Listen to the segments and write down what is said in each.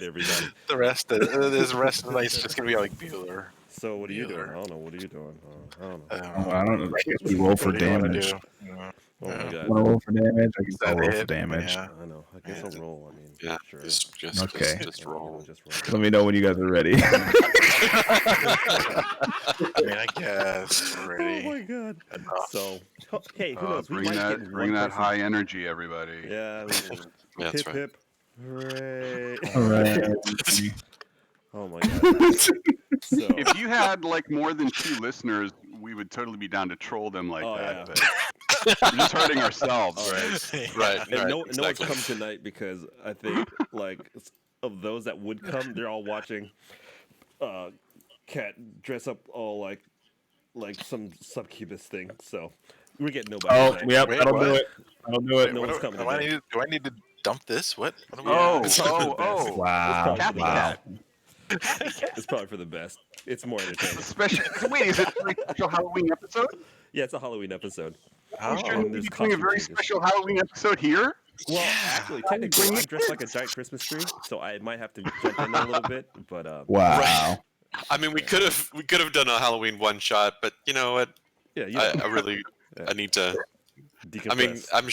everybody. The rest of the night's just gonna be like Bueller. So what are you doing? I don't know. What are you doing? I don't know. I don't know. I guess we roll for What do you wanna damage. do? Oh my god. Want to roll for damage? I guess Is that I'll roll it? for damage. Yeah. I know. I guess I'll roll. I mean, Yeah, sure. Okay. just roll. Just roll. Let me know when you guys are ready. I mean, I guess we're ready. Oh my god. Enough. So, hey, who knows? We might get bring one that person. high energy, everybody. Yeah. Yeah, that's Hip right. hip. Hooray. All right. Oh my god. So. If you had like more than 2 listeners, we would totally be down to troll them like Oh, that. yeah. But we're just hurting ourselves, right? Right. And no one's exactly. come tonight because I think like of those that would come, they're all watching Cat dress up all like some succubus thing. So we're getting nobody. Oh, tonight. yep. Wait, That'll what? do it. That'll do it. No one's coming Do I today. need to dump this? What? What am Oh, It's probably for the best. Wow. It's probably Wow. It's probably for the best. It's more entertaining. Wait, is it a very special Halloween episode? Yeah, it's a Halloween episode. Oh, Shouldn't we there's be doing a costume very changes. special Halloween episode here? Well, actually, technically, I'm dressed like a giant Christmas tree, so I might have to jump in there a little bit. But Wow. Right. I mean, we could have done a Halloween one shot, but you know what? yeah, you I know, really I need to. decompress. I mean,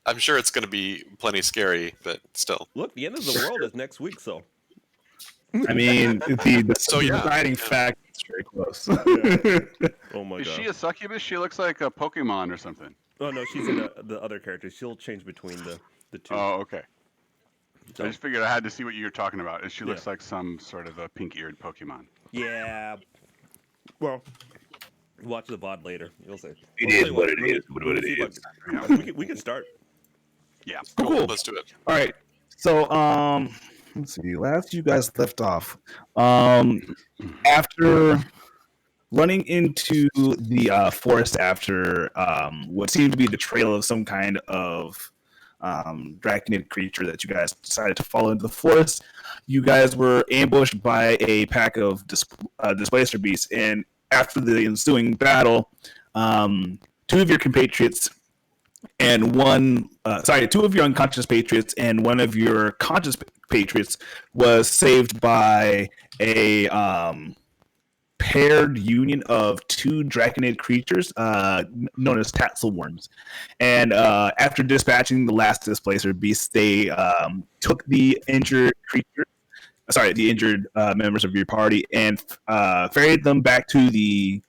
I'm sure it's going to be plenty scary, but still. Look, the end of the world is next week, so I mean, the So, yeah. deciding fact is very close. oh my Is god. she a succubus? She looks like a Pokemon or something. Oh no, she's in the other character. She'll change between the two. Oh, okay. So, I just figured I had to see what you were talking about. She looks Yeah. like some sort of a pink-eared Pokemon. yeah. Well, watch the VOD later. You'll see. It is what it is. What it is. We can start. Yeah. Cool. Let's do it. All right. So, let's see. Last you guys left off, after running into the forest after what seemed to be the trail of some kind of draconid creature that you guys decided to follow into the forest, you guys were ambushed by a pack of displacer beasts, and after the ensuing battle, 2 of your compatriots and two of your unconscious patriots and one of your conscious patriots was saved by a paired union of 2 draconid creatures known as tatzelworms. And after dispatching the last displacer beast, they took the injured members of your party and ferried them back to the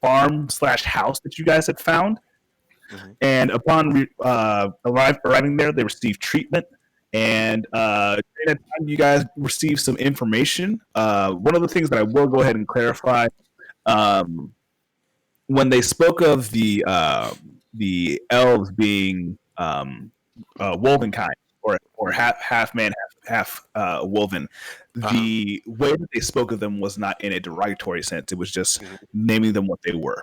farm/house that you guys had found. Mm-hmm. And upon arriving there, they received treatment. And during that time, you guys received some information. One of the things that I will go ahead and clarify, when they spoke of the elves being wovenkind, or half man, half woven, the way that they spoke of them was not in a derogatory sense. It was just naming them what they were.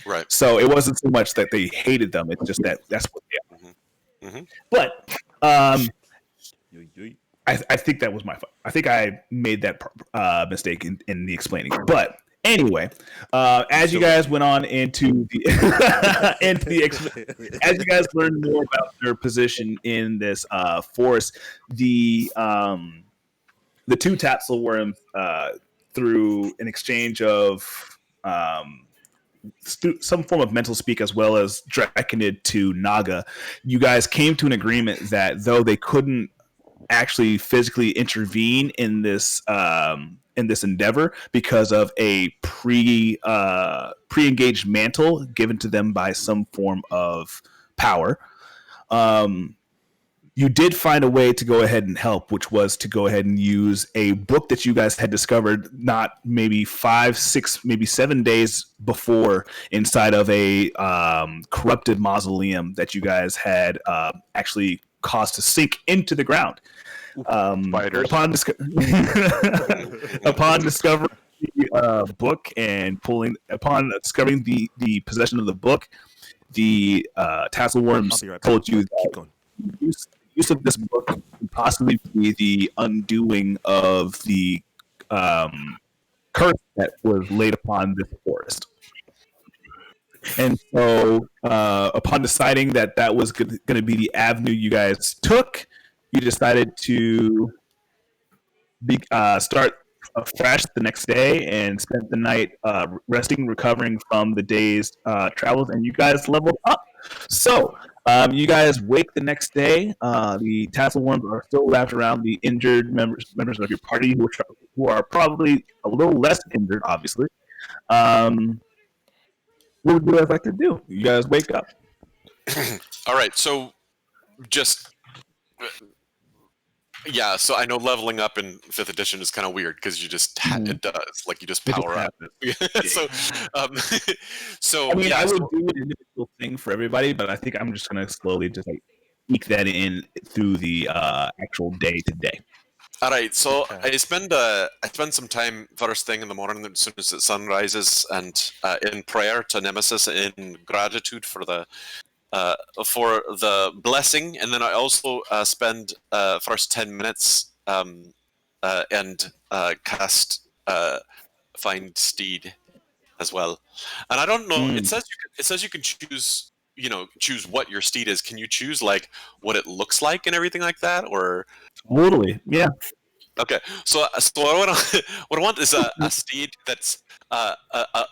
Right. So it wasn't so much that they hated them; it's just that that's what they are. Mm-hmm. But Yoy. I think that was my fault. I think I made that mistake in the explaining. But anyway, as you guys went on into the as you guys learned more about their position in this forest, the 2 Tatzelworms, through an exchange of some form of mental speak as well as Draconid to Naga, you guys came to an agreement that though they couldn't actually physically intervene in this endeavor because of a pre-engaged mantle given to them by some form of power, you did find a way to go ahead and help, which was to go ahead and use a book that you guys had discovered not maybe 5, 6, maybe 7 days before inside of a corrupted mausoleum that you guys had actually caused to sink into the ground. Spiders. Upon discovering the book and upon discovering the possession of the book, the Tasselworms told you that use of this book could possibly be the undoing of the curse that was laid upon this forest. And so, upon deciding that was going to be the avenue you guys took, you decided to start fresh the next day and spent the night resting, recovering from the day's travels, and you guys leveled up. So you guys wake the next day. The tassel worms are still wrapped around the injured members of your party who are probably a little less injured, obviously. Um, what would you guys like to do? You guys wake up. All right, so just yeah, so I know leveling up in fifth edition is kind of weird because you just it does like you just It just power up. so, um, so I mean, yeah, I would so- do an individual thing for everybody, but I think I'm just gonna slowly just like eke that in through the actual day to day. all right, so Okay. I spend some time first thing in the morning as soon as the sun rises, and in prayer to Nemesis in gratitude for the blessing, and then I also spend first 10 minutes and cast find steed as well. And I don't know. It says you can choose. Choose what your steed is. Can you choose like what it looks like and everything like that, or? Totally, yeah. Okay, so what what I want is a steed that's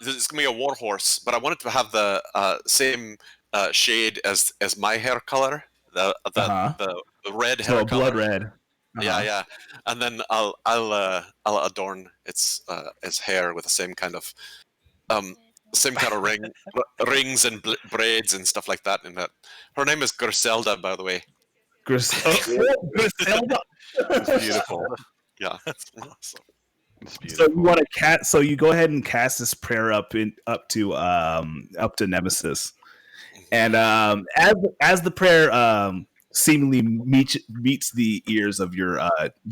it's gonna be a war horse, but I want it to have the same shade as my hair color, the red hair So color. blood red. Yeah, yeah, and then I'll adorn its hair with the same kind of rings and braids and stuff like that. And that her name is Griselda, by the way. Griselda. It's beautiful. Yeah, it's awesome. It's So beautiful. you want to cast? So you go ahead and cast this prayer up to Nemesis, and as the prayer seemingly meets the ears of your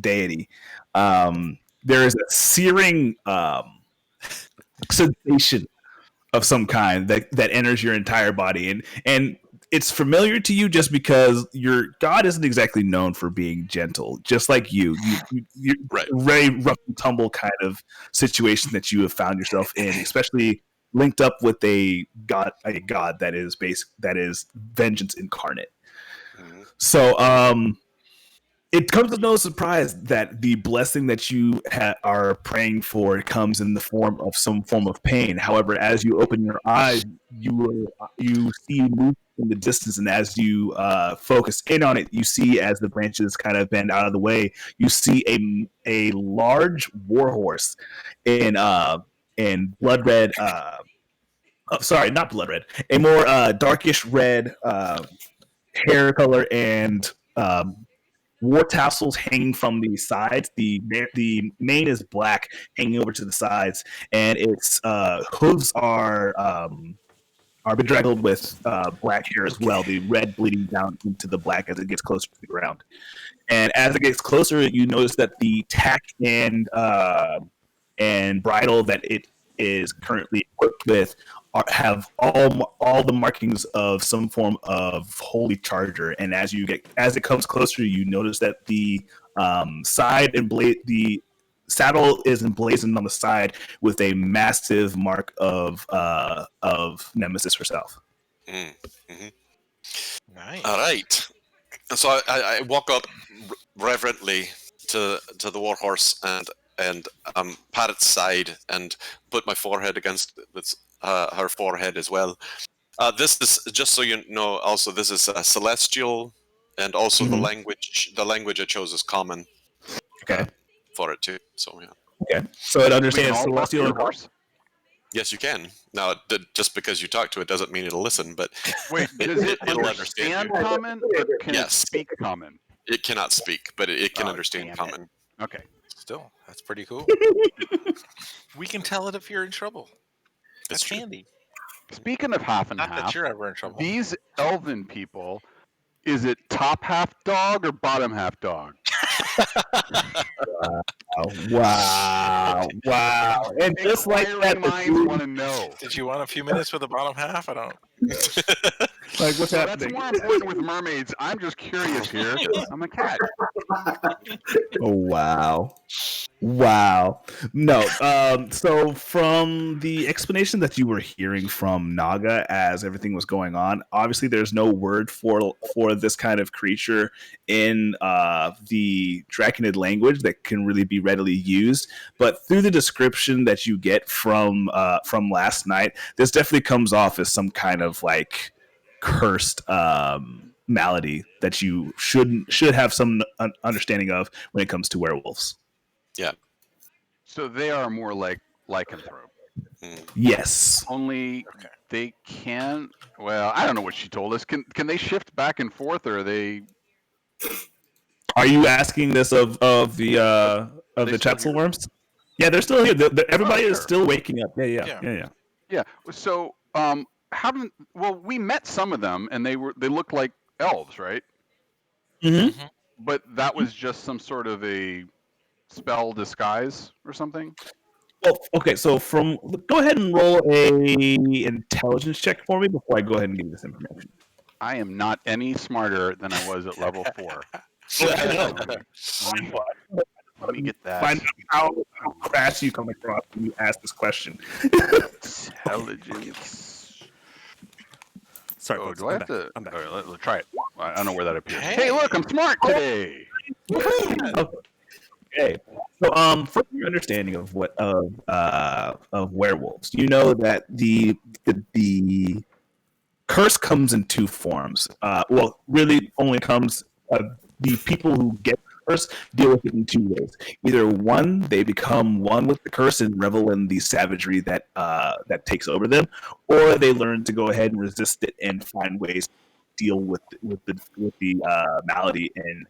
deity, there is a searing sensation of some kind that enters your entire body, and it's familiar to you just because your god isn't exactly known for being gentle, just like you're Right. very rough and tumble kind of situation that you have found yourself in, especially linked up with a god that is vengeance incarnate. Mhm. So it comes as no surprise that the blessing that you are praying for comes in the form of some form of pain. However, as you open your eyes, you see movement in the distance, and as you focus in on it, you see as the branches kind of bend out of the way, you see a large warhorse in blood red. Sorry, not blood red. A more darkish red hair color and war tassels hanging from the sides. The mane is black, hanging over to the sides, and its hooves are bedraggled with black hair as well. The red bleeding down into the black as it gets closer to the ground. And as it gets closer, you notice that the tack and bridle that it is currently equipped with have all the markings of some form of holy charger. And as it comes closer, you notice that the side and the saddle is emblazoned on the side with a massive mark of Nemesis herself. Mm-hmm. Nice. All right. And so I walk up reverently to the warhorse and pat its side and put my forehead against her forehead as well. This is, just so you know, also this is celestial, and also the language I chose is common. Okay. For it too. So yeah. Okay. So it We can understands all talk to celestial your and horse? Yes, you can. Now, just because you talk to it doesn't mean it'll listen, but Wait, does it it'll understand you. common, or can Yes. it speak common? It cannot speak, but it can Oh, understand damn it. common. Okay. Still, that's pretty cool. We can tell it if you're in trouble. That's true. handy. Speaking of half and Not that half, you're ever in trouble. these elven people, is it top half dog or bottom half dog? Wow. And just like that, Inquiring minds want to know. Did you want a few minutes with the bottom half? I don't. Like, what's So that's happening? more important with mermaids. I'm just curious here. I'm a cat. Oh, wow. Wow. No. So from the explanation that you were hearing from Naga as everything was going on, obviously there's no word for this kind of creature in the Draconid language that can really be readily used. But through the description that you get from last night, this definitely comes off as some kind of like cursed malady that you should have some understanding of when it comes to werewolves. Yeah. So they are more like lycanthrope. Mm. Yes. Only Okay. they can. Well, I don't know what she told us. Can they shift back and forth, or are they? Are you asking this of the They still here? Chetzelworms? Yeah, they're still here. Everybody is sure. still waking up. Yeah. Yeah. So how did? Well, we met some of them, and they looked like elves, right? Mm-hmm. Mhm. But that was just some sort of a spell disguise or something. Well, okay. So go ahead and roll a intelligence check for me before I go ahead and give you this information. I am not any smarter than I was at level 4. Let me get that. Find out how crass you come across when you ask this question. Intelligence. Sorry, Oh, folks. do I I'm have back. to? I'm back. All right, let's try it. I don't know where that appears. Hey. Hey, look, I'm smart today. Okay. So, from your understanding of of werewolves, you know that the curse comes in two forms. Well, really, only comes the people who get the curse deal with it in two ways. Either one, they become one with the curse and revel in the savagery that takes over them, or they learn to go ahead and resist it and find ways to deal with the malady and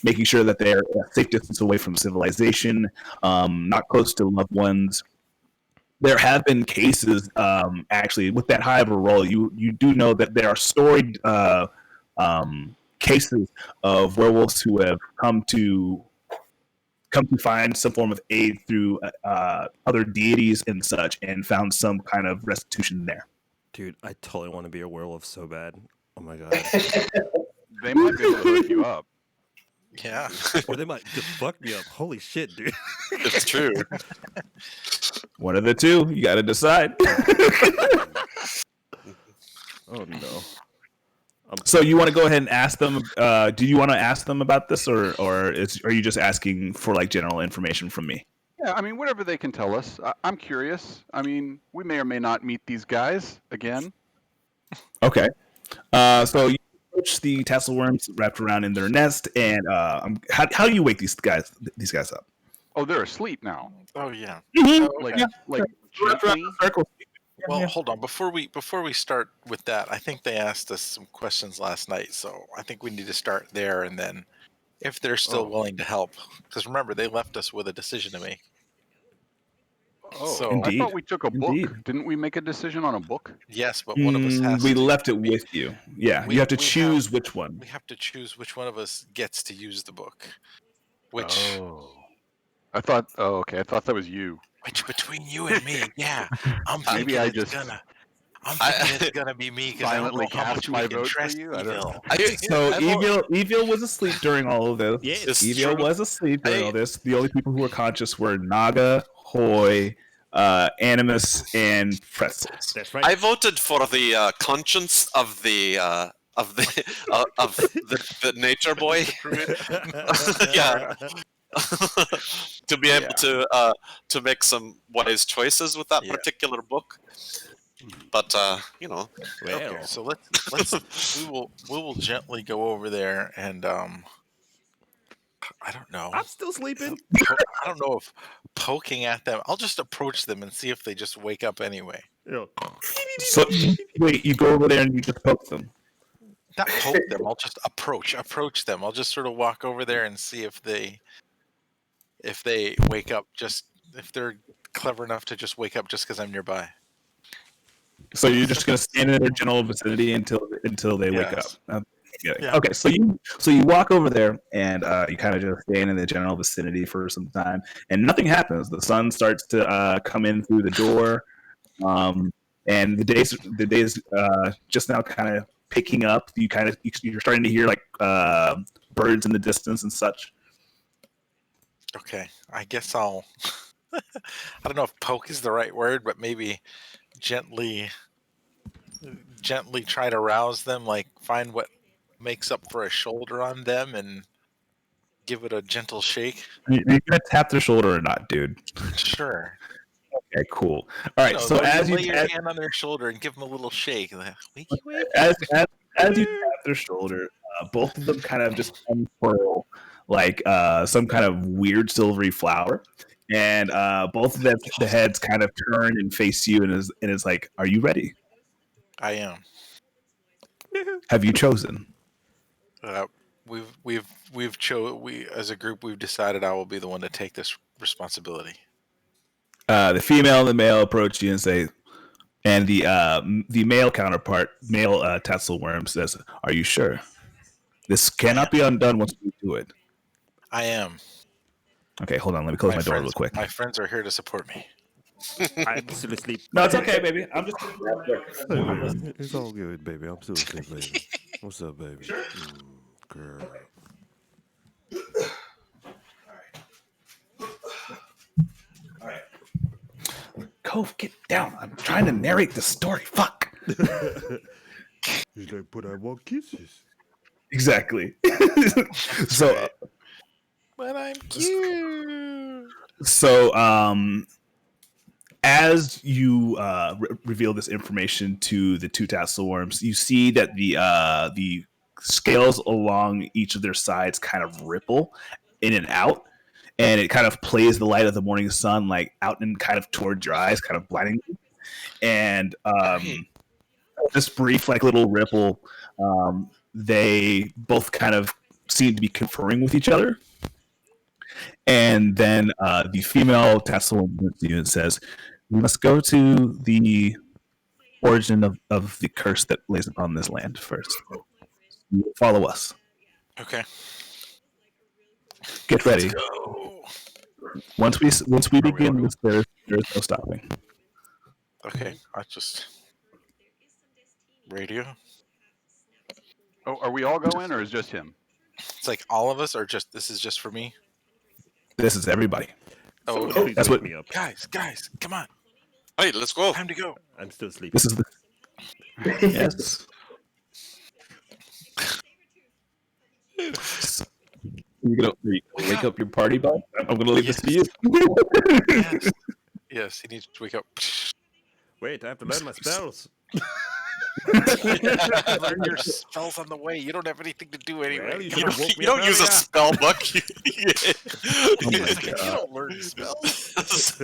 making sure that they're a safe distance away from civilization, not close to loved ones. There have been cases, actually, with that high of a roll. You do know that there are storied cases of werewolves who have come to find some form of aid through other deities and such, and found some kind of restitution there. Dude, I totally want to be a werewolf so bad. Oh my god. They might be able to hook you up. Yeah. Or they might just fuck me up. Holy shit, dude. It's true. One of the two, you got to decide. Oh no. So you want to go ahead and ask them? Do you want to ask them about this, or are you just asking for like general information from me? Yeah, I mean, whatever they can tell us. I'm curious. I mean, we may or may not meet these guys again. Okay. So you approach the tassel worms wrapped around in their nest, and how do you wake these guys up? Oh, they're asleep now. Oh yeah. Like, Yeah. like Wrapped around gently. in a circle. Well, Yeah. hold on. Before we start with that, I think they asked us some questions last night, so I think we need to start there, and then if they're still Oh. willing to help, because remember they left us with a decision to make. Oh, So- I Indeed. thought we took a book. Indeed. Didn't we make a decision on a book? Yes, but one of us has We to. left it with you. Yeah, We- you have to we choose have- which one. We have to choose which one of us gets to use the book. Which Oh. I thought. Oh, okay. I thought that was you. which between you and me, yeah, I'm Maybe thinking I it's just gonna. I'm thinking it's gonna be me because I don't know silently how much cast we my can vote for trust you? I don't Evil. know. So I've al- Evil was asleep during all of this. Yes. It's Evil true. was asleep during I- all this. The only people who were conscious were Naga, Hoy, Animus, and Pretzels. That's right. I voted for the conscience of the the nature boy. Yeah. To be able to make some wise choices with that Yeah. particular book. But you know, Well, Okay, so let's we will gently go over there and I don't know. I'm still sleeping. I don't know if poking at them. I'll just approach them and see if they just wake up anyway. Yo. So wait, you go over there and you just poke them. Not poke them. I'll just approach them. I'll just sort of walk over there and see if they wake up. Just if they're clever enough to just wake up just because I'm nearby. So you're just gonna stand in their general vicinity until they wake up. Yes. Yeah. Okay, so you walk over there and you kind of just stand in the general vicinity for some time, and nothing happens. The sun starts to come in through the door. and the days just now kind of picking up. You're starting to hear like birds in the distance and such. Okay, I guess I'll. I don't know if poke is the right word, but maybe gently try to rouse them, like find what makes up for a shoulder on them and give it a gentle shake. Are you gonna tap their shoulder or not, dude? Sure. Okay, cool. All right, so though as you you lay your hand on their shoulder and give them a little shake, like, wakey wakey. as you tap their shoulder, both of them kind of just unfurl like some kind of weird silvery flower, and both of them, the heads kind of turn and face you, and is like, "Are you ready? I am. Have you chosen?" We as a group we've decided I will be the one to take this responsibility. The female and the male approach you and say, and the male counterpart, male Tatzelworm says, "Are you sure? This cannot be undone once we do it." I am. Okay, hold on. Let me close my door real quick. My friends are here to support me. I'm still asleep. No, it's okay, baby. I'm just. It's all good, baby. I'm still asleep, baby. What's up, baby? Girl. All right. Cove, get down. I'm trying to narrate the story. Fuck. He's like, but I want kisses. Exactly. So, But I'm cute. so as you reveal this information to the two Tasselworms, you see that the scales along each of their sides kind of ripple in and out, and it kind of plays the light of the morning sun like out and kind of towards your eyes, kind of blinding you. And this brief, like little ripple, they both kind of seem to be conferring with each other. And then the female Tasselworm looks at you and says, "We must go to the origin of the curse that lays upon this land first. Follow us. Okay. Get ready. Let's go. Once we begin this, there's no stopping." Okay. I just radio. Oh, are we all going, or is just him? It's like all of us, or just this is just for me. This is everybody. Oh, Someone please that's wake what- me up. guys, come on, Hey, let's go. time to go. I'm still asleep. This is the yes. You're gonna wake up your party, bud? I'm gonna leave this to you. Yes. Yes, he needs to wake up. Wait, I have to learn my spells. Learn your spells on the way. You don't have anything to do anyway. Well, you Come should've on. woke me You don't up use a earlier. spell book. Oh my You God. don't learn spells.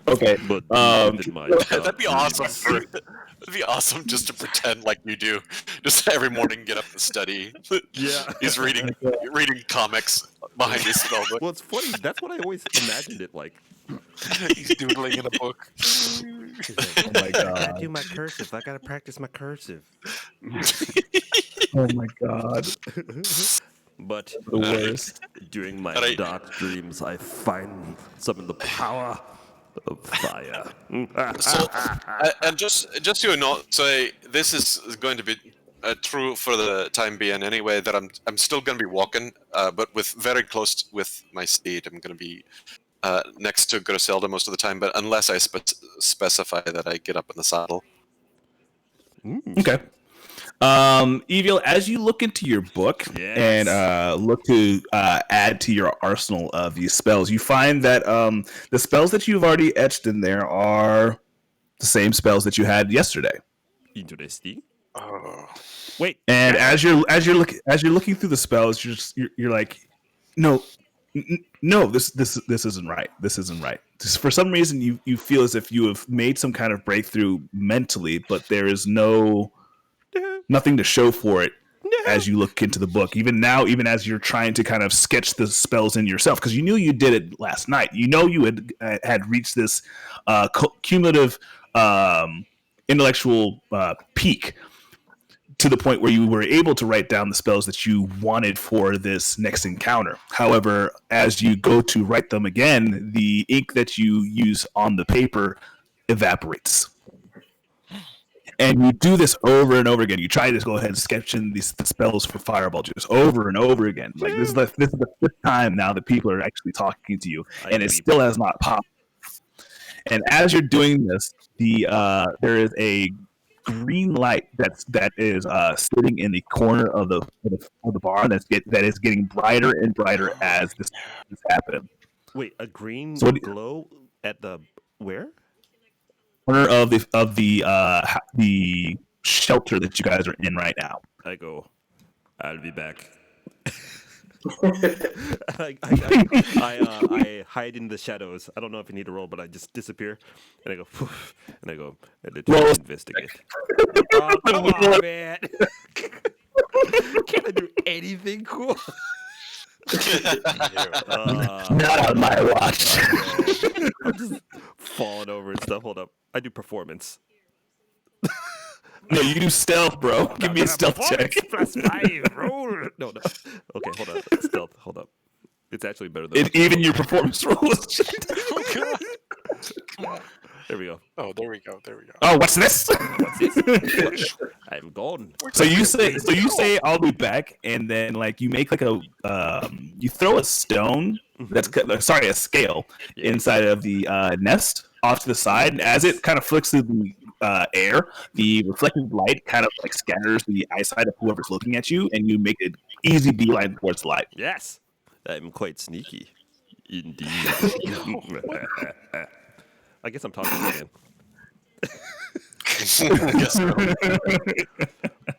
Okay. But did my That'd be awesome. That'd be awesome just to pretend like you do. Just every morning get up and study. Yeah. He's reading comics behind his spell book. Well, it's funny. That's what I always imagined it like. He's doodling in a book. He's like, Oh my I gotta God. do my cursive. I gotta practice my cursive. Oh my God. But The worst. during my Alright. dark dreams, I find some of the power of fire. So, and just so you know, so this is going to be true for the time being anyway. That I'm still going to be walking, but with very close with my steed. I'm going to be next to Griselda most of the time, but unless I specify that I get up in the saddle. Okay. Evil, as you look into your book Yes. and look to add to your arsenal of these spells, you find that the spells that you've already etched in there are the same spells that you had yesterday. Interesting. Oh. Wait, And as you're looking through the spells, you're like, no, this isn't right. This isn't right. Just for some reason, you feel as if you have made some kind of breakthrough mentally, but there is nothing to show for it as you look into the book. Even now, even as you're trying to kind of sketch the spells in yourself, because you knew you did it last night. You know you had reached this cumulative intellectual peak. to the point where you were able to write down the spells that you wanted for this next encounter. However, as you go to write them again, the ink that you use on the paper evaporates. And you do this over and over again. You try to go ahead and sketch in the spells for Fireball just over and over again. Like this is the fifth time now that people are actually talking to you, and it still has not popped. And as you're doing this, there is a green light that is sitting in the corner of the bar that is getting brighter and brighter as this is happening. Wait, a green glow at the where? Corner of the shelter that you guys are in right now. I go, I'll be back. I hide in the shadows. I don't know if you need to roll, but I just disappear, and I go, poof, and I go, investigate. Oh, come on, man! Can't I do anything cool? Not on my watch. I'm just falling over and stuff. Hold up, I do performance. No, you do stealth, bro. Give me a stealth check. +5, roll. No. Okay, hold up. Stealth, hold up. It's actually better than even your performance roll is shit. Oh, God. There we go. Oh, there we go. Oh, what's this? I'm gone. So you say I'll be back, and then like you make like a you throw a stone that's a scale inside of the nest off to the side, and as it kind of flicks through the air, the reflective light kind of like scatters the eyesight of whoever's looking at you, and you make an easy beeline towards the light. Yes, I'm quite sneaky, indeed. I guess I'm talking again.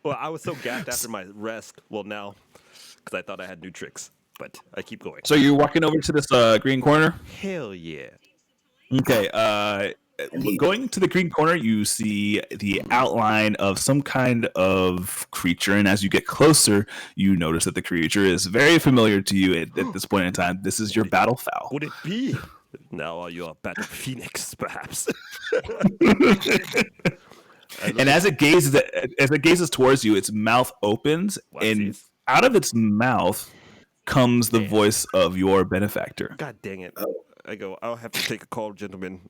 Well, I was so gassed after my rest. Well, now, because I thought I had new tricks, but I keep going. So you're walking over to this green corner? Hell yeah. Okay. Going to the green corner, you see the outline of some kind of creature, and as you get closer, you notice that the creature is very familiar to you at this point in time. This is your battle fowl. Would it be? Now you're a battle phoenix, perhaps. And as it gazes towards you, its mouth opens, and out of its mouth comes the voice of your benefactor. God dang it! I go, I'll have to take a call, gentlemen.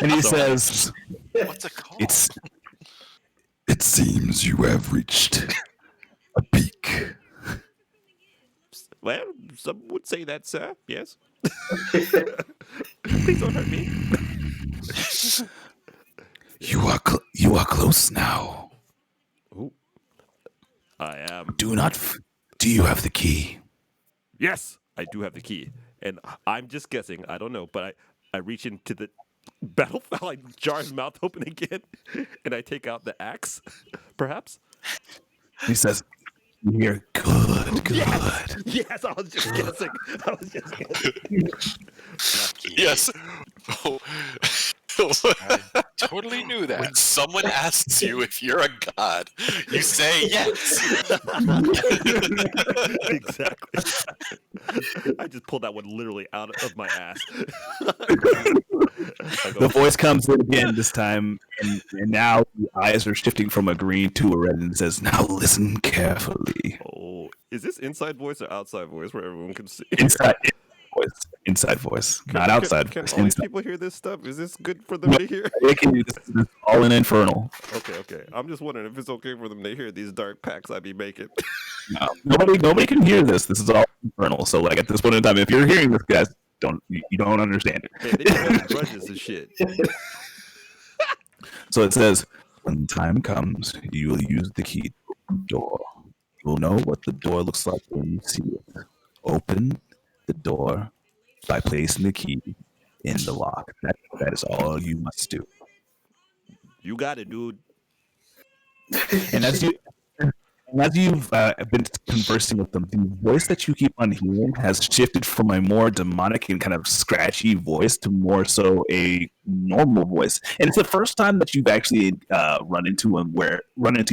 And he says, What's it called? It seems you have reached a peak. Well, some would say that, sir. Yes. Please don't hurt me. You are close now. Ooh. I am. Do you have the key? Yes, I do have the key, and I'm just guessing. I don't know, but I reach into the battle fowl, I jar his mouth open again, and I take out the axe, perhaps. He says, "You're good." Yes, I was just guessing. Yes. I totally knew that. When someone asks you if you're a god, you say yes. Exactly. I just pulled that one literally out of my ass. The voice comes in again this time, and now the eyes are shifting from a green to a red, and says, "Now listen carefully." Oh, is this inside voice or outside voice where everyone can see? Inside voice, not outside. Can all these people hear this stuff? Is this good for them to hear? This is all in Infernal. Okay. I'm just wondering if it's okay for them to hear these dark packs I be making. No, nobody can hear this. This is all Infernal. So, like at this point in time, if you're hearing this, guys, you don't understand it. Man, they got grudges and shit. So it says, when time comes, you will use the key to open the door. You will know what the door looks like when you see it. Open the door by placing the key in the lock. That is all you must do. You got it, dude. And as you've been conversing with them, the voice that you keep on hearing has shifted from a more demonic and kind of scratchy voice to more so a normal voice. And it's the first time that you've actually run into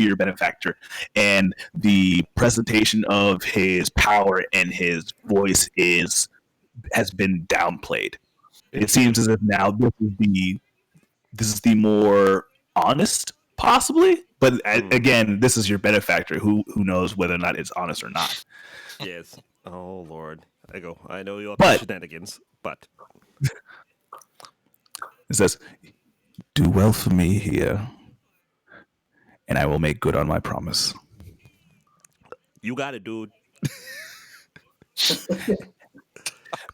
your benefactor, and the presentation of his power and his voice has been downplayed. It seems as if now this is the more honest Possibly, but again, this is your benefactor. Who knows whether or not it's honest or not? Yes. Oh Lord. I go. I know you up But- to shenanigans, but It says, "Do well for me here, and I will make good on my promise." you got it, dude.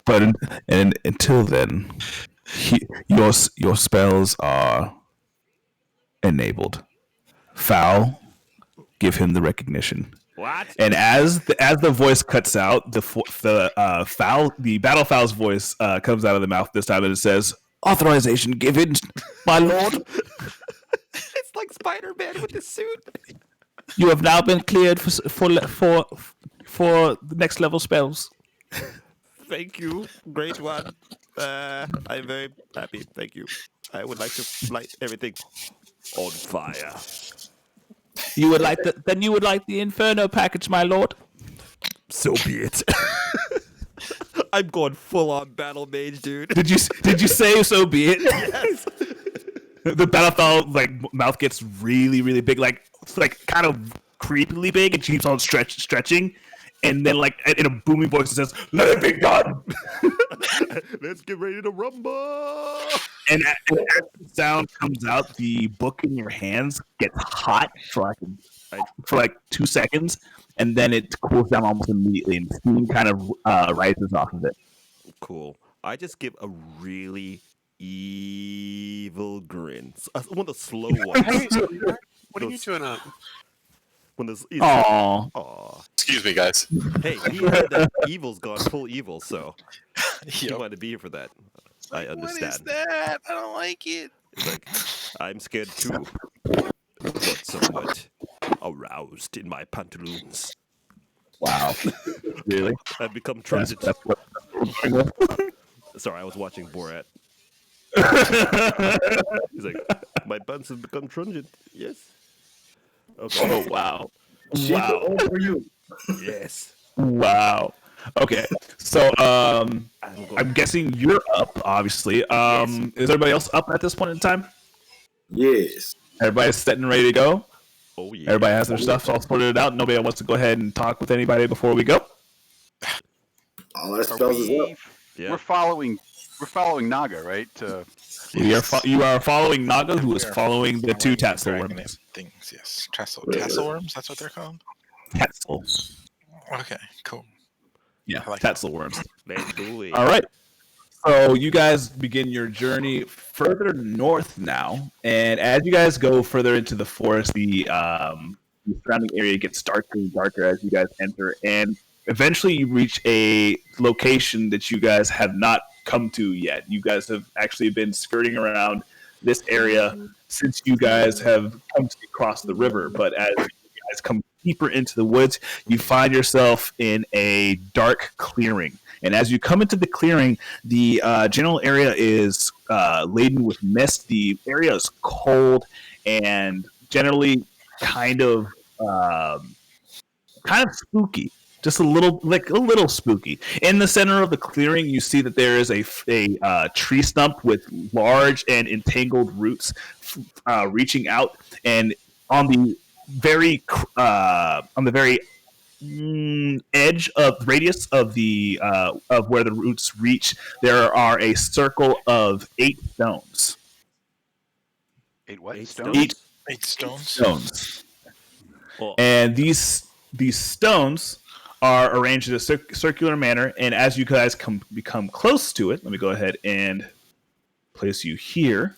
But and until then, your spells are enabled. Foul, give him the recognition. What? And as the voice cuts out, the battle fowl's voice comes out of the mouth this time, and it says, "Authorization given, my lord. It's like Spider-Man with the suit. You have now been cleared for the next level spells." Thank you. Great one. I'm very happy. Thank you. I would like to light everything on fire. You would like the Inferno package, my lord. So be it. I'm going full on battle mage, dude. Did you say so be it? Yes. The battlefield mouth gets really, really big, like kind of creepily big, and keeps on stretching, and then in a booming voice it says, "Let it be done." Let's get ready to rumble. And as the sound comes out, the book in your hands gets hot for 2 seconds, and then it cools down almost immediately, and steam kind of rises off of it. Cool. I just give a really evil grin. One of the slow ones. What are you doing? When there's Aww. Aw. Excuse me, guys. Hey, he heard that evil's gone full evil, so he Yep. wanted to be here for that. I understand. What is that? I don't like it. It's like, I'm scared too, but somewhat aroused in my pantaloons. Wow. Really? I've become That's transient. what we're going with? Sorry, I was watching Borat. He's like, my buns have become transient. Yes. Okay. Oh, wow. Shit, Wow. how old were you? Yes. Wow. Okay. So I'm going. I'm guessing you're up, obviously. Is everybody else up at this point in time? Yes. Everybody's set and ready to go? Oh yeah. Everybody has their stuff all sorted out. Nobody wants to go ahead and talk with anybody before we go? All our spells is up. Yeah. We're following Naga, right? You are following Naga, who We is are following the two dragon Tatzelworms. things. Yes, tasselworms. That's what they're called. Tatzel. Okay, cool. Yeah, I like that. Tatzelworms. Let's do it. All right. So you guys begin your journey further north now, and as you guys go further into the forest, the surrounding area gets darker and darker as you guys enter, and eventually you reach a location that you guys have not come to yet. You guys have actually been skirting around this area since you guys have come to cross the river, but as you guys come deeper into the woods, you find yourself in a dark clearing. And as you come into the clearing, the general area is laden with mist. The area is cold and generally kind of spooky. Just a little spooky. In the center of the clearing, you see that there is a tree stump with large and entangled roots reaching out, and on the very edge of radius of the of where the roots reach, there are a circle of 8 stones. 8 what? Eight Stones? stones? 8 stones. Stones, Oh, and these stones are arranged in a circular manner. And as you guys become close to it, let me go ahead and place you here.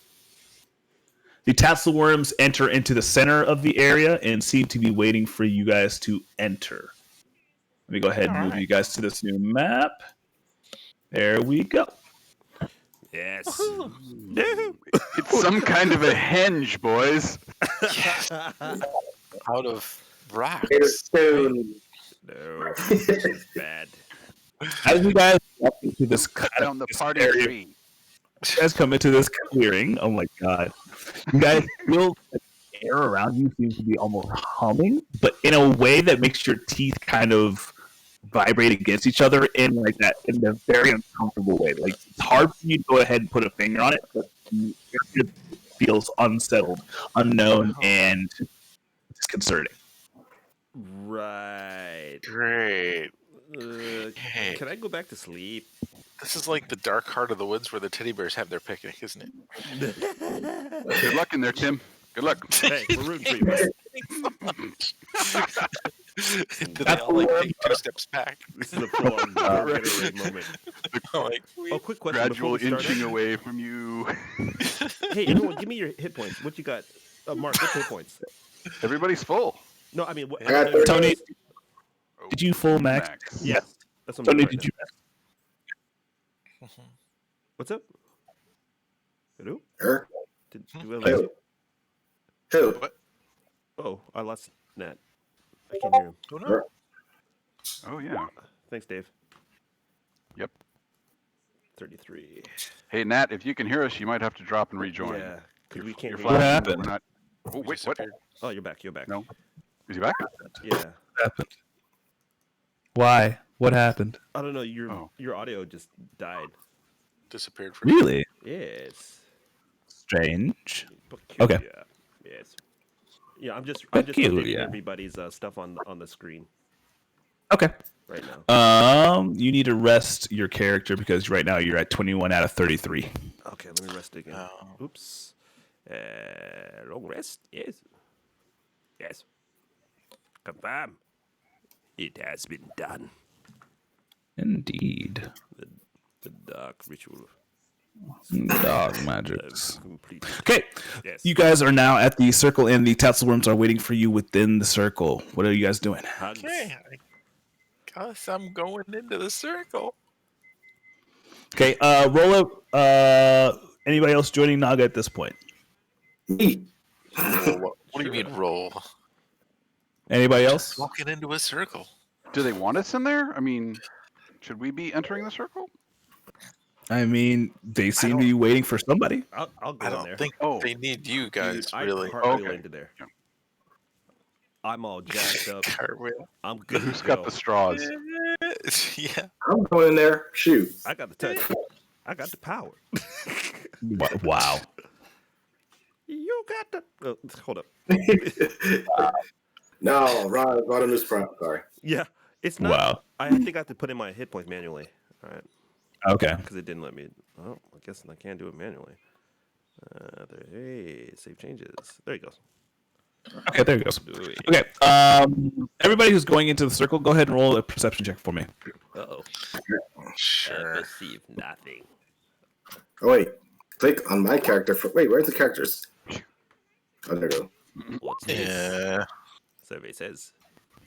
The Tatzelworms enter into the center of the area and seem to be waiting for you guys to enter. Let me go ahead and move you guys to this new map. There we go. yes. It's some kind of a henge, boys. Out of rocks. Stone. No. It's bad. As you guys walk into this kind Down of the this party area, tree. you guys come into this clearing. Oh my god! You guys feel the air around you seems to be almost humming, but in a way that makes your teeth kind of vibrate against each other in a very uncomfortable way. Like, it's hard for you to go ahead and put a finger on it, but feels unsettled, unknown, and disconcerting. Right. Great. Uh, Hey, can I go back to sleep? this is like the dark heart of the woods where the teddy bears have their picnic, isn't it? Good luck in there, Tim. Good luck. Hey, we're rooting for you, man. Do they all like take 2 steps back? This is a full-on Gatorade moment. Like, Oh, quick question Gradual before we start. inching away from you. Hey, everyone, give me your hit points. What you got? Mark, what's hit points? Everybody's full. No, I mean, what, I got Tony, Oh, did you full max? Yes. That's what I'm Tony, doing did right you? now. What's up? Hello? Her? Did we lose you? Who? Oh, I lost Nat. I can't hear him. oh no. Her? Oh, yeah. Thanks, Dave. Yep. 33. Hey, Nat, if you can hear us, you might have to drop and rejoin. Yeah, because we can't You're hear What you. flashing, happened? but we're not. Oh, We wait, what? disappeared. Oh, you're back. You're back. No. Is he back? Yeah. What happened? Why? What happened? I don't know. Your Oh. your audio just died. Disappeared for Really Yes. strange. Peculiar. Okay. Yes. Yeah, I'm just updating Peculiar. everybody's stuff on the screen Okay. right now. You need to rest your character because right now you're at 21 out of 33. Okay, let me rest again. Oh. Oops. Long rest. Yes. Yes. Confirm. It has been done. Indeed. The dark ritual Dog magics. complete. Okay, Yes. you guys are now at the circle, and the Tatzelworms are waiting for you within the circle. What are you guys doing? Hugs. Okay, I guess I'm going into the circle. Okay, roll up. Anybody else joining Naga at this point? Me. Roll. What do you mean roll? Anybody else? Walking into a circle. Do they want us in there? I mean, should we be entering the circle? I mean, they seem to be waiting for somebody. I'll go I in don't there. think Oh. they need you guys, Dude, I really. cartwheel Okay. into there. Yeah. I'm all jacked up. Cartwheel. I'm good. Who's to got go. the straws? Yeah. I'm going in there. Shoot. I got the touch. I got the power. Wow. You got the. Oh, hold up. No, Ron, Rodimus Prime. Sorry. Yeah, it's not. Wow. I think I have to put in my hit points manually. All right, Okay. because it didn't let me. Oh, I guess I can't do it manually. Hey, save changes. There he goes. Okay, there he goes. Do it. Okay. Everybody who's going into the circle, go ahead and roll a perception check for me. Uh-oh. Sure. Perceive nothing. Oh, wait. Click on my character. Wait, where's the characters? Oh, there we go. What's this? Yeah. Survey says.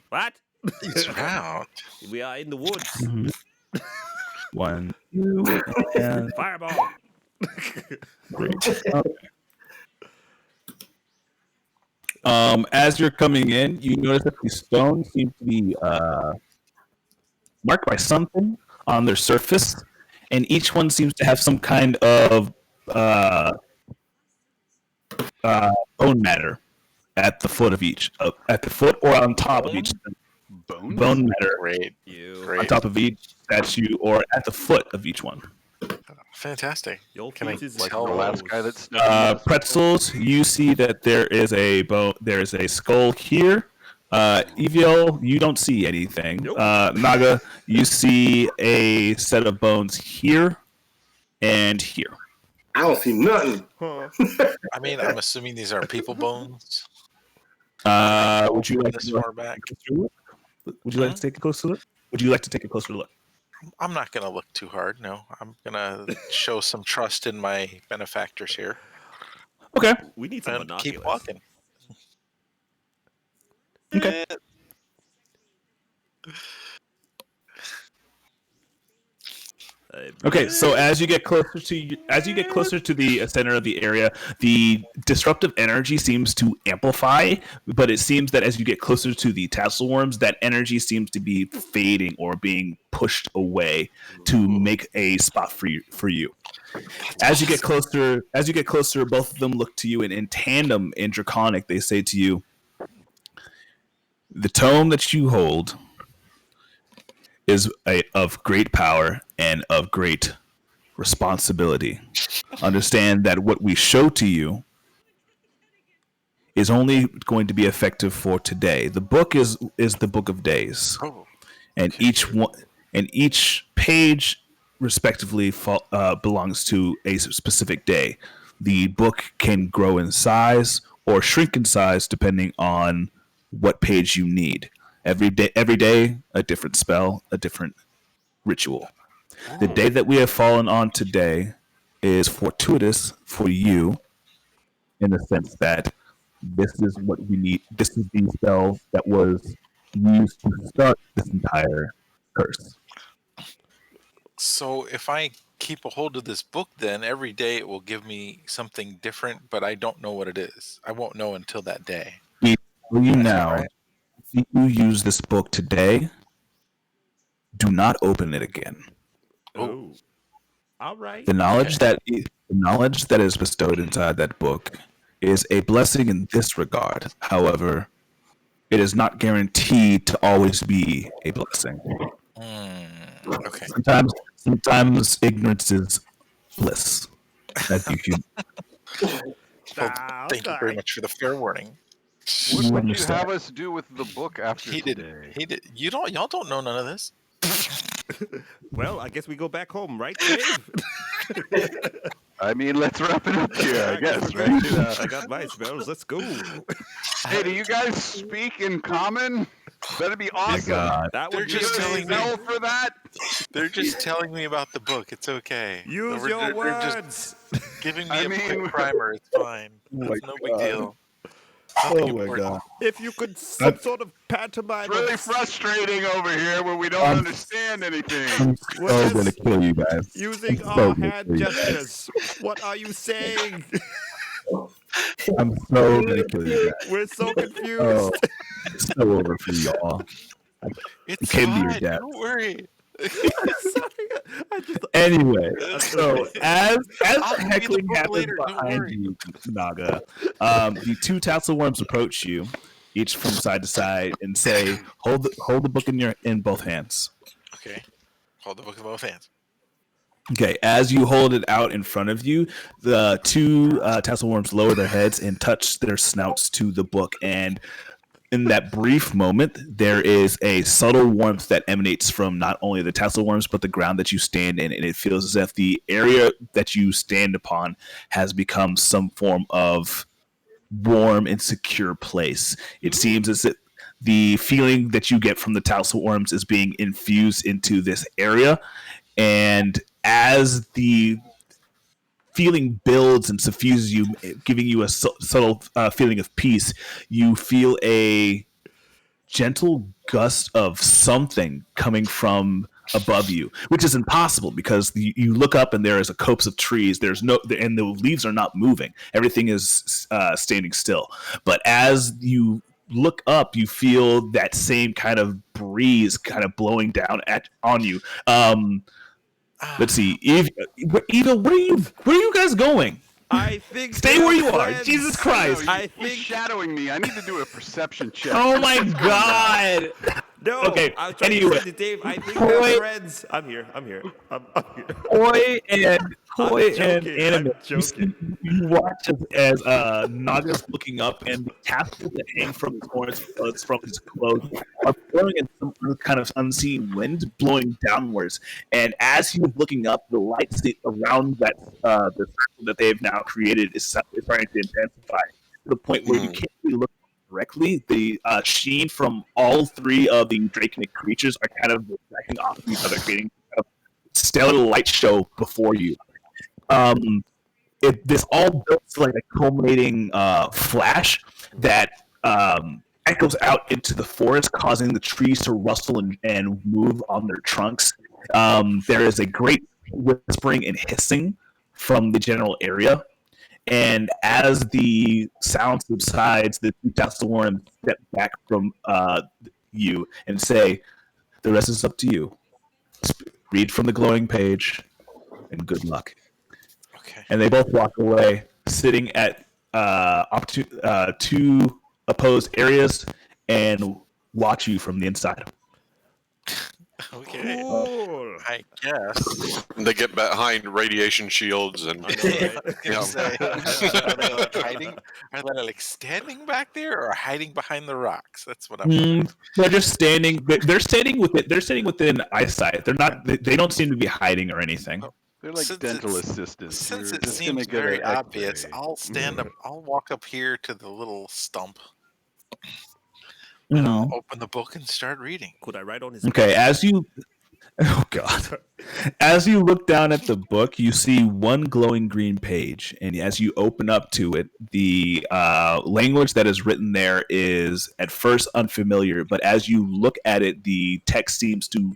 What? It's round. We are in the woods. 1, 2, and Fireball. 3. As you're coming in, you notice that these stones seem to be marked by something on their surface, and each one seems to have some kind of bone matter at the foot of each, at the foot or on top of each Bones? bone matter Great. You. on Great. top of each statue or at the foot of each one. Fantastic. Your Can I feet is Like tell the last guy close. that's Pretzels, you see that there is a bone. There is a skull here. Evil, you don't see anything. Nope. Naga, you see a set of bones here and here. I don't see nothing. Huh. I mean, I'm assuming these are people bones. Would you like this to far back? Would you like to take a closer look? Would you like to take a closer look? I'm not going to look too hard. No, I'm going to show some trust in my benefactors here Okay. We need some and binoculars. keep walking. Okay. Okay, so as you get closer to the center of the area, the disruptive energy seems to amplify, but it seems that as you get closer to the tassel worms, that energy seems to be fading or being pushed away to make a spot for you. As you get closer, both of them look to you, and in tandem, in Draconic, they say to you, "The tome that you hold is of great power and of great responsibility. Understand that what we show to you is only going to be effective for today. The book is the book of days, Oh, and each page respectively belongs to a specific day. The book can grow in size or shrink in size depending on what page you need. Every day, a different spell, a different ritual. The day that we have fallen on today is fortuitous for you in the sense that this is what we need. This is the spell that was used to start this entire curse. so if I keep a hold of this book, then every day it will give me something different, but I don't know what it is. I won't know until that day. We tell you That's now, right. if you use this book today, do not open it again. Oh, all right. The knowledge that is bestowed inside that book is a blessing in this regard. However, it is not guaranteed to always be a blessing. Okay. Sometimes ignorance is bliss. As you can Well, thank you very Okay. much for the fair warning. What would you understand. have us do with the book after He today? didn't. He did. Y'all don't know none of this. Well, I guess we go back home, right, Dave? I mean, let's wrap it up here, I guess, we're right? good. I got my spells. Let's go. Hey, do you guys speak in common? That'd be awesome. God. That They're would be just telling me. amazing. Spell for that? They're just telling me about the book. It's okay. Use They're- your they're just words. giving me I a mean- quick primer. It's fine. my It's no big God. deal. Oh Nothing my important. god. If you could some sort of pantomime. It's really of- frustrating over here when we don't I'm- understand anything. I'm Well, so gonna kill you guys. Using I'm so our gonna hand kill you guys. gestures. What are you saying? I'm so gonna kill you guys. We're so confused. Oh, it's so over for y'all. It's came to your fine. death. Don't worry. Sorry. I just Anyway, so as I'll the give you the heckling book happens later, don't behind worry. you, Naga, the two tassel worms approach you, each from side to side, and say, "Hold the book in both hands." Okay. Hold the book in both hands. Okay, as you hold it out in front of you, the two tassel worms lower their heads and touch their snouts to the book, and in that brief moment, there is a subtle warmth that emanates from not only the tassel worms, but the ground that you stand in. And it feels as if the area that you stand upon has become some form of warm and secure place. It seems as if the feeling that you get from the tassel worms is being infused into this area. And as the feeling builds and suffuses you, giving you a subtle feeling of peace, you feel a gentle gust of something coming from above you, which is impossible because you look up and there is a copse of trees. There's no, and the leaves are not moving. Everything is standing still. But as you look up, you feel that same kind of breeze kind of blowing down on you. Let's see, Eva, where are you guys going? I think Stay they're where you are. friends. Jesus No, Christ. he's shadowing me. I need to do a perception check. Oh my God. No. Okay, I'm trying anyway. to say to Dave, I think Boy. they're friends. I'm here. I'm here. I'm here. Koi and joking, Anime, I'm joking. you watch as Naga's looking up, and the tassels that hang from his horns, from his clothes, are blowing in some kind of unseen wind, blowing downwards. And as he was looking up, the lights around that the circle that they have now created is starting to intensify to the point where you can't really look directly. The sheen from all three of the Draconic creatures are kind of reflecting off of each other, creating a stellar light show before you. This all builds like a culminating flash that echoes out into the forest, causing the trees to rustle and move on their trunks. There is a great whispering and hissing from the general area. And as the sound subsides, the two tassel worms step back from you and say, "The rest is up to you. Read from the glowing page, and good luck." Okay. And they both walk away, sitting at two opposed areas, and watch you from the inside. Okay. Cool. I guess. And they get behind radiation shields and I know, right? Gonna say, are they like hiding? Are they like standing back there or hiding behind the rocks? That's what I'm wondering. They're just standing. They're standing within. They're standing within eyesight. They're not. They don't seem to be hiding or anything. They're like Since dental it's- assistants. Since You're it just gonna seems get very an obvious, X-ray. I'll stand up. I'll walk up here to the little stump, and I'll open the book and start reading. Could I write on his? Okay, as you oh god. As you look down at the book, you see one glowing green page, and as you open up to it, the language that is written there is at first unfamiliar, but as you look at it, the text seems to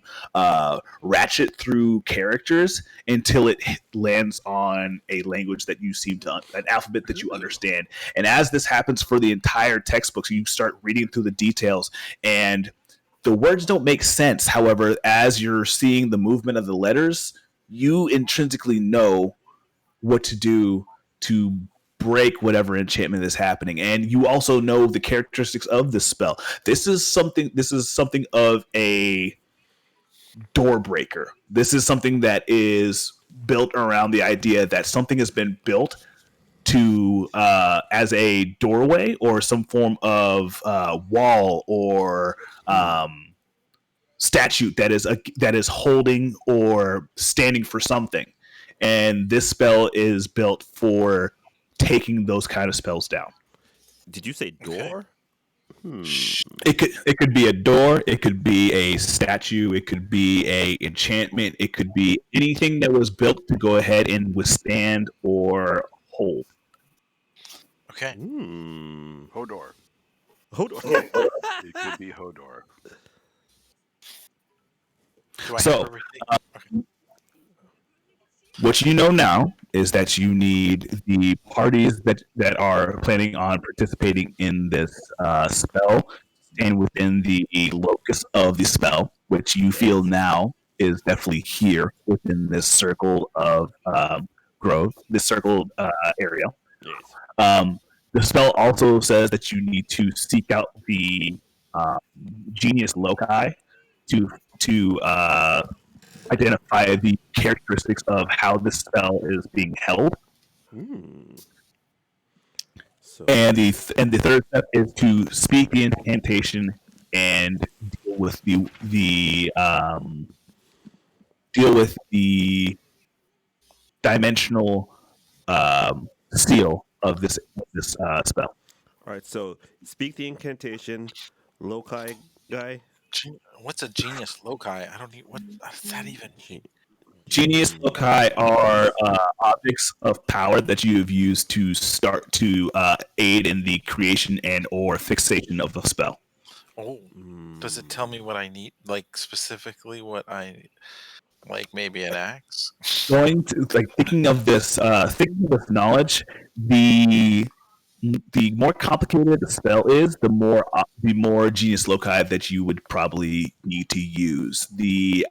ratchet through characters until it lands on a language that you seem to an alphabet that you understand. And as this happens for the entire textbook, so you start reading through the details, and the words don't make sense. However, as you're seeing the movement of the letters, you intrinsically know what to do to break whatever enchantment is happening, and you also know the characteristics of this spell. This is something of a door breaker. This is something that is built around the idea that something has been built to as a doorway or some form of wall or statute that is holding or standing for something, and this spell is built for taking those kind of spells down. Did you say door? It could be a door, it could be a statue, it could be a enchantment, it could be anything that was built to go ahead and withstand or hold. Okay. Hodor. Hold on. It could be Hodor. Do I So, have everything? What you know now is that you need the parties that are planning on participating in this spell and within the locus of the spell, which you feel now is definitely here within this circle of growth, this circle area. Yes. The spell also says that you need to seek out the genius loci to identify the characteristics of how this spell is being held. So And the third step is to speak the incantation and deal with the dimensional seal of this spell. all right. So speak the incantation, loci guy. What's a genius loci? I don't need. What does that even mean? Genius loci are objects of power that you have used to start to aid in the creation and or fixation of the spell. Oh, does it tell me what I need? Like specifically what I like? Maybe an axe. Thinking of this knowledge, the more complicated the spell is, the more genius loci that you would probably need to use. The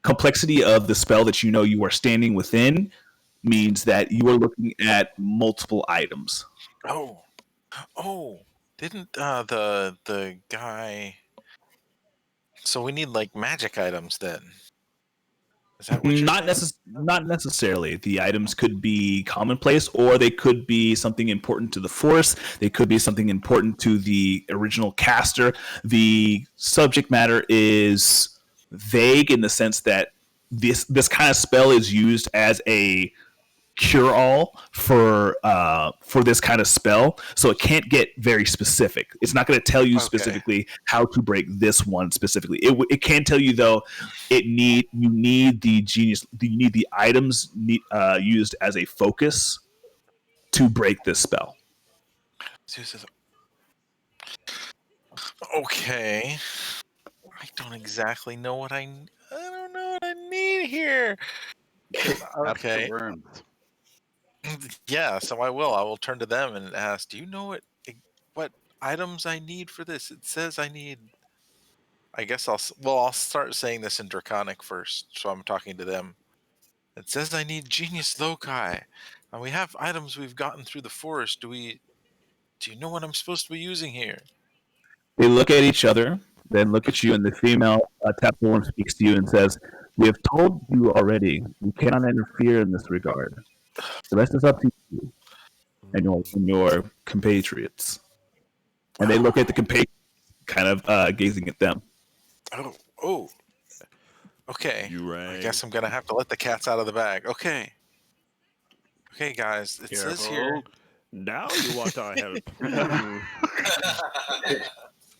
complexity of the spell that you know you are standing within means that you are looking at multiple items. Oh, didn't the guy? So we need like magic items then. Is that what you're saying? Not necessarily. The items could be commonplace, or they could be something important to the force. They could be something important to the original caster. The subject matter is vague in the sense that this kind of spell is used as a cure-all for this kind of spell, so it can't get very specific. It's not going to tell you specifically how to break this one specifically. It can tell you though. You need the items used as a focus to break this spell. Okay. I don't exactly know what I don't know what I need here. Okay. Worms. Yeah, so I will turn to them and ask, "Do you know what items I need for this?" It says I need. I guess I'll start saying this in Draconic first, so I'm talking to them. It says I need genius loci, and we have items we've gotten through the forest. Do you know what I'm supposed to be using here? They look at each other, then look at you, and the female Tapworm speaks to you and says, We have told you already. You cannot interfere in this regard. The rest is up to you and your compatriots. And they look at the compatriots, kind of gazing at them. Oh. Okay. You right. I guess I'm gonna have to let the cats out of the bag. Okay. Okay, guys. It says here. Now you want to help.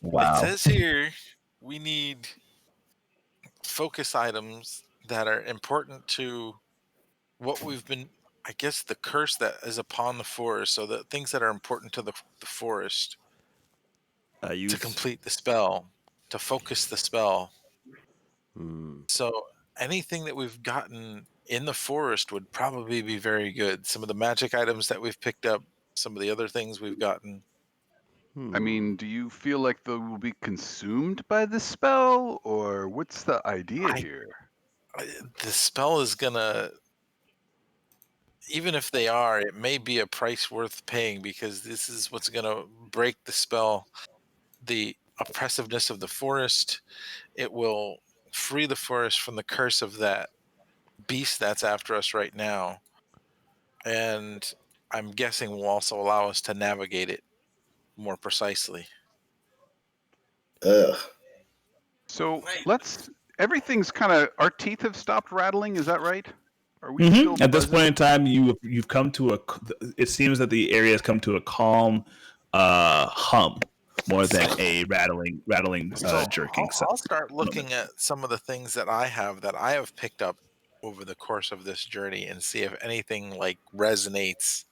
Wow. It says here we need focus items that are important to what we've been. I guess the curse that is upon the forest. So the things that are important to the forest to complete the spell, to focus the spell. So anything that we've gotten in the forest would probably be very good. Some of the magic items that we've picked up, some of the other things we've gotten. I mean, do you feel like they will be consumed by the spell, or what's the idea here? The spell is gonna, even if they are, it may be a price worth paying because this is what's gonna break the spell. The oppressiveness of the forest. It will free the forest from the curse of that beast that's after us right now. And I'm guessing will also allow us to navigate it more precisely. Ugh. So everything's kind of, our teeth have stopped rattling, is that right? Are we still At this buzzing? point in time, you've come to it seems that the area has come to a calm hum more than a rattling jerking sound. I'll start looking at some of the things that I have picked up over the course of this journey and see if anything like resonates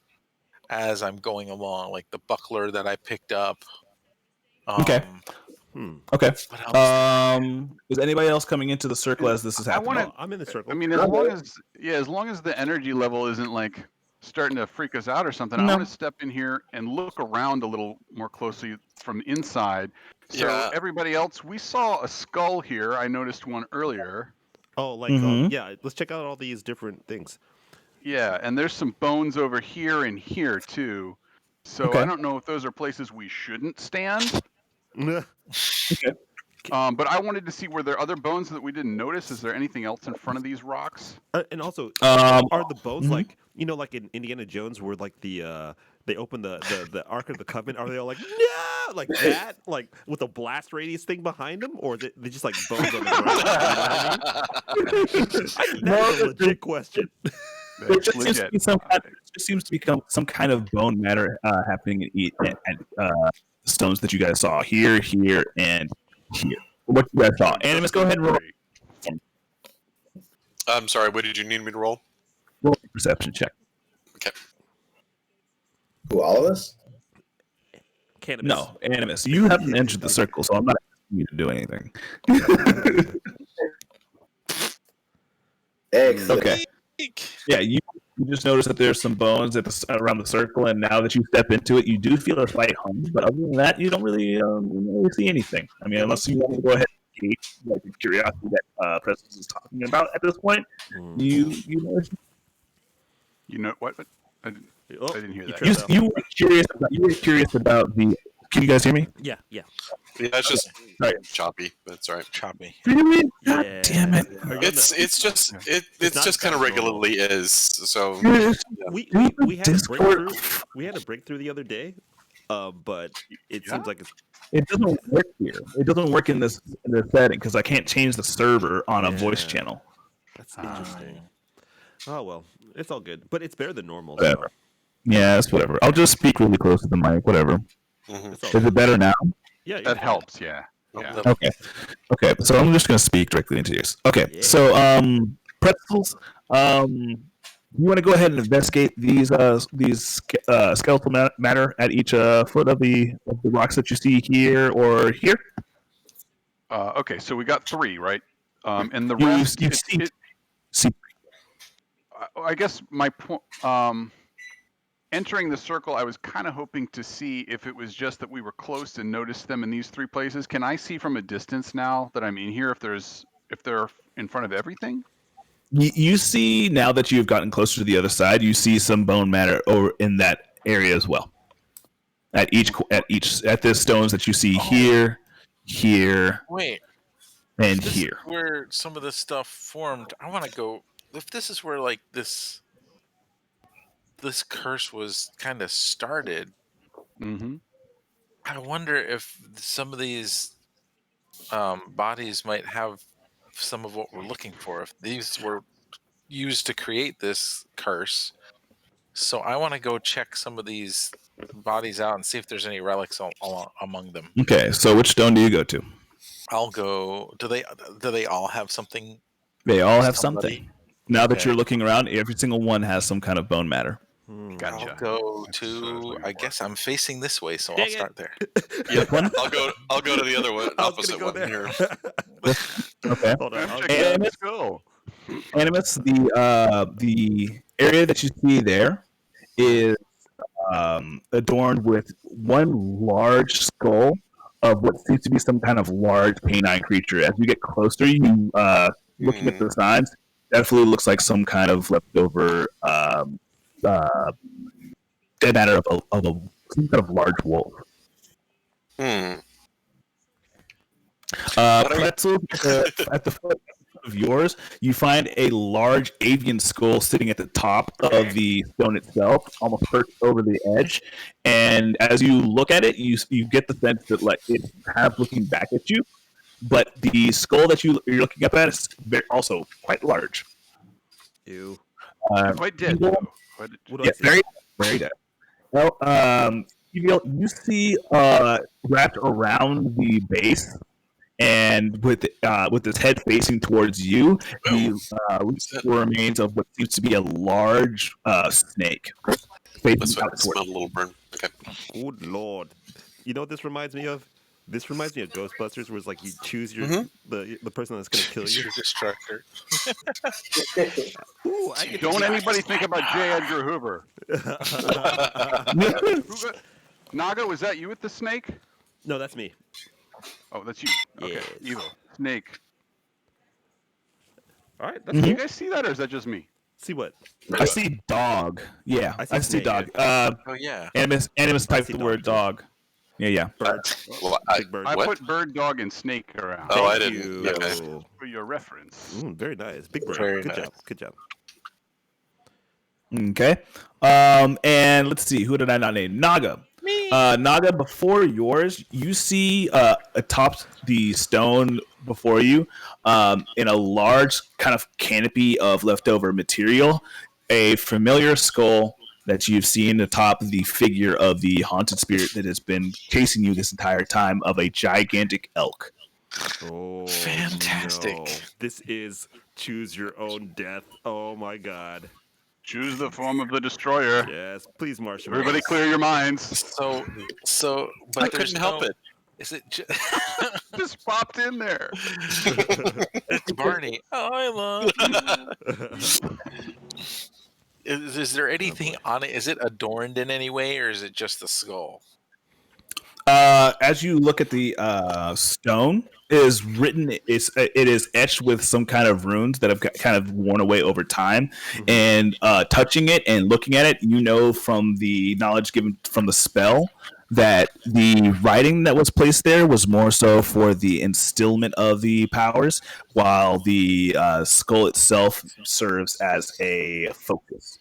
as I'm going along, like the buckler that I picked up. Okay. Okay. What else? Is anybody else coming into the circle as this is happening? I'm in the circle. I mean, as long as the energy level isn't like starting to freak us out or something, I want to step in here and look around a little more closely from inside. So Yeah. everybody else, we saw a skull here. I noticed one earlier. Oh, like yeah. Let's check out all these different things. Yeah, and there's some bones over here and here too. So Okay. I don't know if those are places we shouldn't stand. Okay. But I wanted to see, were there other bones that we didn't notice? Is there anything else in front of these rocks? And also, Um, are the bones like like in Indiana Jones, where like they open the Ark of the Covenant? Are they all like no, like that, like with a blast radius thing behind them, or they just like bones on the ground? That's a legit question. There just seems to be some kind of bone matter happening at stones that you guys saw here, and here. What you guys saw. Animus, go ahead and roll I'm sorry, what did you need me to roll? a perception check. Okay. Who, all of us? Cannabis. No, Animus. You haven't entered the circle, so I'm not asking you to do anything. Excellent. Okay. Yeah, you just notice that there's some bones around the circle, and now that you step into it, you do feel a slight hum. But other than that, you don't really see anything. I mean, unless you want to go ahead and gauge like the curiosity that Presence is talking about at this point, you notice. You know what? I didn't hear that. You were curious about the. Can you guys hear me? Yeah. Yeah, it's just Right. choppy. That's right. Choppy. Really? Yeah. God damn it! It's just kind of regularly is. So We had a breakthrough. We had a breakthrough the other day, but it seems like it doesn't work here. It doesn't work in this setting because I can't change the server on a voice channel. That's interesting. Oh well, it's all good, but it's better than normal. Whatever. Yeah, it's whatever. I'll just speak really close to the mic. Whatever. It's Is it better now? Yeah, That helps, yeah. Okay. So I'm just gonna speak directly into yours. Okay. Yeah. So pretzels. You want to go ahead and investigate these skeletal matter at each foot of the rocks that you see here or here? Okay, so we got 3, right? And the You rest, see. I guess my point, entering the circle, I was kind of hoping to see if it was just that we were close and noticed them in these 3 places. Can I see from a distance now that I'm in here if they're in front of everything? You see now that you've gotten closer to the other side, you see some bone matter over in that area as well. At the stones that you see here. Wait. and This here. is where some of this stuff formed. I want to go. If this is where like this curse was kind of started, Mm-hmm. I wonder if some of these bodies might have some of what we're looking for. If these were used to create this curse, so I want to go check some of these bodies out and see if there's any relics among them. Okay, so which stone do you go to? I'll go. Do they all have something? They all have Somebody? something. Now that Okay. you're looking around, every single one has some kind of bone matter. Gotcha. I'll go That's what I was to. looking I for. guess I'm facing this way, so Dang I'll it. start there. Yep, one. I'll go to the other one, I was opposite gonna go one there. here. Okay. Hold on. I'm I'll checking go- out the skull. Animus, the area that you see there is adorned with one large skull of what seems to be some kind of large canine creature. As you get closer, you looking at the signs, definitely looks like some kind of leftover dead matter of some kind of large wolf. Pretzel, at the foot of yours, you find a large avian skull sitting at the top of the stone itself, almost perched over the edge. And as you look at it, you get the sense that like it's kind of looking back at you, but the skull that you're looking up at is also quite large. Ew. Quite dead, Evil- though. What do Yeah, I see? very dead. Well, you see wrapped around the base, and with his head facing towards you, the remains of what seems to be a large snake facing This way. out I towards. smell a little burn. Okay. Good lord. You know what this reminds me of? This reminds me of Ghostbusters, where it's like you choose your the person that's gonna kill It's you. your distractor. Ooh, I get Don't to anybody think about J. Edgar Hoover. Naga, was that you with the snake? No, that's me. Oh, that's you. Okay, Yes. evil snake. All right, that's Do cool. you guys see that, or is that just me? See what? I see dog. Yeah, I see I see snake. dog. Oh yeah. Animus I typed see the dog, word too. dog. Yeah. Bird. Well, Big bird. I What? put bird, dog, and snake around Oh, I Thank didn't. you. Okay. for your reference. Very nice. Big bird. Very Good nice. job. Good job. Okay. And let's see. Who did I not name? Naga. Naga, before yours, you see atop the stone before you, in a large kind of canopy of leftover material, a familiar skull that you've seen atop the figure of the haunted spirit that has been chasing you this entire time, of a gigantic elk. Oh, Fantastic. no. This is choose your own death. Oh my god. Choose the form of the destroyer. Yes, please, Marshall. Everybody, clear your minds. So, but I there's couldn't help no- it. Is it Just popped in there. it's Barney? Oh, I love you. Is there anything on it? Is it adorned in any way, or is it just the skull? As you look at the stone, it is etched with some kind of runes that have kind of worn away over time. And touching it and looking at it, you know from the knowledge given from the spell that the writing that was placed there was more so for the instillment of the powers, while the skull itself serves as a focus.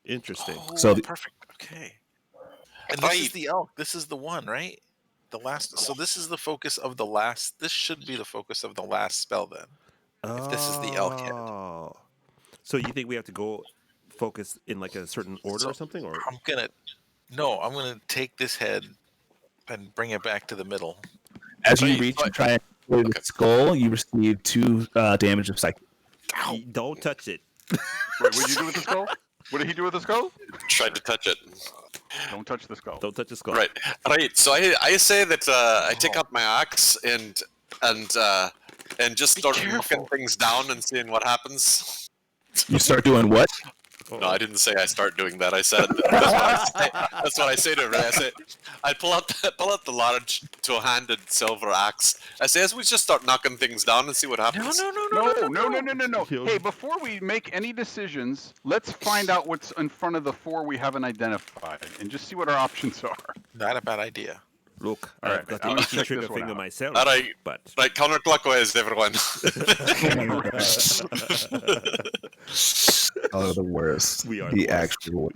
Interesting. Oh, So perfect. Okay. And this is the elk. This is the one, right? The last. So this is the focus of the last. This should be the focus of the last spell, then. If this is the elk head. Oh. So you think we have to go focus in like a certain order So or something? Or I'm gonna take this head and bring it back to the middle. As you Right, reach but- and try and destroy the skull, you receive 2 damage of psychic. Don't touch it. Wait, what did you do with the skull? What did he do with the skull? Tried to touch it. Don't touch the skull. Don't touch the skull. Right. So I say that I take out my axe and just start knocking things down and seeing what happens. You start doing what? No, I didn't say I start doing that. I said that's what I say to Ray. I say I pull out the large two-handed silver axe. I say as we just start knocking things down and see what happens. No. Hey, before we make any decisions, let's find out what's in front of the 4 we haven't identified and just see what our options are. Not a bad idea. Look, All I've right, got I'm the gonna itchy check trigger this one finger out. myself. All right, But right, counterclockwise, everyone. Oh, the worst. we are The the worst. actual.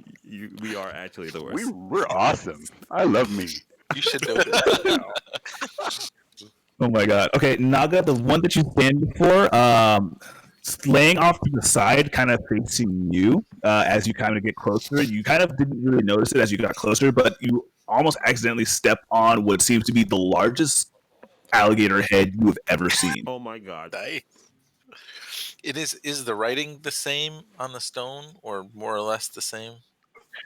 We are actually the worst. We're awesome. I love me. You should know this by now. Oh my god. Okay, Naga, the one that you stand before, laying off to the side, kind of facing you, as you kind of get closer. You kind of didn't really notice it as you got closer, but you almost accidentally step on what seems to be the largest alligator head you have ever seen. Oh my god. Nice. It is the writing the same on the stone, or more or less the same?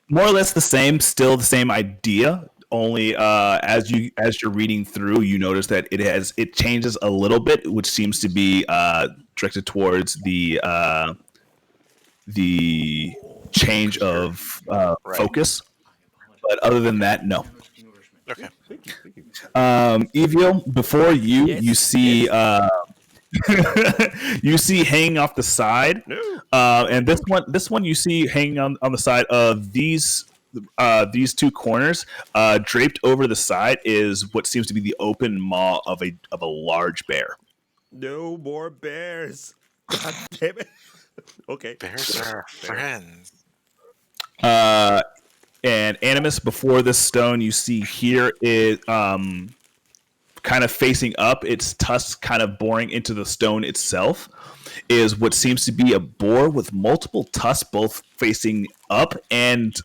More or less the same, still the same idea. Only as you're reading through, you notice that it changes a little bit, which seems to be directed towards the change of Right. focus. But other than that, no. Okay. Thank you. Thank you. Evil, before you, Yes, you see yes. you see hanging off the side, No. and this one you see hanging on the side of these two corners, draped over the side is what seems to be the open maw of a large bear. No more bears. God damn it. Okay. Bears are friends. And Animus, before this stone you see here is kind of facing up, its tusks kind of boring into the stone itself, is what seems to be a boar with multiple tusks, both facing up and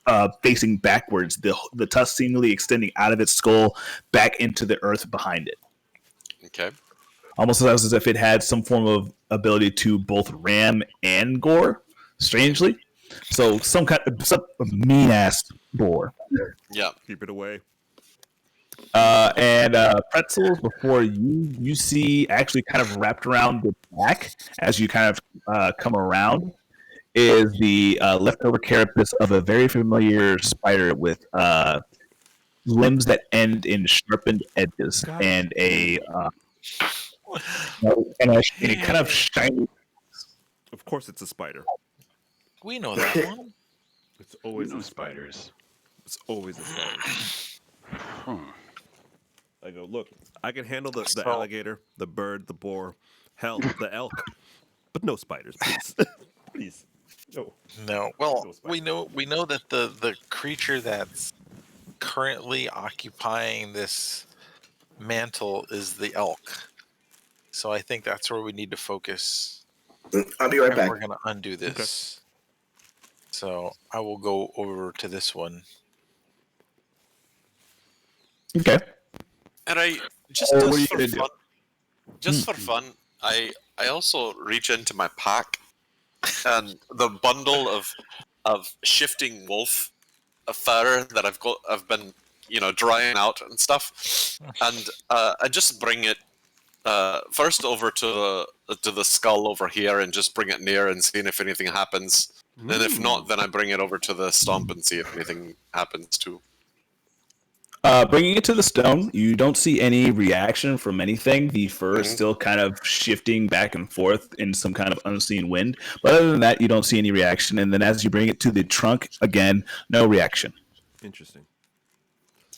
facing backwards. The tusks seemingly extending out of its skull back into the earth behind it, Okay. almost as if it had some form of ability to both ram and gore. Strangely, so some mean ass boar. Yeah. Keep it away. And pretzels, before you see actually kind of wrapped around the back as you kind of come around, is the leftover carapace of a very familiar spider with limbs that end in sharpened edges God. and a kind of shiny. Of course, it's a spider. We know that one. It's always No a spider. spiders. It's always a spider. Hmm. I go, look, I can handle the So- alligator, the bird, the boar, hell, the elk, but no spiders, please. Please. No. No. Well, No we know that the creature that's currently occupying this mantle is the elk. So I think that's where we need to focus. I'll be right If back. we're gonna undo this. So I will go over to this one. Okay. And I just, What are you for gonna do? fun, for fun, I also reach into my pack and the bundle of shifting wolf fur that I've been drying out and stuff, and I just bring it first over to the skull over here and just bring it near and seeing if anything happens. And if not, then I bring it over to the stump and see if anything happens too. Bringing it to the stone, you don't see any reaction from anything. The fur is still kind of shifting back and forth in some kind of unseen wind. But other than that, you don't see any reaction. And then as you bring it to the trunk, again, no reaction. Interesting.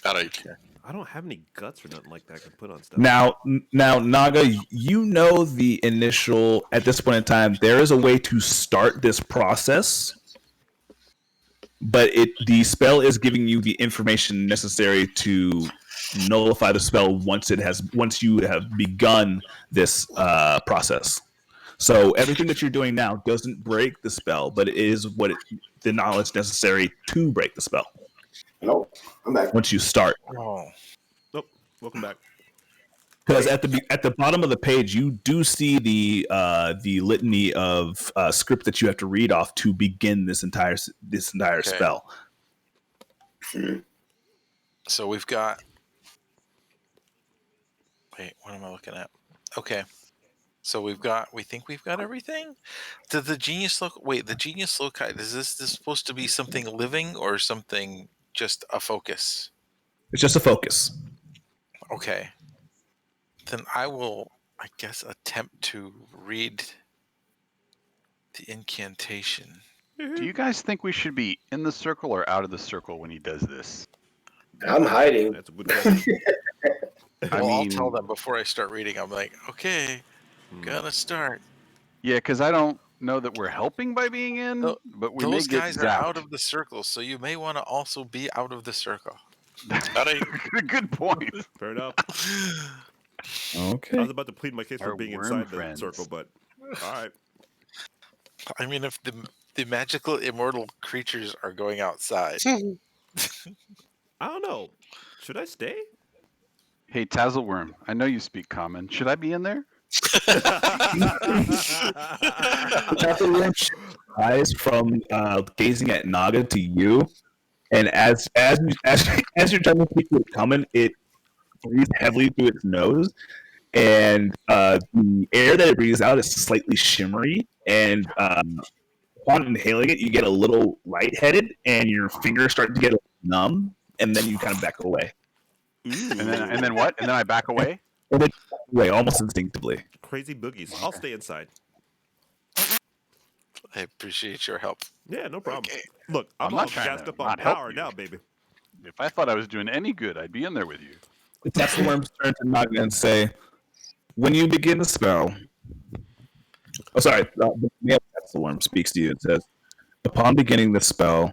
All right. I don't have any guts or nothing like that I can put on stuff. Now, Naga, you know the initial, at this point in time, there is a way to start this process, but the spell is giving you the information necessary to nullify the spell once you have begun this process. So everything that you're doing now doesn't break the spell, but it is the knowledge necessary to break the spell. No, I'm back. Once you start. Oh. Nope. Welcome back. Because at the bottom of the page, you do see the litany of script that you have to read off to begin this entire spell. So we've got. Wait, what am I looking at? Okay. So we think we've got everything? Did the genius look? Wait, the genius loci. Is this supposed to be something living or something just a focus? It's just a focus. Okay. Then I will, I guess, attempt to read the incantation. Do you guys think we should be in the circle or out of the circle when he does this? I'm hiding. That's a good question. Well, I'll tell mean- them before I start reading. I'm like, okay, gonna start. Yeah, because I don't know that we're helping by being in, Tho- but we may Those get guys zapped. are out of the circle, so you may want to also be out of the circle. Good point. Fair enough. I Okay. was about to plead my case for Our being worm inside friends. the circle, but all right. I mean, if the magical immortal creatures are going outside, I don't know. Should I stay? Hey, Tazzleworm, I know you speak common. Should I be in there? Eyes from gazing at Naga to you, and as you're trying to speak with common, it breathes heavily through its nose, and the air that it breathes out is slightly shimmery, and upon inhaling it, you get a little lightheaded, and your fingers start to get a little numb, and then you kind of back away. And then what? And then I back away? And then away almost instinctively. Crazy boogies. I'll stay inside. I appreciate your help. Yeah, no problem. Okay. Look, I'm I'm all not trying gassed to up on not help power you. now, baby. If I thought I was doing any good, I'd be in there with you. That's the worms turn to Naga and say, "When you begin the spell." Oh, sorry. That's the worm speaks to you and says, "Upon beginning the spell,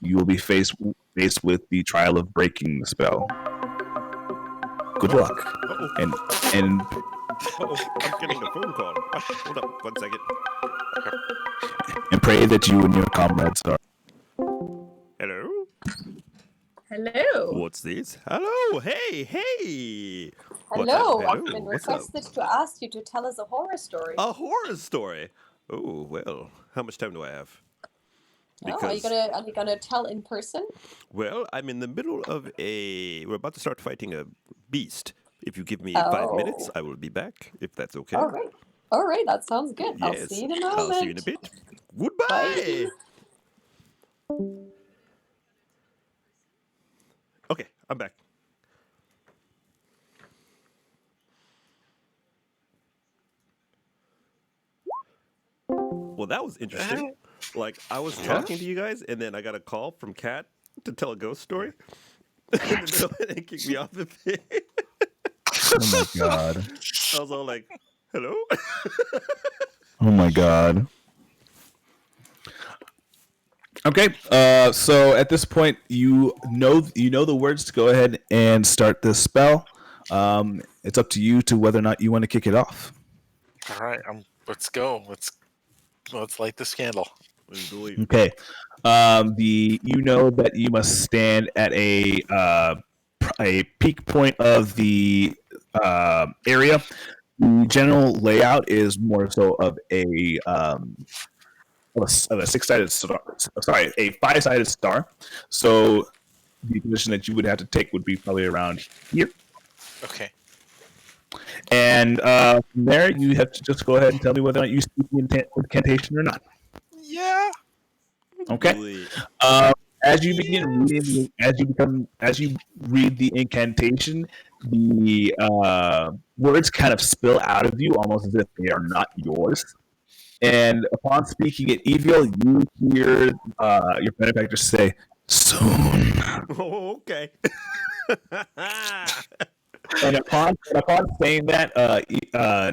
you will be faced with the trial of breaking the spell. Good luck." Uh-oh. And Uh-oh. I'm getting a phone call. Hold up 1 second. and pray that you and your comrades are. Hello? Hello. What's this? Hello. Hey. What's Hello. up? I've been What's up? requested to ask you to tell us a horror story. A horror story. Oh, well, how much time do I have? Oh, are you gonna tell in person? Well, I'm in the middle of we're about to start fighting a beast. If you give me 5 minutes, I will be back, if that's okay. All right. All right, that sounds good. I'll Yes. see you in a moment. I'll see you in a bit. Goodbye. Bye. Okay, I'm back. Well, that was interesting. Like, I was talking to you guys, and then I got a call from Kat to tell a ghost story. And then it kicked me off the thing. Oh my god. I was all like, hello? Oh my god. Okay, so at this point, you know the words to go ahead and start this spell. It's up to you to whether or not you want to kick it off. All right, let's go. Let's light the candle. Okay. You know that you must stand at a peak point of the area. The general layout is more so of a six-sided star. Sorry, a five-sided star. So the position that you would have to take would be probably around here. Okay. And from there, you have to just go ahead and tell me whether or not you speak the incantation or not. Yeah. Okay. As you begin reading, as you read the incantation, the words kind of spill out of you, almost as if they are not yours. And upon speaking it, Evil, you hear your benefactor say, "Soon." Oh, okay. And upon saying that,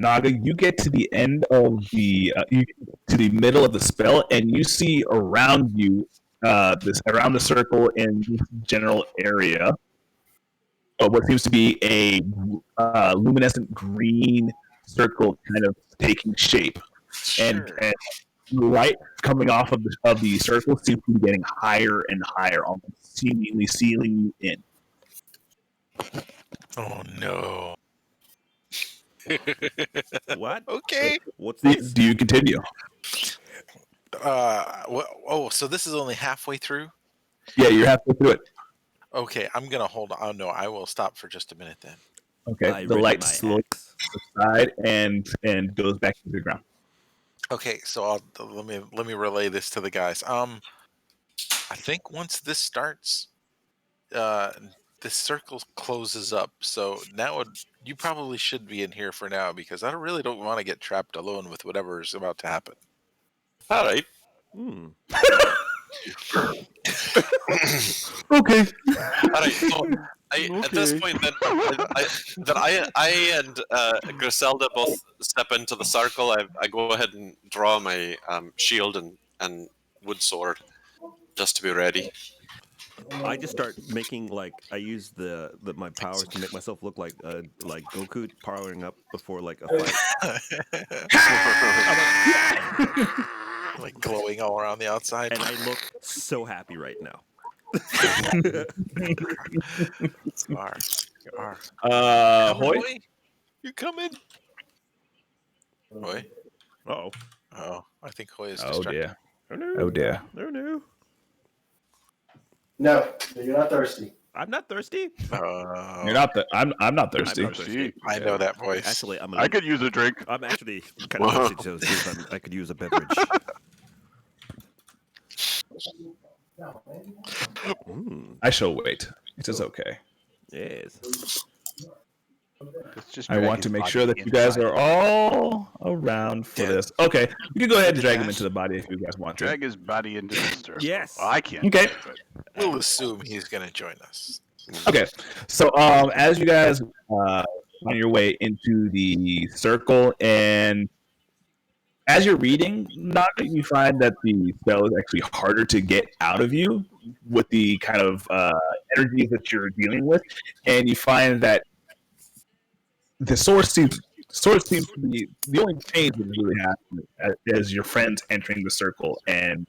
Naga, you get to the end of to the middle of the spell, and you see around you, around the circle in this general area, what seems to be a luminescent green circle, kind of taking shape, and light coming off of the circle seems to be getting higher and higher, almost seemingly sealing you in. Oh no. What? Okay. What's this? Do you continue? So this is only halfway through? Yeah, you're halfway through it. Okay, I'm gonna hold on. Oh no, I will stop for just a minute then. Okay, the light slowly subsides and goes back to the ground. Okay, so let me relay this to the guys. I think once this starts, the circle closes up. So now you probably should be in here for now because I really don't want to get trapped alone with whatever is about to happen. All right. Okay. All right. So at this point, I and Griselda both step into the circle. I go ahead and draw my shield and wood sword just to be ready. I just start making I use my powers to make myself look like Goku powering up before like a fight. Like glowing all around the outside. And I look so happy right now. You are. Hoy? You come in. Hoy? Oh. Oh, I think Hoy is Oh distracted. dear. Oh no. Oh dear. Oh no. No, you're not thirsty. I'm not thirsty. You're not I'm not thirsty. I'm not thirsty. I know that voice. Actually, I could use a drink. I'm actually kind of thirsty, so see if I could use a beverage. I shall wait. It is okay. Yes. I want to make sure that you guys are all around for this. Okay, you can go ahead and drag him into the body if you guys want to. Drag his body into the stir. Yes. Well, I can't. Okay. do it, but- We'll assume he's going to join us. Okay, so as you guys on your way into the circle, and as you're reading, not that you find that the spell is actually harder to get out of you with the kind of energies that you're dealing with, and you find that the source seems to be the only change that really happens as your friends entering the circle and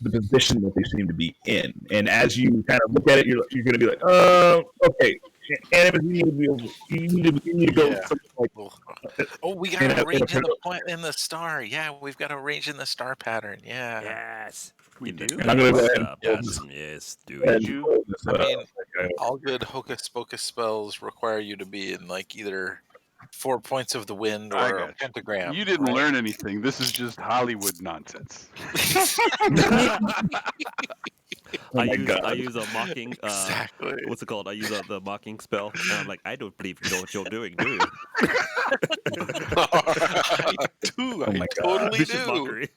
the position that they seem to be in. And as you kind of look at it, you're going to be like, okay, and you need to go. Yeah. Like, Oh, we got to arrange in the point in the star. Yeah, we've got to arrange in the star pattern. Yeah. Yes. We do? And I'm going to go ahead and Yes, do and it. pull this, I mean, okay. all good hocus pocus spells require you to be in like either 4 points of the wind I or got a pentagram. You didn't right? learn anything. This is just Hollywood nonsense. Oh my God. I use a mocking. Exactly. What's it called? I use the mocking spell, and I'm like, I don't believe you know what you're doing, do you? I do. Oh I my God. totally Vicious do. mockery.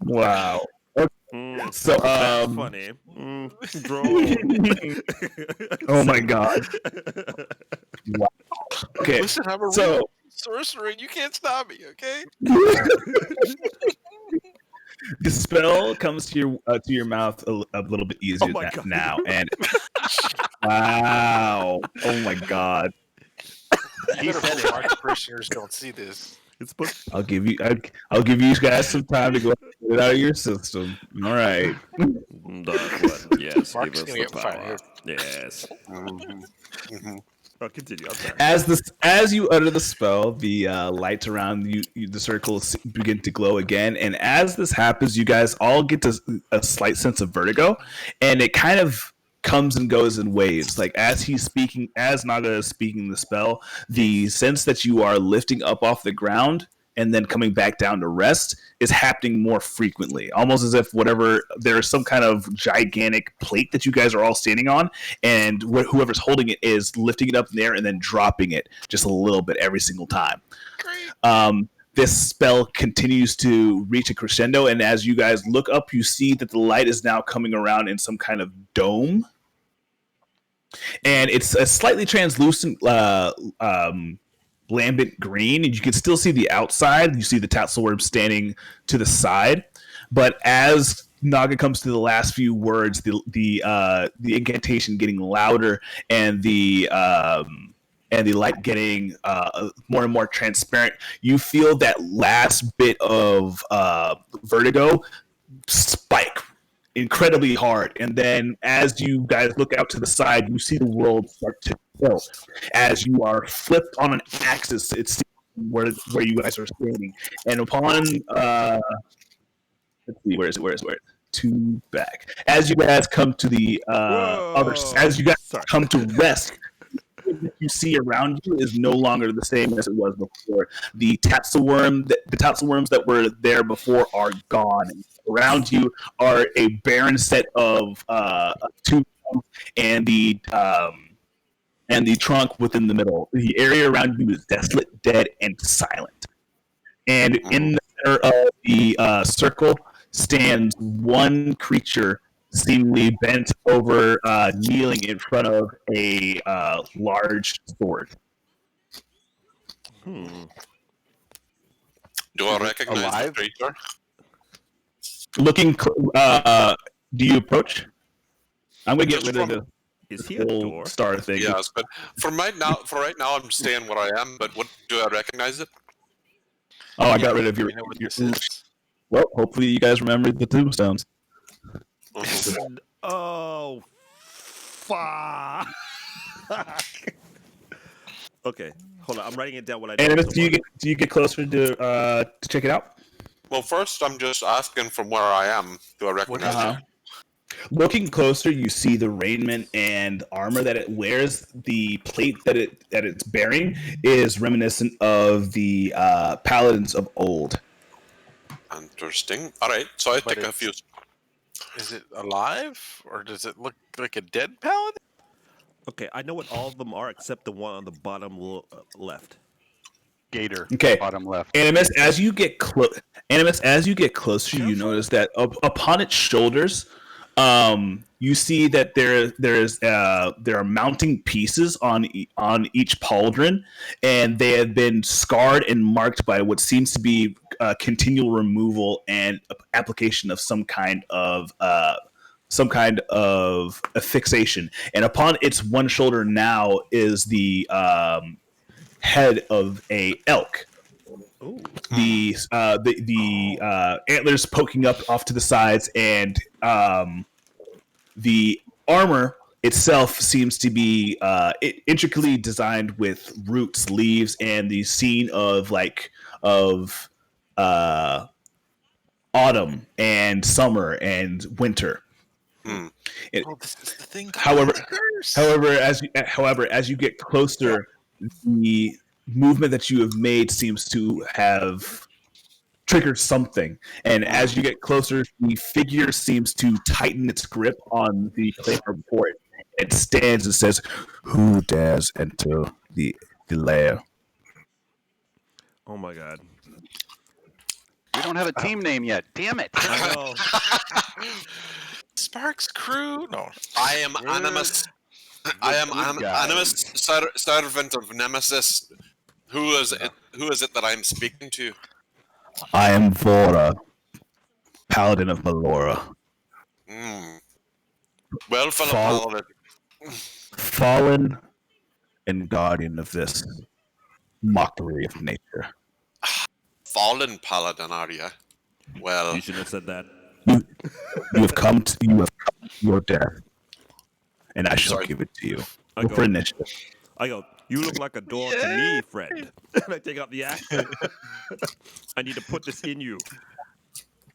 Wow. So, That's funny. Draw. Oh my God. Wow. Okay. Listen, I'm a So- real sorcerer, and you can't stop me. Okay. The spell comes to your mouth a little bit easier my God. now, and wow, oh my God! He said March parishioners don't see this. It's supposed. I'll give you guys some time to go get it out of your system. All right. What? Yes, Mark's give us gonna the get power. fired. Yes. Oh, continue. I'm sorry. As you utter the spell, the lights around you, the circles begin to glow again, and as this happens, you guys all get a slight sense of vertigo, and it kind of comes and goes in waves. Like as Naga is speaking the spell, the sense that you are lifting up off the ground and then coming back down to rest is happening more frequently, almost as if there's some kind of gigantic plate that you guys are all standing on, and whoever's holding it is lifting it up in the air and then dropping it just a little bit every single time. Great. This spell continues to reach a crescendo, and as you guys look up, you see that the light is now coming around in some kind of dome, and it's a slightly translucent lambent green, and you can still see the outside. You see the tatzelworm standing to the side, but as Naga comes to the last few words, the incantation getting louder, and the light getting more and more transparent, you feel that last bit of vertigo spike incredibly hard, and then as you guys look out to the side, you see the world start to tilt as you are flipped on an axis. It's where you guys are standing, and upon let's see, where is it? Two back. As you guys come to the come to rest, that you see around you is no longer the same as it was before. The tatzelworms that were there before are gone. Around you are a barren set of two and the trunk within the middle. The area around you is desolate, dead, and silent. And in the center of the circle stands one creature, seemingly bent over, kneeling in front of a large sword. Hmm. Do I Is it recognize the alive? creature? Looking, do you approach? I'm gonna get Just rid of from the Is he a whole door? star thing. yes, but for right now, I'm staying where I am. But what do I recognize it? Oh, I got rid of Do your. we know what this is? Well, hopefully you guys remember the tombstones. Mhm. Oh, fuck. Okay, hold on. I'm writing it down. What I know. And so do far. you get closer to check it out? Well, first, I'm just asking from where I am. Do I recognize Uh-huh. Looking closer, you see the raiment and armor that it wears. The plate that it's bearing is reminiscent of the paladins of old. it? Interesting. All right, so I But take a few. Is it alive, or does it look like a dead paladin? Okay, I know what all of them are except the one on the bottom left. Gator. Okay, Bottom left. Animus, as you get closer, you Careful. notice that upon its shoulders, you see that there are mounting pieces on each pauldron, and they have been scarred and marked by what seems to be continual removal and application of some kind of a fixation. And upon its one shoulder now is the head of a elk. Ooh. The antlers poking up off to the sides, and the armor itself seems to be intricately designed with roots, leaves, and the scene of uh, autumn and summer and winter. Hmm. It- Oh, this is the thing. however, called a curse. as you get closer, the movement that you have made seems to have triggered something. And as you get closer, the figure seems to tighten its grip on the claymore before it. It stands and says, "Who dares enter the lair?" Oh my god. We don't have a team name yet. Damn it. I know. Sparks crew. No. I am We're Animus. the I am good guys. Animus, servant of Nemesis. Who is it? Who is it that I'm speaking to? I am Vora, paladin of Melora, Hmm. Well, fellow Fall- paladin. fallen and guardian of this mockery of nature. Fallen paladin, are you? Well, You shouldn't have said that. You have come to your death, and I shall Sorry. give it to you. I Go go. for initiative. I go. You look like a door to me, friend. And I take out the axe. I need to put this in you,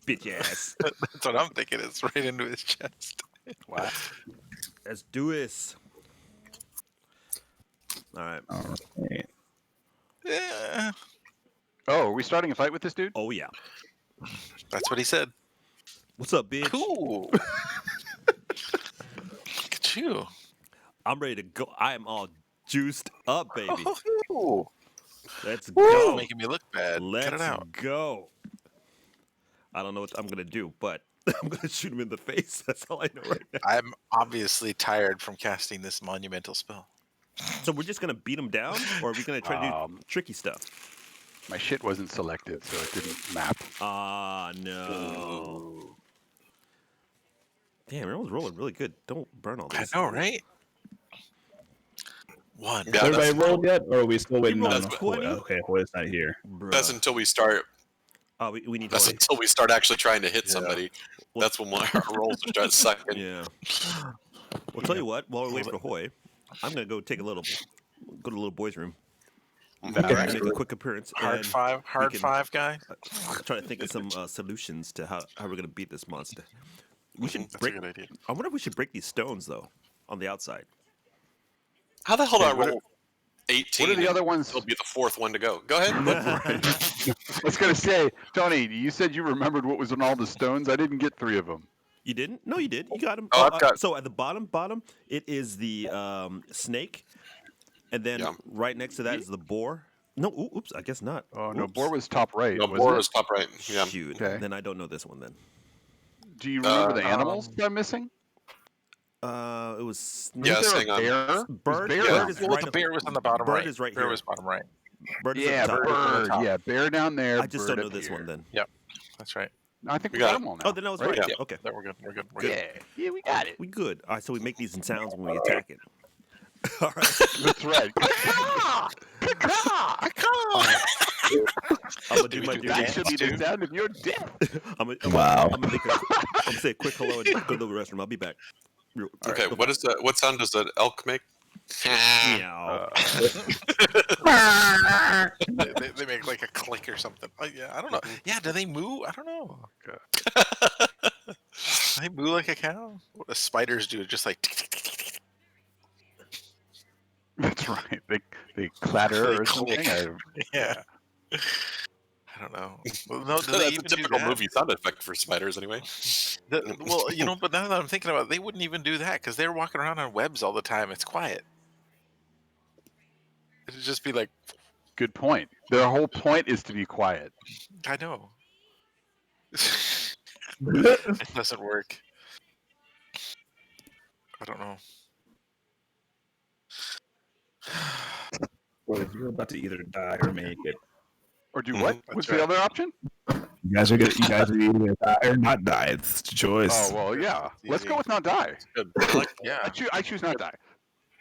bitch ass. That's what I'm thinking. It's right into his chest. Wow. Let's do this. All right. All right. Yeah, Oh, are we starting a fight with this dude? Oh yeah. that's what he said. What's up, bitch? Cool. Look at you. I'm ready to go. I am all juiced up, baby. Ooh. Let's You're go. making me look bad. Cut Let's it out. go. I don't know what I'm gonna do, but I'm gonna shoot him in the face. That's all I know right now. I'm obviously tired from casting this monumental spell. So we're just gonna beat him down, or are we gonna try to do tricky stuff? My shit wasn't selected, so it didn't map. Ah, no. Damn, everyone's rolling really good. Don't burn all I this. know, right? One. Yeah, Everybody that's- rolled yet, or are we still waiting rolled on a 20? Okay, Hoy's not here. that's until we start. Oh, we need That's Hoy. until we start actually trying to hit somebody. Well- That's when our rolls will start sucking. Yeah. Well, tell you what. While we're waiting for Hoy, I'm gonna go take a little, go to the little boy's room. Okay. Make a quick appearance. Hard and five. Hard can- five, guy. Try to think of some solutions to how we're gonna beat this monster. We should That's break. a good idea. I wonder if we should break these stones though, on the outside. How the hell do I What are- roll 18? What are the and other ones? It'll be the fourth one to go. Go ahead. I was gonna say, Tony, you said you remembered what was on all the stones. I didn't get 3 of them. You didn't? No, you did. You got them. Oh, I've got- So at the bottom, it is the snake, and then Yeah. right next to that is the boar. No, oops. I guess not. Oh no, Oops. Boar was top right. No, wasn't Boar it? was top right. Yeah. Shoot. Okay. Then I don't know this one then. Do you remember the animals that I'm missing? It was Yeah, Was there hang a on. bear? Bird. Bear Yeah. Bird is Well, right the up- bear was on the bottom Bird right. is right Bear here. was bottom right. Bird is Yeah, at the top. Bird is on the bird. top. Yeah, bear down there. I just bird don't know up this here. one then. That's right. I think we We got got it. them all now. Oh, then I was right. Yeah. Okay. Then we're good. We're good. We're Yeah, good. yeah, we got it. We good. All right, so we make these in sounds when we attack it. All right. That's right. I'm gonna do Do we my do duty. That should be the too? sound of your death. Wow. I'm gonna say a quick hello and go to the restroom. I'll be back. Okay, what sound does that elk make? Meow. They make like a click or something. Oh, yeah, I don't know. Yeah, do they moo? I don't know. Do they moo like a cow? What do spiders do? Just like That's right. They clatter They or click. something. yeah. I don't know. Well, no, do they That's a even do typical that? movie sound effect for spiders, anyway. Well, you know, but now that I'm thinking about it, they wouldn't even do that because they're walking around on webs all the time. It's quiet. It'd just be like, Good point. Their whole point is to be quiet. I know. It doesn't work. I don't know. Well, you're about to either die or make it. Or do what? That's What's right. the other option? You guys are either gonna die or not die. It's a choice. Oh well, yeah. Let's go easy. with not die. Good. Yeah. I choose not die.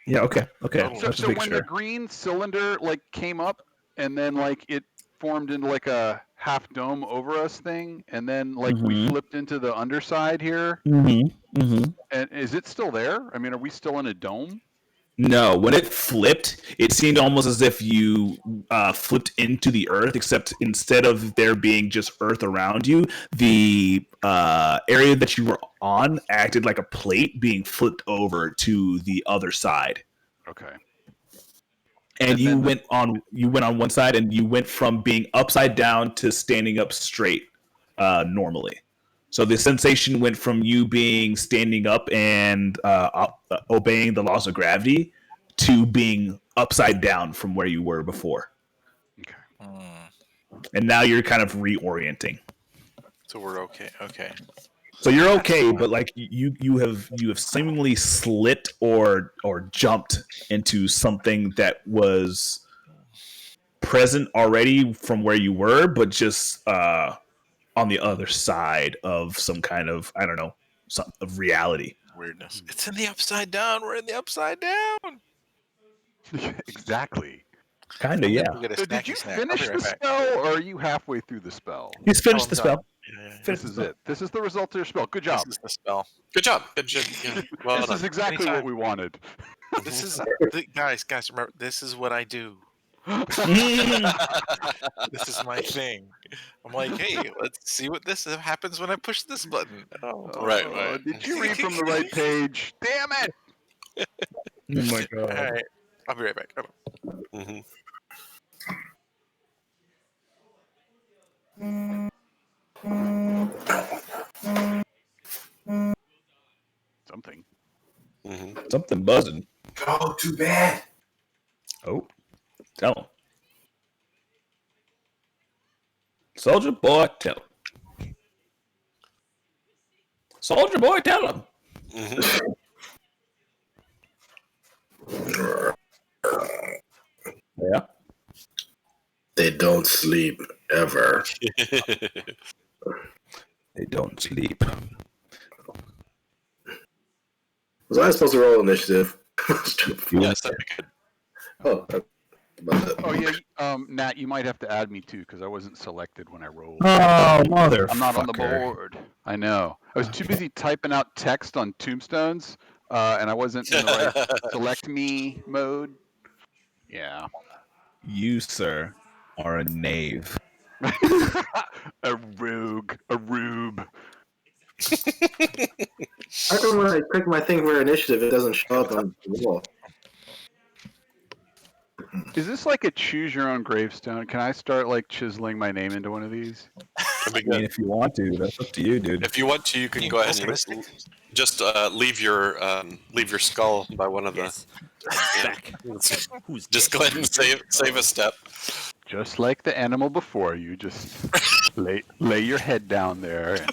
Yeah. Okay. Okay. Oh, So, Let's so make when sure. the green cylinder like came up and then like it formed into like a half dome over us thing, and then like we Mhm. flipped into the underside here, Mm-hmm. Mm-hmm. and is it still there? I mean, are we still in a dome? No, when it flipped, it seemed almost as if you flipped into the earth, except instead of there being just earth around you, the area that you were on acted like a plate being flipped over to the other side. Okay. And And you then went on one side, and you went from being upside down to standing up straight normally. So the sensation went from you being standing up and obeying the laws of gravity to being upside down from where you were before. Okay. And now you're kind of reorienting. So we're okay. Okay. So you're okay, but like you have seemingly slipped or jumped into something that was present already from where you were, but just on the other side of some kind of, I don't know, some of reality. Weirdness. It's in the upside down. We're in the upside down. Exactly. Kind of, I'm yeah. gonna go get a So did snacky you snack. I'll be finish right the back. spell, or are you halfway through the spell? He's finished I'm the done. spell. Yeah. This is it. This is the result of your spell. Good job. This is the spell. Good job. Good job. Yeah. Well This done. is exactly Anytime. what we wanted. This is guys. Remember, this is what I do. This is my thing. I'm like, hey, let's see what this happens when I push this button. Oh, Right, Oh, right. Did you read from the right page? Damn it! Oh my god. All right. I'll be right back. Mhm. Something. Mhm. Something buzzing. Oh, too bad. Oh, tell him. Soldier boy, tell him. Soldier boy, tell him. Mhm. Yeah. They don't sleep ever. They don't sleep. Was I supposed to roll initiative? Yes, that'd be good. Oh, Oh yeah, Nat, you might have to add me too because I wasn't selected when I rolled. Oh, mother. I'm not on the board. I know. I was too busy typing out text on tombstones, and I wasn't in the right select me mode. Yeah. You, sir, are a knave. A rogue, a rube. how come when I click my thing for initiative, it doesn't show up on the wall? Is this like a choose your own gravestone? Can I start like chiseling my name into one of these? That'd be I mean, good. if you want to, that's up to you, dude. If you want to, you can go ahead and just leave your skull by one of Yes. the. Back. Who's Just go ahead and save a step. Just like the animal before you, just lay your head down there.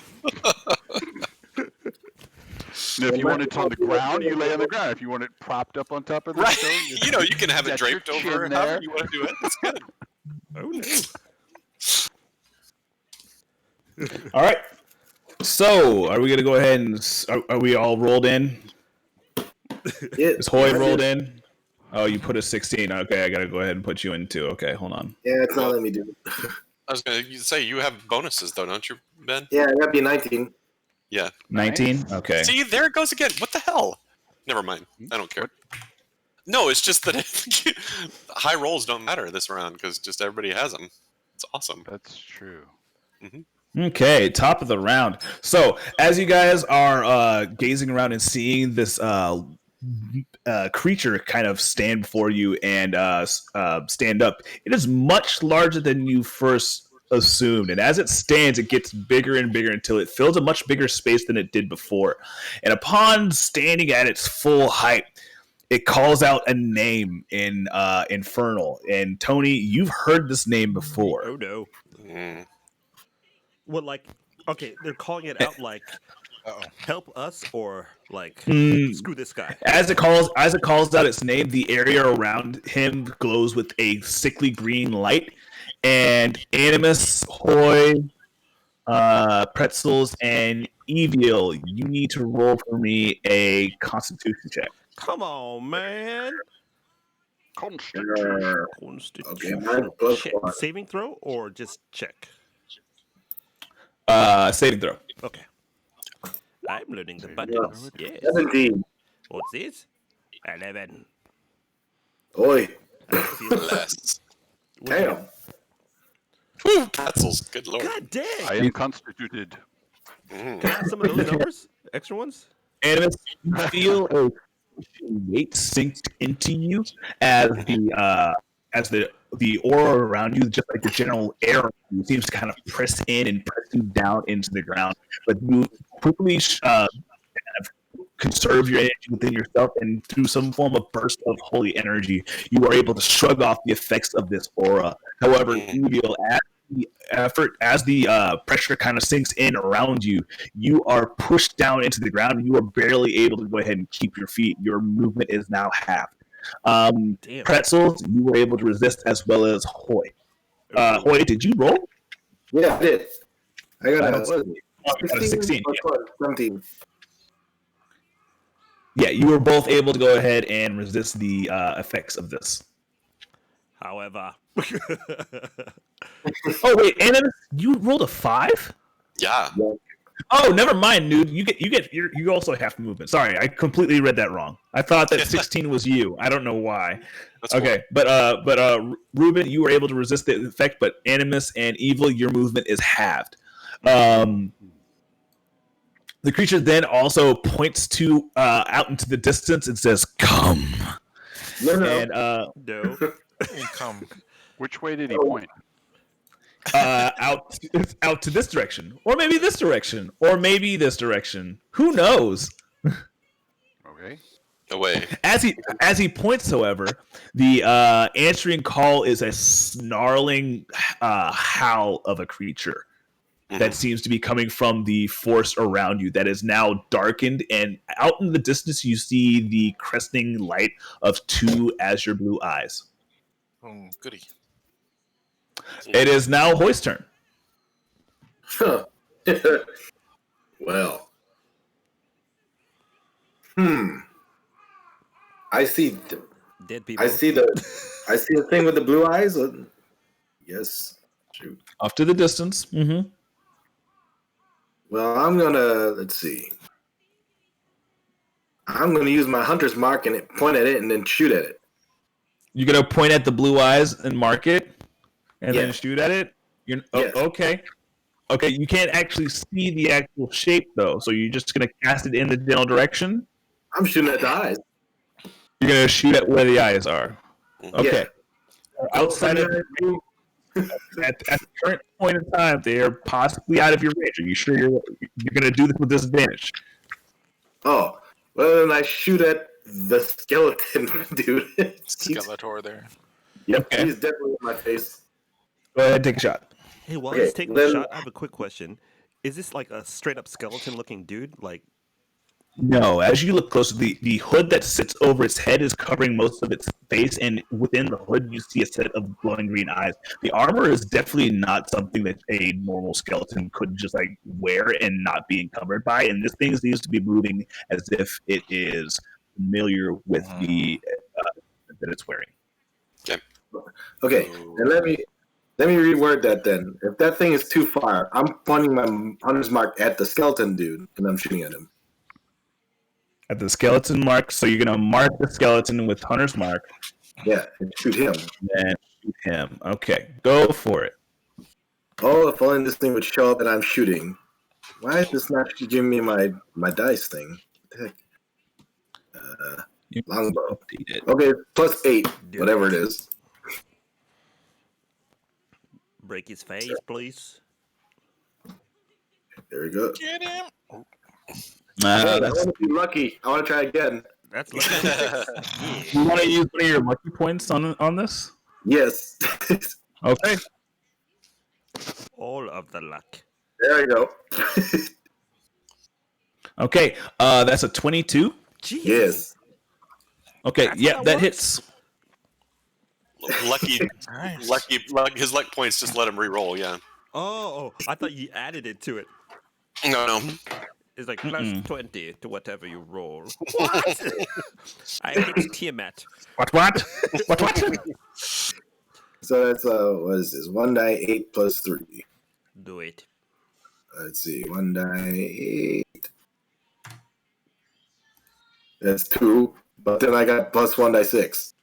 And if you want it on the ground, you lay on the ground. If you want it propped up on top of the Right. stone, You can have it draped over however you want to do it. It's good. Oh no. All right. So, are we gonna go ahead and are we all rolled in? Yeah. Is Hoy rolled in? Oh, you put a 16. Okay, I gotta go ahead and put you in too. Okay, hold on. Yeah, it's not letting me do it. I was going to say, you have bonuses, though, don't you, Ben? Yeah, that'd be 19. Yeah. 19. Okay. See, there it goes again. What the hell? Never mind. I don't care. No, it's just that high rolls don't matter this round because just everybody has them. It's awesome. That's true. Okay, top of the round. So, as you guys are gazing around and seeing this creature kind of stand before you and stand up, it is much larger than you first assumed. And as it stands, it gets bigger and bigger until it fills a much bigger space than it did before. And upon standing at its full height, it calls out a name in Infernal. And Tony, you've heard this name before. Oh no. Mm. Well, like, okay, they're calling it out like, help us or like, screw this guy. As it calls out its name, the area around him glows with a sickly green light. And Animus, Hoy, Pretzels, and Evil, you need to roll for me a Constitution check. Come on, man. Okay, Constitution mine plus check. 1. Saving throw or just check? Saving throw. Okay. I'm learning the buttons. Yes. 17. What's this? 11. Oi. Less. Damn. Whew, pretzels. Good lord. God dang. I am constituted. Can I have some of those numbers? Extra ones? Animus, you feel a weight sinked into you as the aura around you, just like the general air around you, seems to kind of press in and press you down into the ground. But you quickly kind of conserve your energy within yourself, and through some form of burst of holy energy, you are able to shrug off the effects of this aura. However, Evil, as the pressure kind of sinks in around you, you are pushed down into the ground, and you are barely able to go ahead and keep your feet. Your movement is now halved. Pretzels, you were able to resist as well as Hoy. Hoy, did you roll? Yeah, I did. I got a 16. plus 17. Yeah, you were both able to go ahead and resist the effects of this. However. Oh wait, and you rolled a 5? Yeah. Oh, never mind, dude. You also have half movement. Sorry, I completely read that wrong. I thought that 16 was you. I don't know why. That's okay, cool. but Ruben, you were able to resist the effect, but Animus and Evil, your movement is halved. The creature then also points to out into the distance and says, "Come." No. And No. Come. Which way did he point? out to this direction, or maybe this direction, or maybe this direction. Who knows? Okay. Away. As he points, however, the answering call is a snarling howl of a creature that seems to be coming from the forest around you that is now darkened, and out in the distance you see the cresting light of 2 azure blue eyes. Goody. It is now Hoy's turn. Well. I see. Dead people. I see the thing with the blue eyes. Yes. Shoot. Off to the distance. Mm-hmm. Well, let's see. I'm gonna use my hunter's mark and point at it and then shoot at it. You're gonna point at the blue eyes and mark it, and Yeah. then shoot at it. Yes. Okay. Okay, you can't actually see the actual shape though, so you're just gonna cast it in the general direction. I'm shooting at the eyes. You're gonna shoot at where the eyes are. Okay. Yeah. Outside of you, at the current point in time, they are possibly out of your range. Are you sure you're gonna do this with disadvantage? Oh, well, then I shoot at the skeleton dude. Skeletor there. Yep, Okay. he's definitely in my face. Go ahead and take a shot. Hey, while Okay, he's taking the then- shot, I have a quick question. Is this like a straight up skeleton looking dude? Like, No, as you look closer, the hood that sits over its head is covering most of its face, and within the hood, you see a set of glowing green eyes. The armor is definitely not something that a normal skeleton could just like wear and not be encumbered by, and this thing seems to be moving as if it is familiar with the that it's wearing. Okay, and let me reword that then. If that thing is too far, I'm pointing my hunter's mark at the skeleton dude, and I'm shooting at him. At the skeleton mark, so you're gonna mark the skeleton with Hunter's mark, Yeah, and shoot him. and shoot him. Okay, go for it. Oh, if only this thing would show up and I'm shooting. Why is this not giving me my dice thing? What the heck? Longbow. Okay, +8, whatever it is. break his face, please. There we go. Get him. Hey, I That's, want to be lucky. I want to try again. That's lucky. you want to use one of your lucky points on this? Yes. Okay. All of the luck. There we go. Okay. That's a 22. Jeez. Yes. Okay. That's Yeah, how that it hits. His luck points just let him re-roll. Yeah. Oh, I thought you added it to it. No. It's like plus 20 to whatever you roll. What? I hit Tiamat. What? So that's what is this? 1 die 8 plus 3. Do it. Let's see. 1 die 8. That's 2. But then I got +1 die 6.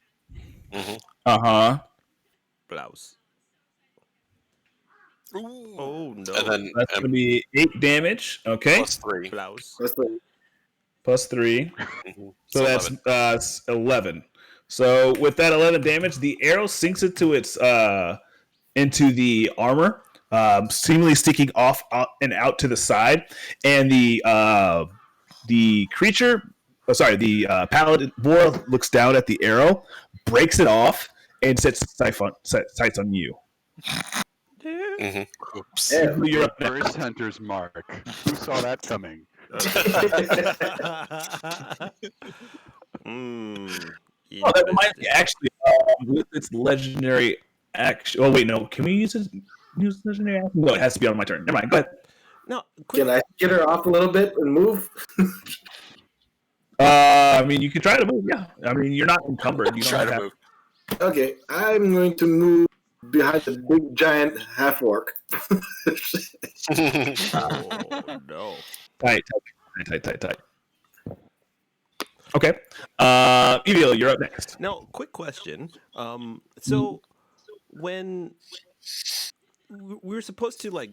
Uh-huh. Blouse. Oh no. And then That's going to be 8 damage. Okay. +3. Blouse. That's the Plus 3. So that's 11. 11. So with that 11 damage, the arrow sinks into the armor, seemingly sticking off and out to the side, and the creature, paladin Vor looks down at the arrow, breaks it off, and sets sights on you. Oops. yeah. You're up next. First hunter's mark. Who saw that coming? Oh, that might be actually with its legendary action. Oh wait, no. Can we use legendary action? No, it has to be on my turn. Never mind. Go ahead. No, quick. Can I get her off a little bit and move? I mean, you can try to move. Yeah. I mean, you're not encumbered. You don't Try have to to move. Okay, I'm going to move behind the big giant half orc. Oh no. Tight. Okay. Evil, you're up next. Now, quick question. So when we were supposed to like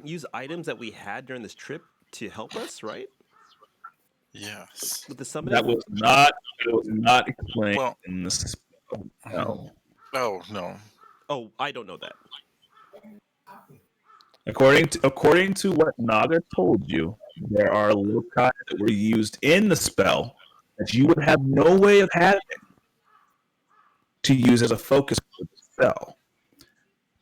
use items that we had during this trip to help us, right? Yes. With the summoning. That was not explained Well- in this. No. Oh no. Oh, I don't know that. According to what Naga told you, there are loci that were used in the spell that you would have no way of having to use as a focus for the spell.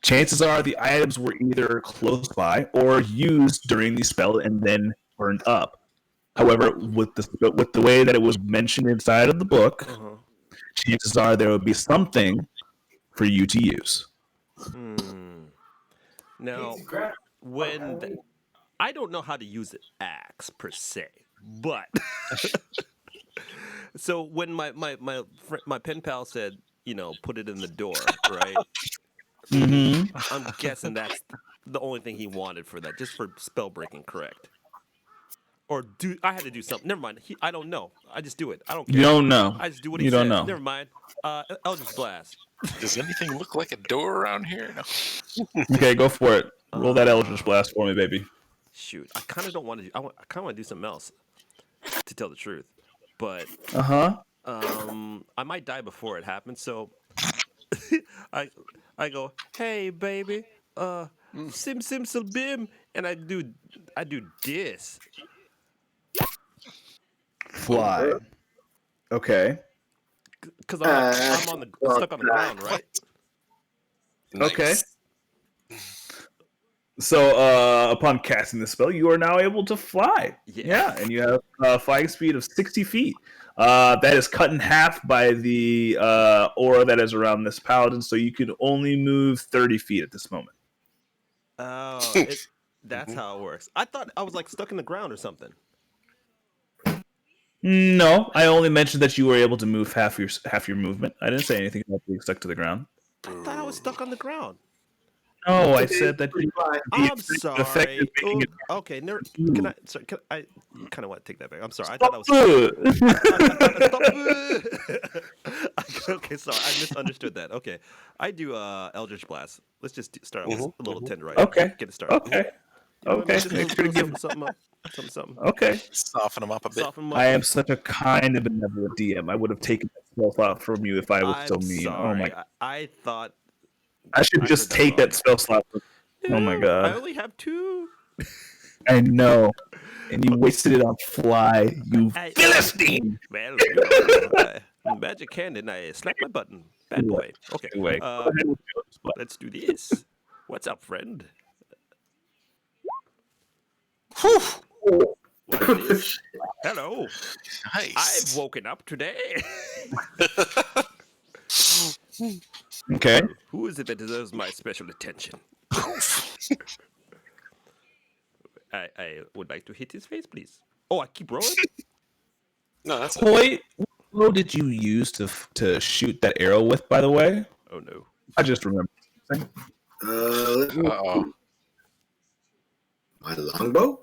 Chances are the items were either close by or used during the spell and then burned up. However, with the way that it was mentioned inside of the book, chances are there would be something for you to use. Now, I don't know how to use an axe per se, but so when my pen pal said, put it in the door, right? I'm guessing that's the only thing he wanted for that, just for spell breaking, correct? Or I had to do something? Never mind. I don't know. I just do it. I don't care. You don't know. I just do what he You says. don't know. Never mind. Eldritch Blast. Does anything look like a door around here? No. Okay, go for it. Roll that Eldritch Blast for me, baby. Shoot, I kind of don't want to. I kind of want to do something else, to tell the truth. But I might die before it happens. So I go, hey baby, sim bim, and I do this. Fly. Okay. Because I'm stuck on the ground, right? Okay. So, upon casting the spell, you are now able to fly. Yeah. And you have a flying speed of 60 feet. That is cut in half by the aura that is around this paladin, so you can only move 30 feet at this moment. Oh, that's how it works. I thought I was like stuck in the ground or something. No, I only mentioned that you were able to move half your movement. I didn't say anything about being stuck to the ground. I thought I was stuck on the ground. No, I said that. I'm sorry. Okay, can I kind of want to take that back. I'm sorry. I thought I was. Okay, sorry. I misunderstood that. Okay, I do Eldritch Blast. Let's just start with a little tenderizer. Okay. Get it started. Okay. Something up. Something. Okay. Soften them up a bit. Soften 'em up. I am such a kind and benevolent DM. I would have taken that spell slot from you if I was so mean. Sorry. Oh my! I thought I should just take that spell slot. Oh my god! I only have 2. I know, and you wasted it on fly. You Philistine! Well, magic hand, and I slapped my button. Bad boy. Okay. Anyway, Let's do this. What's up, friend? Whew. What is this? Hello. Nice. I've woken up today. okay. Who is it that deserves my special attention? I would like to hit his face, please. Oh, I keep rolling? No, that's Wait, what bow did you use to shoot that arrow with? By the way. Oh no. I just remembered. Uh-oh. My longbow?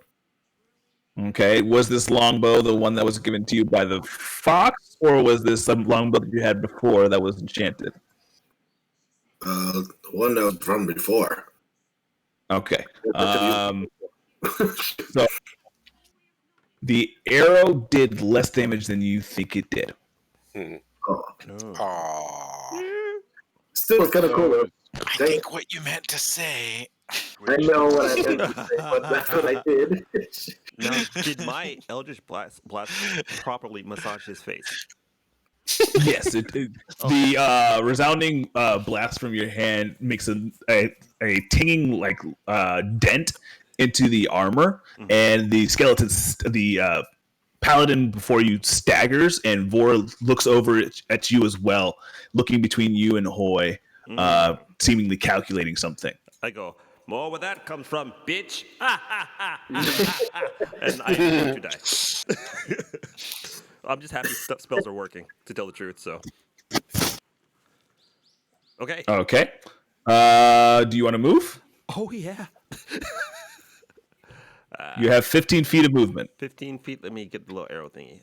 Okay, was this longbow the one that was given to you by the fox, or was this some longbow that you had before that was enchanted? The one that was from before. Okay. So the arrow did less damage than you think it did. Oh. Aww. Still, it's kind of cool. I think what you meant to say. I know what I meant to say, but that's what I did. Now, did my Eldritch Blast properly massage his face? Yes, the resounding blast from your hand makes a tinging like dent into the armor, and the skeleton, the paladin before you staggers, and Vor looks over at you as well, looking between you and Hoy, seemingly calculating something. I go, more where that comes from, bitch. And I have to die. I'm just happy spells are working, to tell the truth, so. Okay. Okay. Do you want to move? Oh, yeah. You have 15 feet of movement. 15 feet. Let me get the little arrow thingy.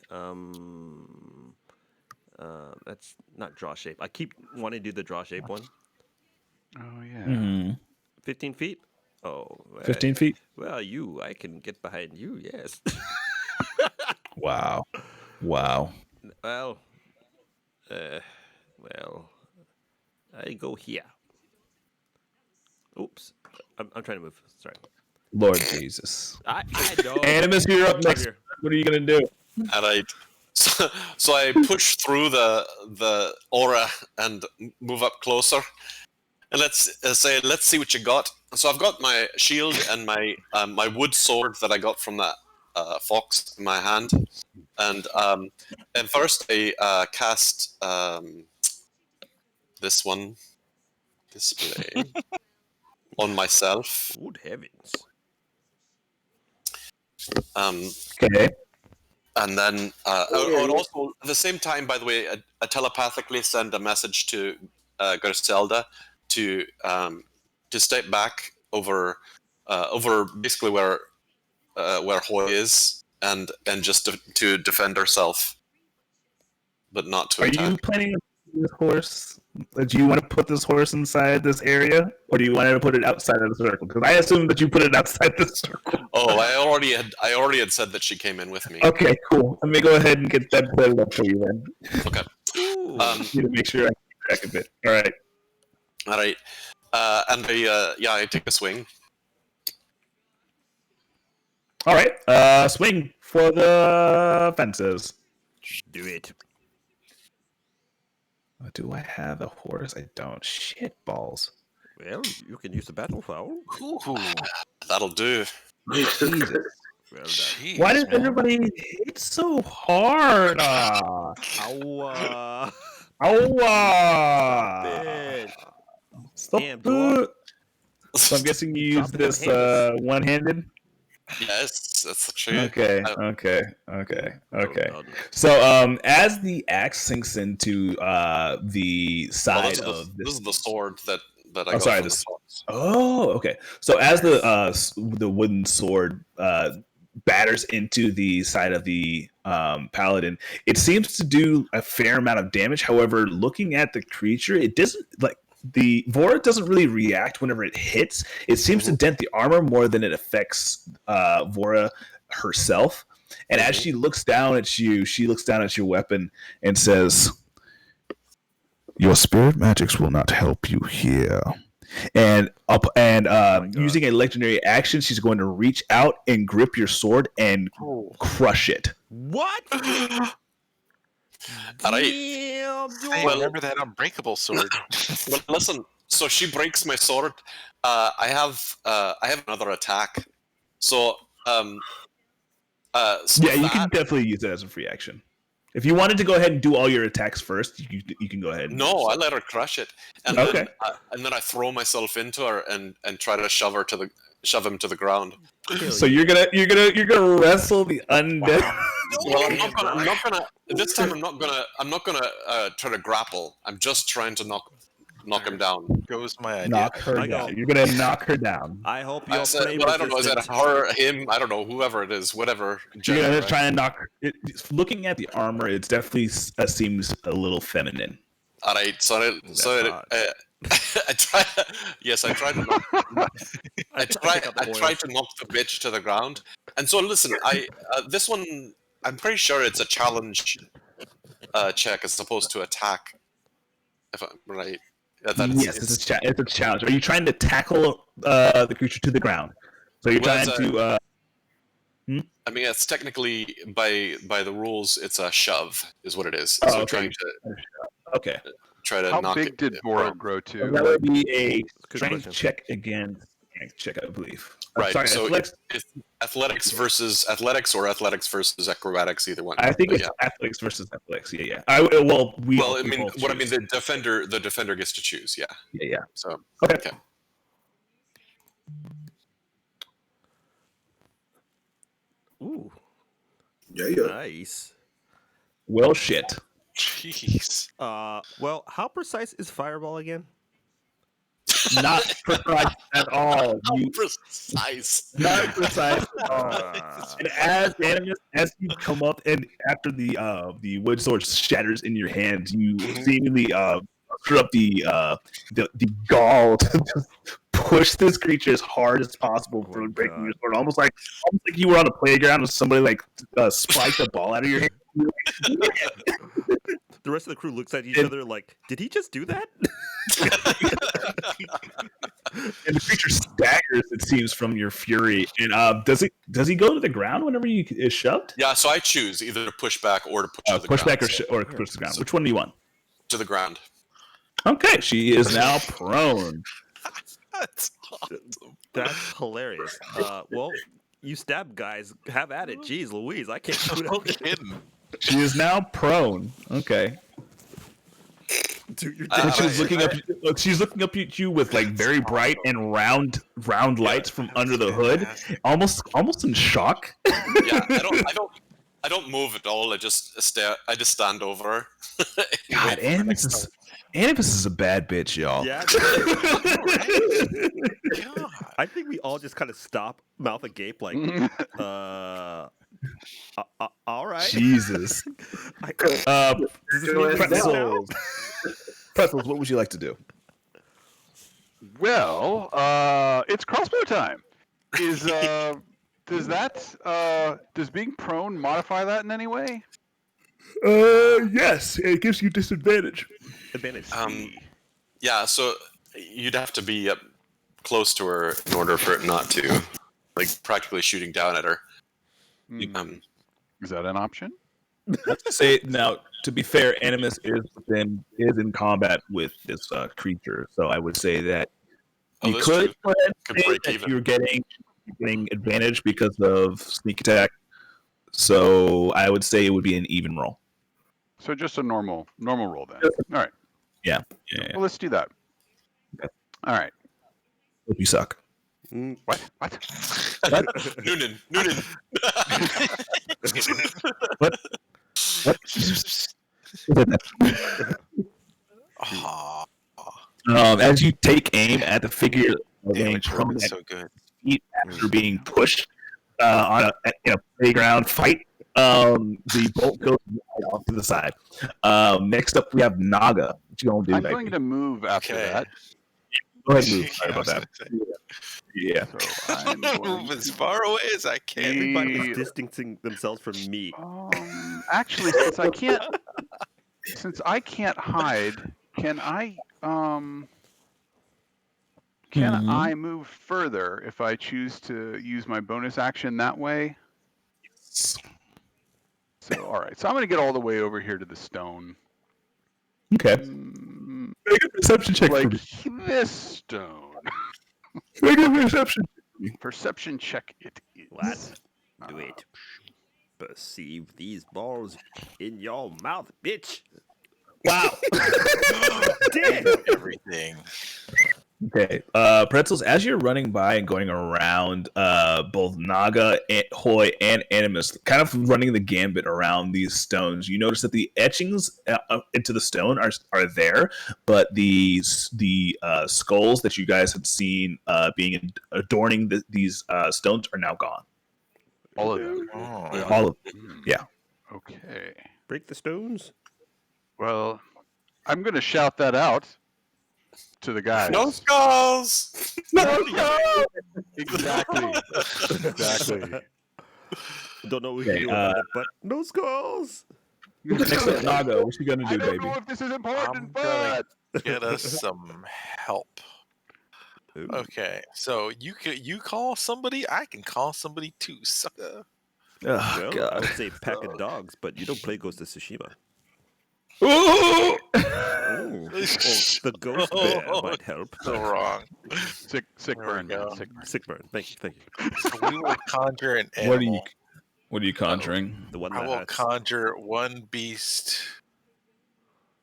That's not draw shape. I keep wanting to do the draw shape one. Oh yeah. Mm-hmm. 15 feet? Oh. 15 feet? Well, I can get behind you, yes. Wow. Well, I go here. Oops. I'm trying to move. Sorry. Lord Jesus. I know. Animus, you're up next. Here. What are you going to do? All right. So I push through the aura and move up closer. And let's see what you got. So I've got my shield and my my wood sword that I got from that fox in my hand. And first I cast this one, display, on myself. Good heavens. Okay. And then I would also, at the same time, by the way, I telepathically send a message to Griselda to step back over basically where Hoy is, and just to defend herself, but not to attack. Are you planning on this horse? Do you want to put this horse inside this area, or do you want to put it outside of the circle? Because I assume that you put it outside the circle. Oh, I already had said that she came in with me. Okay, cool. Let me go ahead and get that set up for you then. Okay. To make sure I keep track of it. All right. And I take a swing. All right. Swing for the fences. Do it. Do I have a horse? I don't. Shit balls. Well, you can use the battle foul. That'll do. Jesus. Well done. Jeez, Why does man. everybody hit so hard? Ow. Stop it. Stop Damn, Joel. it. So I'm guessing you use Drop it this one-handed? Yes, that's true. Okay. Done. So as the axe sinks into the Oh, side this of is the sword that I Oh, got sorry, from this. the box. Oh, okay. So as the wooden sword batters into the side of the paladin, it seems to do a fair amount of damage. However, looking at the creature, it doesn't like the Vora doesn't really react whenever it hits. It seems to dent the armor more than it affects Vora herself. And as she looks down at you, she looks down at your weapon and says, "Your spirit magics will not help you here." And using a legendary action, she's going to reach out and grip your sword and crush it. What? All right. Damn, Joel. Hey, remember that unbreakable sword? Well, listen. So she breaks my sword. I have another attack. So so Yeah, you can definitely use it as a free action. If you wanted to go ahead and do all your attacks first, you can go ahead. And No, I let her crush it, and Okay. then I throw myself into her and try to shove him to the ground. So you're gonna wrestle the undead. Well, I'm not gonna. This time, I'm not gonna try to grapple. I'm just trying to knock him down. Goes my idea. Knock her down. You're gonna knock her down. I hope I you're said, flame but I don't know. Is it resistant. her, him? I don't know. Whoever it is, whatever. You're gender, gonna right? try and knock her. Looking at the armor, it definitely seems a little feminine. All right. I try. Yes, I tried to knock. I tried to knock the bitch to the ground. And so listen, this one I'm pretty sure it's a challenge check as opposed to attack. If I'm right. Yes, it's a challenge. Are you trying to tackle the creature to the ground? So you're trying to. I mean, it's technically by the rules, it's a shove, is what it is. Oh, So okay. trying to. Okay. Try to How knock big it. did Vora grow to? That would be a Good strength question. check against strength check, I believe. Right. Sorry, So athletics. it's athletics versus athletics or athletics versus acrobatics, either one. I think But it's yeah. athletics versus athletics. Yeah. Well, I both mean, choose. the defender gets to choose. Yeah. Yeah. So Okay. Ooh, Yeah. nice. Well, shit. Jeez. Well, how precise is fireball again? Not precise at all. precise. Not precise at all. And as you come up, and after the wood sword shatters in your hands, you seemingly stir up the gall to just push this creature as hard as possible for breaking your sword. Almost like you were on a playground with somebody like spiked a ball out of your hand. The rest of the crew looks at each other like, did he just do that? And the creature staggers, it seems, from your fury. And does he go to the ground whenever you is shoved? Yeah, so I choose either to push back or to push to the Push ground. back or push to the ground. Which one do you want? To the ground. Okay, she is now prone. That's awesome. That's hilarious. Well, you stab guys, have at it. Jeez Louise, I can't do No that. kidding. She is now prone. Okay. Dude, you're And dead. she's looking up. She's looking up at you with like very bright and round lights from under the hood, almost in shock. Yeah, I don't move at all. I just stand over her. God, Animus is a bad bitch, y'all. Yeah. I think we all just kind of stop, mouth agape, like, all right. Jesus. Does this mean we Pretzels. Pretzels, what would you like to do? Well, it's crossbow time. Does being prone modify that in any way? Yes, it gives you disadvantage. Advantage. Yeah, so you'd have to be up close to her in order for it not to, like, practically shooting down at her. Is that an option? Say now, to be fair, Animus is in combat with this creature, so I would say that You that's could true. go ahead Could and say break that even. you're getting advantage because of sneak attack. So I would say it would be an even roll. So just a normal roll then. All right. Yeah. Well, let's do that. Okay. All right. Hope you suck. What? Noonan. What? Aw, As you take aim at the figure laying damage prone roll is at so good. feet after being pushed in a playground fight, the bolt goes right off to the side. Next up, we have Naga. What you gonna do, I'm baby? going to move after Okay. that. Go ahead and move. Sorry I about was that. gonna Yeah. So I'm going move as to far away as I can. Everybody is be- distancing themselves from me. Actually, since I can't hide, can I I move further if I choose to use my bonus action that way? So all right. So I'm going to get all the way over here to the stone. Okay. Make a perception check for Like me. this stone. Make a perception. Perception check it is. What? Do it. Perceive these balls in your mouth, bitch. Wow. Damn. Everything. Okay. Pretzels, as you're running by and going around both Naga, Hoy, and Animus, kind of running the gambit around these stones, you notice that the etchings into the stone are there, but the skulls that you guys had seen being adorning these stones are now gone. All of them. Oh. All of them. Yeah. Okay. Break the stones. Well, I'm going to shout that out to the guys. No skulls. Exactly. Don't know what Okay, you do about it, but no skulls. Next up, Naga, what you gonna I do, don't baby? know if this is I'm important, gonna but get us some help. Ooh. Okay, so you call somebody, I can call somebody too, sucker. Oh, Well, I God. would say pack of dogs, but you don't play Ghost of Tsushima. Ooh! Ooh. Well, the ghost bear might help. So but- wrong. sick There we burn, go. man. Sick burn. Sick burn. Thank you. So we will conjure an What are you? animal. What are you conjuring? The one I that will has conjure one beast.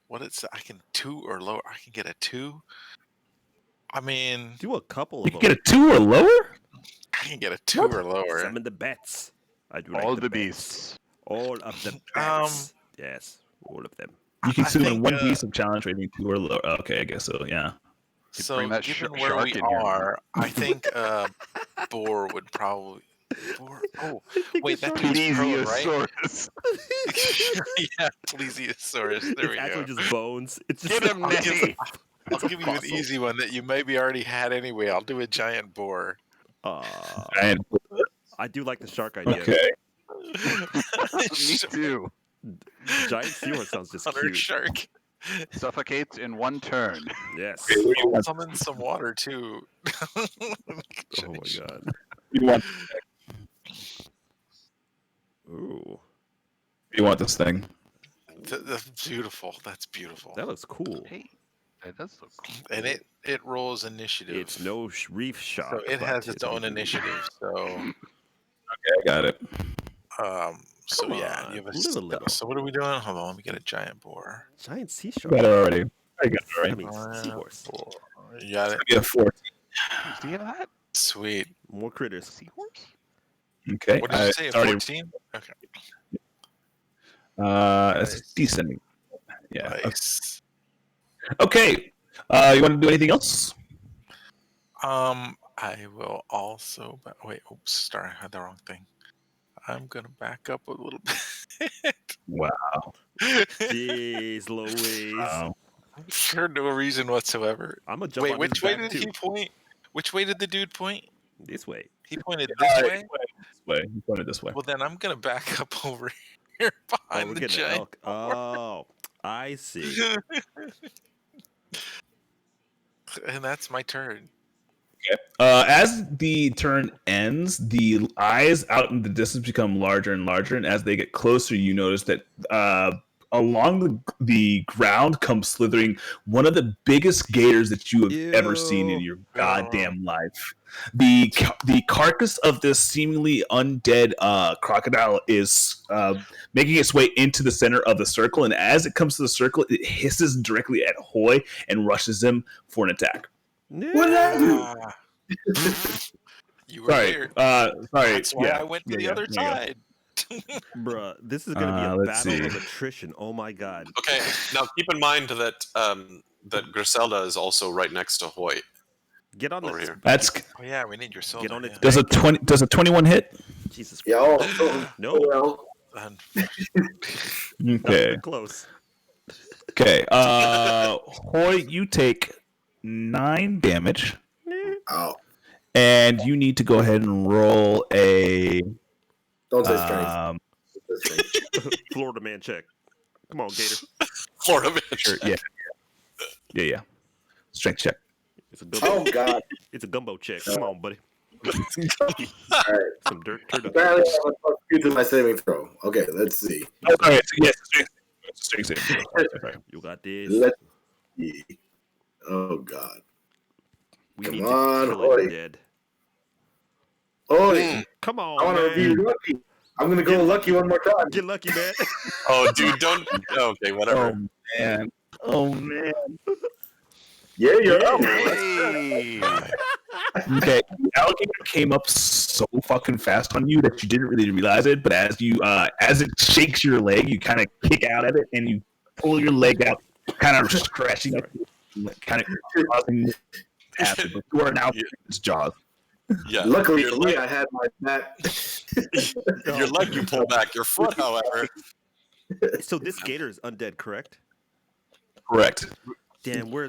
What it's I can 2 or lower. I can get a 2. I mean, do a couple You of can them. get a 2 or lower? I can get a 2 or lower. Summon the bats. I do All like the bats. beasts. All of the bats. Yes, all of them. You can I summon think, one beast of challenge rating 2 or lower. Okay, I guess so. Yeah. So bring that given sh- where shark we in here, man. are, I think boar would probably. Boar. Oh, I think wait, the that shark- means prone, right? Plesiosaurus. Yeah, plesiosaurus. There It's we actually go. just bones. It's just Get him, I'll give, Nettie. I'll give you an easy one that you maybe already had anyway. I'll do a giant boar. And I do like the shark idea. okay. Me too. Giant seahorse sounds just Hunter cute. shark. Suffocates in one turn. Yes. Okay, what do you I'll want? summon some water too. Oh my god. You want? Ooh, You want this thing? That's beautiful. That's beautiful. that looks cool. Hey, that does look cool. And it rolls initiative. It's no reef shark. so it but has its own ooh. initiative. So Okay, I got it. so Come yeah, on, you have a live a little. so what are we doing? Hold on, let me get a giant boar. Giant sea I shark. got it already. I got it I already. mean, seahorse. Boar. You got it. You have 14. Do you have that? Sweet. More critters. Seahorse? Okay. What did you say? it's already, 14? Okay. it's descending. Yeah. Okay. Nice. Okay. You want to do anything else? I will also. Wait. Oops. Sorry, I had the wrong thing. I'm gonna back up a little bit. Wow. Jeez Louise. Wow. For no reason whatsoever. I'm gonna jump Wait, on which his way back did too. he point? Which way did the dude point? This way. He pointed this way. This way. You pointed this way. Well, then I'm gonna back up over here Oh, behind we're the getting an giant. elk. Oh, I see. And that's my turn. As the turn ends, the eyes out in the distance become larger and larger, and as they get closer, you notice that along the ground comes slithering one of the biggest gators that you have ever seen in Ew. your goddamn life. The carcass of this seemingly undead crocodile is making its way into the center of the circle, and as it comes to the circle, it hisses directly at Hoy and rushes him for an attack. What did I do? You were Sorry, there. sorry. That's why Yeah, I went to the yeah, other there you go. side. Bruh, this is gonna be a Let's battle see. of attrition. Oh my god. Okay, now keep in mind that that Griselda is also right next to Hoyt. Get on Over this. here. That's Oh yeah, we need your silver. Get on its does a back. 20 does a 21 hit? Jesus. Yeah, No. well, And Okay. Close. Okay. Hoy, you take 9 damage, ow. and you need to go ahead and roll a. Don't say strength. Um, Don't say strength. Florida man check. Come on, Gator. Florida man. sure, yeah. Strength check. It's a gumbo. Oh God! It's a gumbo check. Come on, buddy. All right. Some dirt turtle. Apparently, I'm a +2 to my saving throw. Okay, let's see. Oh, sorry. Yes, strength saving throw. Sorry. You got this. Let's see. Oh God! We Come need on, to kill Oi. it dead. Oh, Come I on, want to man. review lucky. I'm gonna go lucky one more time. Get lucky, man. Oh, dude, don't. Okay, whatever. Man. Oh man. Yeah, you're up. Hey. Okay. The alligator came up so fucking fast on you that you didn't really realize it, but as it shakes your leg, you kind of kick out at it and you pull your leg out, kind of scratching it, kind of causing acid. But you are now in its jaws. Yeah. Luckily your for me, leg, I had my back. your leg you pull back. Your foot, however. So this gator is undead, correct? Correct. Damn, we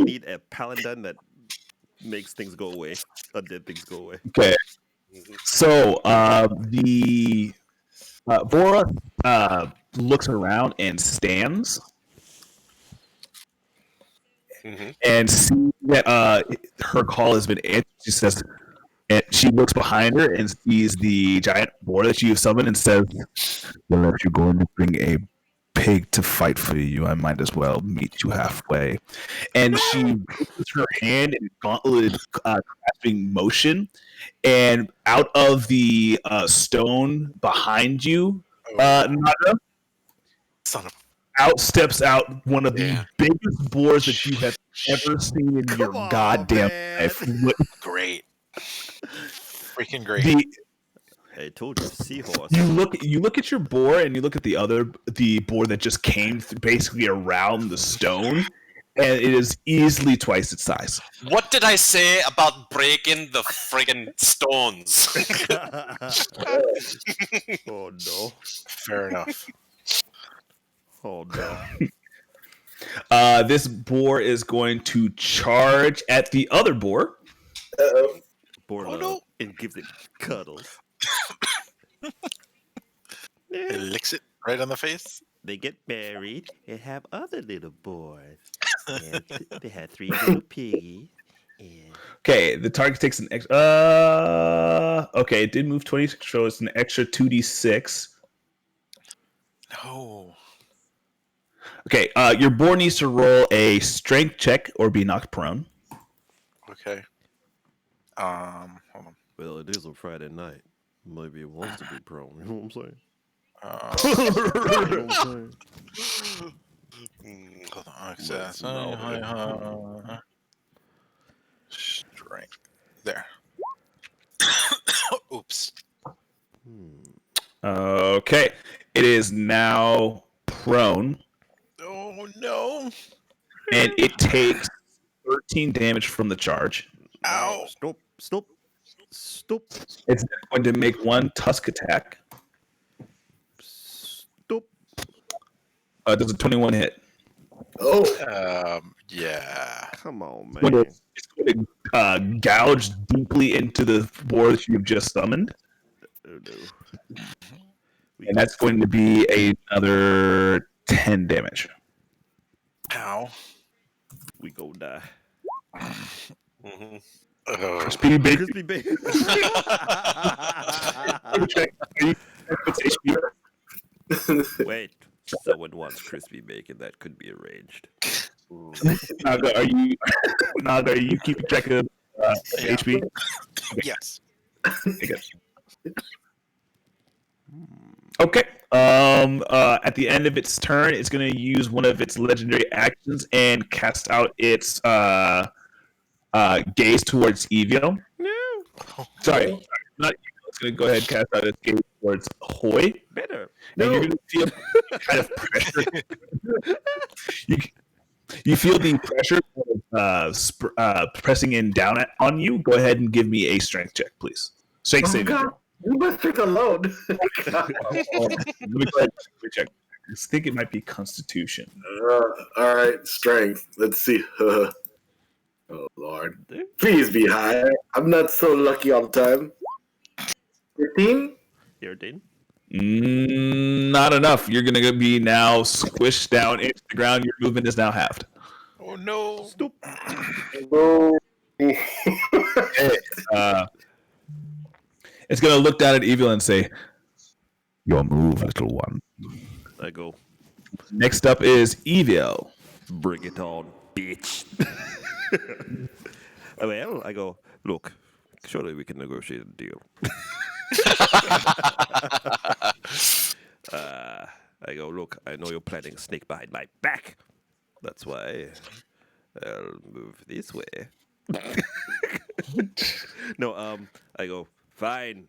need a paladin that makes things go away. Undead things go away. Okay. So the Vora looks around and stands and sees that her call has been answered. She says, and she looks behind her and sees the giant boar that you have summoned and says, "Well, if you're going to bring a pig to fight for you, I might as well meet you halfway." And she puts her hand in gauntlet grasping motion, and out of the stone behind you, Nada, son of out steps out one of the Yeah. biggest boars that you have ever seen in your on, goddamn man. life. great, freaking great. I told you, seahorse. You look at your boar and you look at the boar that just came basically around the stone, and it is easily twice its size. What did I say about breaking the friggin' stones? Oh no. Fair enough. Oh no. This boar is going to charge at the other boar. Uh-oh. Boar love no. and gives it cuddles. It licks it right on the face. They get married and have other little boys. And they had 3 little piggies. And Okay, the target takes an extra. Okay, it did move 26, so it's an extra 2d6. No. Okay, your boar needs to roll a strength check or be knocked prone. Okay. Hold on. well, it is a Friday night. Maybe it wants to be prone. You know what I'm saying? Uh, You know what I'm saying? hold on. Let's Strength. There. Oops. Okay, it is now prone, Oh no. and it takes 13 damage from the charge. Ow. Stop. Stop. Stop. It's going to make one tusk attack. Stop. Does a 21 hit? Oh, Yeah. Come on, It's going man. to- It's going to gouge deeply into the boar that you've just summoned, Oh, no. and that's going to be another 10 damage. Ow. We go die. Mhm. Oh. Crispy bacon. Crispy baby. Wait. Someone won. wants crispy bacon, that could be arranged. Naga, are you keeping track of Yeah. HP? Yes. Okay. At the end of its turn, it's going to use one of its legendary actions and cast out its gaze towards Evil. No. Sorry, not Evil. It's going to go ahead and cast out its gaze towards Hoy. Better. And you're going to feel kind of pressure. You feel the pressure pressing in down on you. Go ahead and give me a strength check, please. Strength saving. God. You must drink alone. Let me go ahead and check. I think it might be Constitution. All right, strength. Let's see. Oh Lord, please be high. I'm not so lucky all the time. 15. You're Dean. Not enough. You're going to be now squished down into the ground. Your movement is now halved. Oh no. Stop. Oh. It's going to look down at Evil and say, "Your move, little one." I go, Next up is Evil. bring it on, bitch. Well, I go, look, surely we can negotiate a deal. I go, look, I know you're planning a snake behind my back. That's why I'll move this way. No, I go, fine.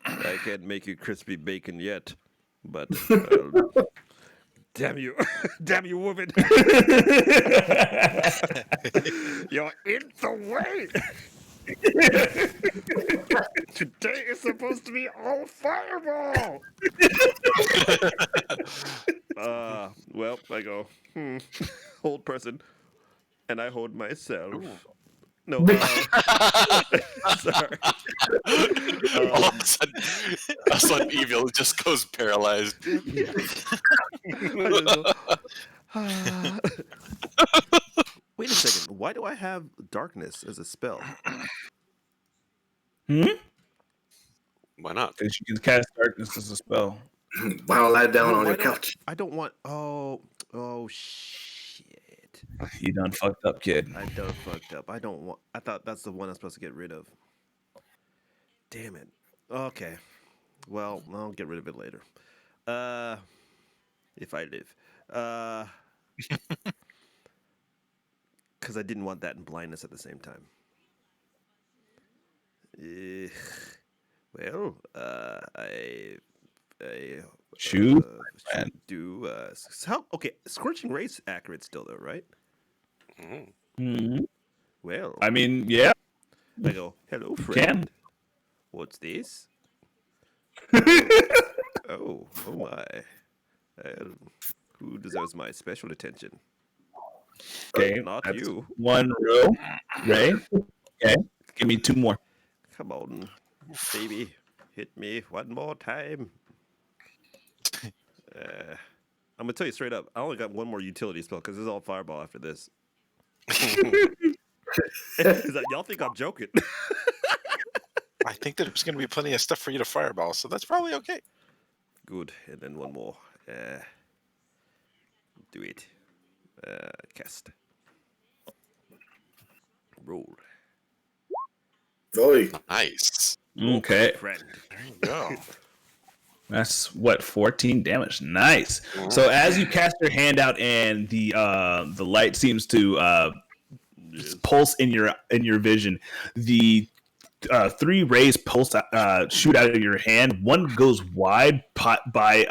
I can't make you crispy bacon yet, but damn you, damn you, woman! You're in the way. Today is supposed to be all fireball. Well, I go, hold person, and I hold myself. No, sorry. All of a sudden, Evil just goes paralyzed. Wait a second. Why do I have darkness as a spell? Why not? Because you can cast darkness as a spell. Why don't lie down No, on why your don't- couch? I don't want. Oh, shit. You done fucked up, kid. I done fucked up. I don't want. I thought that's the one I'm supposed to get rid of. Damn it. Okay. Well, I'll get rid of it later. If I live. Because I didn't want that and blindness at the same time. Well, I Shoot. should do how? Okay, scorching ray's accurate still though, right? Mm-hmm. Well, I mean, yeah. I go, hello, friend. Can. What's this? Oh my! Who deserves my special attention? Okay. Not that's you. One row. Ray. Okay. Give me two more. Come on, baby, hit me one more time. I'm gonna tell you straight up. I only got one more utility spell because this is all fireball after this. Y'all think I'm joking? I think there's going to be plenty of stuff for you to fireball, so that's probably okay. Good, and then one more. Do it. Cast. Roll. Oi. Nice. Okay. Friend. There you go. That's what 14 damage. Nice. So as you cast your hand out and the light seems to pulse in your vision, the three rays pulse shoot out of your hand. One goes wide by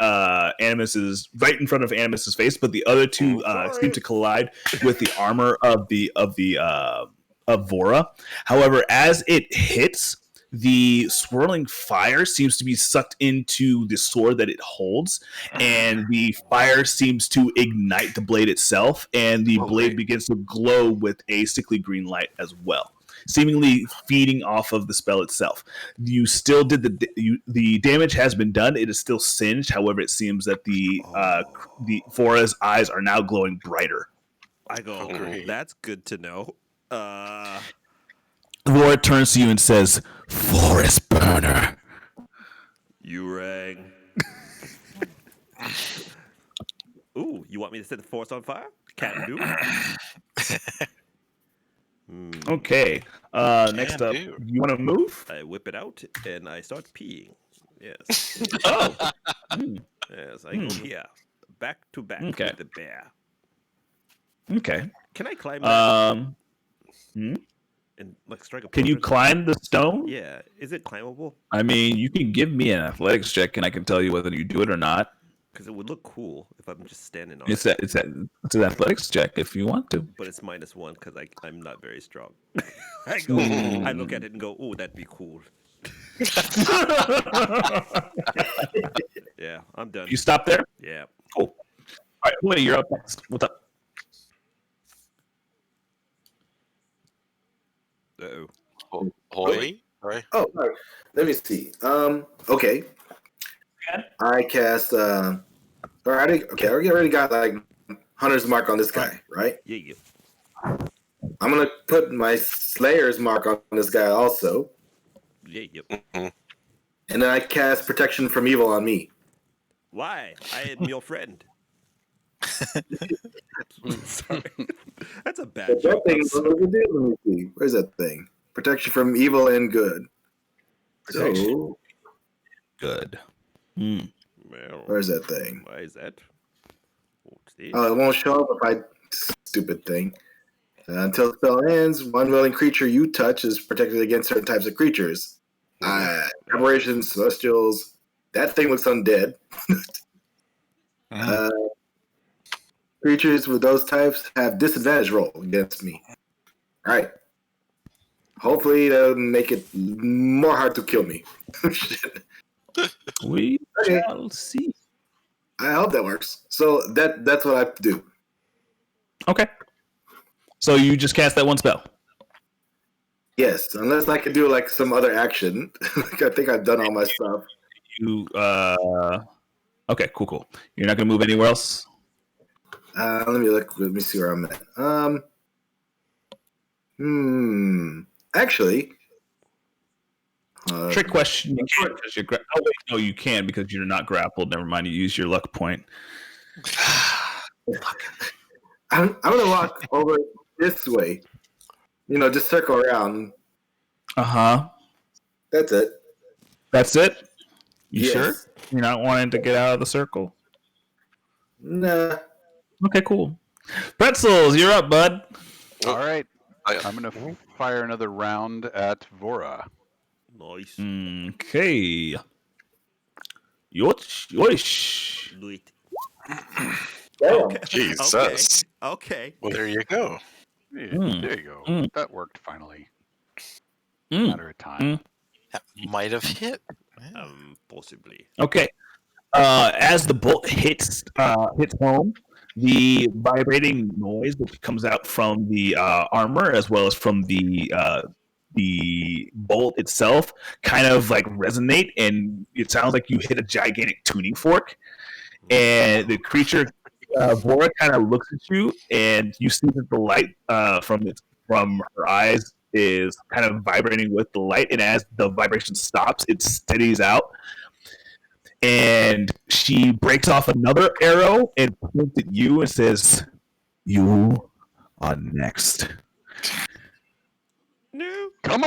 Animus's right in front of Animus's face, but the other two seem to collide with the armor of Vora. However, as it hits, the swirling fire seems to be sucked into the sword that it holds, and the fire seems to ignite the blade itself, and the blade begins to glow with a sickly green light as well, seemingly feeding off of the spell itself. You still did the damage has been done. It is still singed. However, it seems that the Vora's eyes are now glowing brighter. I go, that's good to know. Vora turns to you and says, "Forest burner." You rang. You want me to set the forest on fire? Can do. Okay. Next up, do. you want to move? I whip it out and I start peeing. Yes. Oh. Hmm. Yes, I go here. Back to back Okay. with the bear. Okay. Can I climb that Hmm? and like strike a Can you pose? climb the stone? Yeah. Is it climbable? I mean, you can give me an athletics check, and I can tell you whether you do it or not. Because it would look cool if I'm just standing on It's it. it's an athletics check if you want to. But it's -1 because I'm not very strong. I look at it and go, "Oh, that'd be cool." Yeah, I'm done. You stop there? Yeah. Cool. All right, Woody, you're up next. What's up? Uh-oh. Hoy? Right. Oh, sorry. Let me see. Okay. I cast. I already got like Hunter's Mark on this guy, right? Yeah. I'm gonna put my Slayer's Mark on this guy also, Yeah. Mhm. and then I cast Protection from Evil on me. Why? I am your friend. Sorry. That's a bad But that joke. thing, I'm sorry. let me see. Where's that thing? Protection from evil and good. So, Good. Well, where's that thing? why is that? What's this? Oh, it won't show up if I. Stupid thing. Until the spell ends, one willing creature you touch is protected against certain types of creatures. Aberrations, celestials. That thing looks undead. Creatures with those types have disadvantage roll against me. All right. Hopefully, that'll make it more hard to kill me. We Okay. shall see. I hope that works. So that's what I do. Okay. So you just cast that one spell. Yes, unless I could do like some other action. Like, I think I've done all my stuff. You okay, cool. You're not gonna move anywhere else? Let me look. Let me see where I'm at. Actually, Trick question. You can't because you're oh wait, no, you can because you're not grappled. Never mind. You use your luck point. I'm gonna walk over this way. Just circle around. Uh-huh. That's it. That's it? You Yes. sure? You're not wanting to get out of the circle? Nah. Okay, cool. Pretzels, you're up, bud. All right. I- I'm going to fire another round at Vora. Nice. Okay. Yoish. Do it. Damn. Jesus. Okay. Well, there you go. Yeah, Mm. There you go. Mm. That worked finally. Mm. Matter of time. That might have hit. Possibly. Okay. As the bolt hits home, the vibrating noise which comes out from the armor as well as from the bolt itself kind of like resonate, and it sounds like you hit a gigantic tuning fork. And the creature, Vora, kind of looks at you, and you see that the light from her eyes is kind of vibrating with the light. And as the vibration stops, it steadies out. And she breaks off another arrow and points at you and says, "You are next." No. Come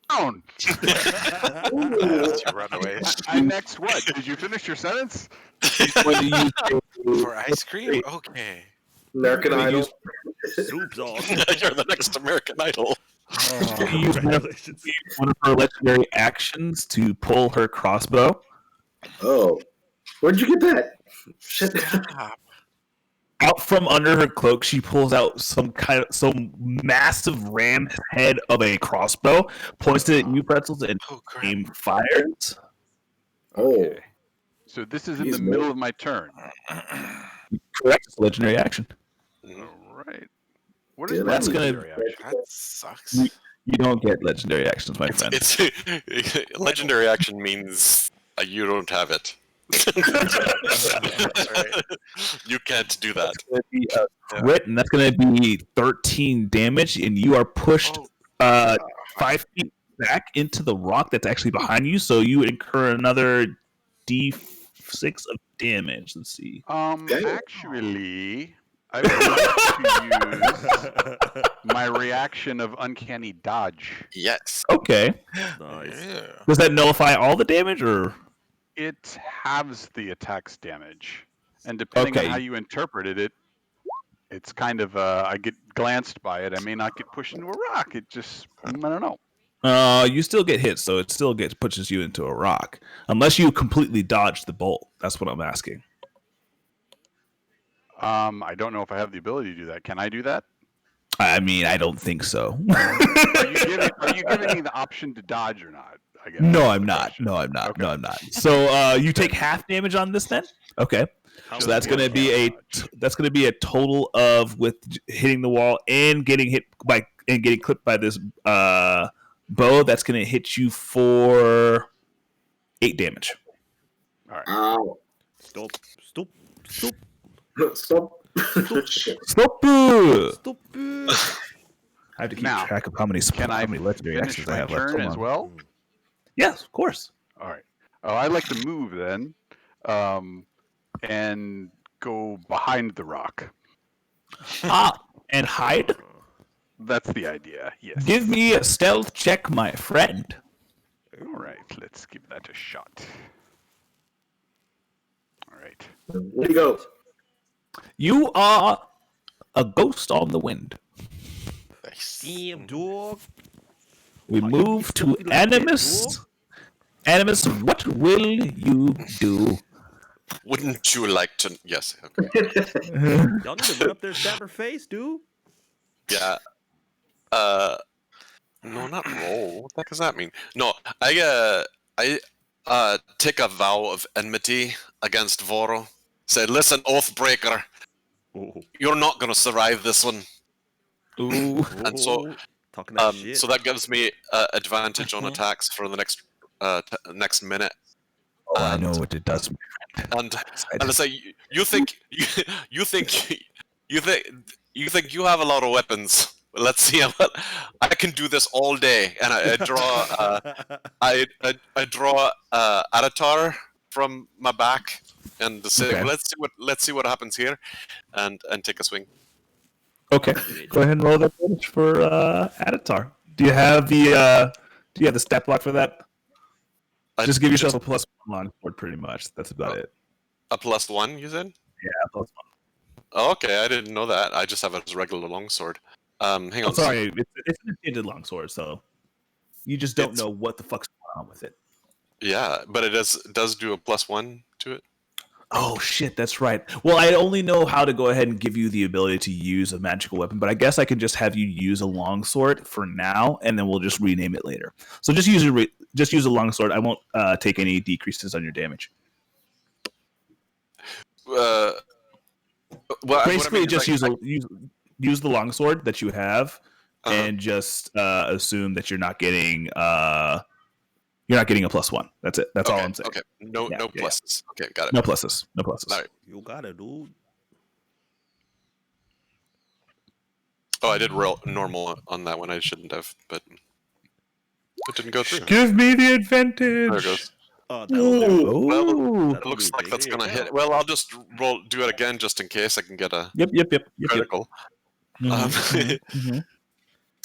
on! As you run away. I next what? Did you finish your sentence? When you For ice cream? Okay. American Idol. Soup's awesome. You're the next American Idol. use Congratulations. one of her legendary actions to pull her crossbow. Oh, where'd you get that? Shit. Out from under her cloak, she pulls out some massive ram's head of a crossbow, points it at you, Pretzels, and Oh, crap. aim fires. Oh, Okay. So this is in Jeez, the man. middle of my turn. Correct. It's a legendary action. All right. What is Yeah, my that's gonna- legendary action? That sucks. You don't get legendary actions, my friend. It's legendary action means you don't have it. That's right. You can't do that. It's going to be a crit, and that's going to be 13 damage, and you are pushed Oh, 5 feet back into the rock that's actually behind you, so you incur another d6 of damage. Let's see. Actually, I would like to use my reaction of uncanny dodge. Yes. Okay. Nice. Yeah. Does that nullify all the damage, or? It halves the attack's damage, and depending on Okay. how you interpret it, it's kind of I get glanced by it. I may not get pushed into a rock. It just I don't know. You still get hit, so it still pushes you into a rock, unless you completely dodge the bolt. That's what I'm asking. I don't know if I have the ability to do that. Can I do that? I mean, I don't think so. Are you giving me the option to dodge or not? I guess. No, that's I'm the not. question. No, I'm not. Okay. No, I'm not. So you take half damage on this then? Okay. How So that's much going to be a total of with hitting the wall and getting hit by and getting clipped by this bow. That's going to hit you for 8 damage. All right. Ow. Stop. Stop. Stop! I have to keep Now, track of how many legendary Finish actions I my have left. turn Hold as on. well. Yes, of course. All right. Oh, I like to move then, and go behind the rock. And hide. That's the idea. Yes. Give me a stealth check, my friend. All right. Let's give that a shot. All right. Where'd you go? You are a ghost on the wind. Nice. Damn, dog. We move to stealthy like that, Animus. Animus, what will you do? Wouldn't you like to? Yes. Okay. Y'all need to run up there and stab her face, dude. Yeah. No, not roll. What the heck does that mean? No, I take a vow of enmity against Voro. Say, listen, Oathbreaker, Oh. you're not gonna survive this one. Ooh. And so, talking that shit. so that gives me advantage on attacks for the next minute. Oh, I know what it does. And I say, you think you think you have a lot of weapons. Let's see what I can do this all day. And I draw I draw Avatar from my back and say, Okay. let's see what happens here, and take a swing. Okay. Go ahead and roll that damage for Atatar. Do you have the stat block for that? Just give yourself a +1 longsword, pretty much. That's about it. A +1, you said? Yeah, +1. Oh, okay, I didn't know that. I just have it as a regular longsword. Hang on. Oh, sorry, it's an enchanted longsword, so you just don't know what the fuck's going on with it. Yeah, but it does do a +1 to it. Oh shit, that's right. Well, I only know how to go ahead and give you the ability to use a magical weapon, but I guess I can just have you use a longsword for now, and then we'll just rename it later. So just use a longsword. I won't take any decreases on your damage. Well, Basically, just use the longsword that you have, and just assume that you're not getting a +1. That's it. That's all I'm saying. Okay. No pluses. Yeah. Okay, got it. No pluses. No pluses. All right. You got it, dude. Oh, I did roll normal on that one. I shouldn't have, but it didn't go through. Give me the advantage. There it goes. That'll do. Ooh. It looks like that's gonna hit. Well, I'll just do it again just in case I can get a Yep. critical. Mhm.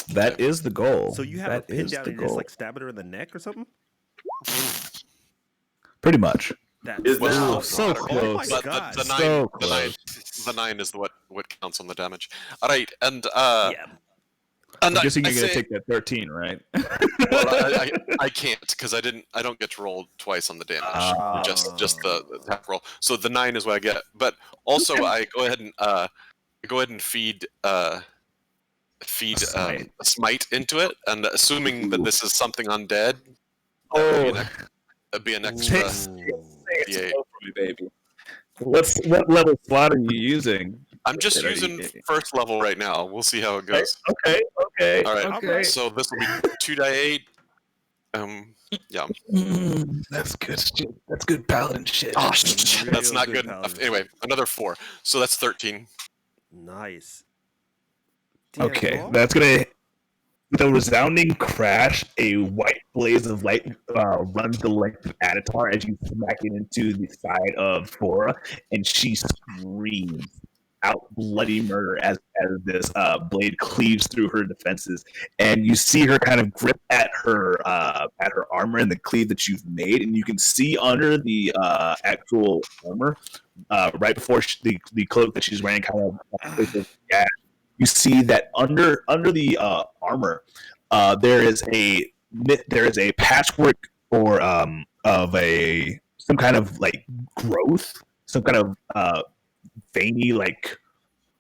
That is the goal. So you have a pin down and you're just like stabbing her in the neck or something? Pretty much. Is Well, that so Oh close. my But god. the So nine is what counts on the damage. All right, and Yeah. I'm and guessing I you're gonna say, take that 13, right? well, I can't because I don't get to roll twice on the damage. Just the attack roll. So the 9 is what I get. But also I go ahead and feed a smite into it, and assuming that this is something undead, that'd be an extra. D8. baby. What level slot are you using? I'm just using first level right now. We'll see how it goes. Okay. All right. Okay. So this will be 2d8. Yeah. That's good shit. That's good paladin shit. Oh, shit. That's Real not good good enough. paladin. Anyway, another 4. So that's 13. Nice. Damn, Okay, dog. that's gonna. With a resounding crash, a white blaze of light runs the length of Atatar as you smack it into the side of Fora, and she screams out bloody murder as this blade cleaves through her defenses, and you see her kind of grip at her armor and the cleave that you've made, and you can see under the actual armor, right before the cloak that she's wearing, kind of you see that under the armor, there is a patchwork or of some kind of like growth, some kind of veiny, like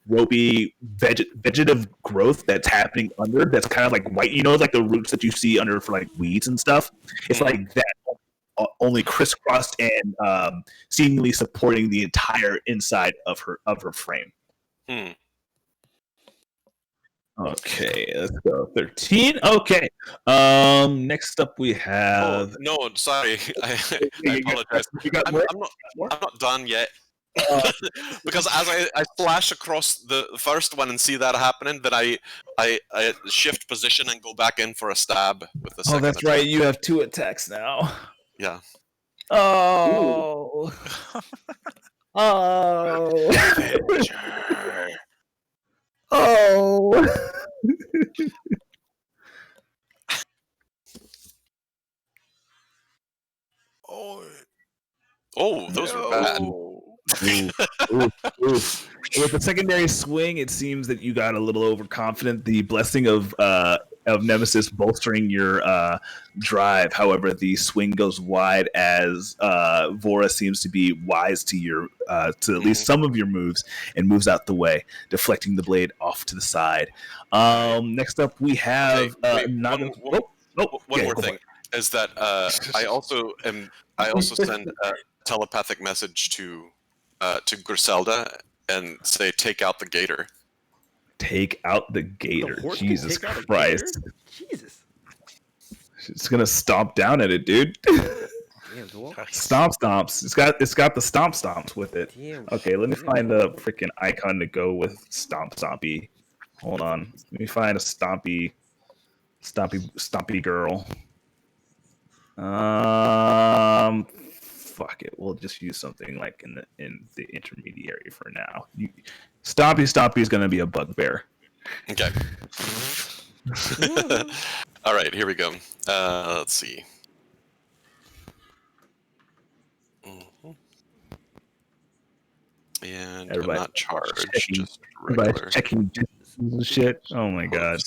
ropey vegetative growth that's happening under, that's kind of like white, like the roots that you see under for like weeds and stuff. It's like that, only crisscrossed and seemingly supporting the entire inside of her frame. Okay, let's go 13. Okay. Next up we have. Oh, no, sorry. I apologize. I'm not done yet. Because as I flash across the first one and see that happening, then I shift position and go back in for a stab with the second. Oh, that's attack. Right. You have 2 attacks now. Yeah. Oh. Oh. Oh. Oh, those were bad. With the secondary swing, it seems that you got a little overconfident. The blessing of Nemesis bolstering your drive. However, the swing goes wide as Vora seems to be wise to your to at least some of your moves and moves out the way, deflecting the blade off to the side. Next up, we have one more thing is that I also send a telepathic message to Griselda and say, "Take out the gator." Take out the gator. Jesus Christ. Jesus. It's gonna stomp down at it, dude. Stomp stomps. It's got the stomp stomps with it. Damn. Okay, let me find the freaking icon to go with stomp stompy. Hold on. Let me find a stompy girl. Fuck it. We'll just use something like in the intermediary for now. Stompy is gonna be a bugbear. Okay. All right, here we go. Let's see. And everybody, I'm not charged. Just regular. Checking distances and shit. Oh my god.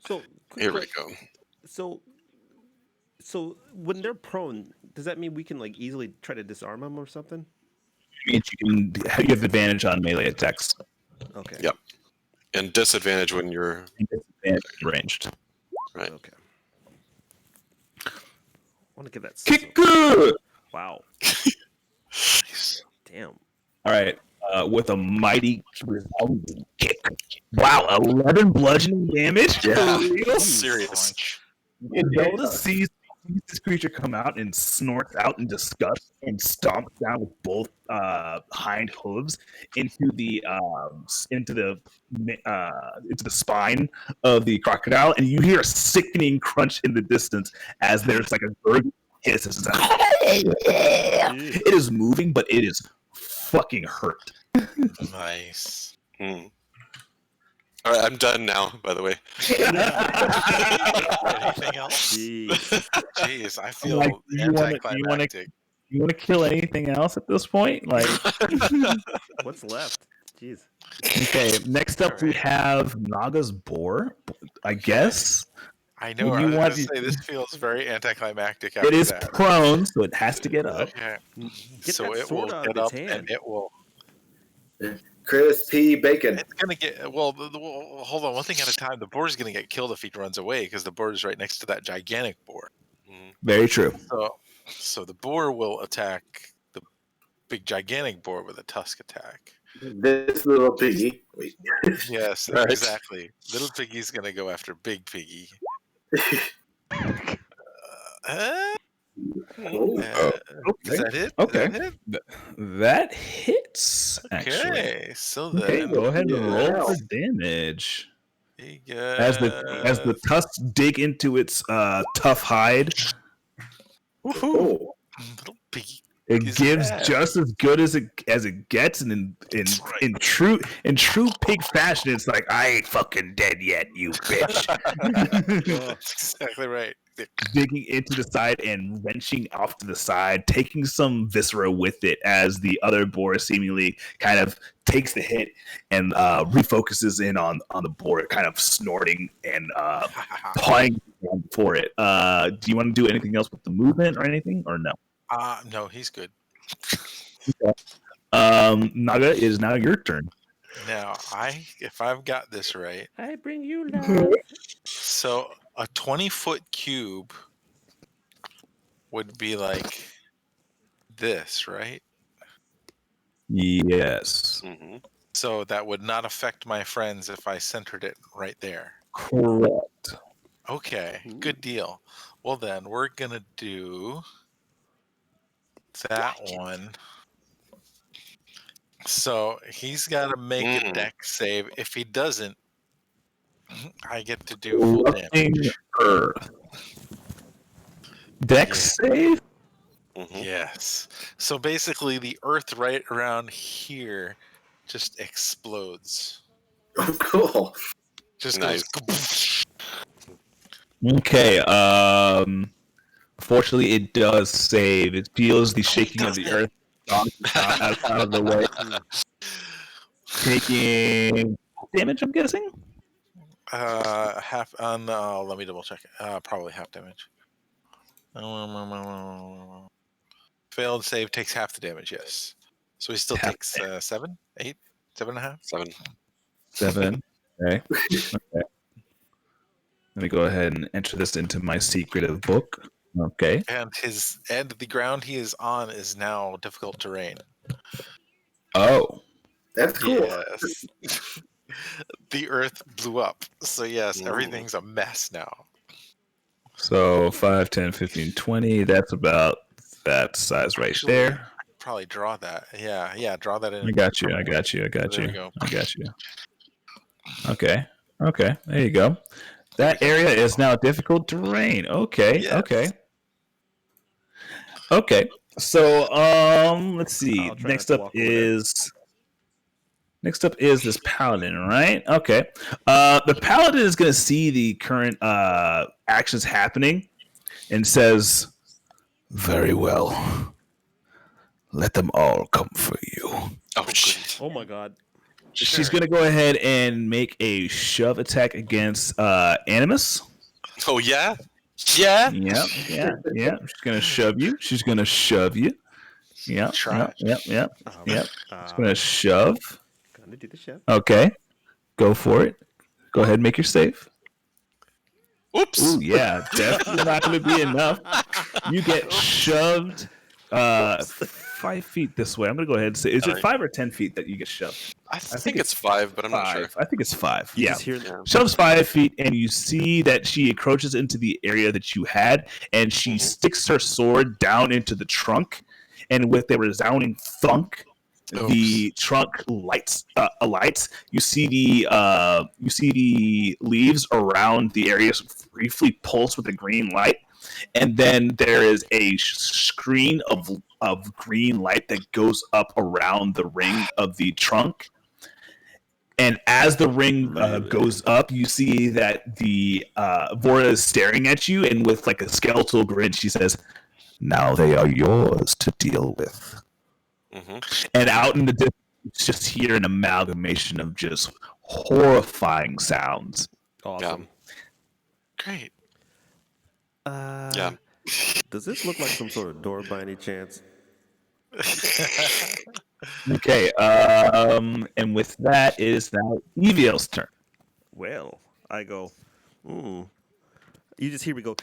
So here we go. So when they're prone, does that mean we can like easily try to disarm them or something? It means you have advantage on melee attacks. Okay. Yep. And disadvantage when you're ranged. Right. Okay. I want to get that. Kick good. Wow. Damn. All right. With a mighty resounding kick. Wow, 11 bludgeoning damage. Yeah. Serious. Zelda sees this creature come out and snorts out in disgust and stomps down with both hind hooves into the spine of the crocodile, and you hear a sickening crunch in the distance as there's like a gurgling hiss. It is moving, but it is fucking hurt. Nice. All right, I'm done now, by the way. Anything else? Jeez, I feel like, anticlimactic. You want to kill anything else at this point? Like, what's left? Jeez. Okay, next up we have Naga's boar, I guess. I know. I was going to say, this feels very anticlimactic. It is prone, so it has to get up. Okay. So it will get up, and it will. Crispy bacon. It's gonna get well. Hold on, one thing at a time. The boar is gonna get killed if he runs away because the boar is right next to that gigantic boar. Very true. So the boar will attack the big gigantic boar with a tusk attack. This little piggy. Wait. Yes, right. Exactly. Little piggy's gonna go after big piggy. Does that hit? Okay. That hits, actually. Okay, so then... Okay, go ahead and roll for damage. As the tusks dig into its tough hide, Woohoo! Little piggy. it He's gives mad. just as good as it gets, and in true pig fashion, it's like, I ain't fucking dead yet, you bitch. That's exactly right. Digging into the side and wrenching off to the side, taking some viscera with it as the other boar seemingly kind of takes the hit and refocuses in on the boar, kind of snorting and pawing for it. Do you want to do anything else with the movement or anything, or no? No, he's good. Naga, it is now your turn. Now, if I've got this right, I bring you love. so a 20-foot cube would be like this, right? Yes. Mm-hmm. So that would not affect my friends if I centered it right there. Correct. Okay, good deal. Well, then we're gonna do that one. So he's got to make a dex save. If he doesn't, I get to do full damage. Earth. Dex save? Mm-hmm. Yes. So basically, the earth right around here just explodes. Oh, cool. Just Nice. goes. Okay. Fortunately, it does save. It feels the shaking of the earth out of the way. Taking damage, I'm guessing? Half. No, let me double check. Probably half damage. Failed save takes half the damage. Yes. So he still takes 7, 8, 7.5. 7. 7. Okay. Let me go ahead and enter this into my secretive book. Okay. And the ground he is on is now difficult terrain. Oh. That's cool. Yes. The earth blew up. So yes, everything's a mess now. So 5, 10, 15, 20. That's about that size right there. I could probably draw that. Yeah, draw that in. I got you. There we go. I got you. Okay. There you go. That area is now difficult terrain. Okay. Yes. Okay. So let's see. Next up is this paladin, right? Okay. The paladin is going to see the current actions happening and says, "Very well. Let them all come for you." Oh shit! Oh my god. She's going to go ahead and make a shove attack against Animus. Oh yeah. Yeah. Yeah. She's going to shove you. Yeah. Try. Yep. She's going to shove. Gonna do the shove. Okay. Go for it. Go ahead and make your save. Oops. Ooh, yeah. Definitely not going to be enough. You get shoved 5 feet this way. I'm going to go ahead and say, is it 5 or 10 feet that you get shoved? I think it's 5, but I'm not sure. I think it's 5. You Yeah. just hear Shoves 5 feet, and you see that she encroaches into the area that you had, and she sticks her sword down into the trunk, and with a resounding thunk, the trunk alights. You see the leaves around the area briefly pulse with a green light, and then there is a screen of green light that goes up around the ring of the trunk. And as the ring goes up, you see that the Vora is staring at you, and with like a skeletal grin, she says, "Now they are yours to deal with." And out in the distance, it's just hear an amalgamation of just horrifying sounds. Awesome. Great. Yeah. Does this look like some sort of door by any chance? Okay, and with that, it is now Eviel's turn. Well, I go, You just hear me go,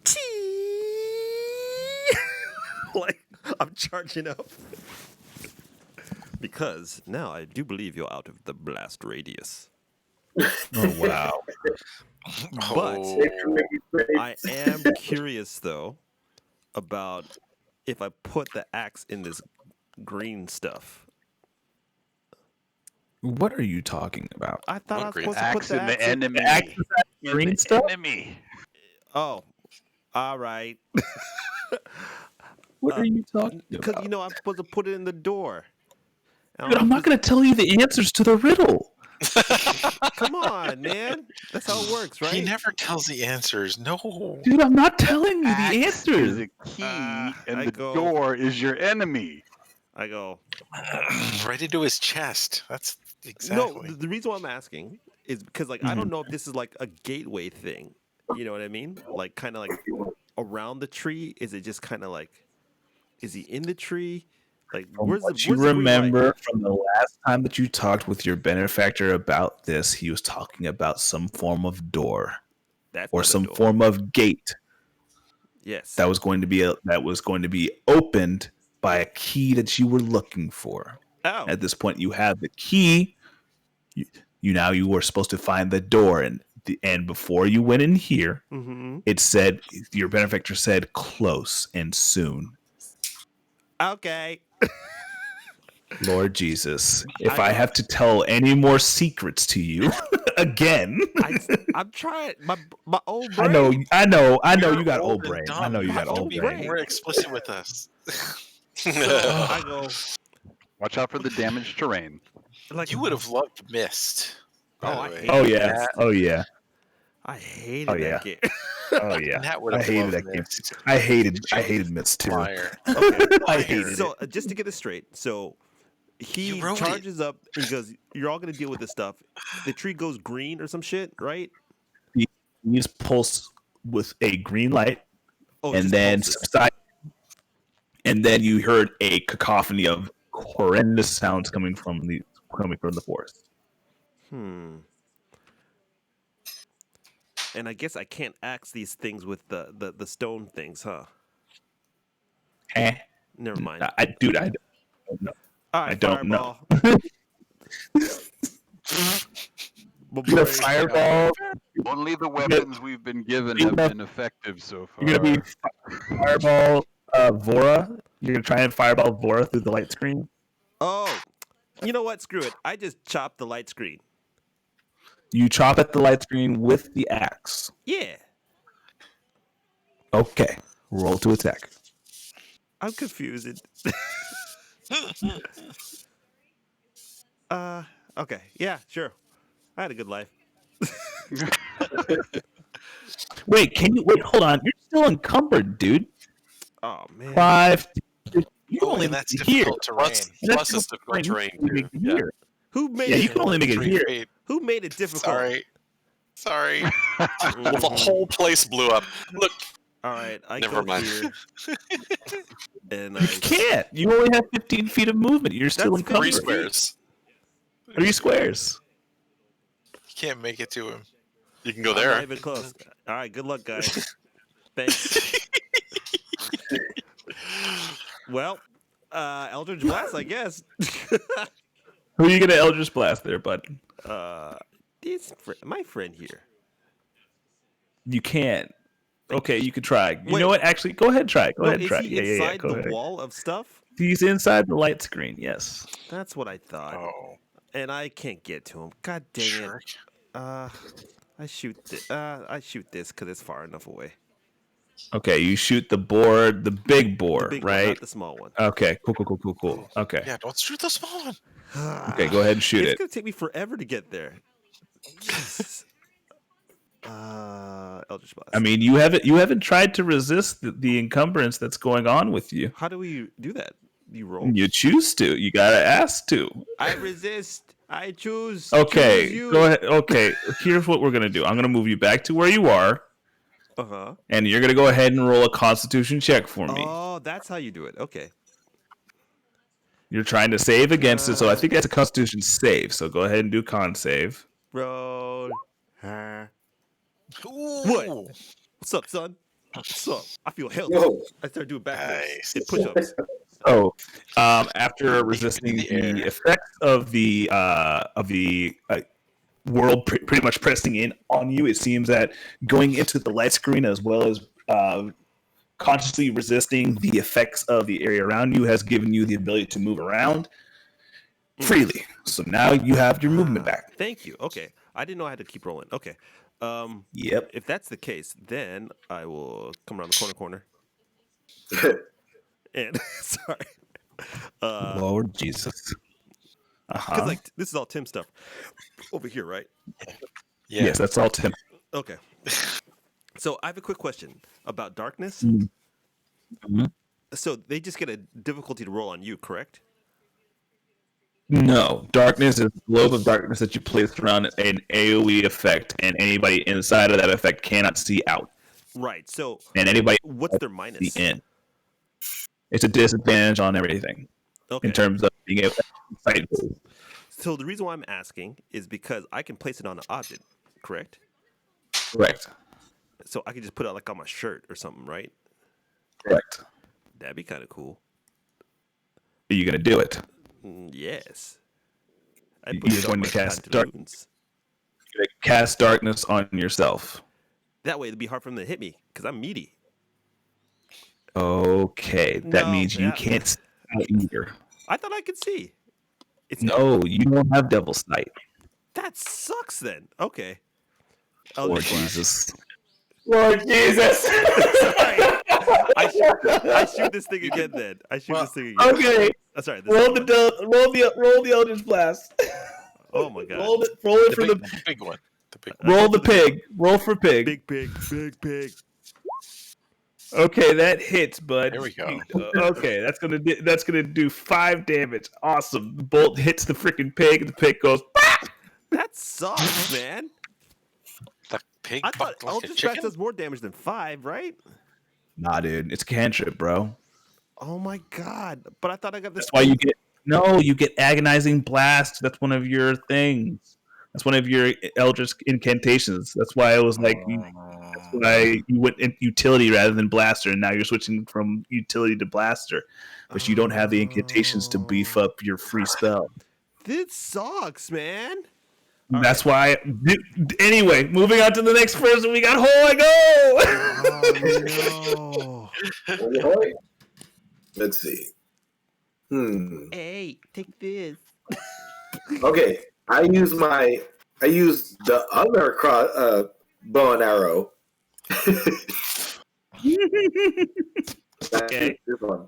Tee! Like I'm charging up. Because now I do believe you're out of the blast radius. Oh, wow. But I am curious, though, about if I put the axe in this green stuff. What are you talking about? I thought I was Green? supposed to put Axe the in the axe in. enemy. Axe is that In green the stuff? enemy. Oh, all right. What are you talking Because about? you know I'm supposed to put it in the door. Dude, I'm not going to tell you the answers to the riddle. Come on, man. That's how it works, right? He never tells the answers. No. Dude, I'm not telling you the Axe answers. is a key, and I the go- door is your enemy. I go. Right into his chest. That's exactly. No, the reason why I'm asking is because like I don't know if this is like a gateway thing. You know what I mean? Like kind of like around the tree. Is it just kind of like? Is he in the tree? Like From where's what the you where's the green light? remember from the last time that you talked with your benefactor about this, he was talking about some form of door That's or not a some door. form of gate Yes. that was going to be opened by a key that you were looking for. Oh. At this point, you have the key. You were supposed to find the door, and before you went in here, Mm-hmm. it said your benefactor said close and soon. Okay. Lord Jesus, if I have to tell any more secrets to you again, I'm trying my old brain. I know, You're you got old old and brain. dumb. I know you You got have to old be brain. more explicit with us. So I go Watch out for the damaged terrain. like You would have loved Mist. by Oh, the I way. hate Oh yeah, Nat, oh yeah, I hated Oh, that yeah. game. oh yeah. Nat would I have hated loved that game. Mist. I hated Myths too. Fire. Okay. I hated So it. just to get this straight, so he You wrote it. charges up and he goes, "You're all gonna deal with this stuff." The tree goes green or some shit, right? He just pulse with a green light, Oh, and just then pulses. subside, and then you heard a cacophony of horrendous sounds coming from the forest. And I guess I can't axe these things with the stone things, huh? Never mind. I don't know. All right, I don't know. fireball. My You're gonna boy- fireball. Only the weapons we've been given have been effective so far. You're gonna be fireball Vora. You're gonna try and fireball Vora through the light screen. Oh, you know what? Screw it. I just chopped the light screen. You chop at the light screen with the axe. Yeah, Okay, roll to attack. I'm confused. Okay. Yeah, sure. I had a good life. Wait, hold on? You're still encumbered, dude. Oh man. 5. You can Oh, only and that's make it here. difficult terrain. Plus it's difficult terrain You can too. make it Yeah. here. Who made Yeah, it? you can only make it 3 here. feet. Who made it difficult? Sorry. Well, the whole place blew up. Look, All right, I Never go mind. here, and You can't. You only have 15 feet of movement. You're still That's encumbered. 3 squares. 3 squares. You can't make it to him. You can go I'm there. not even close. All right, good luck, guys. Thanks. Well, Eldritch Blast, I guess. Who are you gonna Eldritch Blast there, bud? My friend here. You can't. Okay, you could try. You Wait. know what? Actually, go ahead and try. Go ahead and Is try. he Yeah. inside Go the ahead. wall of stuff? He's inside the light screen. Yes. That's what I thought. Oh, And I can't get to him. God dang sure. it. I shoot this because it's far enough away. Okay, you shoot the board, the big The board, big one, right? not the small one. Okay, cool. Okay. Yeah, don't shoot the small one. Okay, go ahead and shoot It's it. gonna take me forever to get there. Jesus. Eldritch Blast. I mean, you haven't tried to resist the encumbrance that's going on with you. How do we do that? You roll. You choose to. You gotta ask to. I resist. I choose. Okay, Choose you. go ahead. Okay, here's what we're gonna do. I'm gonna move you back to where you are, and you're gonna go ahead and roll a Constitution check for me. Oh, that's how you do it. Okay. You're trying to save against it, so I think that's a Constitution save. So go ahead and do con save. Roll. Ooh. What? What's up, son? What's up? I feel healthy. Whoa. I started doing backwards. Nice. Did push-ups. So, after resisting the effects of the world pretty much pressing in on you, it seems that going into the light screen as well as consciously resisting the effects of the area around you has given you the ability to move around. freely. So now you have your movement back. Thank you. Okay. I didn't know I had to keep rolling. Okay. Yep. If that's the case, then I will come around the corner. And sorry. Lord Jesus. Because like this is all Tim stuff over here, right? Yeah. Yes, that's all Tim. Okay. So I have a quick question about darkness. Mm-hmm. So they just get a difficulty to roll on you, correct? No, darkness is a globe of darkness that you place around an AoE effect, and anybody inside of that effect cannot see out. Right. So And anybody what's their minus? see in. It's a disadvantage on everything in terms of being able to sight. So the reason why I'm asking is because I can place it on an object, correct? Correct. So I can just put it like on my shirt or something, right? Correct. That'd be kind of cool. Are you going to do it? Yes. You're going to cast darkness. You're going to cast darkness on yourself. That way it'd be hard for them to hit me because I'm meaty. Okay, that means you can't see either. I thought I could see. No, you don't have devil's sight. That sucks then. Okay. Lord Jesus. Lord Jesus. Sorry. I shoot this thing again then. I shoot this thing again. Okay. Sorry. Roll the Eldritch Blast. Oh my god. Roll it for the big one. The big one. Roll the pig. Roll for pig. Big pig. Big pig. Okay, that hits, bud. There we go. Okay, that's gonna do 5 damage. Awesome. The bolt hits the freaking pig, and the pig goes. That sucks, man. The pig. I thought like Eldritch Blast does more damage than 5, right? Nah, dude, it's a cantrip, bro. Oh my god! But I thought I got this. That's why you get agonizing blast. That's one of your things. That's one of your Eldritch incantations. That's why I was like, that's why you went in utility rather than blaster, and now you're switching from utility to blaster. But you don't have the incantations to beef up your free spell. This sucks, man. That's why. Anyway, moving on to the next person. We got Oh no. Let's see. Hey, take this. Okay, I use the other bow and arrow. Okay. This one.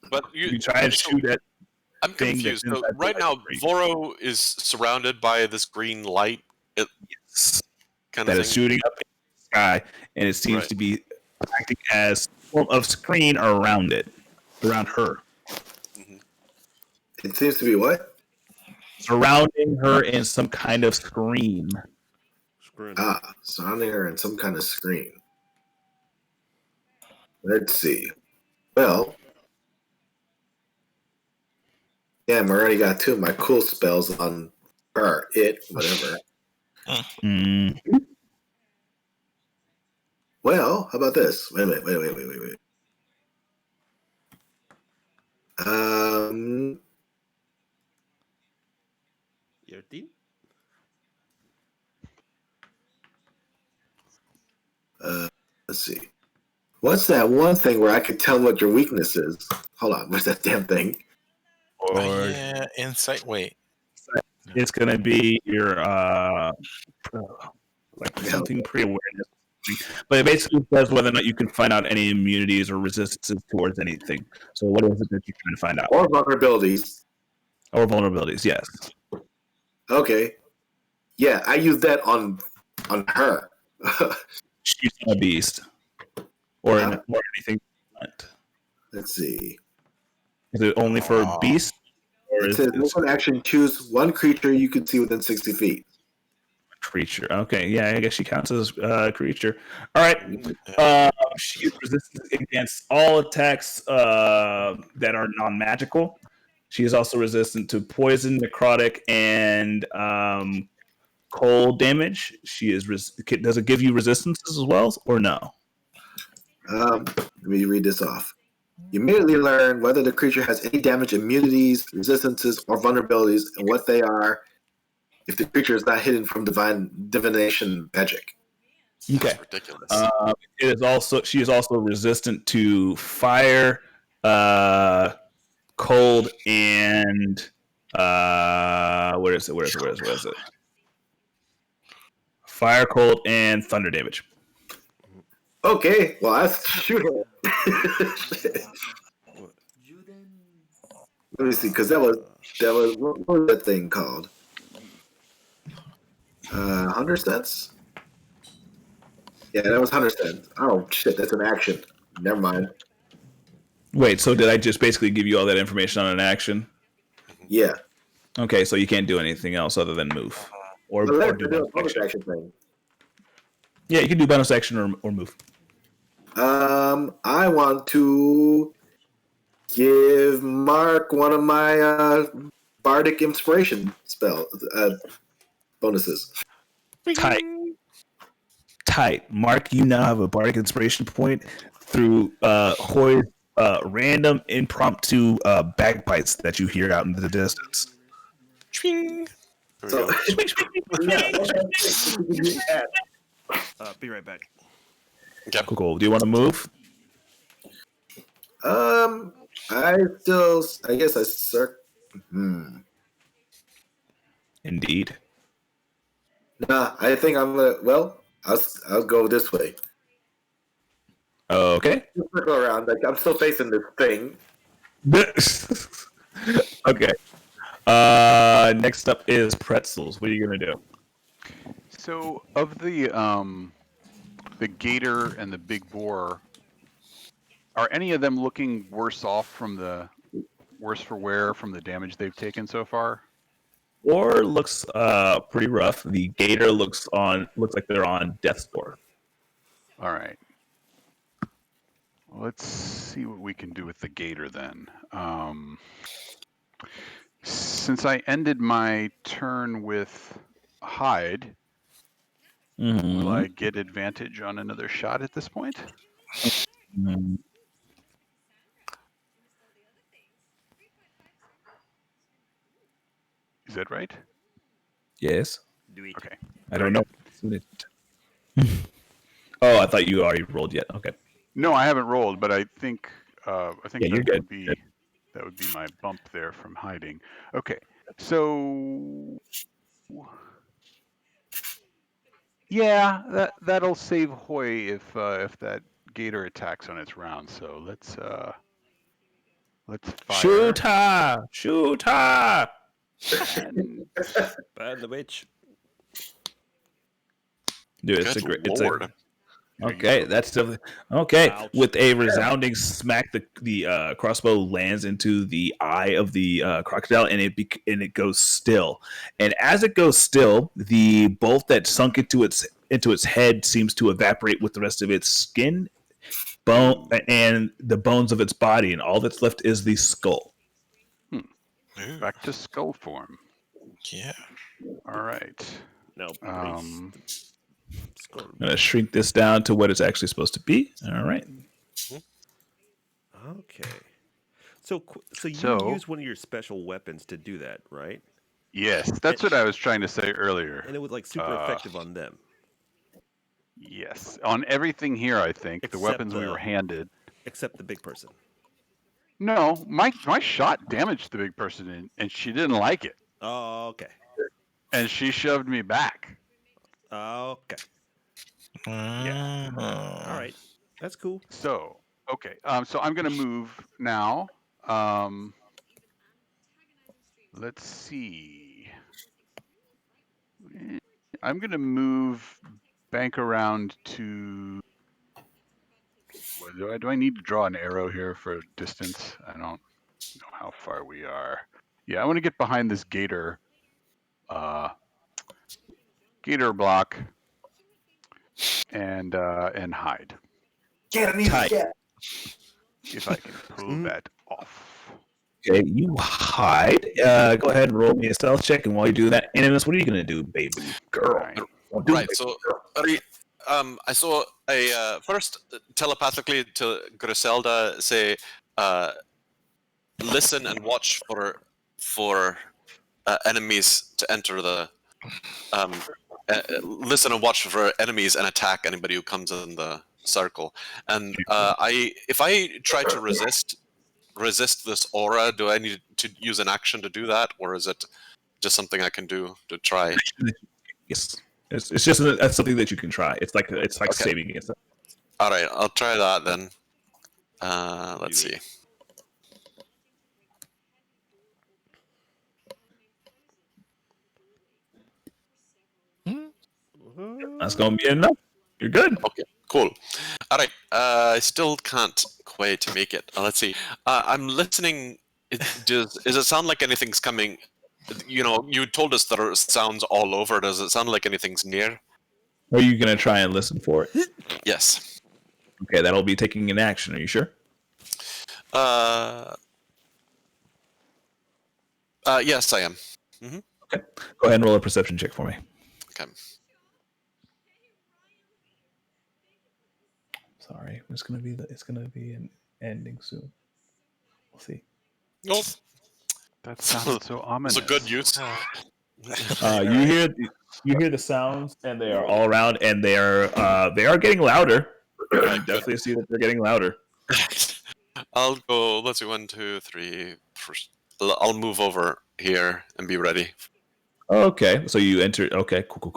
But you try and shoot at. I'm confused. So right now, Voro is surrounded by this green light. Yes. Kind that of is shooting up in the sky, and it seems Right. to be acting as a form of screen around it, around her. It seems to be what? Surrounding her in some kind of screen. Surrounding her in some kind of screen. Let's see. Well, yeah, I already got 2 of my cool spells on her, whatever. Well, how about this? Wait a minute. Wait. Your team? Let's see. What's that one thing where I could tell what your weakness is? Hold on, what's that damn thing? Or yeah, insight. Wait. it's gonna be your like something pre-awareness. But it basically says whether or not you can find out any immunities or resistances towards anything. So what is it that you're trying to find out? Or vulnerabilities. Or vulnerabilities, yes. Okay. Yeah, I use that on her. She's a beast. Or anything. Let's see. Is it only for beasts? Or It says one action, choose one creature you can see within 60 feet. Creature. Okay, yeah, I guess she counts as a creature. All right. She is resistant against all attacks that are non-magical. She is also resistant to poison, necrotic, and cold damage. She is. Does it give you resistances as well, or no? Let me read this off. You immediately learn whether the creature has any damage, immunities, resistances, or vulnerabilities, and what they are. If the creature is not hidden from divination magic. Okay. That's ridiculous. She is also resistant to fire, cold, and Where is it? Fire, cold, and thunder damage. Okay, well, I shoot him. Let me see, because that was what was that thing called? 100 cents. Yeah, that was 100 cents. Oh shit, that's an action. Never mind. Wait, so did I just basically give you all that information on an action? Yeah. Okay, so you can't do anything else other than move or So let's do do a bonus bonus action. action thing. Yeah, you can do bonus action or move. I want to give Mark one of my bardic inspiration spell bonuses. Tight. Mark, you now have a bardic inspiration point through Hoy's random impromptu bagpipes that you hear out in the distance. Ching. So, Be right back. Okay. Cool. Do you want to move? I guess I Indeed. Nah, I think I'm gonna. Well, I'll go this way. Okay. Just circle around. Like I'm still facing this thing. Okay. Next up is pretzels. What are you gonna do? So of the gator and the big boar, are any of them looking worse off from the worse for wear from the damage they've taken so far? Or looks pretty rough. The gator looks like they're on death's door. All right. Let's see what we can do with the gator then. Since I ended my turn with hide, will I get advantage on another shot at this point? Mm-hmm. Is that right? Yes. Okay. I don't know. Oh, I thought you already rolled yet. Okay. No, I haven't rolled, but I think Yeah, that you're good. would be my bump there from hiding. Okay, so yeah, that'll save Hoy if that gator attacks on its round. So let's fire. Shoot her! Shoot her! And Bad the witch. Dude, it's Good a great. lord. Okay, that's definitely okay. Ouch. With a resounding smack, the crossbow lands into the eye of the crocodile, and it goes still. And as it goes still, the bolt that sunk into its head seems to evaporate with the rest of its skin, bone, and the bones of its body, and all that's left is the skull. Ooh, back to skull form. yeah. All right. No, place. I'm gonna shrink this down to what it's actually supposed to be. All right. Okay. So you use one of your special weapons to do that, right? Yes, that's what I was trying to say earlier. And it was like super effective on them. Yes, on everything here, I think the weapons we were handed. Except the big person. No, my shot damaged the big person, and she didn't like it. Oh, okay. And she shoved me back. Okay. Yeah. All right. That's cool. So, okay. So I'm going to move now. Let's see. I'm going to move bank around to... Do I need to draw an arrow here for distance? I don't know how far we are. Yeah, I want to get behind this gator. Gator block. And hide. Tight. If I can pull that off. Okay, you hide. Go ahead and roll me a stealth check, and while you do that, Animus, what are you gonna do, baby girl? Right. So, I saw a first telepathically to Griselda say, "Listen and watch for enemies to enter the." Listen and watch for enemies and attack anybody who comes in the circle. And if I try to resist resist this aura? Do I need to use an action to do that, or is it just something I can do to try? Yes, it's just that's something that you can try. It's like Okay. saving against it. All right, I'll try that then. Let's see. That's gonna be enough. You're good. Okay, cool. All right, I still can't quite make it. Let's see. I'm listening. Does it sound like anything's coming? You know, you told us there are sounds all over. Does it sound like anything's near? Are you gonna try and listen for it? Yes. Okay, that'll be taking an action. Are you sure? Yes, I am. Okay. Go ahead and roll a perception check for me. Okay. Sorry, it's gonna be an ending soon. We'll see. Oh, That sounds so ominous. it's a good use. You hear the sounds, and they are all around, and they are getting louder. I definitely see that they're getting louder. I'll go. Let's see. 1, 2, 3. I'll move over here and be ready. Okay, so you enter. Okay, cool.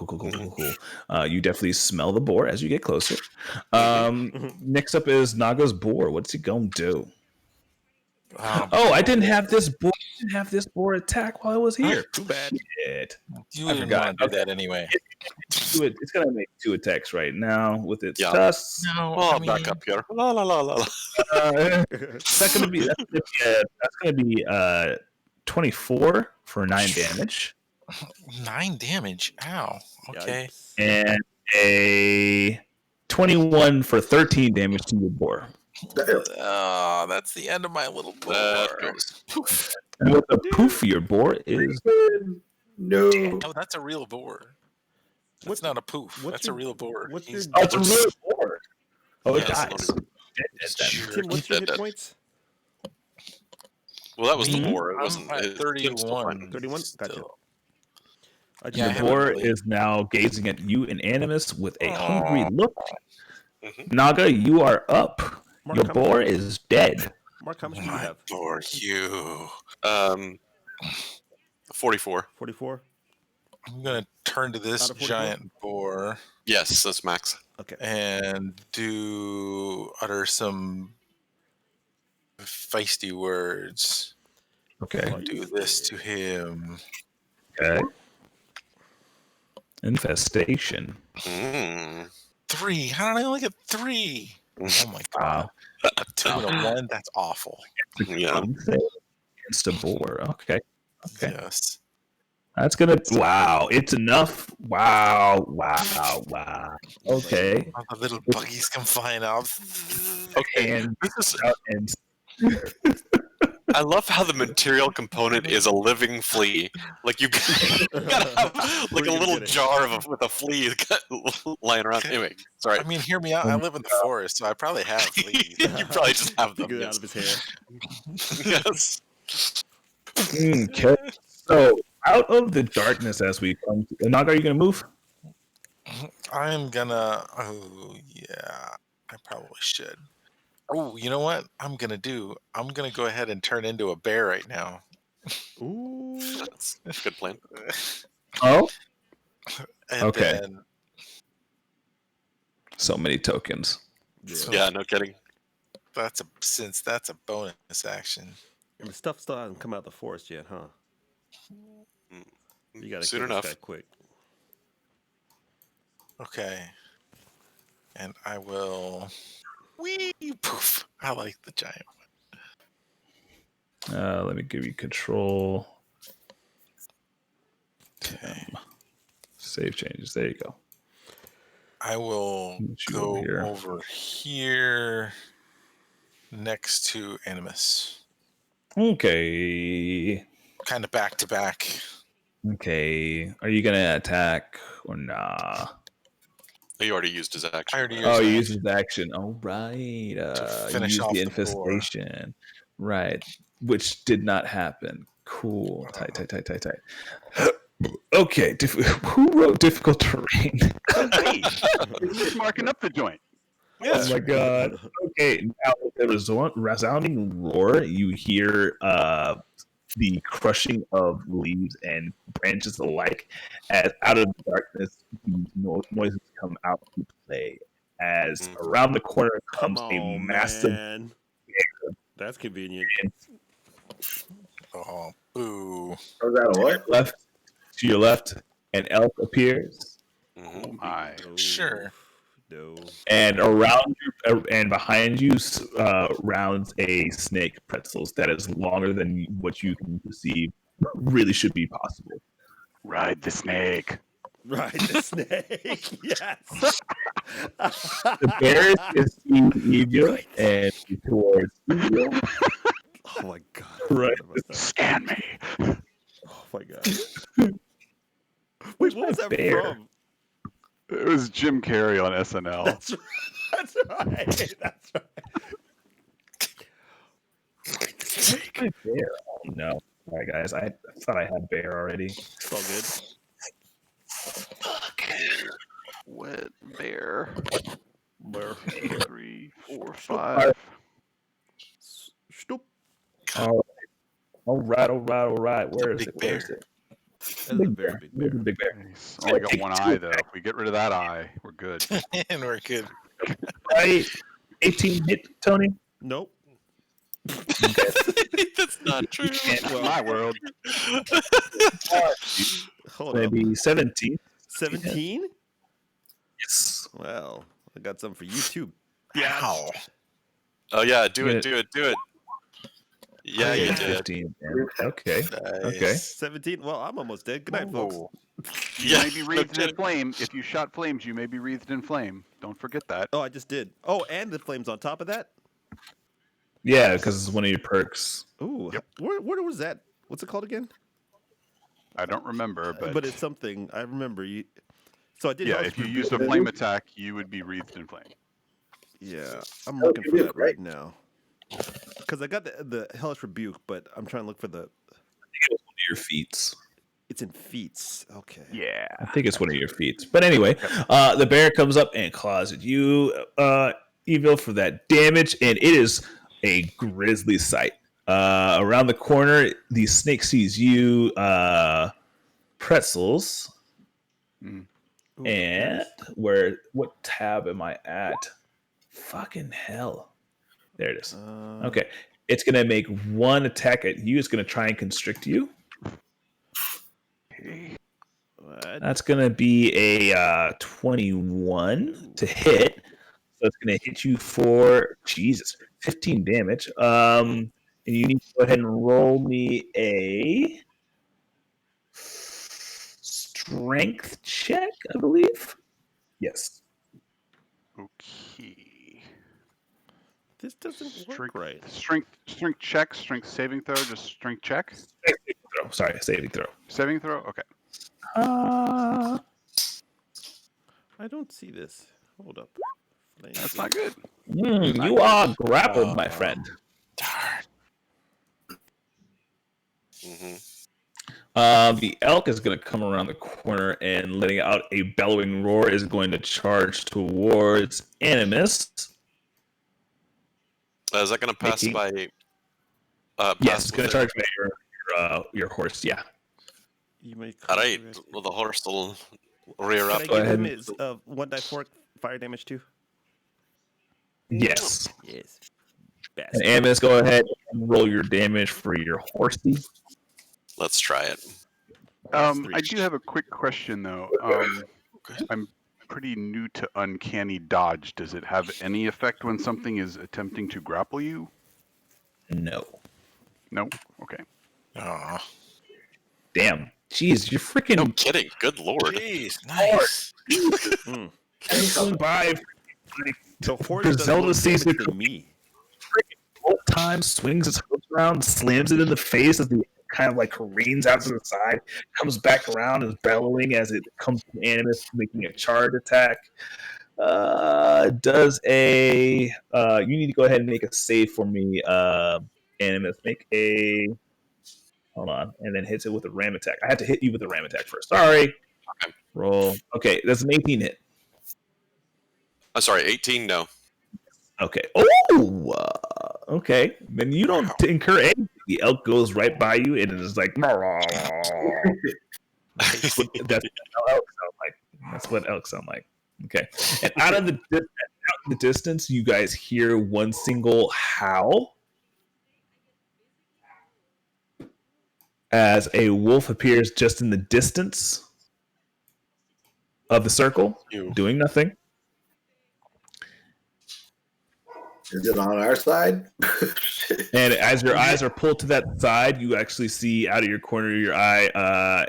You definitely smell the boar as you get closer. Next up is Naga's boar. What's he gonna do? Oh, I didn't have this boar. I didn't have this boar attack while I was here. Too bad. Shit. You I didn't forgot. want to do that anyway. It's gonna make 2 attacks right now with its Yeah. tusks. No, Oh, I mean, back up here. La la la la la. That's gonna be 24 for 9 damage. 9 damage. Ow. Okay. Yikes. And a 21 for 13 damage to your boar. Oh, that's the end of my little boar. That goes. And what the poof your boar is. No. Oh, that's a real boar. That's not a poof. That's a real boar. What's He's- your Oh, it's a real boar. Oh, it Yes, dies. Tim, what's your hit points? Well, that was the Me? boar. It I'm wasn't. at Tim's 31. still fine. 31? Gotcha. Still. I Yeah, I The haven't boar really- is now gazing at you in animus with a hungry Aw. look. Mhm. Naga, you are up. Mark, Your how boar much- is dead. Mark, how much do you My have? boar, you. 44. 44? I'm gonna turn to this Out of 44? giant boar Yes, that's max. Okay. and utter some feisty words. Okay. I'll do this to him. Okay. Infestation. Mm. 3. How did I only get 3? Oh my god. Wow. A 2 and a 1. That's awful. Yeah. Against a boar. Okay. Okay. Yes. That's gonna. Wow. It's enough. Wow. Okay. All the little buggies come flying out. Okay. And This is, and I love how the material component is a living flea. Like you gotta have like a little jar with a flea lying around. Anyway, sorry. I mean, hear me out. I live in the forest, so I probably have fleas. You probably just have them. Get it out Yes. of his hair. Yes. okay. So out of the darkness as we come. Naga, are you gonna move? I'm gonna. Oh yeah, I probably should. Oh, you know what I'm gonna do? I'm gonna go ahead and turn into a bear right now. Ooh. That's a good plan. Oh. And Okay. then So many tokens. So- Yeah, no kidding. since that's a bonus action. And the stuff still hasn't come out of the forest yet, huh? You gotta Soon kill enough. this guy quick. Okay. And I will. Wee poof. I like the giant. Let me give you control. Okay. Save changes. There you go. I will Put you go over here. over here next to Animus. Okay. Kind of back to back. Okay. Are you gonna attack or nah? He already used his action. I already used Oh, you that. use his action. All right. You finish used off the the boar. infestation. Right. Which did not happen. Cool. Tight. Okay. Who wrote difficult terrain? He's marking up the joint. Oh my god. Okay, now with the resounding roar, you hear the crushing of leaves and branches alike as out of the darkness noises come out to play. As around the corner Come comes a on, massive man. That's convenient. Oh, boo. Was that a what? to your left, an elf appears. Oh my. Sure. No. And around you, and behind you, rounds a snake pretzels that is longer than what you can perceive really should be possible. Ride the snake. Ride the snake. Yes. The bear is seeing Evil and towards Evil. Oh my god. Right. Scan me. Oh my god. Wait, what was that bear? from? It was Jim Carrey on SNL. That's right. That's right. That's right. My bear. Oh, no. All right, guys. I thought I had bear already. It's all good. Wet bear. Bear. 3, 4, 5. Stoop. All right. Where is it? Where is it? That's a very big bear. Big bear. He's only got one eye, though. If we get rid of that eye, we're good. And we're good. Right. 18 hit, Tony. Nope. That's not true. Well, my world. Hold up. Maybe 17. 17? Yes. Well, I got something for you too. Wow. Oh yeah, do it. Yeah, you did. 15. Okay. Okay. Nice. 17? Well, I'm almost dead. Good night, folks. Whoa. Yeah, You may be wreathed in flame. If you shot flames, you may be wreathed in flame. Don't forget that. Oh, I just did. Oh, and the flames on top of that? Yeah, because it's one of your perks. Ooh. Yep. Where was that? What's it called again? I don't remember, but But it's something. I remember. So I did. yeah, Hellish if you Rebuke. used a flame attack, you would be wreathed in flame. Yeah, I'm looking for that right now. Because I got the Hellish Rebuke, but I'm trying to look for the. I think it was one of your feats. It's in feats. Okay. Yeah. I think it's one of your feats. But anyway, the bear comes up and claws at you, Evil, for that damage, and it is a grisly sight. Around the corner, the snake sees you, pretzels, Mm. Ooh, and nice. what tab am I at? Fucking hell. There it is. Okay. It's going to make one attack at you. It's going to try and constrict you. Okay. What? That's going to be a 21 to hit. So it's going to hit you for, 15 damage. And you need to go ahead and roll me a strength check, I believe. Yes. Okay. This doesn't work right. Strength check, strength saving throw, just strength check. Sorry, saving throw. Saving throw? Okay. Uh, I don't see this. Hold up. Flames. That's not good. you are grappled, my friend. Darn. The elk is going to come around the corner and letting out a bellowing roar is going to charge towards Animus. Is that going to pass 18. by? Yes, it's going to charge by your horse. Yeah. You may. All right. Well, the horse will rear up. Can I Go give ahead. him his 1d4 fire damage too? Yes. Yes. And Best. Animus, go ahead and roll your damage for your horsey. Let's try it. I do have a quick question though. I'm pretty new to uncanny dodge. Does it have any effect when something is attempting to grapple you? No. No. Okay. Aw. Damn. Jeez, you're freaking No kidding. Good lord. Jeez, nice. coming by. The horse Griselda does more sees damage it. than me. Both times, swings his hoof around, slams it in the face as the kind of like careens out to the side, comes back around and is bellowing as it comes to Animus, making a charge attack. Does a you need to go ahead and make a save for me, Animus. Make a hold on, and then hits it with a ram attack. I have to hit you with a ram attack first. Sorry. Okay. Roll. Okay, that's an 18 hit. I'm sorry. 18. No. Okay. Oh, okay. Then you don't incur anything. The elk goes right by you, and it is like. That's what elk sound like. That's what elk sound like. Okay. And out in the distance, you guys hear one single howl as a wolf appears just in the distance of the circle, doing nothing. Is it on our side? And as your eyes are pulled to that side, you actually see out of your corner of your eye,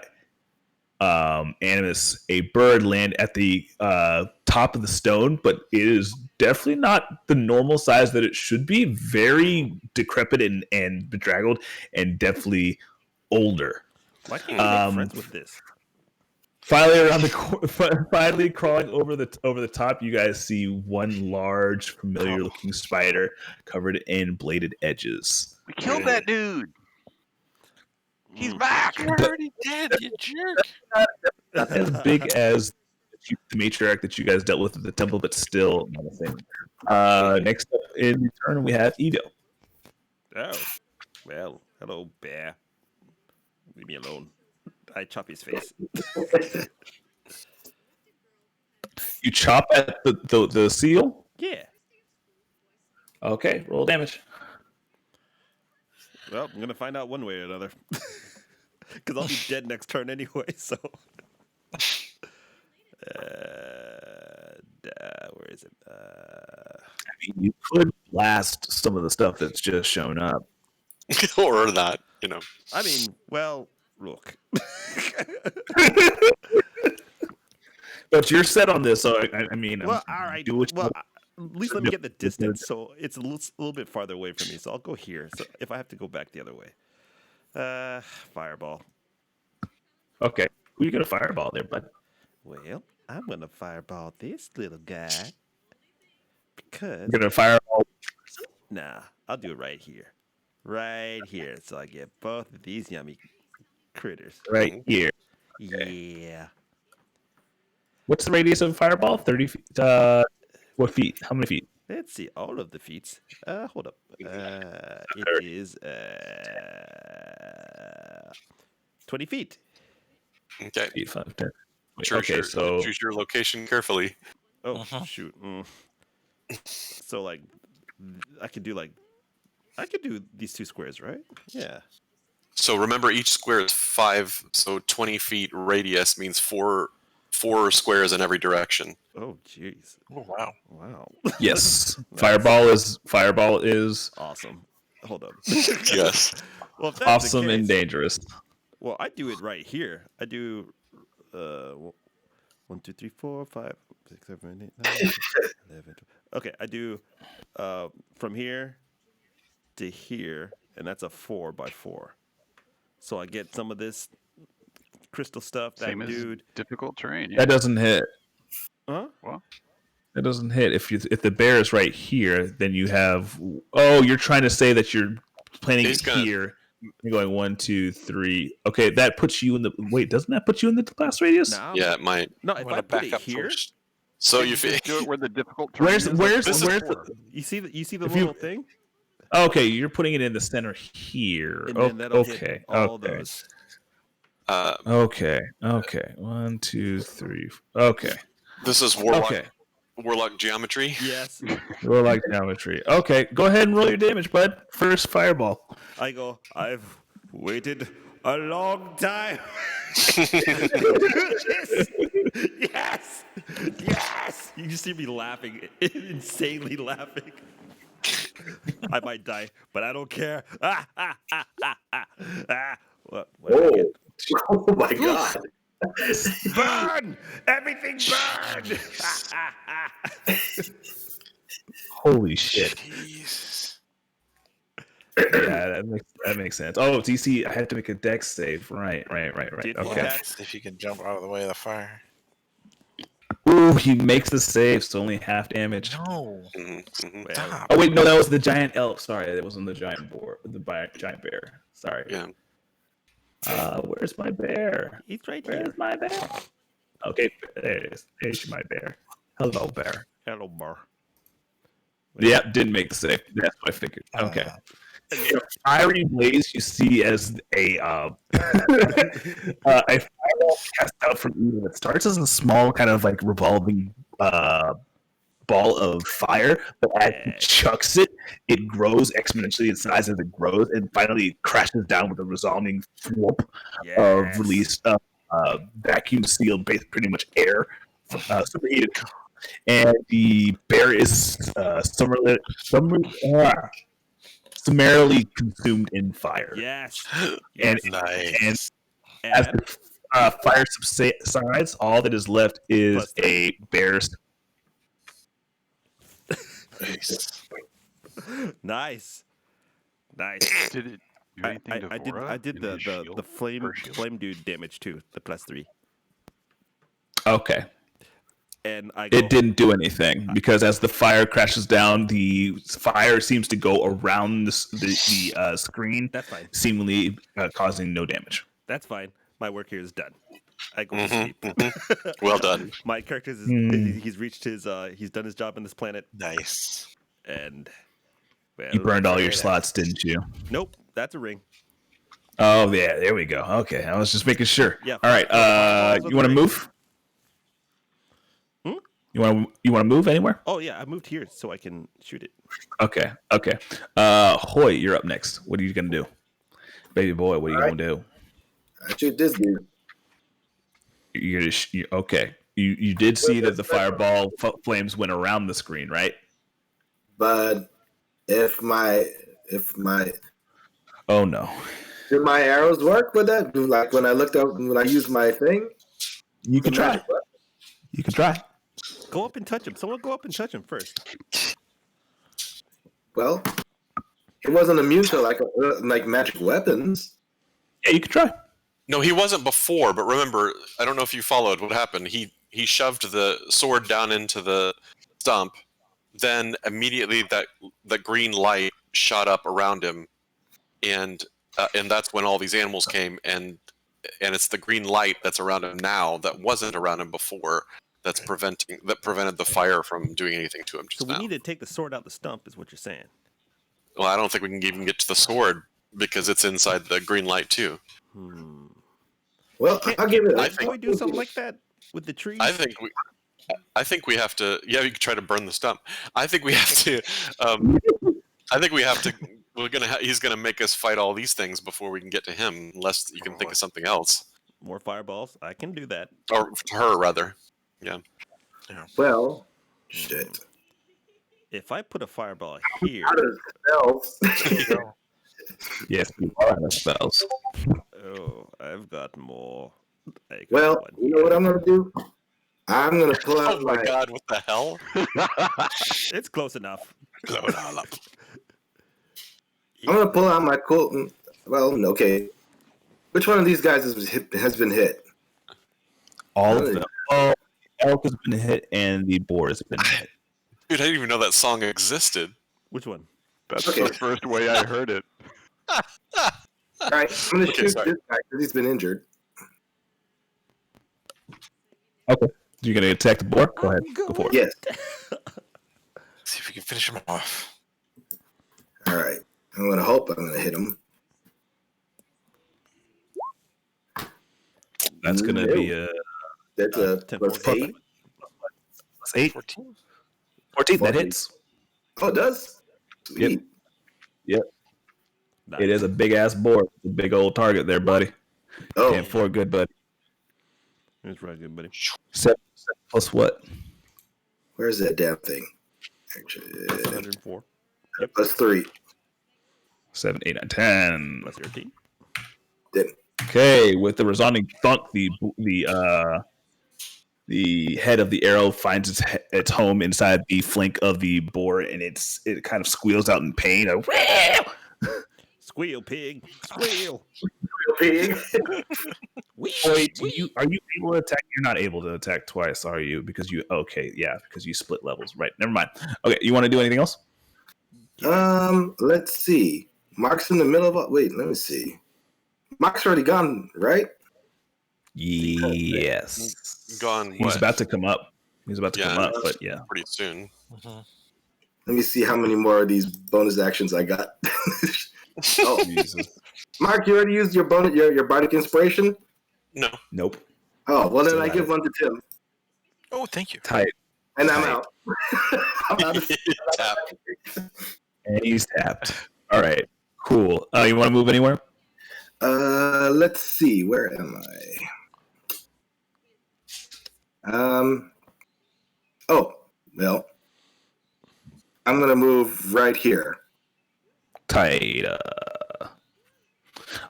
Animus, a bird land at the top of the stone, but it is definitely not the normal size that it should be. Very decrepit and bedraggled, and definitely older. Why can't you make friends with this? Finally crawling over the top, you guys see one large, familiar-looking spider covered in bladed edges. We killed that dude. He's back. You're already dead, you jerk. Not as big as the matriarch that you guys dealt with at the temple, but still not the same. Next up in turn, we have Edo. Oh, well, hello, bear. Leave me alone. I chop his face. You chop at the seal? Yeah. Okay, roll damage. Well, I'm gonna find out one way or another. Because I'll be dead next turn anyway. So, where is it? I mean, you could blast some of the stuff that's just shown up, or not, you know. I mean, well, look. But you're set on this, so I mean, well, all right. Do what well, at least let me get the distance. So it's a little bit farther away from me. So I'll go here. So if I have to go back the other way, fireball. Okay, who are you gonna fireball there, bud? Well, I'm gonna fireball this little guy because You're gonna fireball. nah, I'll do it right here, so I get both of these yummy critters Right here. Okay. Yeah. What's the radius of a fireball? 30 feet. What feet? How many feet? Let's see all of the feats. Hold up. It is 20 feet. Okay. 8, 5, 10. So choose your location carefully. Oh shoot. So like, I could do these 2 squares, right? Yeah. So remember, each square is 5. So 20 feet radius means four squares in every direction. Oh jeez. Oh wow. Wow. Yes. Fireball is awesome. Hold up. Yes. Well, if that's awesome the case, and dangerous. Well, I do it right here. I do 1, 2, 3, 4, 5, 6, 7, 8, 9, 10, 11, 12. Okay, I do from here to here, and that's a 4x4. So I get some of this crystal stuff. That Same dude. as difficult terrain. Yeah. That doesn't hit. Huh? Well, That doesn't hit. If the bear is right here, then you have. Oh, you're trying to say that you're planning it here. You're going 1, 2, 3. Okay, that puts you in the. Wait, doesn't that put you in the blast radius? No, Yeah, it might. No, if I put it here. First. So you do it where the difficult terrain is. Where's the? You see the little thing? Okay, you're putting it in the center here. And then that'll hit Okay. all those. Okay. 1, 2, 3. Okay. This is warlock geometry. Yes. Roll like geometry. Okay, go ahead and roll your damage, bud. First fireball. I go. I've waited a long time. Yes. You just see me laughing, insanely laughing. I might die, but I don't care. What Oh my god. Burn! Everything burn! Holy shit. Jesus. Yeah, that makes sense. Oh, DC, I have to make a dex save. Right. Dude, Okay. that's- If you can jump out of the way of the fire. Ooh, he makes the save, so only half damage. No. well, Stop. Oh wait, no, that was the giant elk. Sorry, that wasn't the giant giant bear. Sorry. Yeah. Where's my bear? he's right here. Where's my bear? Okay, there it is. There's my bear. Hello, bear. Hello, bar. Yep, didn't make the save. That's what I figured. Okay. Fiery blaze you see as a fireball cast out from Eden. It starts as a small kind of like revolving ball of fire, but as he chucks it, it grows exponentially in size as it grows, and finally crashes down with a resounding thwomp of release of vacuum sealed, pretty much air, superheated, and the bear is summarily consumed in fire. Yes. And, Nice. as the fire subsides, all that is left is a bear's. Nice. Did it do anything to Vora? I did the flame dude damage too, the +3. Okay. And it didn't do anything because as the fire crashes down, the fire seems to go around the screen. That's fine. Seemingly causing no damage. That's fine. My work here is done. I go to sleep. Well done. My character he's reached his he's done his job on this planet. Nice. And you burned all your slots, didn't you? Nope, that's a ring. Oh yeah, there we go. Okay, I was just making sure. Yeah. All right. You want to move? You want to move anywhere? Oh yeah, I moved here so I can shoot it. Okay. Hoy, you're up next. What are you gonna do, baby boy? What are you gonna do? I shoot this dude. You're gonna okay. You did see that the fireball flames went around the screen, right? But if my oh no, did my arrows work with that? Like when I used my thing, you can try. You can try. Go up and touch him. Someone go up and touch him first. Well, he wasn't immune to like magic weapons. Yeah, you can try. No, he wasn't before, but remember, I don't know if you followed what happened. He shoved the sword down into the stump, then immediately the green light shot up around him, and that's when all these animals came, and it's the green light that's around him now that wasn't around him before. That prevented the fire from doing anything to him just now. So we need to take the sword out the stump, is what you're saying. Well, I don't think we can even get to the sword because it's inside the green light too. Well, I'll give it. Can we do something like that with the trees? I think we have to. Yeah, you can try to burn the stump. I think we have to. I think we have to. He's gonna make us fight all these things before we can get to him, unless you can think of something else. More fireballs. I can do that. Or to her rather. Yeah. Well, shit. If I put a fireball here. Out of spells. Yes, you are out of spells. Oh, I've got more. Well, you know what I'm gonna do? I'm gonna pull out Oh my god! What the hell? It's close enough. I'm gonna pull out my cool. Well, okay. Which one of these guys has been hit? All of them. Oh, elk has been hit, and the boar has been hit. Dude, I didn't even know that song existed. Which one? That's the first way I heard it. All right, I'm gonna shoot this guy because he's been injured. Okay. You're gonna attack the boar? Go ahead. Go for it. Yes. See if we can finish him off. All right. I'm gonna hope I'm gonna hit him. That's gonna be a. That's a +8. +8. 14. 14. That hits. Oh, it does. Sweet. Yep. It is a big ass boar. It's a big old target there, buddy. Oh, and 4 good, buddy. That's right, good, buddy. 7 plus what? Where's that damn thing? Actually, 104. Yep. +3. 7, 8, 9, 10. +13. Didn't. Okay, with the resounding thunk, the head of the arrow finds its home inside the flank of the boar, and it kind of squeals out in pain. Squeal, pig! Squeal! Pig. Wait, are you able to attack? You're not able to attack twice, are you? Because you split levels, right? Never mind. Okay, you want to do anything else? Let's see. Mark's in the middle of. Wait, let me see. Mark's already gone, right? Yes. Gone. He's about to come up. But yeah. Pretty soon. Let me see how many more of these bonus actions I got. Oh, Jesus. Mark, you already used your bardic inspiration? No. Nope. Oh, well then Still I got give it. one to Tim. Oh, thank you. Tight. And I'm Tight. out. I'm out of Tap. And he's tapped. All right. Cool. You want to move anywhere? Let's see. Where am I? Oh, well. I'm gonna move right here. Tight.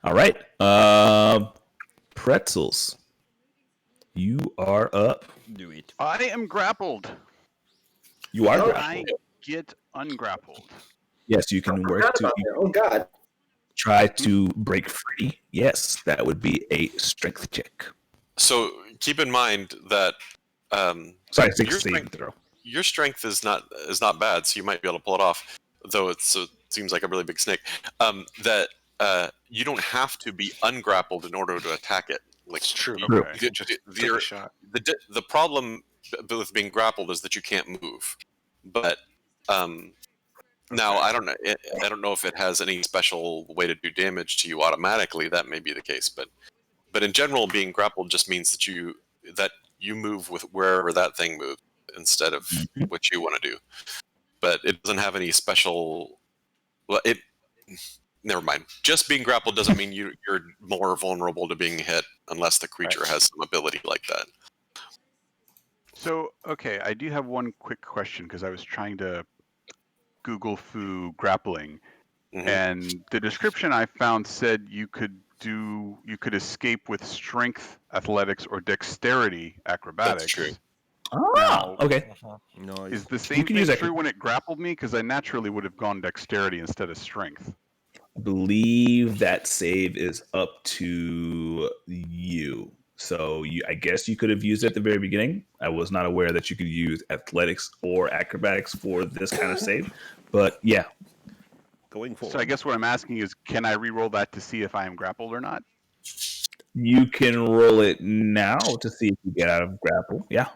All right. Pretzels. You are up. Do it. I am grappled. You are Oh, grappled. I get ungrappled. Yes, you can work Forgot to about that. Oh God. try to break free. Yes, that would be a strength check. So keep in mind that Sorry, your 6 saving strength, throw. your strength is not bad, so you might be able to pull it off. Though it seems like a really big snake. That you don't have to be ungrappled in order to attack it. Like It's true. True. Okay. the, Just the, take a the, shot. the problem with being grappled is that you can't move. But now Okay. I don't know if it has any special way to do damage to you automatically. That may be the case, but in general, being grappled just means that you move with wherever that thing moves instead of what you want to do. But it doesn't have any special. Well, it. Never mind. Just being grappled doesn't mean you're more vulnerable to being hit unless the creature has some ability like that. So, okay, I do have one quick question because I was trying to Google foo grappling, Mhm. and the description I found said you could escape with strength, athletics, or dexterity acrobatics. true. Oh, Now, okay. Nice. is the You same can thing use that- true when it grappled me? Because I naturally would have gone dexterity instead of strength. I believe that save is up to you. So I guess you could have used it at the very beginning. I was not aware that you could use athletics or acrobatics for this kind of save. But yeah, Going forward. So I guess what I'm asking is, can I re-roll that to see if I am grappled or not? you can roll it now to see if you get out of grapple. Yeah.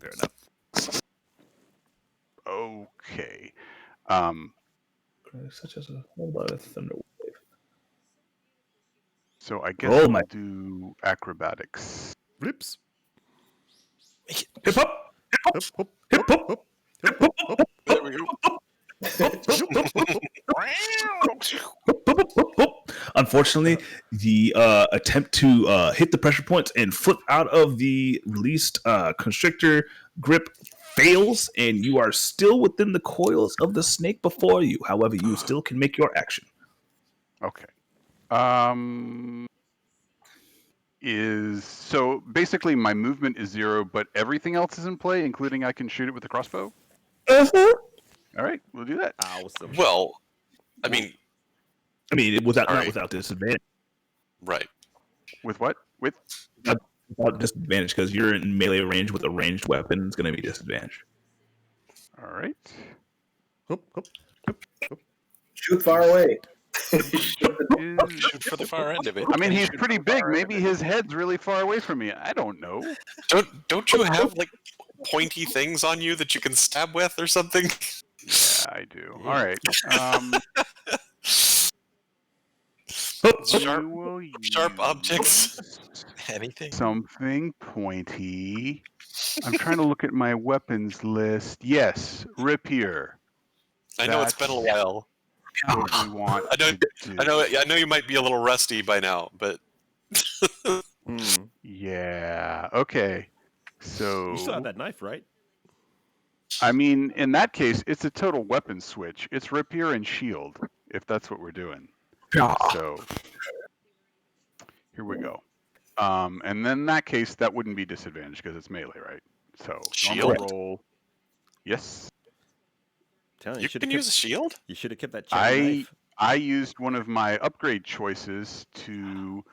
Fair enough. Okay. Such as a whole lot of thunder. So I guess Roll I'll my do acrobatics. Rips. hip hop, Hop, hop, hip hop, hop, hip hop, hip hop, There we go. Unfortunately, the attempt to hit the pressure points and flip out of the released constrictor grip fails, and you are still within the coils of the snake before you. However, you still can make your action. Okay. So basically my movement is 0, but everything else is in play, including I can shoot it with the crossbow. All right, we'll do that. Awesome. Well, I mean, Without Sorry. without disadvantage. right. With what? With Without disadvantage, because you're in melee range with a ranged weapon. It's going to be disadvantage. all right. Hop, hop. Shoot far away. Shoot for the far end of it. I mean, and he's shoot pretty for the big. far end Maybe of it. his head's really far away from me. I don't know. Don't you have like pointy things on you that you can stab with or something? Yeah, I do. Yeah. All right. Sharp, we will sharp objects. use Anything. something pointy. I'm trying to look at my weapons list. Yes, rapier. I know it's been a while. What we want I know. to do. I know you might be a little rusty by now, but Yeah. Okay. So You still have that knife, right? I mean, in that case, it's a total weapon switch. It's rapier and shield, if that's what we're doing. So here we go. And then in that case, that wouldn't be disadvantage because it's melee, right? So Shield? normal roll. Yes. Telling you can use a shield. You should have kept that knife. I used one of my upgrade choices to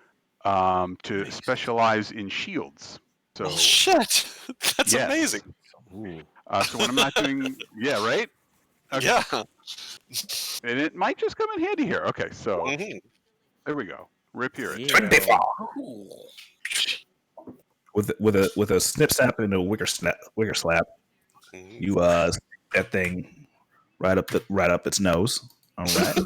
specialize in shields. So Oh shit! That's yes. amazing. Ooh. So when I'm not doing, yeah, right. Okay. Yeah. And it might just come in handy here. Okay, so Mhm. there we go. Rapier. Yeah. With a snip snap and a wicker slap, Mhm. you that thing right up its nose. All right.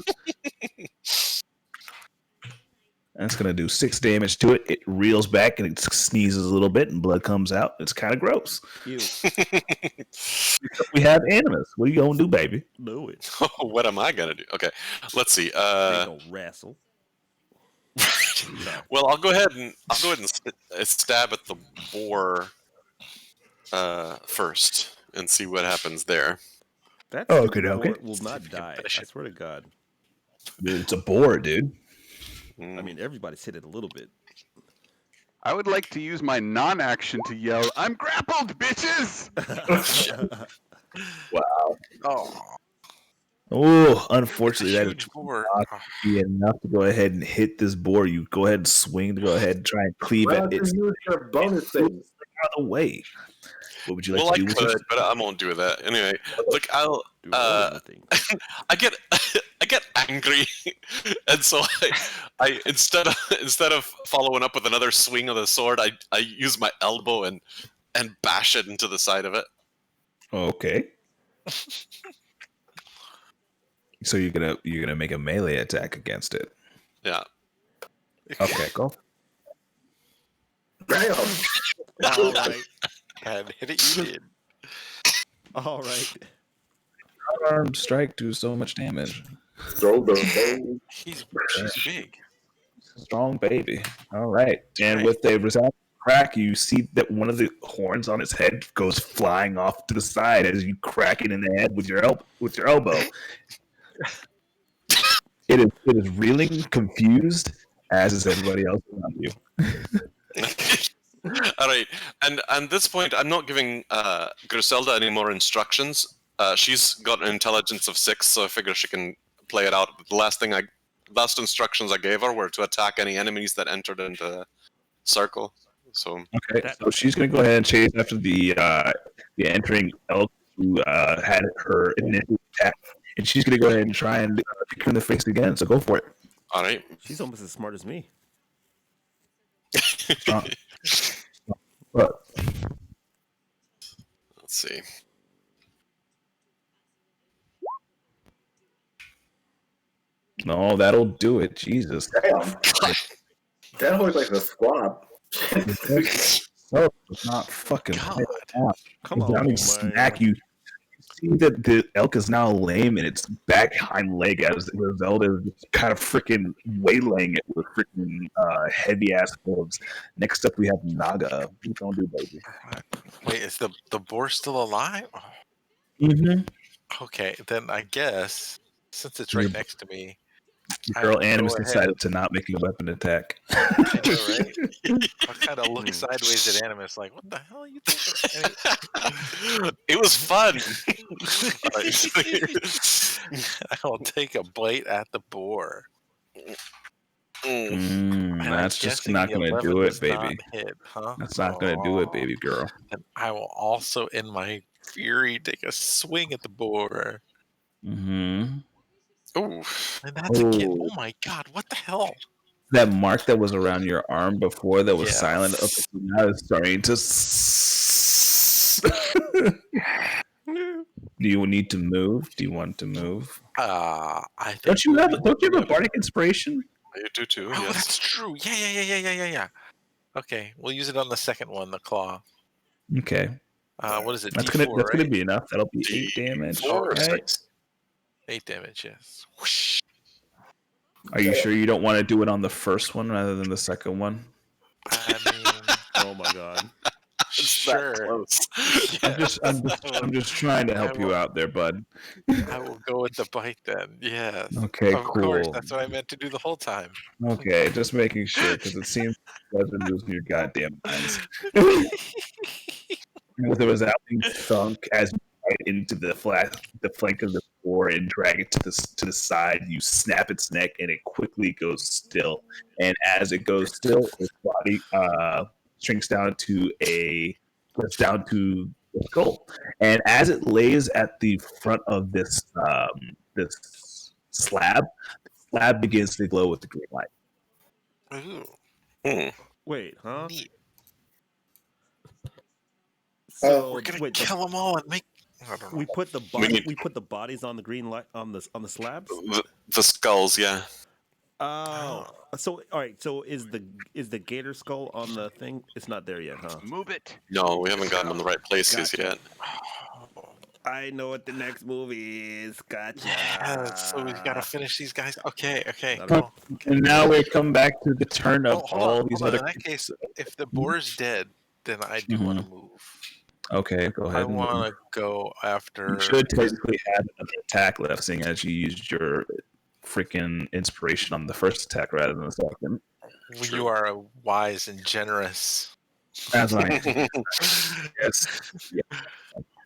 And it's gonna do 6 damage to it. It reels back and it sneezes a little bit, and blood comes out. It's kind of gross. Ew. We have Animus. What are you gonna do, baby? Do it. What am I gonna do? Okay, let's see. Ain't no wrestle. Well, I'll go ahead and stab at the boar first and see what happens there. That Okay. will not die. I swear to God. Dude, it's a boar, dude. I mean, everybody's hit it a little bit. I would like to use my non-action to yell, "I'm grappled, bitches!" Wow. Oh, Oh, unfortunately, that huge would boar. not be enough to go ahead and hit this boar. You go ahead and swing to go ahead and try and cleave Why it. don't It's you use your bonus thing? out of the way. What would you like Well, I to do with could, this? but I won't do that anyway. Look, I'll. Do all of the things. I get angry, and so I instead of following up with another swing of the sword, I use my elbow and bash it into the side of it. Okay. So you're gonna make a melee attack against it. Yeah. Okay, go. Damn. All right. And hit it, you did. All right. Unarmed strike do so much damage. Throw the bow. She's big. Strong baby. All right. And Right. with a resounding crack, you see that one of the horns on its head goes flying off to the side as you crack it in the head with your elbow. It is reeling, confused, as is everybody else around you. All right, and at this point, I'm not giving Griselda any more instructions. She's got an intelligence of 6, so I figure she can play it out. The last instructions I gave her were to attack any enemies that entered into the circle. So Okay, so she's going to go ahead and chase after the entering elk who had her initial attack, and she's going to go ahead and try and kick her in the face again. So go for it. all right, She's almost as smart as me. But let's see. no, that'll do it. Jesus. Damn. That horse like a squab. So it's not fucking. God. Come on, Down man. snack. You see that the elk is now lame and its back hind leg as Zelda is kind of freaking waylaying it with freaking heavy ass hooves. Next up, we have Naga. What you gonna do, baby? Wait, is the boar still alive? Oh, Mm-hmm. okay, then I guess since it's right next to me, I Girl will Animus go ahead. decided to not make a weapon attack. I know, right? I kind of look sideways at Animus, like, "What the hell are you thinking?" It was fun. I'll take a bite at the boar. And I'm That's just guessing not the going to 11 do it, does not baby. hit, huh? That's not going to do it, baby girl. And I will also, in my fury, take a swing at the boar. Mm-hmm. Ooh, and that's a kid. Oh. Oh my god, what the hell? That mark that was around your arm before that was Yeah. silent, okay, so now it's starting to. Do you need to move? Do you want to move? I think Don't you have a bardic inspiration? You do too. Oh, Yes. that's true. Yeah. Okay, we'll use it on the second one, the claw. Okay, What is it? that's D4, gonna right? be enough. That'll be 8 damage. 4 or Right? 6. 8 damage, yes. Whoosh. Are you sure you don't want to do it on the first one rather than the second one? I mean, Oh my god. sure. Close. I'm just trying to help you out there, bud. I will go with the bite then. Yes. Okay, Of course, cool. that's what I meant to do the whole time. Okay, just making sure because it seems you guys are losing your goddamn minds. With a resounding thunk as you bite into the flank of the boar and drag it to the side, you snap its neck and it quickly goes still. And as it goes still, its body shrinks down to the skull. And as it lays at the front of this slab, the slab begins to glow with the green light. Ooh, Wait, huh? neat. So We're gonna wait, kill them all and make I don't know. We put the bodies on the green light on the slabs. The skulls, yeah. Oh, so all right. So is the gator skull on the thing? It's not there yet, huh? Move it. No, we haven't got them in the right places Gotcha. yet. I know what the next movie is. Gotcha. Yeah, so we gotta finish these guys. Okay. Not at all. And now we come back to the turn of all these other. In that case, if the boar's dead, then I do want to move. Okay, go ahead. I want to go after. You should technically have another attack left, seeing as you used your freaking inspiration on the first attack rather than the second. You are wise and generous. As I yes. Yeah.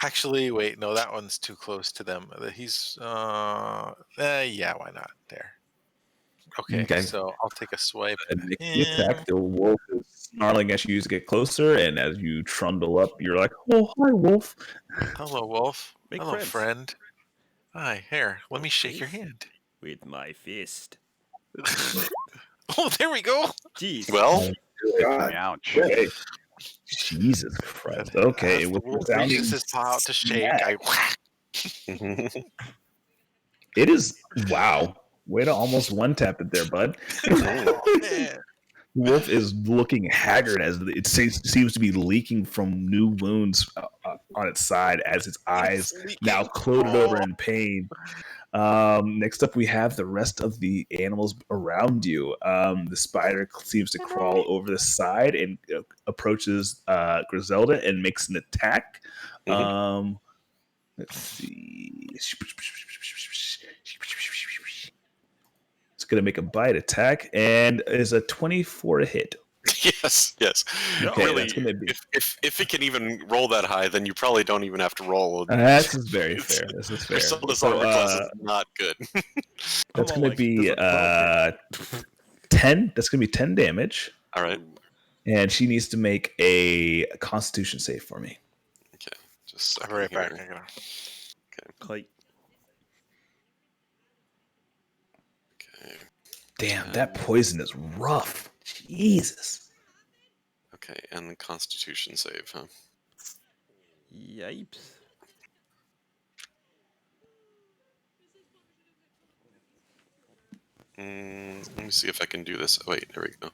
Actually, wait, no, that one's too close to them. He's yeah, why not? There. Okay, so I'll take a swipe. And make the attack. The wolf is snarling as you get closer, and as you trundle up, you're like, "Oh, hi, wolf." Hello, wolf. Make Hello, friends. friend. Hi, here. Let me shake your hand. With my fist. Oh, there we go. Jeez. Well, Ouch. Okay. Jesus Christ. Okay, As it the was wolf reaches his paw out to shake. I whack. It is wow. Way to almost one tap it there, bud. Oh, man. Wolf is looking haggard as it seems to be leaking from new wounds on its side as its eyes now clouded over in pain. Next up, we have the rest of the animals around you. The spider seems to crawl over the side and approaches Griselda and makes an attack. Let's see. It's going to make a bite attack and is a 24 to hit. Yes. Okay, really, that's gonna be... if it can even roll that high, then you probably don't even have to roll. This is very fair. This is fair. Griselda's armor class is not good. That's going to be 10. That's going to be 10 damage. All right. And she needs to make a Constitution save for me. Okay, just I'll be right back. Okay. Damn, that poison is rough. Jesus. Okay, and the Constitution save, huh? Yipes. Let me see if I can do this. Oh, wait, there we go.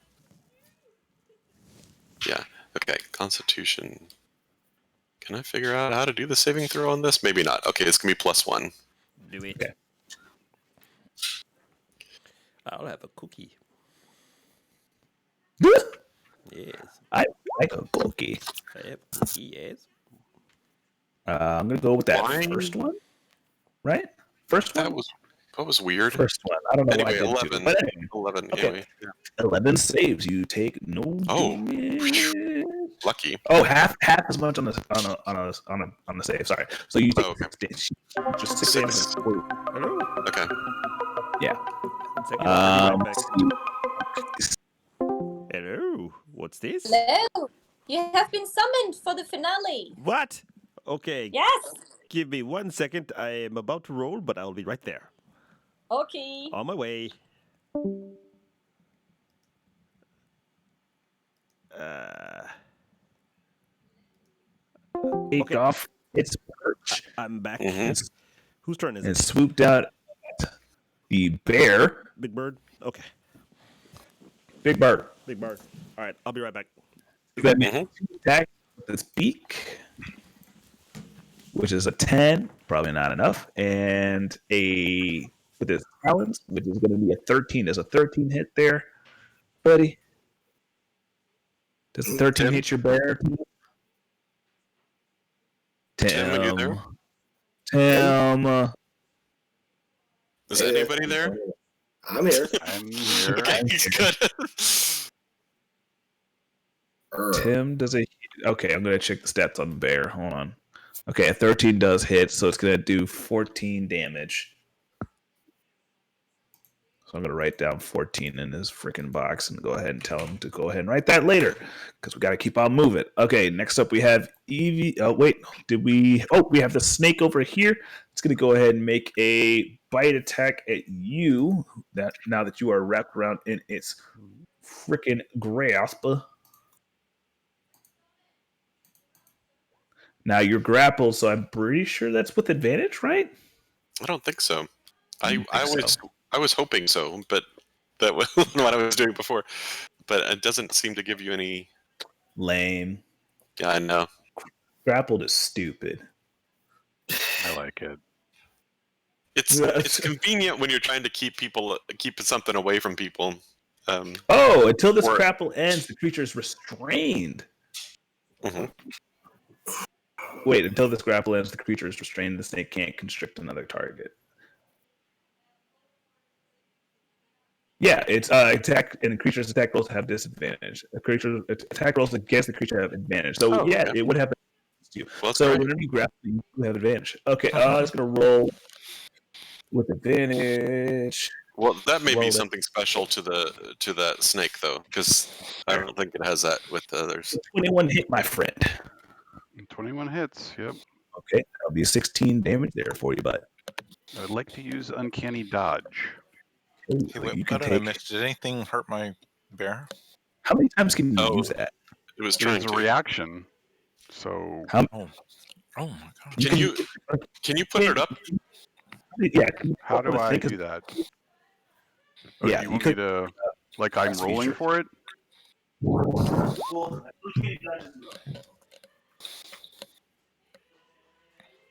Yeah, okay, Constitution. Can I figure out how to do the saving throw on this? Maybe not. Okay, it's going to be +1. Do it. Okay. I'll have a cookie. Yes. I like a cookie. I have a cookie, yes. I'm going to go with that first one. Right? First one? That was weird. First one. I don't know Anyway, why I did 11. But anyway. 11. Okay. Anyway, yeah. 11 saves. You take no damage. Lucky. Oh, half as much on the save. Sorry. So you take just 6 damage. Hello. Okay. Yeah. Hello. What's this? Hello. You have been summoned for the finale. What? Okay. Yes. Give me 1 second. I am about to roll, but I'll be right there. Okay. On my way. Take off its perch. I'm back. Mm-hmm. Whose turn is it? And swooped out at the bear. Big Bird? Okay. Big bird. Big Bird. All right. I'll be right back. That means attack with its beak, which is a 10, probably not enough, and with its talons, which is going to be a 13. There's a 13 hit there, buddy. Does a 13 hit your bear? Tim, are you there? Tim. Is anybody there? I'm here. I'm here. Okay, good. Tim, does it? Okay, I'm going to check the stats on the bear. Hold on. Okay, a 13 does hit, so it's going to do 14 damage. So I'm going to write down 14 in his freaking box and go ahead and tell him to go ahead and write that later because we got to keep on moving. Okay, next up we have Evie. Oh, wait. We have the snake over here. It's going to go ahead and make a bite attack at you now that you are wrapped around in its freaking grasp. Now you're grappled, so I'm pretty sure that's with advantage, right? I don't think so. I I don't think so. I was hoping so, but that was what I was doing before. But it doesn't seem to give you any. Lame. Yeah, I know. Grappled is stupid. I like it. It's convenient when you're trying to keep something away from people. Until this or- grapple ends, the creature is restrained. Mhm. Wait, until this grapple ends, the creature is restrained. The snake can't constrict another target. Yeah, it's attack, and the creature's attack rolls have disadvantage. The creature attack rolls against the creature have advantage. So okay. it would have against you. Well, So great. whenever you grapple, you have advantage. Okay, I'm just gonna roll with advantage. Well, that may Roll be it. something special to that snake though, because I don't think it has that with the others. 21 hit, my friend. 21 hits. Yep. Okay, that'll be 16 damage there for you, bud. I'd like to use Uncanny Dodge. Hey, You I can don't know, take. Mitch. Did anything hurt my bear? How many times can you Oh. use that? It was It trying is a to. reaction. So How? Oh my god. Can you put it up? Yeah. how do I think do that? Oh, Yeah, do you you want could- me to, like I'm Last rolling feature. for it?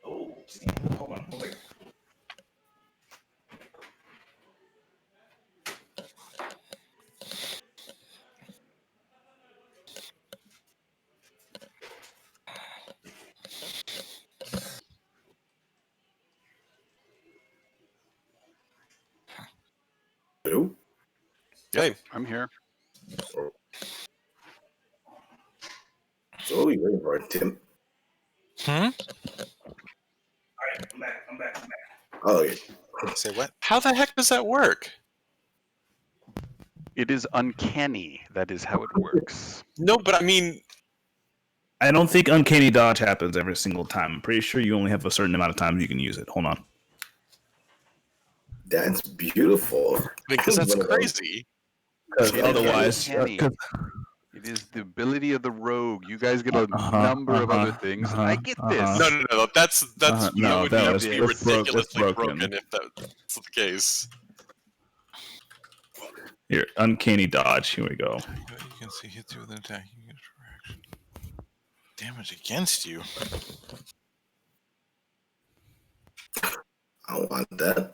Hold on. Who? Hey, I'm here. So what are we waiting for, Tim? Hmm? I'm back. Oh, yeah. Say what? how the heck does that work? It is uncanny. That is how it works. No, but I mean, I don't think uncanny dodge happens every single time. I'm pretty sure you only have a certain amount of times you can use it. Hold on. That's beautiful. because that's One of those. crazy. Because It is otherwise, uncanny. It is the ability of the rogue. You guys get a number of other things. I get this. No. That's that no, would that was- be that's ridiculously broken. broken if that's the case. here, uncanny dodge. Here we go. You can see hits you with an attack. You get a reaction. Damage against you. I don't want that.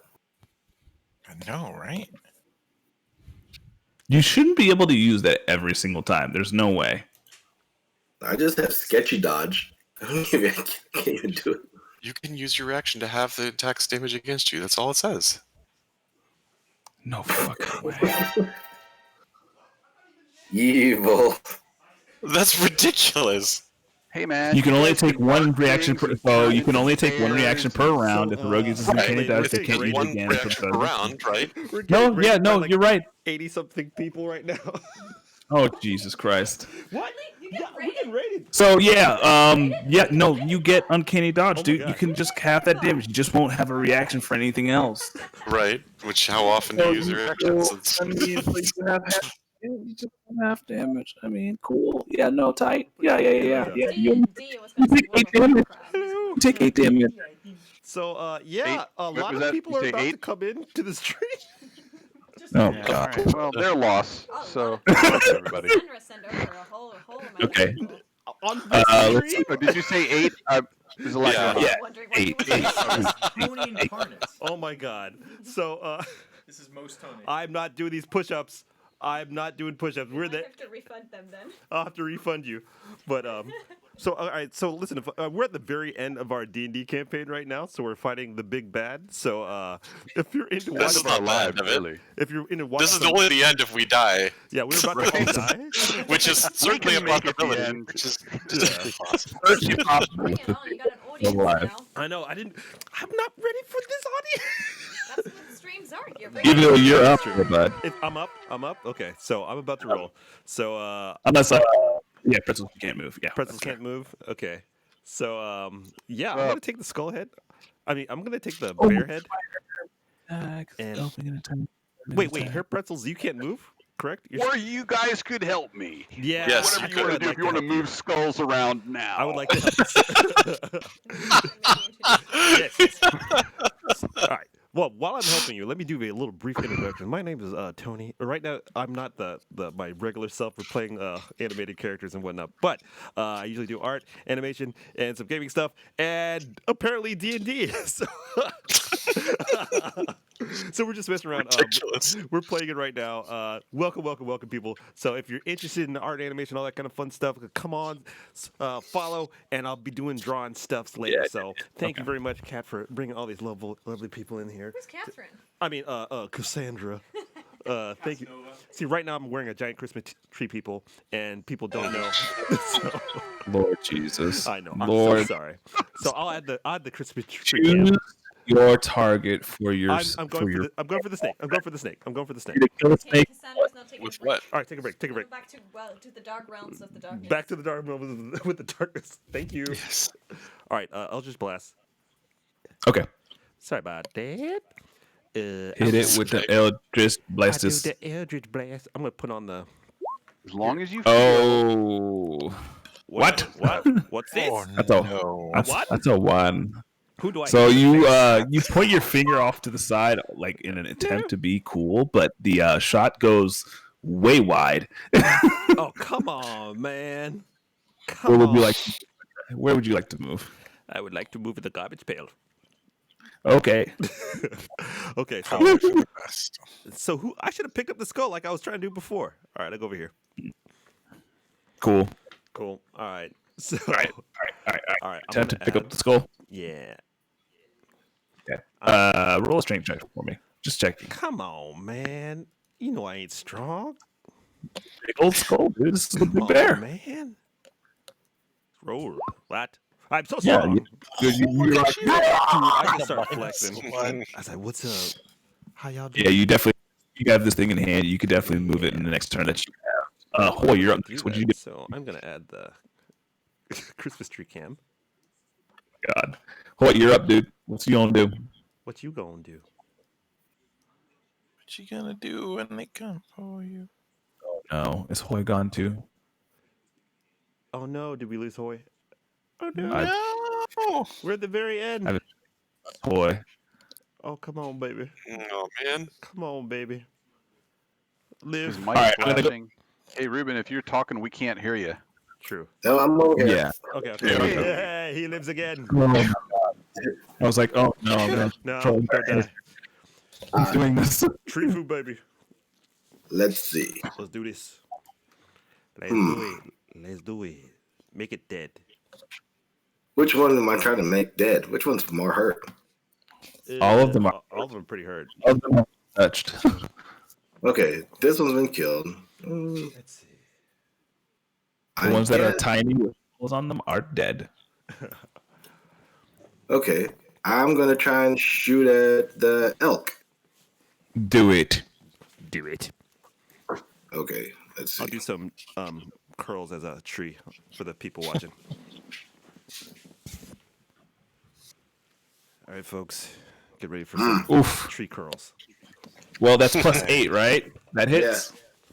I know, right? You shouldn't be able to use that every single time. There's no way. I just have sketchy dodge. I can't even do it. You can use your reaction to have the attack's damage against you. That's all it says. No fucking way. Evil. That's ridiculous. Hey man, You can only guys take one mark reaction things, per. So we you can count only as take one reaction per spares. round. If the rogue uses uncanny dodge, they can't use it one again. reaction per round, right? We're No, getting yeah, rated by, no, like, you're right. 80-something people right now. Oh Jesus Christ! What? You Yeah, get we're getting rated. So no, you get uncanny dodge, Oh my dude. You God. can just have that damage. You just won't have a reaction for anything else. Right. Which how often do you use your reactions? It's- I mean, so you have you just have half damage. I mean, cool. Yeah, no, tight. Yeah. You D was gonna say take 8 World of damage. Warcraft. You take 8 damage. So, Eight? a What lot was of that? people You are say about to 8? come into the stream. Oh Yeah, God. alright. Well, their loss. Oh, So a lot good of- luck to everybody. Senra sent over a whole amount of Okay. people. On this let's stream? Oh, did you say 8? There's a lot Yeah. going on. Yeah. Wondering what 8. you were saying. Tony incarnates. Oh my God. So, This is most Tony. I'm not doing these push-ups. I'm not doing push-ups. You We're might the. have to refund them then. I'll have to refund you. But so all right. So listen, if, we're at the very end of our D&D campaign right now. So we're fighting the big bad. So if you're into This watching, is not the end of it. Really. if you're into watching, This is only the end if we die, yeah, we're about to all die. which is certainly a can make it the possibility. end. Which is possible. Certainly possible. Bring it on. You got an audience Alive. now. I know. I'm not ready for this audience. That's what streams are. You're Even though you're up there, bud. I'm up. Okay, so I'm about to roll. So Unless yeah, pretzels can't move. Yeah, pretzels can't move. Okay, so yeah, I'm Well- gonna take the skull head. I mean, I'm gonna take the Oh, bear head. And- Wait, her pretzels, you can't move. correct? Or you guys could help me. Yeah. Yes, Whatever you you want to I'd do. like If you want to help you. move skulls around now. I would like to help. Yes. All right. Well, while I'm helping you, let me do a little brief introduction. My name is Tony. Right now, I'm not my regular self. We're playing animated characters and whatnot, but I usually do art, animation, and some gaming stuff, and apparently D&D. So we're just messing around. Ridiculous. We're playing it right now. Welcome, people. So if you're interested in art, animation, all that kind of fun stuff, come on, follow, and I'll be doing drawing stuffs later. Yeah, so thank you very much, Kat, for bringing all these lovely people in here. Who's Catherine? I mean, Cassandra. Thank you. See, right now I'm wearing a giant Christmas tree, people, and people don't know. So, Lord Jesus. I know. I'm Lord, so sorry. So I'll add the Christmas tree. choose Cam. your target for your. I'm going for the snake. I'm going for the snake. To kill a snake. Cassandra's not taking With a break. what? All right, take a break. Go back to the dark realms of the darkness. Back to the dark realm with the darkness. Thank you. Yes. All right, I'll just blast. Okay. Sorry about that. Hit it with the Eldritch Blastus. I do the Eldritch Blast. I'm gonna put on the. As long as you feel. Oh. What? What's this? Oh, That's a no. that's a one. Who do I? So hit? you point your finger off to the side, like in an attempt to be cool, but the shot goes way wide. Oh, come on, man. Where Come would on. you like? Where would you like to move? I would like to move in the garbage pail. Okay. Okay, so who? I should have picked up the skull like I was trying to do before. All right, I go over here. Cool. Cool. All right. So. All right. I'm Attempt to gonna pick add- up the skull. Yeah. Okay. Roll a strength check for me. Just checking. Come on, man. You know I ain't strong. Big old skull, dude. This is the Come big on, bear. man. Roll. What? I'm so Yeah, strong. you're like, Dude, I just start flexing. I was like, "What's up? How y'all doing?" yeah, you have this thing in hand. You could definitely move it in the next turn that you have. Hoy, you're up next. What did you do? So I'm gonna add the Christmas tree cam. God, Hoy, you're up, dude. What's you gonna do? What you gonna do? What you gonna do when they come for you? No, is Hoy gone too? Oh no, did we lose Hoy? Oh no, No. we're at the very end. Hoy. Oh come on, baby. Oh man. Come on, baby. Is Live. Mike Alright, I'm gonna go- flashing? Hey, Ruben, if you're talking, we can't hear you. True. No, I'm okay. Yeah. Okay. There we go. Yeah, he lives again. I was like, oh no, man. No, don't die. He's doing this. Tree food, baby. Let's see. Let's do this. Let's do it. Make it dead. Which one am I trying to make dead? Which one's more hurt? All of them are- All of them are pretty hurt. All of them are touched. Okay, this one's been killed. Let's see. The ones that are tiny with holes on them are dead. Okay, I'm gonna try and shoot at the elk. Do it. Do it. Okay, let's see. I'll do some curls as a tree for the people watching. All right, folks, get ready for some Oof. tree curls. Well, that's plus 8, right? That hits.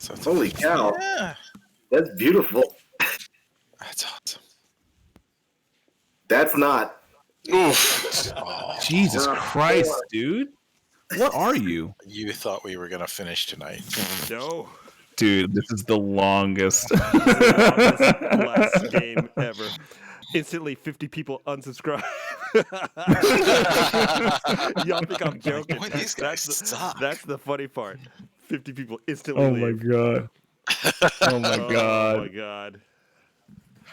Yeah. Holy cow, Yeah. that's beautiful. That's awesome. That's not. Oof. Jesus Christ, dude. What are you? You thought we were gonna finish tonight. No. Dude, this is the longest. Last game ever. Instantly, 50 people unsubscribe. Y'all think I'm joking? Boy, these guys suck. That's the funny part. 50 people instantly Oh my leave. god. Oh my Oh god. my god.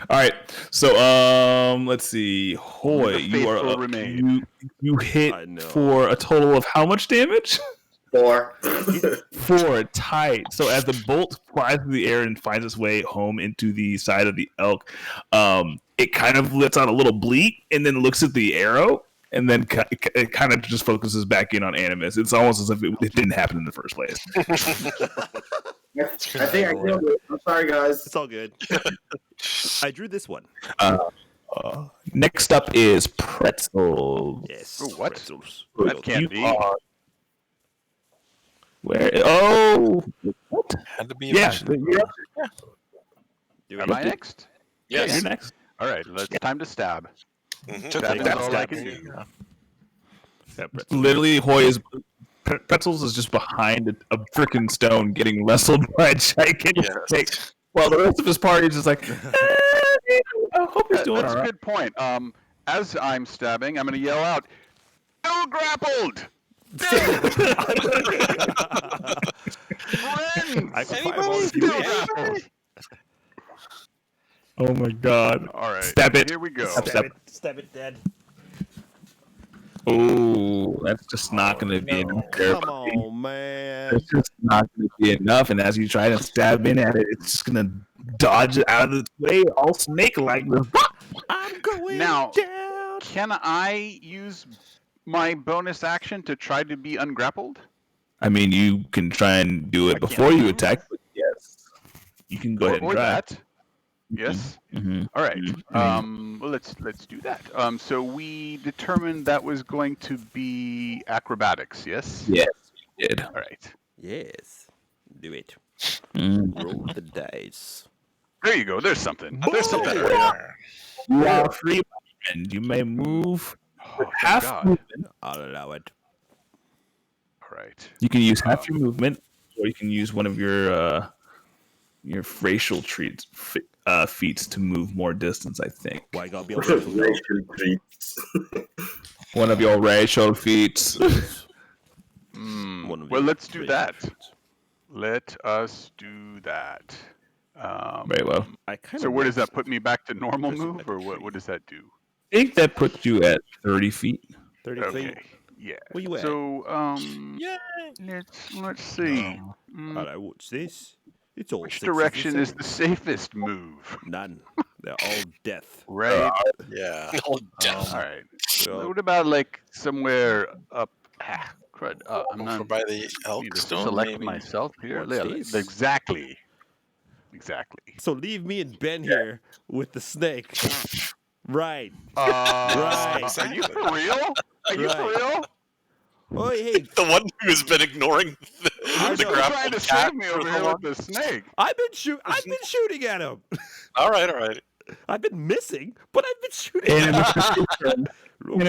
All right. So let's see. Hoy, The you are faithful up. remain. You hit I know. for a total of how much damage? 4. 4, tight. So as the bolt flies through the air and finds its way home into the side of the elk, it kind of lets out a little bleat and then looks at the arrow and then it kind of just focuses back in on Animus. It's almost as if it didn't happen in the first place. I think I killed it. I'm sorry, guys. It's all good. I drew this one. Next up is Pretzel. Yes. Ooh, what? Pretzels. That can't be. Where? Oh, what? Had to be. Yeah, eventually. Do Am it. I next? yeah, Yes. you're next. All right, let's time to stab. Mhm. Stabbing is all I can do. Yeah, pretzel. Literally, Hoya's Pretzels is just behind a freaking stone getting wrestled by a gigantic Yes. snake. While the rest of his party is just like, I hope he's doing That's all a right. good point. As I'm stabbing, I'm going to yell out, "Still grappled! Friends! I can Anybody? Still grappled!" Oh my god. All right, Stab it. here we go. Stab it. Stab it dead. Oh, that's just not going to be enough. Come on, man. It's just not going to be enough. And as you try to stab in at it, it's just going to dodge it out of its way, all snake-like. I'm going Now- down. Can I use my bonus action to try to be ungrappled? I mean, you can try and do it I can't before you move. attack, but yes, you can go ahead and or try. that? Yes. Mm-hmm. All right. Mhm. Well, let's do that. So we determined that was going to be acrobatics. Yes. Yes, you did. All right. Yes. Do it. Mm. Roll the dice. There you go. There's something. There's something. You are free, and you may move Oh, thank half God. movement. I'll allow it. All right. You can use half your movement, or you can use one of your facial feats to move more distance. I think Why gotta be a racial dog? Racial treats. one of your racial feats. One of Well, the let's do racial that. feats. Let us do that. Very well. I kind So of where does that put me back to normal Press it move, like or a what? tree. What does that do? I think that puts you at 30 feet. 30 Okay. feet. Yeah. Where you at? So let's see. All right, what's this? It's all Which sixes direction and is the safest move? sevens. None. They're all death. Right. Yeah. Oh, damn. All right. So, What about like somewhere up? Crud. I'm Over not. by the Need elk to stone. select Maybe. myself here. What's this? Exactly. so leave me and Ben here with the snake. Right. Are you for real? Are you for Right. real? Oh, hey, The one who's been ignoring the I know. You're trying grappled to cat save me for over so here long. with the snake. I've been shooting at him. All right. I've been missing, but I've been shooting And at him. All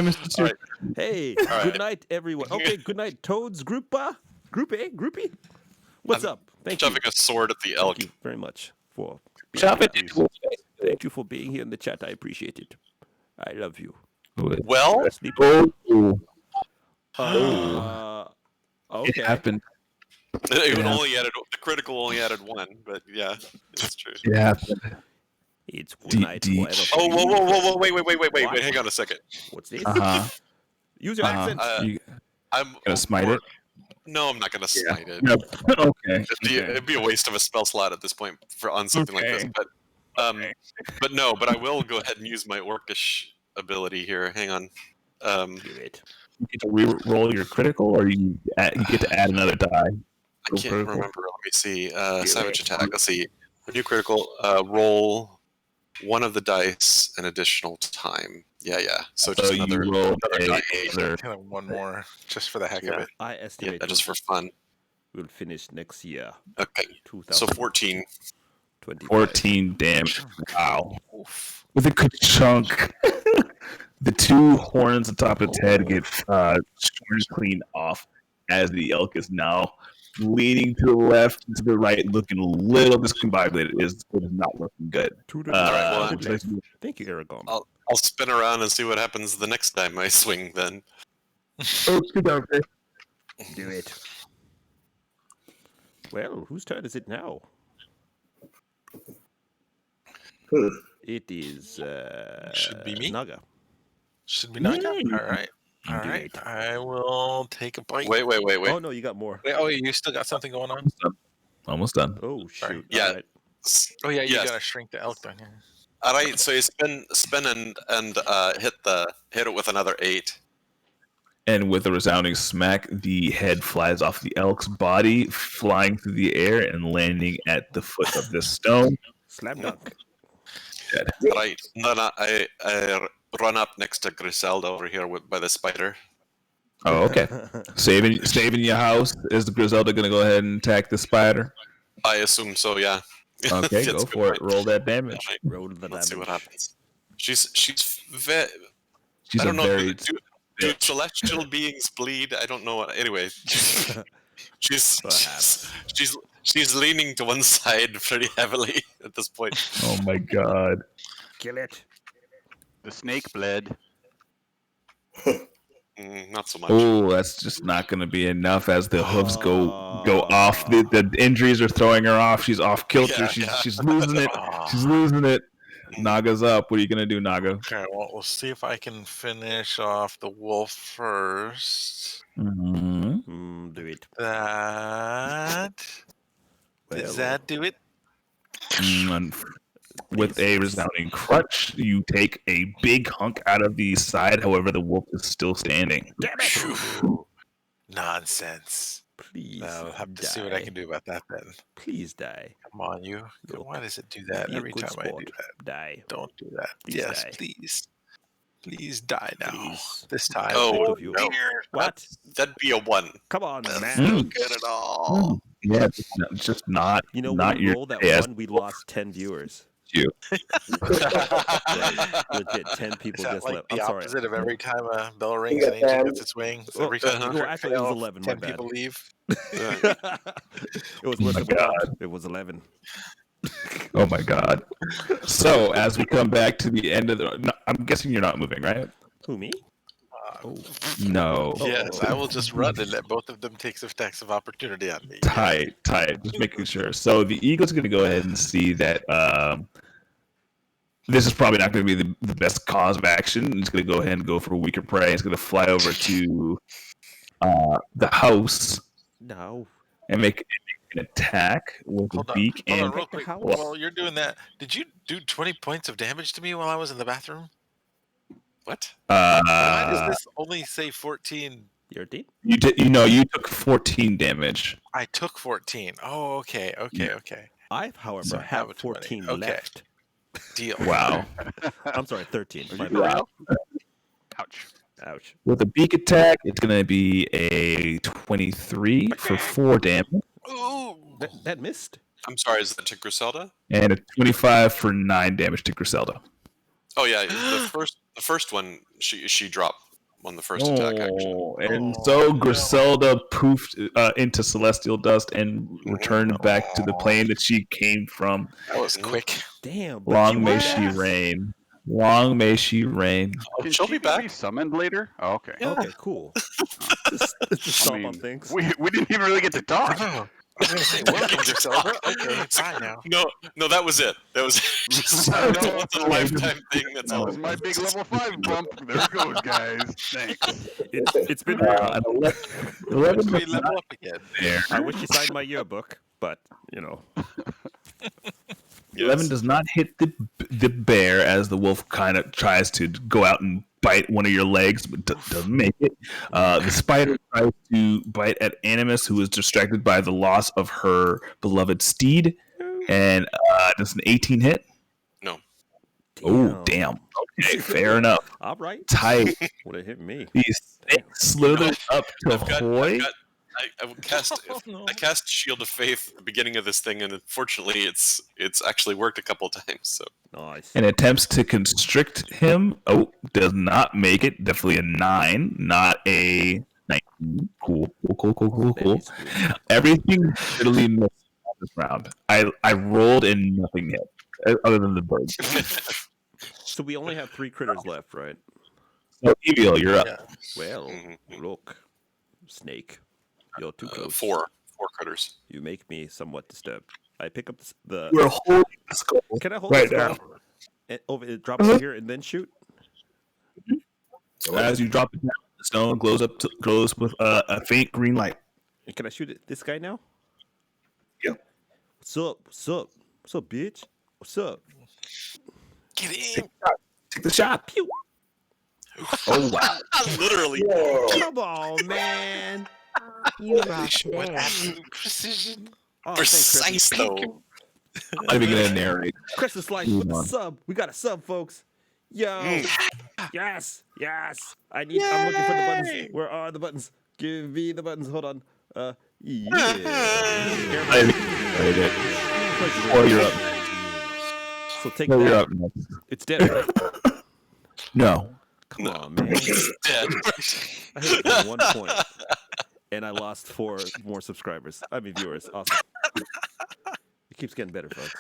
right. Hey, right. good night, everyone. Okay, good night, Toads. Group A? Groupie? What's I'm up? Thank you. Shoving a sword at the elk. Thank you very much for Chop it. thank you for being here in the chat. I appreciate it. I love you. Well, Sleep. Oh, Uh, it okay. happened. it Yeah. only added the critical only added one, but yeah, it's true. It happened. It's good D- night. D- forever for Oh, whoa! you. Wait! Hang on a second. What's this? Uh-huh. Use your accent. You I'm gonna smite it? No, I'm not gonna smite it. Yep. Okay. It'd be a waste of a spell slot at this point on something like this. Okay. But I will go ahead and use my orcish ability here. Hang on. Do it. You get to re-roll your critical, or you get to add another die. I can't Critical. remember. Let me see. Do Savage it. attack. Let's see. A new critical. Roll one of the dice an additional time. Yeah. So just So another you roll die eight. another. Kind of one more, just for the heck of Yeah. it. I Yeah, estimate just for fun. we'll finish next year. Okay. So 14. 2025. 14 damage. Wow. With a good chunk. The two horns on top of its head get shorn clean off as the elk is now leaning to the left and to the right, looking a little discombobulated. It is not looking good. To the All right, well, would you like to- Thank you, Aragon. I'll spin around and see what happens the next time I swing. Then. Oh, good dog. Do it. Well, whose turn is it now? It is Should be me. Naga. Should be Naga. Mm. All right. All Do right. it. I will take a bite. Wait. Oh no, you got more. Wait, oh, you still got something going on? Almost done. Oh Sorry. shoot. Yeah. All right. Oh yeah, you Yes. gotta shrink the elk down. Yeah. All right. So you spin and hit it with another 8. And with a resounding smack, the head flies off the elk's body, flying through the air and landing at the foot of this stone. Slam dunk. Right. Then I run up next to Griselda over here by the spider. Oh, okay. Saving your house. Is the Griselda going to go ahead and attack the spider? I assume so. Yeah. Okay, That's go a good for it. point. Roll that damage. Right. Roll the Let's see what damage. happens. She's ve- She's I a don't know. very Do celestial beings bleed? I don't know. What, anyway, she's Perhaps. she's leaning to one side pretty heavily at this point. Oh my god. Kill it. The snake bled. Not so much. Oh, that's just not going to be enough as the hooves go off. The injuries are throwing her off. She's off kilter. Yeah, She's losing it. She's losing it. Naga's up. What are you going to do, Naga? Okay, well, we'll see if I can finish off the wolf first. Mm-hmm. Do it. Does that do it? With a resounding crutch, you take a big hunk out of the side. However, the wolf is still standing. Damn it! Nonsense. Please. I'll have to see what I can do about that then. Please die. Come on, you. Look, Why does it do that Be a every good time I do sport. that? Die. Don't do that. Please Yes, die. please. Please die now. Please. This time. Oh, Both of you. no. What? That'd be a 1. Come on, That's man. no good at all. Yeah, it's just not. You know, not when we your rolled that yes, one, we lost 10 viewers. you. Right. Legit, 10 Is people that just like left. I'm the sorry. opposite of every time a bell rings and angel gets its wings? Well, Every time well, you actually, it was fail, 11, my 10 bad. people leave. It was worse than we thought. It was 11. Oh my god. So as we come back to the end of the, no, I'm guessing you're not moving, right? Who, me? No. Yes, I will just run and let both of them take some attacks of opportunity on me. Tight. Just making sure. So the eagle's going to go ahead and see that this is probably not going to be the best cause of action. It's going to go ahead and go for weaker prey. It's going to fly over to the house No. and make an attack with Hold a on, beak. hold on And real quick. house. While you're doing that, did you do 20 points of damage to me while I was in the bathroom? What? Why does this only say 14? You're dead? you did. You took 14 damage. I took 14. Oh, okay. I've, however, So have have 14 20. Okay. left. Deal. Wow. I'm sorry, 13. My you bad. for real? Ouch. Ouch. With a beak attack, it's going to be a 23 for 4 damage Ooh. That missed? I'm sorry. Is that to Griselda? and a 25 for 9 damage to Griselda. Oh yeah, the first one she dropped on the first attack actually. And so Griselda poofed into celestial dust and returned back to the plane that she came from. That was quick. Damn. But Long you may were she back. reign. Long may she reign. Can she'll she be back. be summoned later? Oh, okay. Okay, cool. Just stop on things. we didn't even really get to talk. I was going to say, welcome, Griselda. Okay, bye now. No, that was it. That was just a once in a lifetime thing. That's That all. was my big level 5 bump. There it goes, guys. Thanks. It's been real. An 11 When do we does level not up again? there. I wish you signed my yearbook, but, you know. 11 does not hit the bear as the wolf kind of tries to go out and bite one of your legs, but doesn't make it. The spider tries to bite at Animus, who is distracted by the loss of her beloved steed, and does an 18 hit? No. Oh, damn. Okay, fair enough. All right. Tight. Would have hit me. He slithers up to Hoy. I cast Shield of Faith at the beginning of this thing, and unfortunately, it's actually worked a couple times. So Nice. And attempts to constrict him. Oh, does not make it. Definitely a 9, not a 19. Cool. Everything literally missed on this round. I rolled and nothing hit, other than the birds. So we only have 3 critters left, right? So, Evil, you're up. Yeah. Well, look. Snake. You're too close. 4 critters. You make me somewhat disturbed. I pick up the... We're holding the skull. Can I hold right the now. skull? It drops over here and then shoot? As you drop it down, the stone glows with a faint green light. And can I shoot this guy now? Yeah. What's up? What's up? What's up, bitch? What's up? Get in. Take the shot. Pew! Oh, wow. Literally. Come on, man! You rocked With there. absolute precision. Oh, thanks, Precise Chris. though. I'm even going to narrate. Chris is like, with the sub. We got a sub, folks. Yo. Yes. I'm looking for the buttons. Where are the buttons? Give me the buttons. Hold on. Yeah. Right there. Or you're up. So take Or you're that. up next. It's dead, right? No. Come on, man. Dead. I hit it for 1 point. And I lost 4 more subscribers. I mean, viewers. Awesome. It keeps getting better, folks.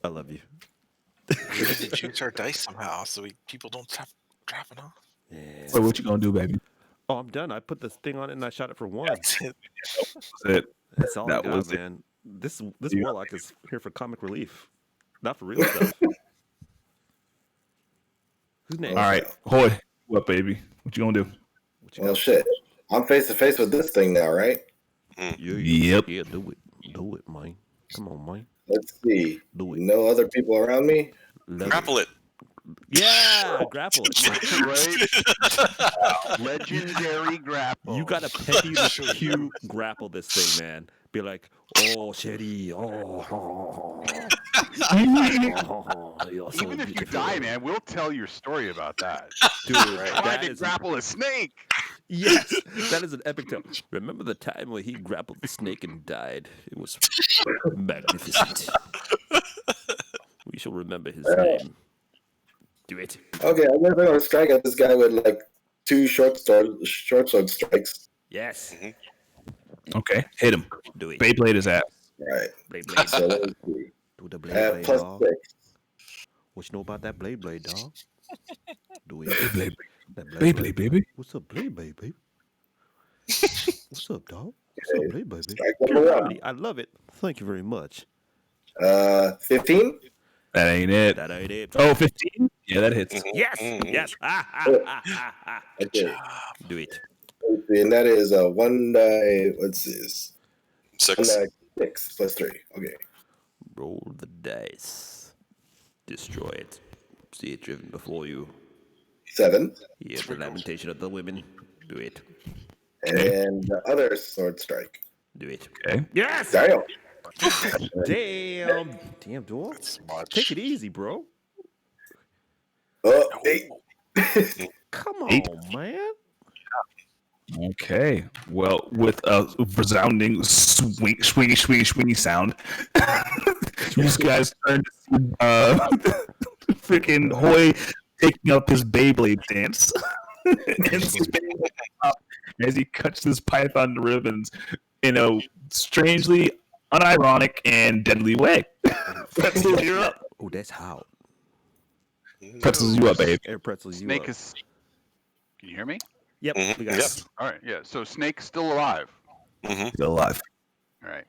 I love you. We need to juice our dice somehow so people don't stop dropping off. Yeah. Wait, what you gonna do, baby? Oh, I'm done. I put this thing on it and I shot it for 1. That's it. That's it. That's all I That got, was it. man. This Yeah. warlock is here for comic relief, not for real stuff. Who's next? All right, Hoy, what, baby? What you gonna do? What you Well, got? shit. I'm face to face with this thing now, right? Yep. Yeah, do it, man. Come on, man. Let's see. Do it. No other people around me? Love Grapple it. Yeah, grapple it. Right? Legendary grapple. You gotta petty the Q grapple this thing, man. Be like, oh, Sherry, you're so Even if you beautiful. die, man, we'll tell your story about that. Dude, Try that to is grapple a snake. yes, that is an epic tale. Remember the time where he grappled the snake and died? It was magnificent. We shall remember his name. Do it. Okay, I'm gonna strike at this guy with like 2 short sword strikes. Yes. Okay, hit him. Do it. Beyblade his ass. Right. Blade, So let's see. do the I blade, have blade, plus dog. 6. What you know about that blade, dog? Do it. Beyblade, That Beyblade, baby. What's up, blade, baby? What's up, dog? What's up, blade, baby? Strike Pure number 1. comedy. I love it. Thank you very much. 15? That ain't it. That ain't it. Oh, 15? Yeah, that hits. Yes, yes. Okay. Do it. Let's see, and that is 1 die. What's this? 1 6. die 6 plus 3. Okay. Roll the dice. Destroy it. See it driven before you. 7. Hear the lamentation of the women. Do it. And the other sword strike. Do it. Okay. Yes! Damn. Damn. Damn, duel. That's much. Take it easy, bro. 8. Come on, 8. man. Okay. Well, with a resounding swingy sound, you guys turn to see freaking Hoy taking up his Beyblade dance and spinning up as he cuts this python to ribbons in a strangely unironic and deadly way. Pretzels, you're up. Oh, that's how. Pretzels, you up, babe. Air pretzels, you Snake up. is. Can you hear me? Yep, we got Yep. it. All right. Yeah. So Snake's still alive. Still alive. All right.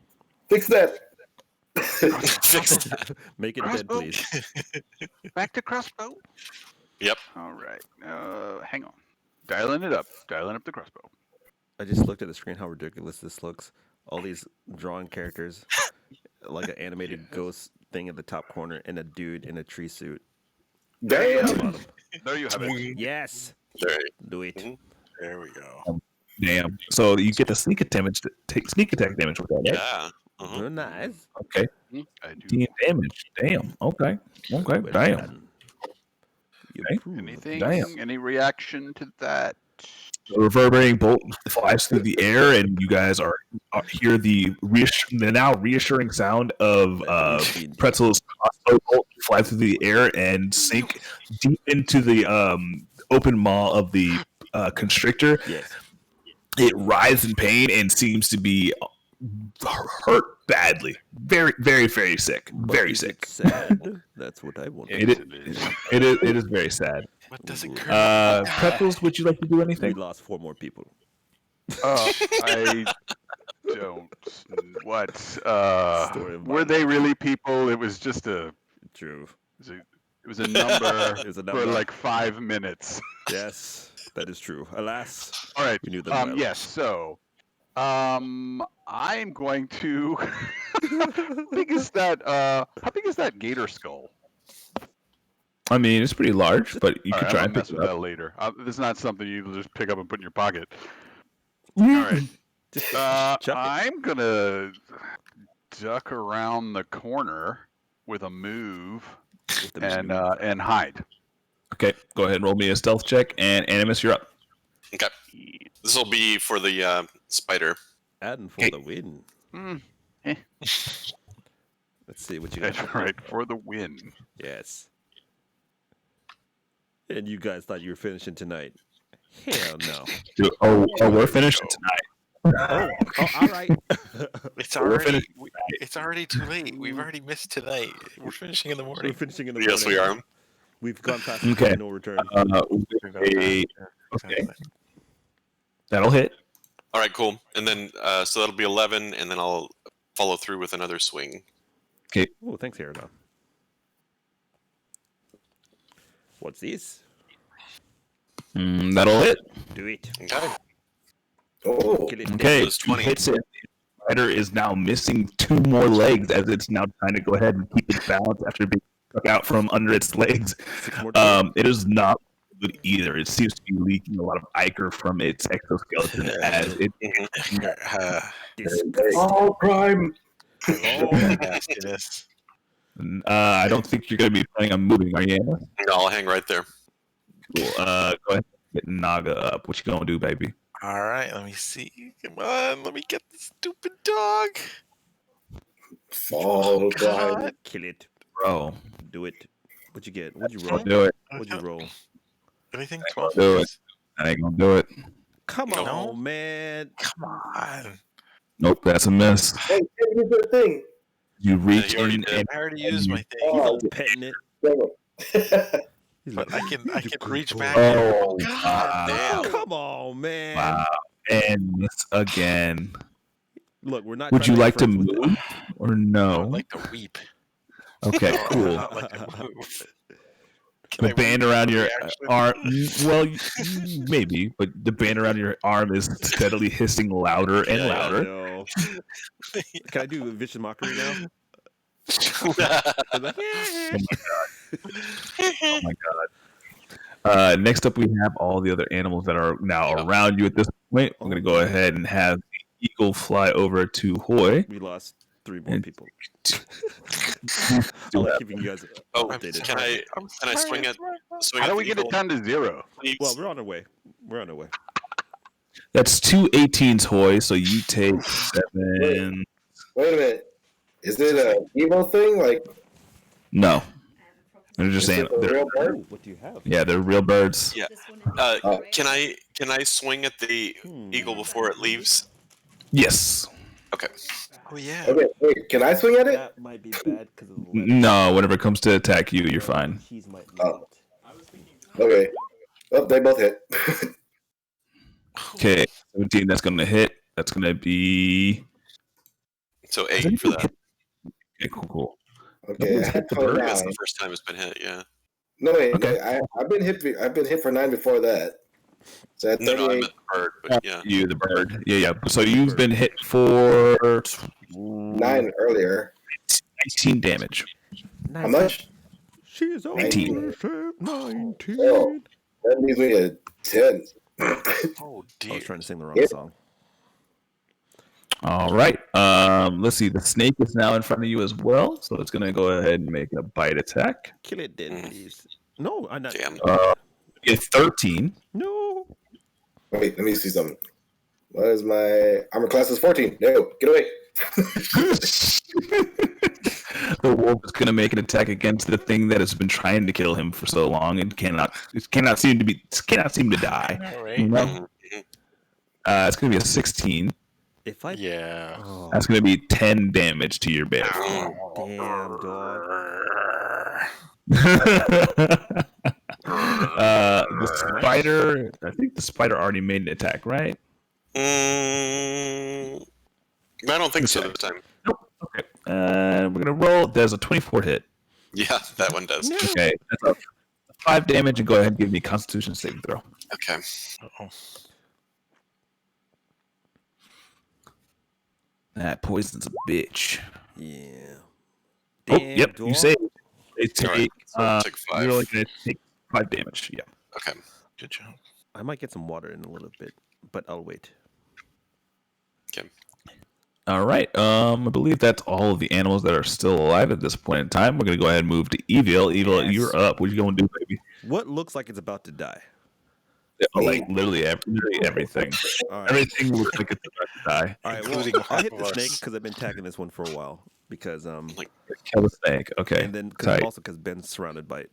Fix that. Make it dead, Crossbow. please. Back to crossbow. Yep. All right. Hang on. Dialing it up. Dialing up the crossbow. I just looked at the screen how ridiculous this looks. All these drawn characters, like an animated ghost thing at the top corner, and a dude in a tree suit. Damn. There you have it. Yes, There, do it. There we go. Damn. So you get the sneak attack damage with that, right? yeah. Uh-huh. You're nice. Okay. I do. 10 damage. Damn. Okay. Okay. Well Damn. done. You Okay. prove. Anything? Damn. Any reaction to that? A reverberating bolt flies through the air, and you guys hear the now reassuring sound of Pretzel's crossbow bolt fly through the air and sink deep into the open maw of the constrictor. Yes. It writhes in pain and seems to be hurt badly. Very, very, very sick. Very Is sick. it sad? That's what I want. It is very sad. What does it curl? Pretzels, would you like to do We anything? lost 4 more people. I don't. What? Story of my Were they life. really people? It was just a. True. It was a number It was a for number. like 5 minutes. Yes, that is true. Alas, All right. we knew them well. Yes. So, I'm going to. How big is that? How big is that gator skull? I mean, it's pretty large, but you All could right, try I'm and gonna pick mess it with up. that later. This is not something you just pick up and put in your pocket. All right. Just chuck it. I'm gonna duck around the corner with a move With the and move. and hide. Okay, go ahead and roll me a stealth check, and Animus, you're up. Okay. This will be for the spider. Adding for Okay. the win. Let's see what you got. That's right, for the win. Yes. And you guys thought you were finishing tonight. Hell no. We're finishing tonight. All right. It's already too late. We've already missed tonight. We're finishing in the We're morning. finishing in the morning. Yes, we are. We've gone past Okay. no return. Okay. That'll hit. All right, cool. And then, so that'll be 11, and then I'll follow through with another swing. Okay. Oh, thanks, Aragon. What's this? That'll hit. Do it. Okay. Oh, Kill it. Okay. Plus 20. Hits it. The spider is now missing 2 more legs as it's now trying to go ahead and keep its balance after being struck out from under its legs. 6 more to It is not good either. It seems to be leaking a lot of ichor from its exoskeleton as it. all crime. Nastiness. I don't think you're going to be planning on moving, are you, Anna? No, I'll hang right there. Cool. Go ahead and get Naga up. What you going to do, baby? All right, let me see. Come on, let me get the stupid dog. Fall crime. God. kill it. Bro, Do it. What'd you get? What'd you roll? do it. What'd you roll? Anything? 12 Do it. please? I ain't going to do it. Come No. on, man. Come on. Nope, that's a miss. Hey, you do the thing. You reach he already in did. and I already used my thing, Oh, Petting it. He's but I can good reach boy. back. Oh, God wow. damn. Come on, man. Wow. And miss again. Look, we're not. Would trying you like to have friends with move or I no? would like to weep. Okay, No, I would cool. not like to move. Can The I band weep around for your reaction? arm, well, maybe, but the band around your arm is steadily hissing louder and Yeah, louder. no. Can I do vicious mockery now? I'm like, Oh my next up, we have all the other animals that are now around you at this point. I'm going to go ahead and have the eagle fly over to Hoy. We lost 3 more And- people. I like keeping you guys Oh, updated. can I swing at How do we the get it eagle, down to 0? please? Well, we're on our way. We're on our way. That's 2 18s, Hoy. So you take 7. Wait a minute. Is it an evil thing? Like, No, they're just is saying. it a real bird? Ooh, what do you have? Yeah, they're real birds. Yeah. Oh. Can I swing at the eagle before it leaves? Yes. Okay. Oh yeah. Okay, wait, can I swing at it? That might be bad because of the letter. No, whenever it comes to attack you, you're fine. Cheese might Oh. Okay. Oh, they both hit. Okay, 17. That's going to hit. That's going to be. So 8 for that. Okay, cool. Okay, I had 29. That's the first time it's been hit. Yeah. No, wait, Okay. I've been hit. I've been hit for 9 before that. So at No, I 38. meant the bird, but yeah. You, the bird. Yeah. So you've been hit for 9 earlier. 19 damage. How much? She's over 19. 19. Oh, that leaves me at 10. Oh I dear. was trying to sing the wrong Yeah. song. All right. Let's see. The snake is now in front of you as well, so it's gonna go ahead and make a bite attack. Kill it, then, please. No, I'm not. Damn. Get 13. No. Wait, let me see something. What is my armor class? Is 14. No, get away. The wolf is gonna make an attack against the thing that has been trying to kill him for so long and cannot seem to die. All You right. know? It's gonna be a 16. If I. Yeah. Oh, That's gonna be 10 damage to your bear. damn, dog. The spider. I think the spider already made an attack, right? I don't think so this time. Nope. Okay. We're gonna roll. There's a 24 hit. Yeah, that one does. Okay. That's a 5 damage, and go ahead and give me a Constitution saving throw. Okay. Uh-oh. That poison's a bitch. Yeah. Oh, Damn, yep. dog. You saved. They take. Alright, so take 5. You're only gonna take 5 damage. Yeah. Okay. Good job. I might get some water in a little bit, but I'll wait. Okay. All right. I believe that's all of the animals that are still alive at this point in time. We're gonna go ahead and move to Evil. Evil, Yes. you're up. What you gonna do, baby? What looks like it's about to die? Like literally everything. All right. Everything looks like it's about to die. All right. Well, Including I'll hit half the of snake us. because I've been tagging this one for a while. Because Like, Kill the snake. Okay. and then Tight. also because Ben's surrounded by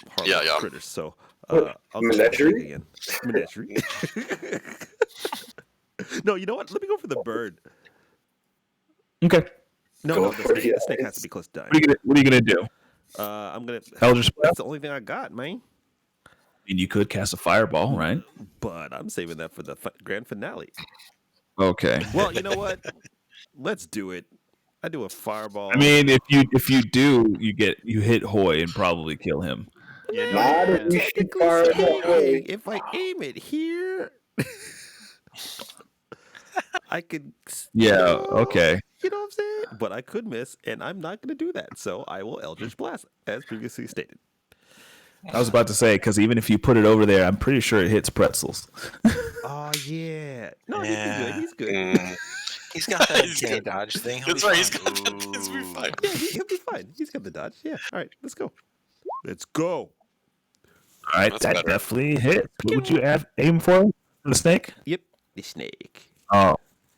horrible Yeah, yeah. critters. So I'll go with the Menagerie? snake again. Menagerie. No, you know what? Let me go for the bird. Okay. No, Go no, the for snake. it, The snake has yes. to be close to dying. What are you gonna do? I'm gonna. Eldritch Blast? That's the only thing I got, man. And you could cast a fireball, right? But I'm saving that for the grand finale. Okay. Well, you know what? Let's do it. I do a fireball. I mean, if you do, you hit Hoy and probably kill him. Yeah, Not no, if you shoot technically far enough speaking, away. if I aim it here, I could. Yeah. know, Okay. You know what I'm saying? But I could miss, and I'm not going to do that. So I will Eldritch Blast, as previously stated. I was about to say because even if you put it over there, I'm pretty sure it hits pretzels. Oh yeah. No, Yeah. he's good. Mm. He's got that He's uncanny good. dodge thing. He'll That's be right. He's fine. got that. He's be fine. Yeah, he'll be fine. He's got the dodge. Yeah. All right, let's go. Let's go. All right, That's that better. definitely hits. What would you aim for the snake? Yep, the snake. Oh,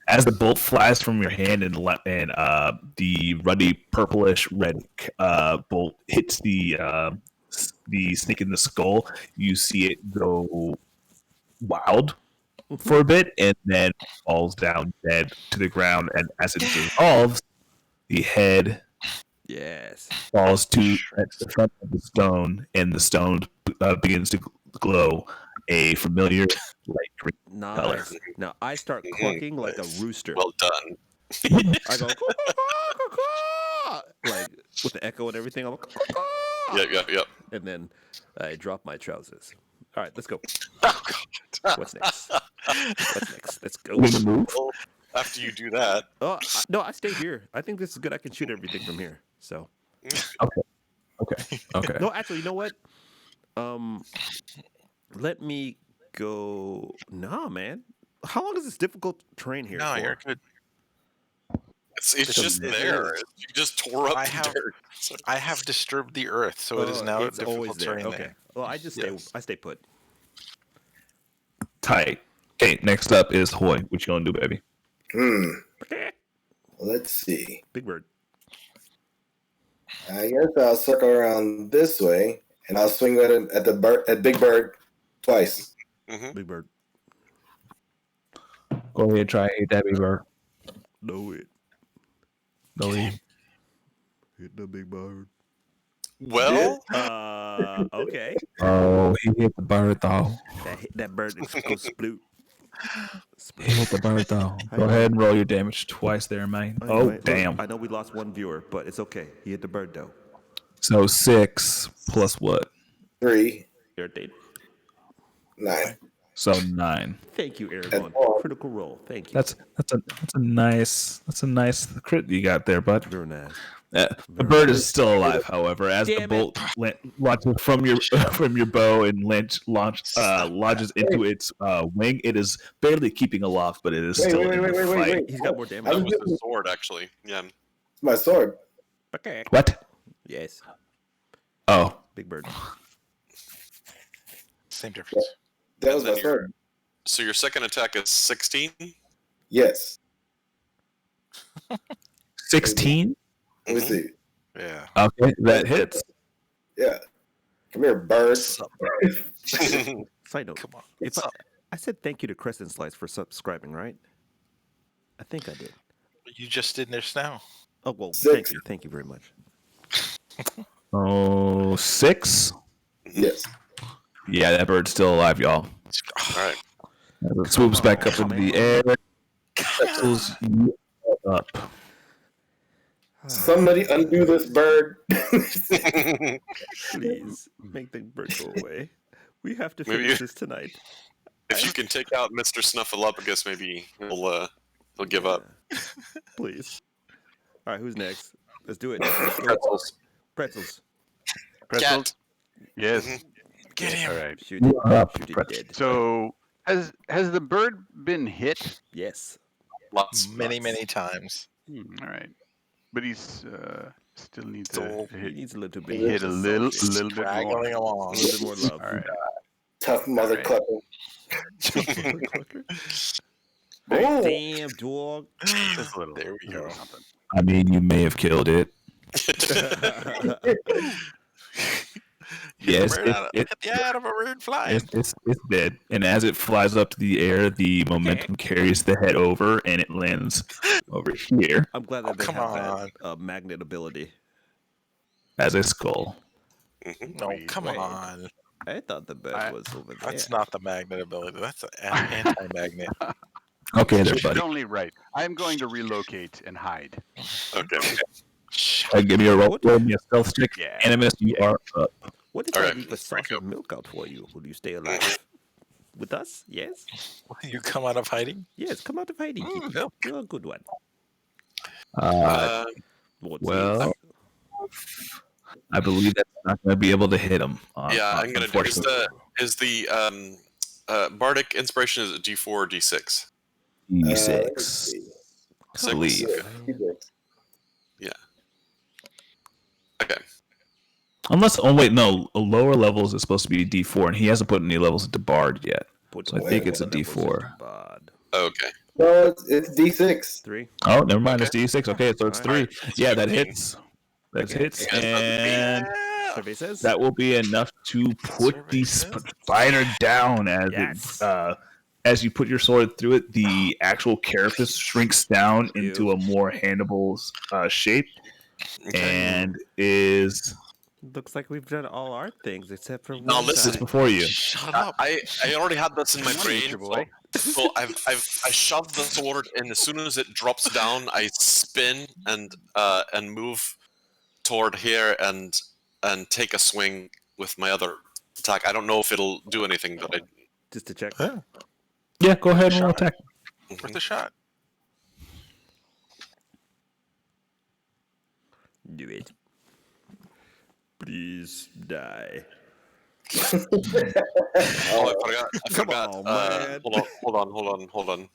as the bolt flies from your hand and the ruddy purplish red bolt hits the snake in the skull, you see it go wild for a bit and then falls down dead to the ground. And as it dissolves, the head Yes. falls to at the front of the stone, and the stone begins to glow a familiar light green color. Nice. Now I start clucking like a rooster. Well done. I go "Caw, caw, caw, caw, caw," like with the echo and everything. I'm like, "Caw, caw, caw." Yep. And then I drop my trousers. All right, let's go. Oh, God. What's next? What's next? Let's go. We're gonna move. Well, after you do that, Oh no, I stay here. I think this is good. I can shoot everything from here. So Okay. no, actually, you know what? Let me go. No, man. How long is this difficult terrain here? No, for? you're good. it's just there. You just tore up I the have- dirt. So- I have disturbed the earth, so it is now it's always difficult there. terrain Okay. there. Well, I just stay. Yes. I stay put. Tight. Okay, next up is Hoy. What you gonna do, baby? Let's see. Big bird. I guess I'll circle around this way, and I'll swing at Big Bird twice. Big bird. Go ahead, try hit that big bird. No it. No lead. Hit the big bird. Well, Okay. Oh, he hit the bird though. That bird is go sploot. He hit the bird though. Go ahead and roll your damage twice there, man. I know, Oh, right? damn. I know we lost one viewer, but it's okay. He hit the bird though. So 6 plus what? 3, Irritated. 9. So 9. Thank you, Aragon. all. Critical roll. Thank you. That's a nice crit you got there, bud. very nice. The bird is still alive, however, as the Damn it. bolt launches from your bow and lodges into its wing. It is barely keeping aloft, but it is still in the fight. He's got more damage. that was the sword, actually. Yeah. My sword. Okay. What? Yes. Oh, Big bird. Same difference. That was And my then sword. So your second attack is 16. Yes. 16. Let me see. Yeah. Okay, that hits. Yeah. Come here, birds. Side note. Come on. If I said thank you to Crescent Slice for subscribing, right? I think I did. You just did this now. Oh well, 6. Thank you very much. Oh, 6. Yes. Yeah, that bird's still alive, y'all. All right. As it swoops back up into the air, settles you up. Somebody undo this bird. Please make the bird go away. We have to Maybe finish you- this tonight. If you can take out Mr. Snuffleupagus, maybe he'll give up. Please. All right, who's next? Let's do it. Pretzels. Pretzels. Pretzels? Yes. Get him. All right. Shoot it. Up, Shoot it Pretzels. dead. So has the bird been hit? Yes. Lots. Many times. All right. But he's still needs to He hit, needs a little bit. hit a little bit more. Straggling A along. little bit more love. All right. Tough mother Alright. clucker. Hey, Oh. damn, dog. Just a little. There we go. Something. I mean, you may have killed it. Hit Yes, the bird out of, hit the eye out of a bird flying. it's dead. And as it flies up to the air, the momentum carries the head over, and it lands over here I'm glad that they come have on. that magnet ability. as a skull. No, Wait, come wait. on. I thought the bed was over there. That's not the magnet ability. That's an anti-magnet. Okay, there, She's buddy. only right. I'm going to relocate and hide. Okay. Give me a roll. What? Roll me a stealth check. Yeah. Animus, you are up. What if All I right, leave a let's saucer break of milk out for you? Will you stay alive with us? Yes? You come out of hiding? Yes, come out of hiding. Kitty. Milk. You're a good one. Well, What's I believe that's not going to be able to hit him. Yeah, I'm gonna do. Is the bardic inspiration is a D4 or D6? D6. I believe. Okay. Unless, oh wait, no. Lower levels is supposed to be D4, and he hasn't put any levels into Bard yet. So I think it's a D4. Okay. No, it's D6. 3. Oh, never mind. Okay. It's D6. Okay, so it's Alright. 3. Yeah, that 15. hits. That Okay. hits, and Survey says that will be enough to put the spider down Yes. as you put your sword through it. The actual carapace shrinks down into a more handleable shape, and is Looks like we've done all our things except for Now one listen. just guy. before you. Shut up. I already had this in my Come on, brain. Nature Boy. So I shoved the sword, and as soon as it drops down, I spin and move toward here and take a swing with my other attack. I don't know if it'll do anything, but Just to check. Yeah, go ahead and roll attack. Worth a shot. Do it. Please die. Oh, I forgot. Come on, man. Hold on.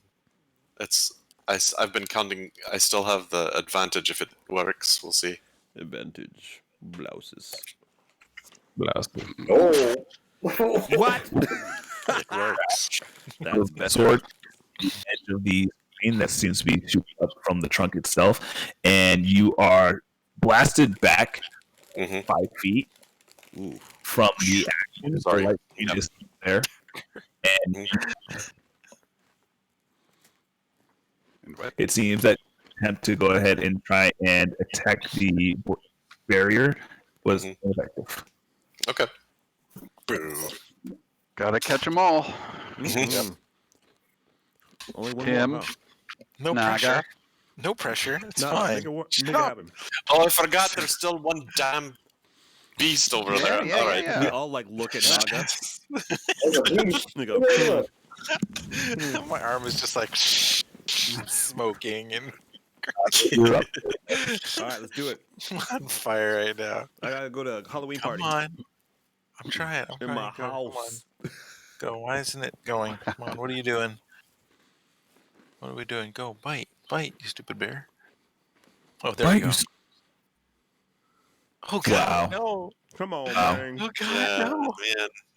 I've been counting. I still have the advantage if it works. We'll see. Advantage. Blouses. Oh. What? It works. That's The better. sword, the edge of the screen that seems to be shooting up from the trunk itself, and you are blasted back 5 feet Ooh. from the action. Sorry. So, like, you just there, and And what? it seems that attempt to go ahead and try and attack the barrier was ineffective. Okay. Gotta catch them all. Mm-hmm. Only one Tim. more. Huh? No Naga. pressure. No pressure. It's No, fine. make it, Shut make it up. happen. Oh, I forgot. There's still one damn beast over there. Yeah, All right. yeah. We all like look at Naga. Oh, We go. My arm is just like smoking and You're up. All right, let's do it. I'm on fire right now. I gotta go to a Halloween Come party on. I'm trying. I'm in trying. my Go. Come on. house. Go. Why isn't it going? Come on. What are you doing? What are we doing? Go. Bite. Bite, you stupid bear. Oh, there we go. Oh, God. No. Come on, Wow. man. Oh, God. No.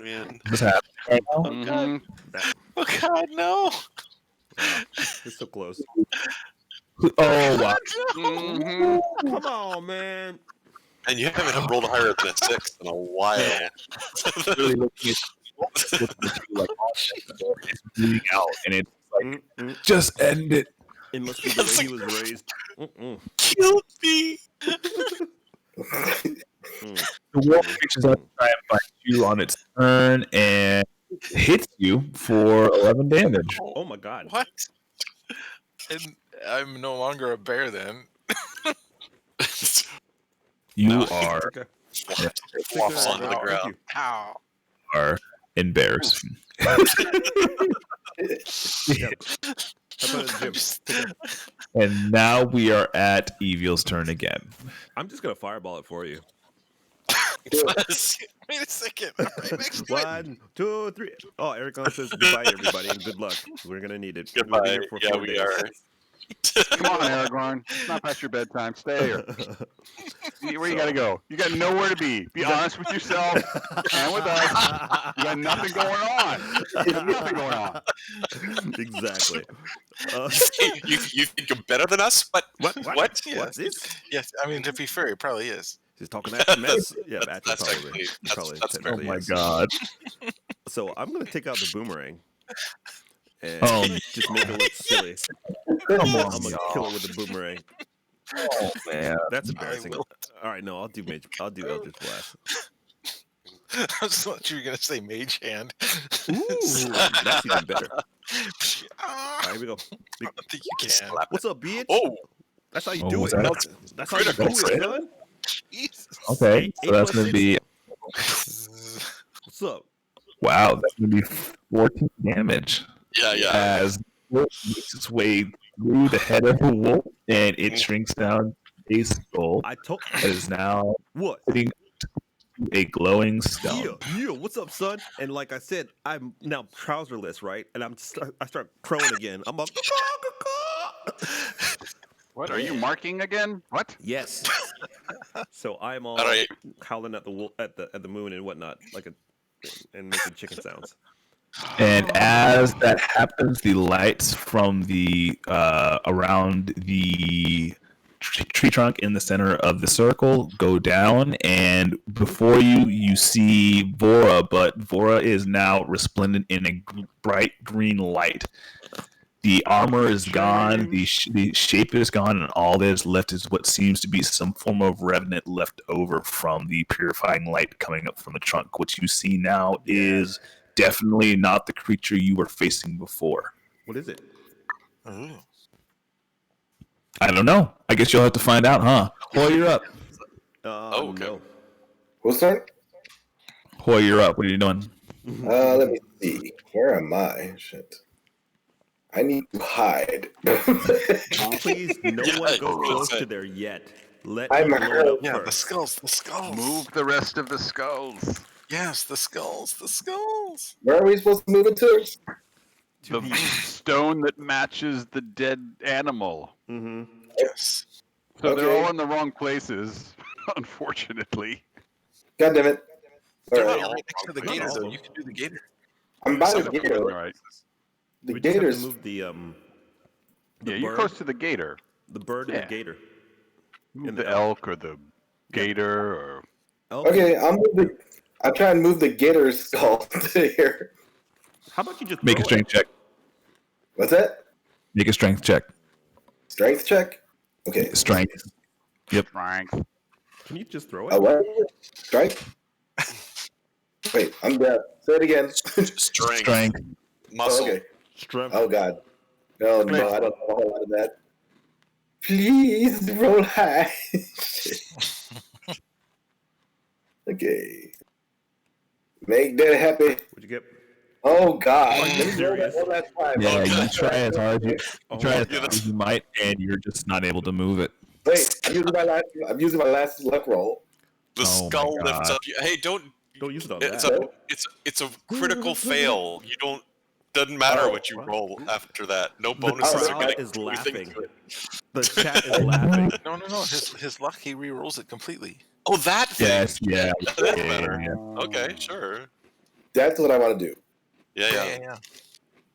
Man. What's happening right now? Oh, God. Mhm. Oh, God. No. It's so close. Oh wow! Mhm. Come on, man. And you haven't rolled higher than a 6 in a while. Really looking at you, like it's bleeding out, and it's like Mm-mm. just end it. It must be the way he was raised. Mm-mm. Killed me. The wolf reaches out to try and bite you on its turn and hits you for 11 damage. Oh my god. What? And I'm no longer a bear then. You are Okay. Flops onto the Thank ground. you. Ow. embarrassed. Yep. How about Jim? Take it. And now we are at Evil's turn again. I'm just gonna fireball it for you. Wait a second. I'm right next to it. 1, 2, 3. Oh, Eric says goodbye, everybody, and good luck. We're gonna need it. We'll be Goodbye. here for Yeah, 4 we days. are. Come on, Aragorn. It's not past your bedtime. Stay here. We're where you gotta go. You got nowhere to be. Be honest with yourself and with us. You got nothing going on. You got nothing going on. Exactly. You think you're better than us? What? Yes. What's this? Yes, I mean to be fair, it probably is. He's talking that mess. Yeah, That's actually, actually that's fair. Oh technically my is. god. So I'm gonna take out the boomerang and Oh, just make it look silly. come I'm on, gonna kill it with the boomerang. Oh man. That's embarrassing. will. All right, no, I'll do Eldritch Blast. I just thought you were gonna say Mage Hand. Ooh, that's even better. All Ah, right, here we go. I don't think you can. Slap What's up, bitch? Oh, That's how you Oh, do what's it. that? That's how you do Critical. it, son. Jesus. Okay, Eight so that's plus gonna be What's up? wow. That's gonna be 14 damage yeah. as wolf makes its way through the head of the wolf, and it shrinks down a skull I told that is now what? sitting a glowing stone. Yeah. What's up, son? And like I said, I'm now trouserless, right? And I start crowing again. I'm like, What are you marking again? What? yes. So I'm all All right. howling at the moon and whatnot, and making chicken sounds. And as that happens, the lights from the around the tree trunk in the center of the circle go down, and before you see Vora, but Vora is now resplendent in a bright green light. The armor is gone, the shape is gone, and all that is left is what seems to be some form of revenant left over from the purifying light coming up from the trunk. What you see now is definitely not the creature you were facing before. What is it? Ooh. I don't know. I guess you'll have to find out, huh? Hoy, you're up. Okay. No. Who's turn? Hoy, you're up. What are you doing? Let me see. Where am I? Shit. I need to hide. Please, no Yeah, one go I was close gonna to say. there yet. Let I'm me blow it hurt. up Yeah, first. the skulls. Move the rest of the skulls. Yes, the skulls. Where are we supposed to move it to? The stone that matches the dead animal. Mm-hmm. Yes. So they're Okay. all in the wrong places, unfortunately. God damn it. They're Alright. not right next to the Not gator, all though. of You can do the gator. I'm by the All gator. right. The We just have to gator's. move the Yeah, you're bird, close to the gator. the bird and Yeah. the gator. Move And the the elk or the gator or Okay, I'll try and move the gator's skull to here. How about you just Make a throw strength check. What's that? Make a strength check. Strength check? Okay. Strength. strength. it? Can you just throw it? Oh, what? Strength? Wait, I'm deaf. Say it again. Strength, muscle. Oh, okay. Strength. Oh, God. No, I don't know a whole lot of that. Please roll high. Okay. Make that happy. What'd you get? Oh, God. Are you Let me roll that serious? one last time. Yeah, Okay. you try as hard Oh, as you might, and you're just not able to move it. Wait, I'm using my last luck roll. The Oh my skull lifts God. up. Hey, don't. Don't use it on It's that. a it's a critical fail. You don't. Doesn't matter what you roll after that. No The bonuses are crowd getting is anything laughing. to it. The chat is laughing. No. His luck, he re-rolls it completely. Oh, that thing. Yes, yeah. That's yeah, better. yeah. Okay, sure. That's what I want to do. Yeah. Yeah.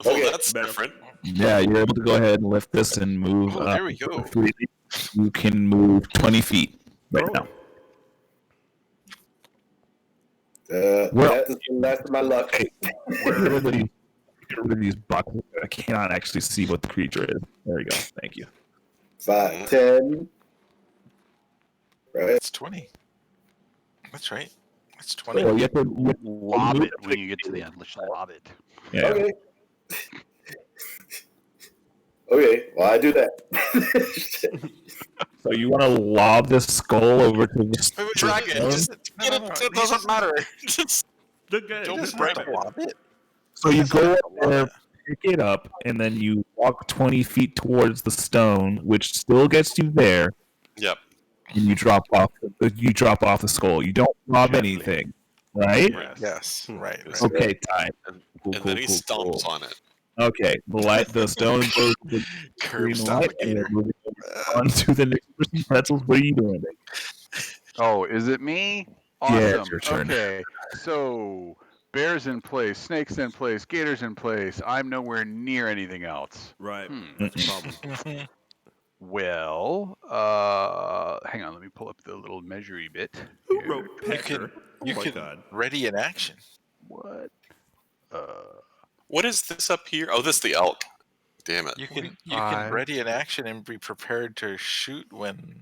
Well, Okay. that's Better. different. Yeah, you're able to go ahead and lift this and move. Oh, there we go. freely. You can move 20 feet right Throw now. it. Well- That's the last of my luck. Hey, get rid of these boxes. I cannot actually see what the creature is. There we go. Thank you. 5, 10. Right. It's 20. That's right. It's 20. Well, you have to Lob it when you get to the end. Let's lob it. yeah. Okay. Okay. Well, I do that. So you want to lob this skull over to the Wait, Drag it. stone? Just get it. It doesn't matter. Just Look at it. Don't Just break grab it. Lob it. So you go up there, pick it up, and then you walk 20 feet towards the stone, which still gets you there, Yep. and you drop off. You drop off the skull. You don't rob Gently. anything, right? Yes. Right. Okay, time. Cool, And cool, then he cool, stomps cool. on it. Okay, the stone goes to the Curb green stop light, a and gator. you're moving on to the next person. Pretzels, what are you doing? Oh, is it me? Yeah, Awesome. it's your turn. Okay, so bears in place, snakes in place, gators in place. I'm nowhere near anything else. Right. Hmm. That's a problem. Well, hang on. Let me pull up the little measury bit. Who Here. wrote Pecker? You Oh my can god. ready in action. What? What is this up here? Oh, this is the elk. Damn it. You can Five. ready in action and be prepared to shoot when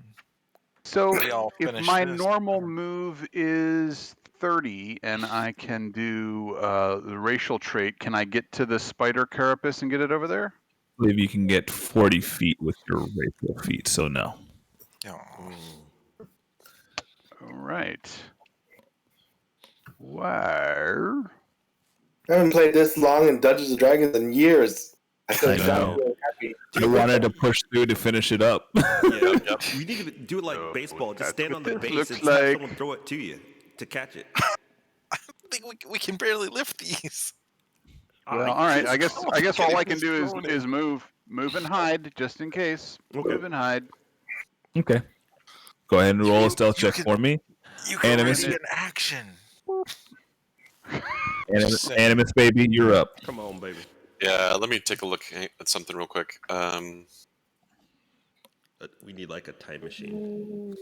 So we all if finish my this. normal move is 30 and I can do the racial trait, can I get to the spider carapace and get it over there? I believe you can get 40 feet with your rapier feet, so no. Oh, All right. Where? I haven't played this long in Dungeons and Dragons in years. I could I have shot know. really happy. I wanted to push through to finish it up. Yeah. We need to do it like So baseball. Just that's stand what on the this base looks and just have like. someone throw it to you to catch it. I think we can barely lift these. Well, all right. I guess all I can He's do throwing it. is move and hide just in case. Okay. Move and hide. Okay. Go ahead and roll a stealth You check for me. You can Animus. ready in action. Animus baby, you're up. Come on, baby. Yeah, let me take a look at something real quick. We need like a time machine.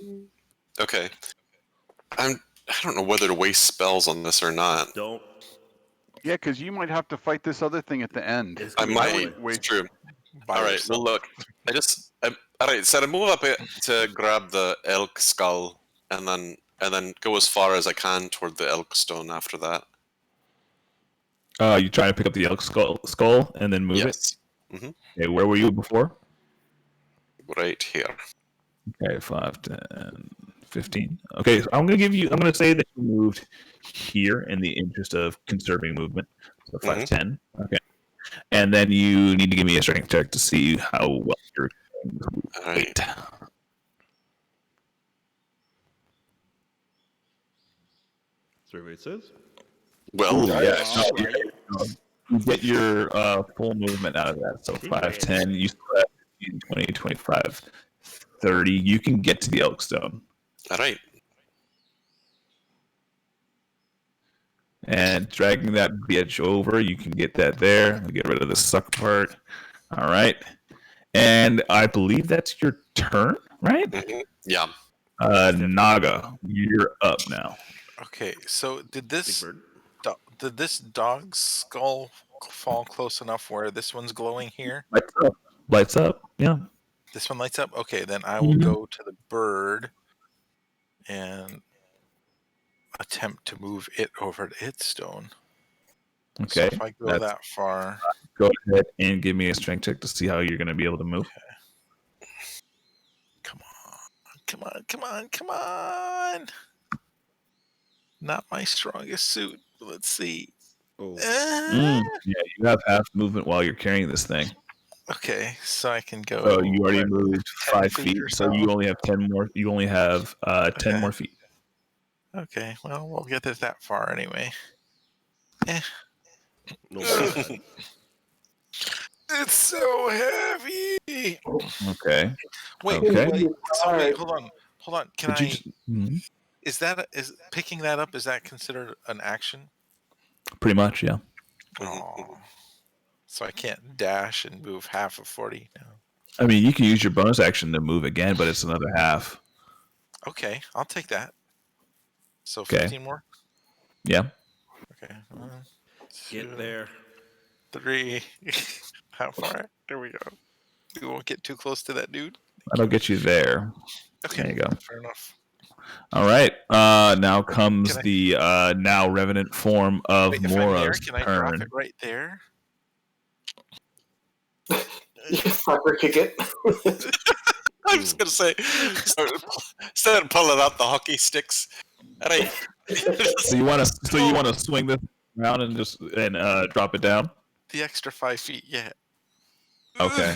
Okay. I don't know whether to waste spells on this or not. Don't. Yeah, because you might have to fight this other thing at the end. It's I gonna be might. annoying. Wait. It's true. By All right. yourself. Well, look. All right. So I move up to grab the elk skull, and then go as far as I can toward the elk stone after that. You trying to pick up the elk skull and then move it? Yes. Okay, where were you before? Right here. Okay, 5, 10, 15. Okay, so I'm gonna say that you moved here in the interest of conserving movement. So 5, 10. Okay. And then you need to give me a strength check to see how well you're doing with All right. Survey says. Well, yes. You get your full movement out of that. So 5, 10, you still have 15, 20, 25, 30. You can get to the Elkstone. all right. And dragging that bitch over, you can get that there. Get rid of the suck part. All right. And I believe that's your turn, right? Yeah. Naga, you're up now. Okay, so did Big this bird. dog's skull fall close enough where this one's glowing here? Lights up. Lights up. Yeah. This one lights up? Okay, then I will go to the bird and attempt to move it over to its stone. Okay. So if I go that far. Go ahead and give me a strength check to see how you're going to be able to move. Come on. Come on. Not my strongest suit. Let's see. Oh. Yeah, you have half movement while you're carrying this thing. Okay, so I can go. So you already moved 5 feet, or so you only have 10 more. You only have 10 more feet. Okay, well, we'll get it that far anyway. No. It's so heavy. Okay. Wait, Okay. wait, hold on. Can Did I? you Is picking that up? Is that considered an action? Pretty much, yeah. Oh, so I can't dash and move half of 40 now. I mean, you can use your bonus action to move again, but it's another half. Okay, I'll take that. So Okay. 15 more. Yeah. Okay. Get there. 3. How far? There we go. We won't get too close to that dude. That'll get you there. Okay. There you go. Fair enough. All right. Now comes the now revenant form of Wait, if I'm there, Mora's can I drop turn. it right there? You fucker kick it. I was gonna say, instead of pulling out the hockey sticks, all right. So you want to swing this around and just drop it down? The extra 5 feet, yeah. Okay.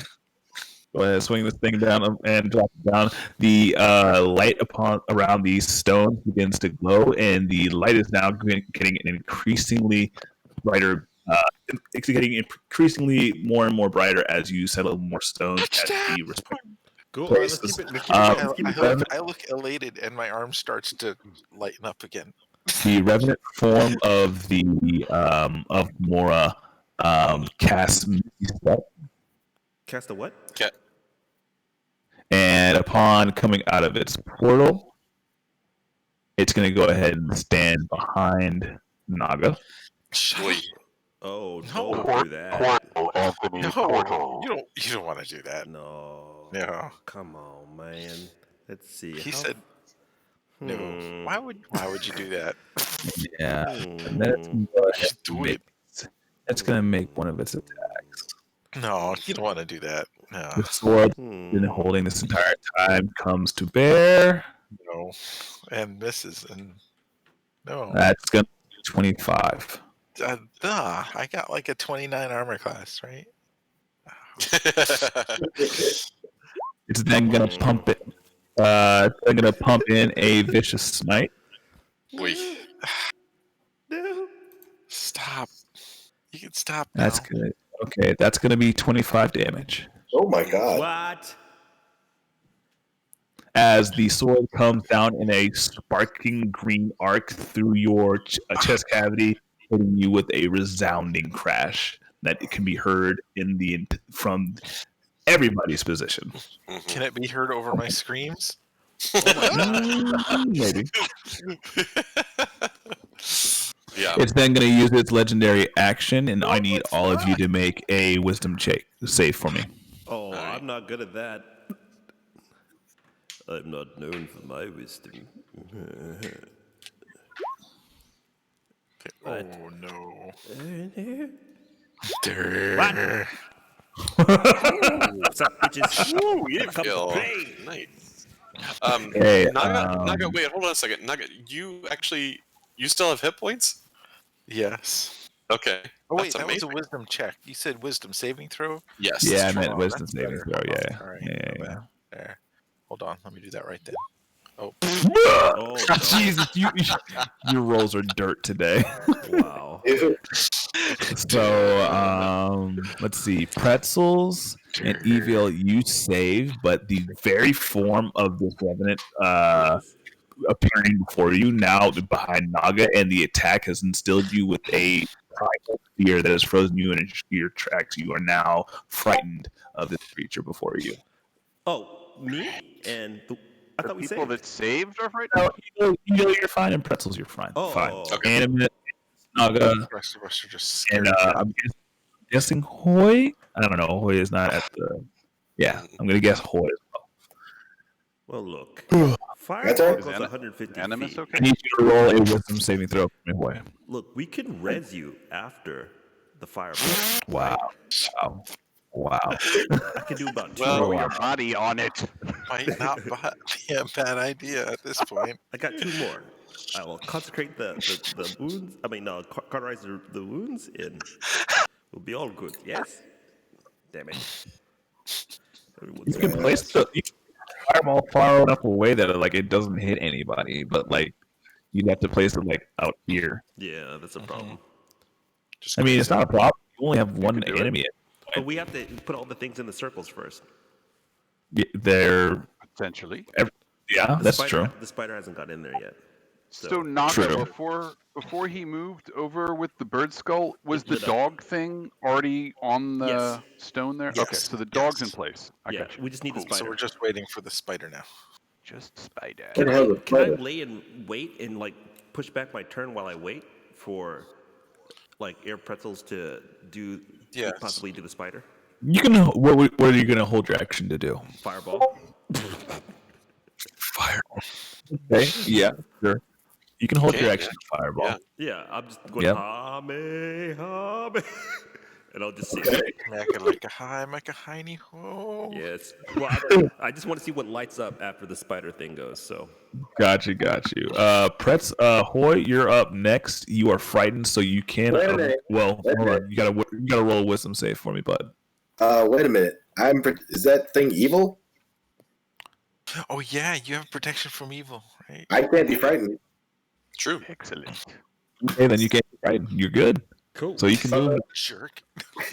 Go ahead, swing this thing down and drop it down. The light around these stones begins to glow, and the light is now getting an increasingly brighter. It's getting increasingly more and more brighter as you settle more stones. As the Cool. places. Let's keep it. Let's keep it. I look elated, and my arm starts to lighten up again. The revenant form of the of Mora casts Misty Step, Cast a what? Okay. and upon coming out of its portal, it's going to go ahead and stand behind Naga. Sweet. Oh, No. don't do that. Anthony, No, you don't want to do that. No. No. Come on, man. Let's see. He said no. Why would you do that? Yeah, and that's going to go ahead and make, it's going to make one of its attacks. No, you don't want to do that. No. The sword been holding this entire time comes to bear. No. And misses, and no. That's going to be 25. I got like a 29 armor class, right? It's then going to pump it. They're going to pump in a vicious smite. Wait. No. Stop. You can stop now. That's good. Okay, that's going to be 25 damage. Oh my god. What? As the sword comes down in a sparkling green arc through your chest cavity, hitting you with a resounding crash that can be heard from everybody's position. Can it be heard over my screams? Maybe. Yeah. It's then going to use its legendary action, and I need all of you to make a wisdom save for me. Oh, I'm not good at that. I'm not known for my wisdom. Oh no. What's up, bitches? Ooh, you Come feel play. nice. Hey, Naga, wait, hold on a second. Naga, you still have hit points? Yes. Okay. Oh wait, That's that was a amazing. wisdom check. You said wisdom saving throw? Yes. Yeah, I that's true. meant wisdom that's saving better. throw. Yeah. All right. Yeah. There. Hold on. Let me do that right then. Oh. Oh, no. Jesus, your rolls are dirt today. Wow. So, let's see. Pretzels and Evil, you save, but the very form of this revenant appearing before you now behind Naga, and the attack has instilled you with a primal fear that has frozen you in your tracks. You are now frightened of this creature before you. Oh, me? And I thought we People saved. that saved are right No, you're fine, and Pretzels, you're fine. Oh, fine. okay. Animate, Naga, The rest of us are just scared. and I'm guessing Hoy. I don't know. Hoy is not at the. Yeah, I'm gonna guess Hoy as well. Well, look. That's Fireball right. goes 150 Animus feet. okay? I need you to roll a wisdom saving throw for me, Hoy. Look, we can res you after the fireball. Wow. Wow. I can do about 2 Well, Throw more. your body on it. Might not be a bad idea at this point. I got 2 more. I will consecrate the wounds. I mean, cauterize the wounds, and we'll be all good. Yes? Damn it. You can place the fireball far enough away that it doesn't hit anybody, but you'd have to place it out here. Yeah, that's a problem. Just I mean, it's crazy. not a problem. You only have one do it. enemy. But we have to put all the things in the circles first. They're Potentially. yeah, The that's spider, true. The spider hasn't got in there yet. So Naga, True. before he moved over with the bird skull, was It the lit up. dog thing already on the Yes. stone there? Yes. Okay, so the dog's in Yes. place. I Yeah, got you. we just need the Cool. spider. So we're just waiting for the spider now. Just spider. Can I have a Can I spider? lay and wait and push back my turn while I wait for air pretzels to Yes. possibly do the spider? You can. What are you going to hold your action to do? Fireball. Fire. Okay. Yeah. Sure. You can hold Okay, your action to fireball. Yeah. Yeah, I'm just going Yep. hame, hame, and I'll just see. Make a hiney ho. Yes. Well, I just want to see what lights up after the spider thing goes. So Got you. Pretz, Hoy, you're up next. You are frightened, so you can. Wait a minute. Well, Wait a hold on. minute. You gotta roll a wisdom save for me, bud. Wait a minute. Is that thing evil? Oh yeah, you have protection from evil, right? I can't be frightened. True. Excellent. Okay, then you can't be frightened. You're good. cool. So you can move. Jerk. Well,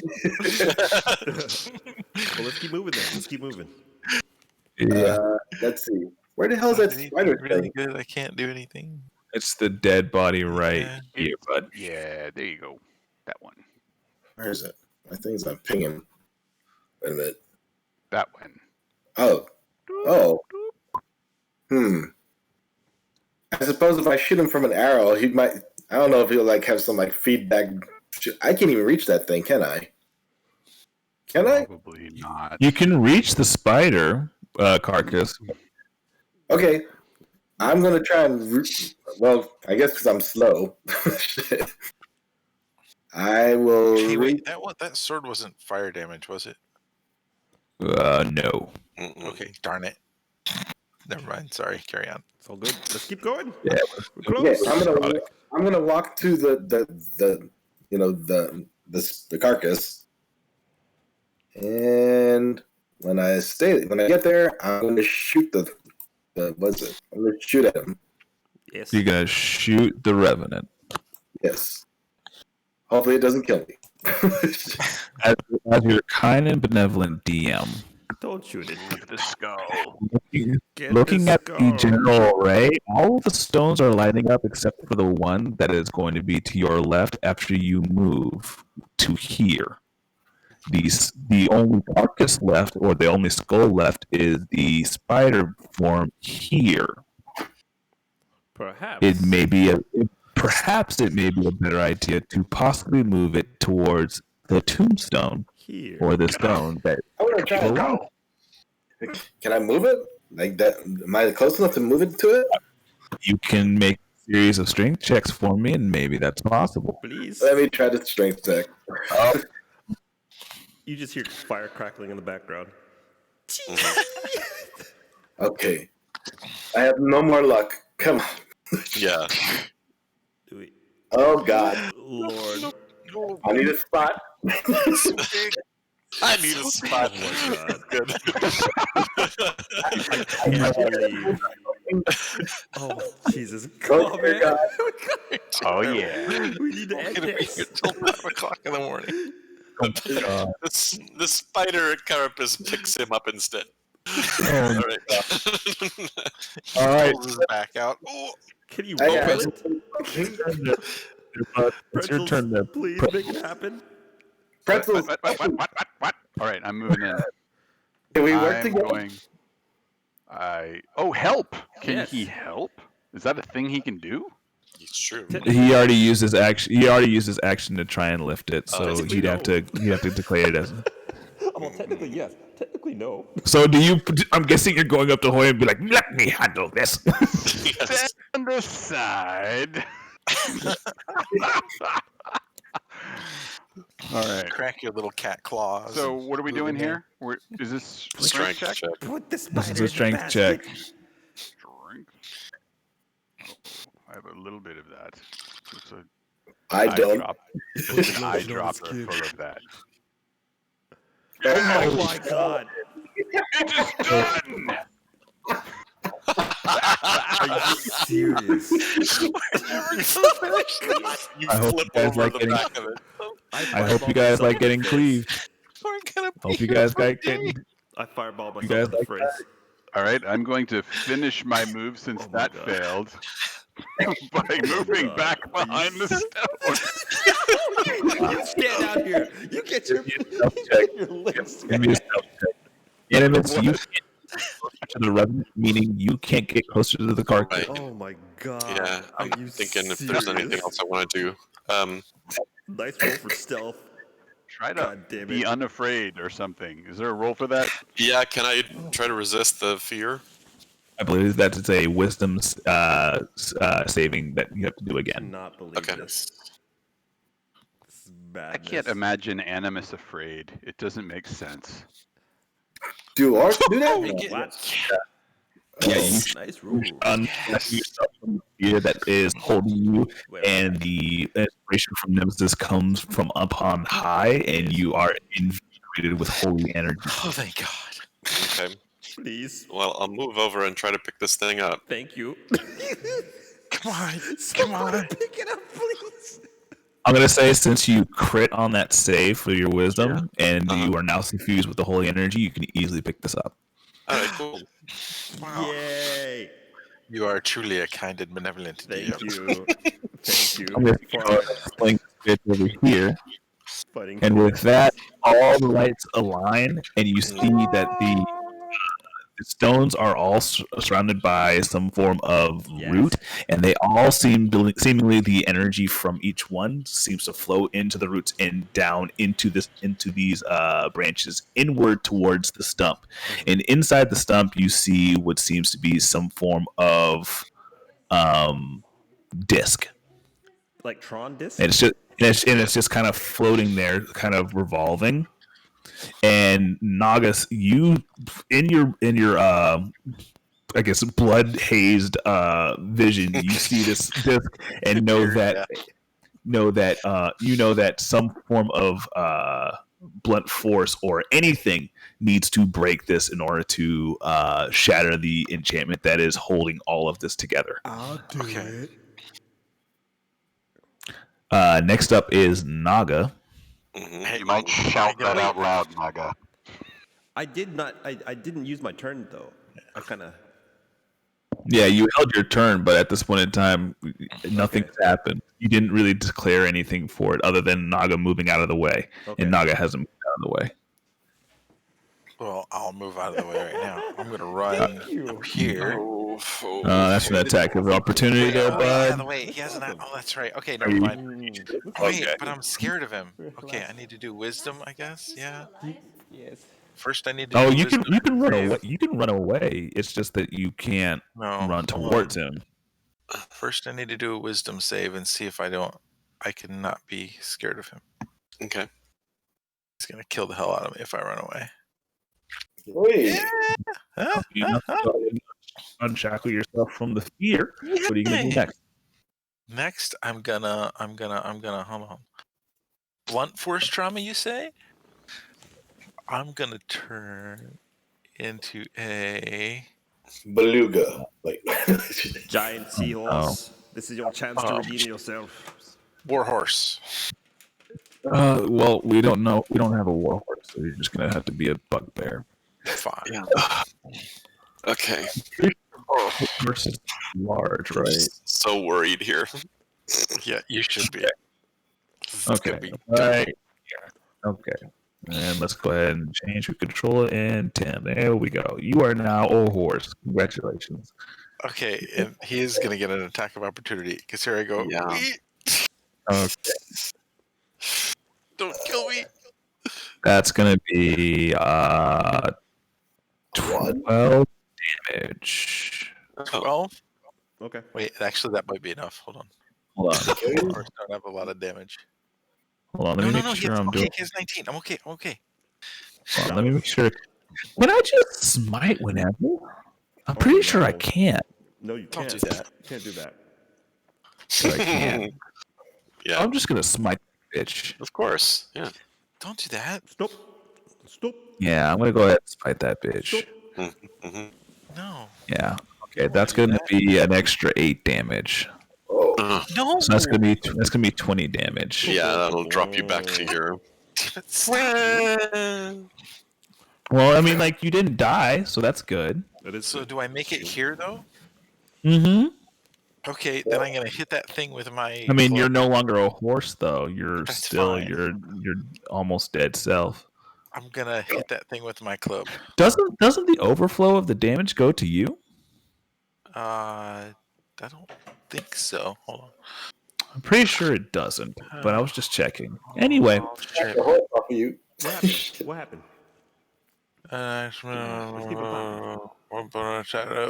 let's keep moving then. Let's keep moving. Yeah, Let's see. Where the hell is Oh, that did he do spider really thing? good? I can't do anything. it's the dead body right Yeah. here, bud. Yeah, there you go. That one. Where is it? My thing's not pinging. Wait a minute. That one. Oh. Oh. I suppose if I shoot him from an arrow, he might. I don't know if he'll like have some like feedback. I can't even reach that thing, can I? Can I? Probably not. You can reach the spider carcass. Okay. I'm gonna try and. Well, I guess because I'm slow. I will. Hey, wait, that sword wasn't fire damage, was it? No. Mm-mm. Okay, darn it. Never mind. Sorry, carry on. It's all good. Let's keep going. Yeah. We're Okay, close. I'm gonna walk to the the carcass, and when I get there, I'm gonna shoot the what's it? I'm gonna shoot at him. Yes. You're gonna shoot the revenant. Yes. Hopefully, it doesn't kill me. As your kind and benevolent DM, Don't shoot it. Look at the skull. looking at the skull. general array, all of the stones are lighting up except for the one that is going to be to your left after you move to here. The only carcass left, or the only skull left, is the spider form here. Perhaps. Perhaps it may be a better idea to possibly move it towards the tombstone Here. or the stone that I want to try people it. like. Can I move it like that? Am I close enough to move it to it? You can make a series of strength checks for me, and maybe that's possible. Please. Let me try the strength check. You just hear fire crackling in the background. Okay. I have no more luck. Come on. Yeah. Do we? Oh God. Lord. I need a spot. I need a spot. Oh my God. Good. I can't believe. Oh, Jesus. Come on, Okay, man. God. Oh yeah. We need to end this. Until 5 o'clock in the morning. The spider carapace picks him up instead. All right. All right. Pulls his back out. Oh, Can you I roll got it? It's your turn to Please make it happen. Pretzels. What? All right, I'm moving in. Can we work I'm together? going. Help! Can Yes. he help? Is that a thing he can do? It's true. He already used his action to try and lift it, so Technically, he'd have to declare it as. Well, technically, yes. Technically, no. So do you? I'm guessing you're going up to Hoy and be like, "Let me handle this." Yes. Stand aside. All right. crack your little cat claws. So and what are we move doing in there. here? Is this Strength check. Put the This spider is in a the strength check. basket. Strength. I have a little bit of that. It's a I don't. It's an eye dropper full of that. Oh my God. It is done. Are you serious? You I hope flip you guys over like the getting- back of it. I hope you guys like getting cleaved. We're gonna Hope be you guys here like for getting. days. I fireball You myself guys in the like face. All right, I'm going to finish my move since Oh my that God. failed by moving God. back Are you behind the stone. You stand out here. You get your, your legs. Give me a stealth check. Animus, you can't get closer to the revenant, meaning you can't get closer to the carcass. Right. Oh my God. Yeah, Are I'm you thinking if there's anything serious? else I want to do. Nice roll for stealth. Try to God damn be it. unafraid or something. Is there a roll for that? Yeah, can I try to resist the fear? I believe that it's a wisdom saving that you have to do again. Cannot believe Okay. this. This is I madness. can't imagine Animus afraid. It doesn't make sense. Do orcs do that? What? Yeah, you Nice roll. unless yourself from the fear that is holding you, and the inspiration from Nemesis comes from up on high, and you are invigorated with holy energy. Oh, thank God. Okay. Please. Well, I'll move over and try to pick this thing up. Thank you. Come on. Come Someone on. pick it up, please. I'm gonna say, since you crit on that save for your wisdom, and you are now suffused with the holy energy, you can easily pick this up. All right, cool. Wow. Yay! You are truly a kind and benevolent Thank DM. you. Thank you. I'm going to For sling this bitch over here. fighting. And with that, all the lights align, and you see that the stones are all surrounded by some form of root, and they all seemingly the energy from each one seems to flow into the roots and down into these branches inward towards the stump. And inside the stump, you see what seems to be some form of disc. Like Tron disc? And it's just kind of floating there, kind of revolving. And Nagas, you in your I guess blood hazed vision, you see this disc and know that some form of blunt force or anything needs to break this in order to shatter the enchantment that is holding all of this together. I'll do it. Next up is Naga. Hey, You might shout that Wait. out loud, Naga. I didn't use my turn though. I kind of. Yeah, you held your turn, but at this point in time, nothing's happened. You didn't really declare anything for it other than Naga moving out of the way, and Naga hasn't moved out of the way. Well, I'll move out of the way right now. I'm gonna run up here. That's an attack of opportunity there, bud. Wait, he has an. Oh, that's right. Okay, never mind. Wait, but I'm scared of him. Okay, I need to do wisdom, I guess. Yeah. Yes. First, I need to. You can run away. You can run away. It's just that you can't run towards him. First, I need to do a wisdom save and see if I cannot be scared of him. Okay. He's gonna kill the hell out of me if I run away. Wait. You have to unshackle yourself from the fear. What are you gonna do next? Next, I'm gonna hold on. Blunt force trauma, you say? I'm gonna turn into a beluga, like giant seahorse. This is your chance to redeem yourself. Warhorse. Well, we don't know. We don't have a warhorse, so you're just gonna have to be a bugbear. Fine. Yeah. Okay. Horse is large, right? So worried here. Yeah, you should be. Okay. Right. Okay. And let's go ahead and change your controller and 10. There we go. You are now a horse. Congratulations. Okay, and he is going to get an attack of opportunity. Because here I go. Yeah. Okay. Don't kill me. That's going to be 12 damage. 12? Okay. Wait, actually, that might be enough. Hold on. Hold on. Horse don't have a lot of damage. Hold on. Let me make sure I'm doing. He has 19. I'm okay. Hold on, let me make sure. Can I just smite whenever? I'm pretty sure I can't. No, you can't. Don't do that. You can't do that. But I can. Yeah. I'm just gonna smite the bitch. Of course. Yeah. Don't do that. Stop. Yeah, I'm gonna go ahead and smite that bitch. Mm-hmm. No. Yeah. Okay, that's gonna be an extra 8 damage. No. So that's gonna be 20 damage. Yeah, that'll drop you back to your. Well, I mean, like you didn't die, so that's good. That is So do I make it here though? Mm-hmm. Okay, then I'm gonna hit that thing with my. I mean, club. you're no longer a horse, though. You're That's still fine. you're almost dead self. I'm gonna hit that thing with my club. Doesn't the overflow of the damage go to you? I don't think so. Hold on. I'm pretty sure it doesn't, but I was just checking. Anyway, Check. What happened?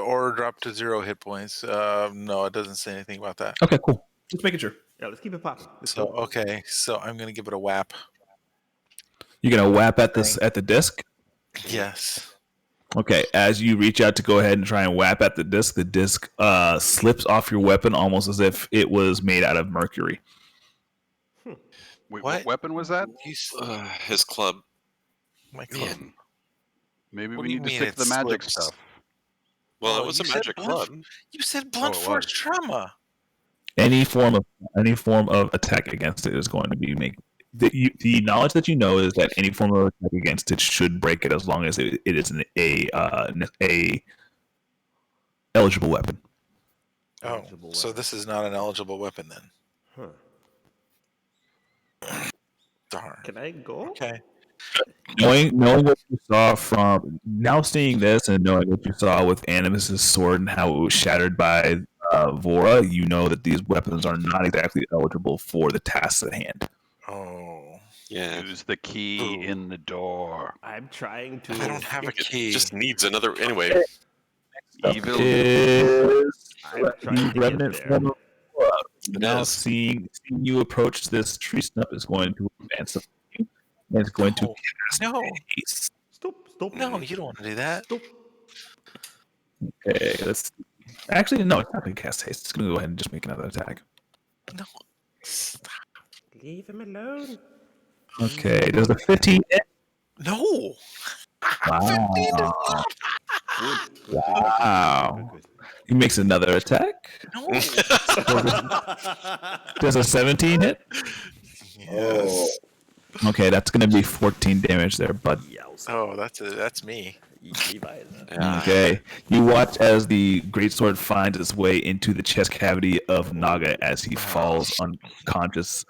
Or drop to 0 hit points. No, it doesn't say anything about that. okay, cool. Just making sure. Yeah, let's keep it popping. So okay, so I'm gonna give it a whap. You're gonna whap at the disc. Yes. Okay, as you reach out to go ahead and try and whap at the disc slips off your weapon almost as if it was made out of mercury. Wait, what weapon was that? His club. My club. Maybe What we do you need to mean stick it to the magic slips? stuff. Well, Oh, it was you a said magic blunt- club. You said blunt it force was. trauma. Any form of attack against it is going to be the knowledge that you know is that any form of attack against it should break it as long as it is a eligible weapon. Oh, so this is not an eligible weapon then. Darn. Can I go? Okay. Knowing what you saw from now, seeing this and knowing what you saw with Animus's sword and how it was shattered by Vora, you know that these weapons are not exactly eligible for the tasks at hand. Oh. Yeah. Use the key in the door. I'm trying to. I don't have a It key. just needs another anyway. Evil is I'm trying to Revenant get there. form of Vora. It Now is. seeing you approach this tree stump is going to advance upon you, and it's going to No. Stop. No, you don't want to do that. Stop. Okay, let's actually no, it's not going to cast haste. It's going to go ahead and just make another attack. No. Stop. Leave him alone. Okay, does a 15 hit? No. Wow. Wow. He makes another attack. No. Does a 17 hit? Yes. Okay, that's going to be 14 damage there, bud. Oh, that's me. Yeah. Okay. You watch as the greatsword finds its way into the chest cavity of Naga as he falls unconscious.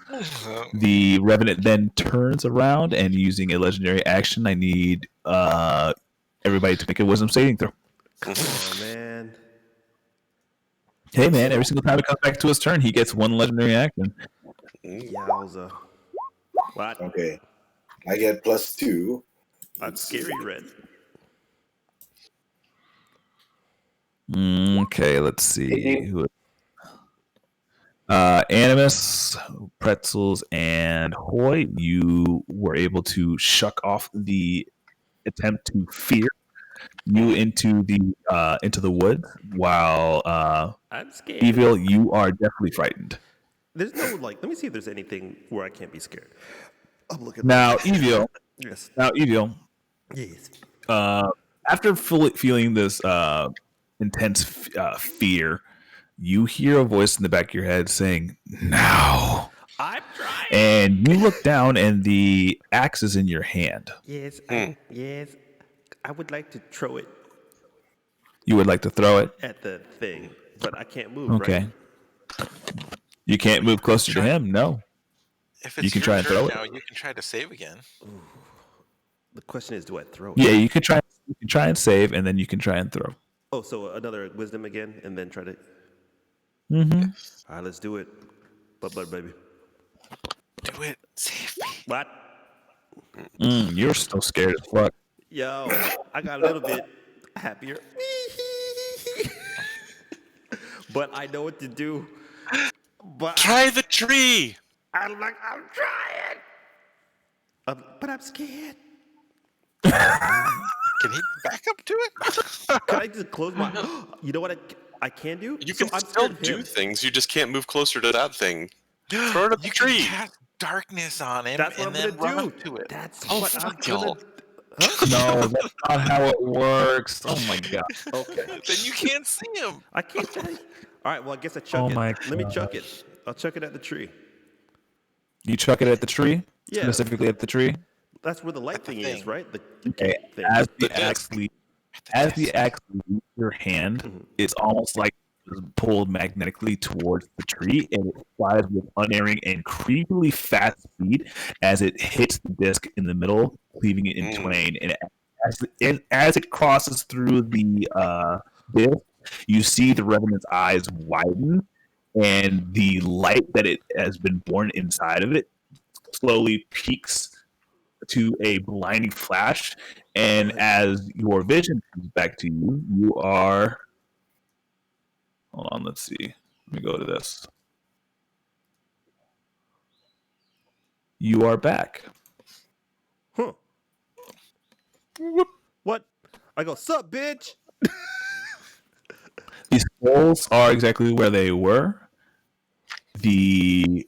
The Revenant then turns around and using a legendary action, I need everybody to make a wisdom saving throw. Oh man. Hey man, every single time it comes back to his turn, he gets one legendary action. Yowza. What? Okay. I get +2. I'm scary red. Okay, let's see. Animus, Pretzels, and Hoy, you were able to shuck off the attempt to fear you into the wood, while I'm scared. Evil, you are definitely frightened. There's no let me see if there's anything where I can't be scared. I'm looking Now, Evil. Yes. Now, Evil. Yes. After feeling this intense fear, you hear a voice in the back of your head saying, "Now." I'm trying. And you look down, and the axe is in your hand. Yes. Yes. I would like to throw it You would like to throw it? at the thing, but I can't move. Okay. Right? You can't move closer to him? No. If it's You can your try and turn throw it. now, you can try to save again. The question is, do I throw it? Yeah, you can try and save, and then you can try and throw. Oh, so another wisdom again, and then try to. Mm-hmm. All right, let's do it. Blood, baby. Do it. Save me. What? You're still scared as fuck. Yo, I got a little bit happier. But I know what to do. But Try the tree. I'm trying. But I'm scared. Can he back up to it? Can I just close my? You know what I can do? You So can I'm still scared of do him. things. You just can't move closer to that thing. Throw it at the You tree. can cast darkness on him That's what and I'm then gonna run do. up to it. That's Oh, what I'm fuck gonna. y'all. No, that's not how it works. Oh my god. Okay. Then you can't see him. I can't tell you. All right. Well, I guess I chuck Oh it. my Let me chuck it. I'll chuck it at the tree. You chuck it at the tree? Yeah. Specifically at the tree? That's where the light the thing is, thing. right? The Okay. thing. As the The axe leaves your hand, it's almost like it's pulled magnetically towards the tree, and it flies with unerring and creepily fast speed as it hits the disc in the middle, cleaving it in twain. And as it crosses through the disc, you see the Revenant's eyes widen, and the light that it has been born inside of it slowly peaks to a blinding flash, and as your vision comes back to you, you are. Hold on, let's see. Let me go to this. You are back. Huh. What? I go, sup, bitch? These skulls are exactly where they were. The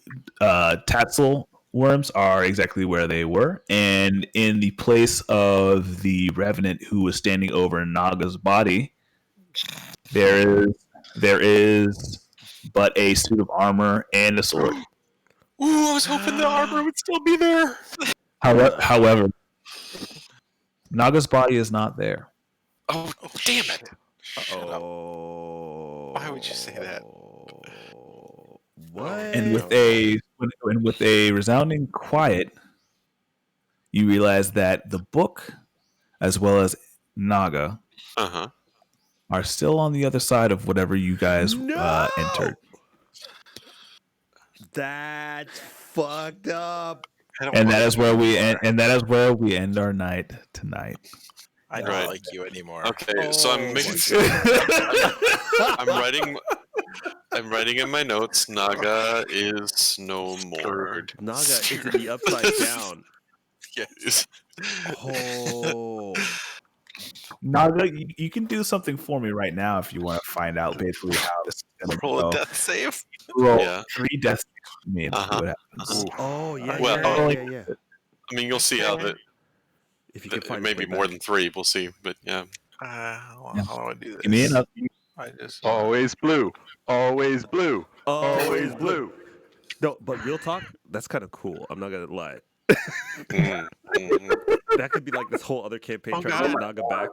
tassel worms are exactly where they were, and in the place of the Revenant who was standing over Naga's body, there is but a suit of armor and a sword. Ooh, I was hoping the armor would still be there. However, Naga's body is not there. Oh, damn it! Shut up. Oh. Why would you say that? What? And with a resounding quiet, you realize that the book, as well as Naga, are still on the other side of whatever you guys entered. That's fucked up. And that is where we end. And that is where we end our night tonight. I don't like you anymore. Okay, so I'm I'm writing in my notes. Naga is no more. Naga is in the upside down. Yes. Oh. Naga, you can do something for me right now if you want to find out basically how this is going to Roll go. a death save. Roll Yeah. 3 death saves for me and see what happens. Oh yeah. Well, yeah. I mean, you'll see how that. If you can find maybe more than 3. We'll see, but yeah. How do I do this? Give me enough. I just Always blue. Always blue. Always blue. No, but real talk, that's kind of cool. I'm not gonna lie. That could be like this whole other campaign trying to get Naga back.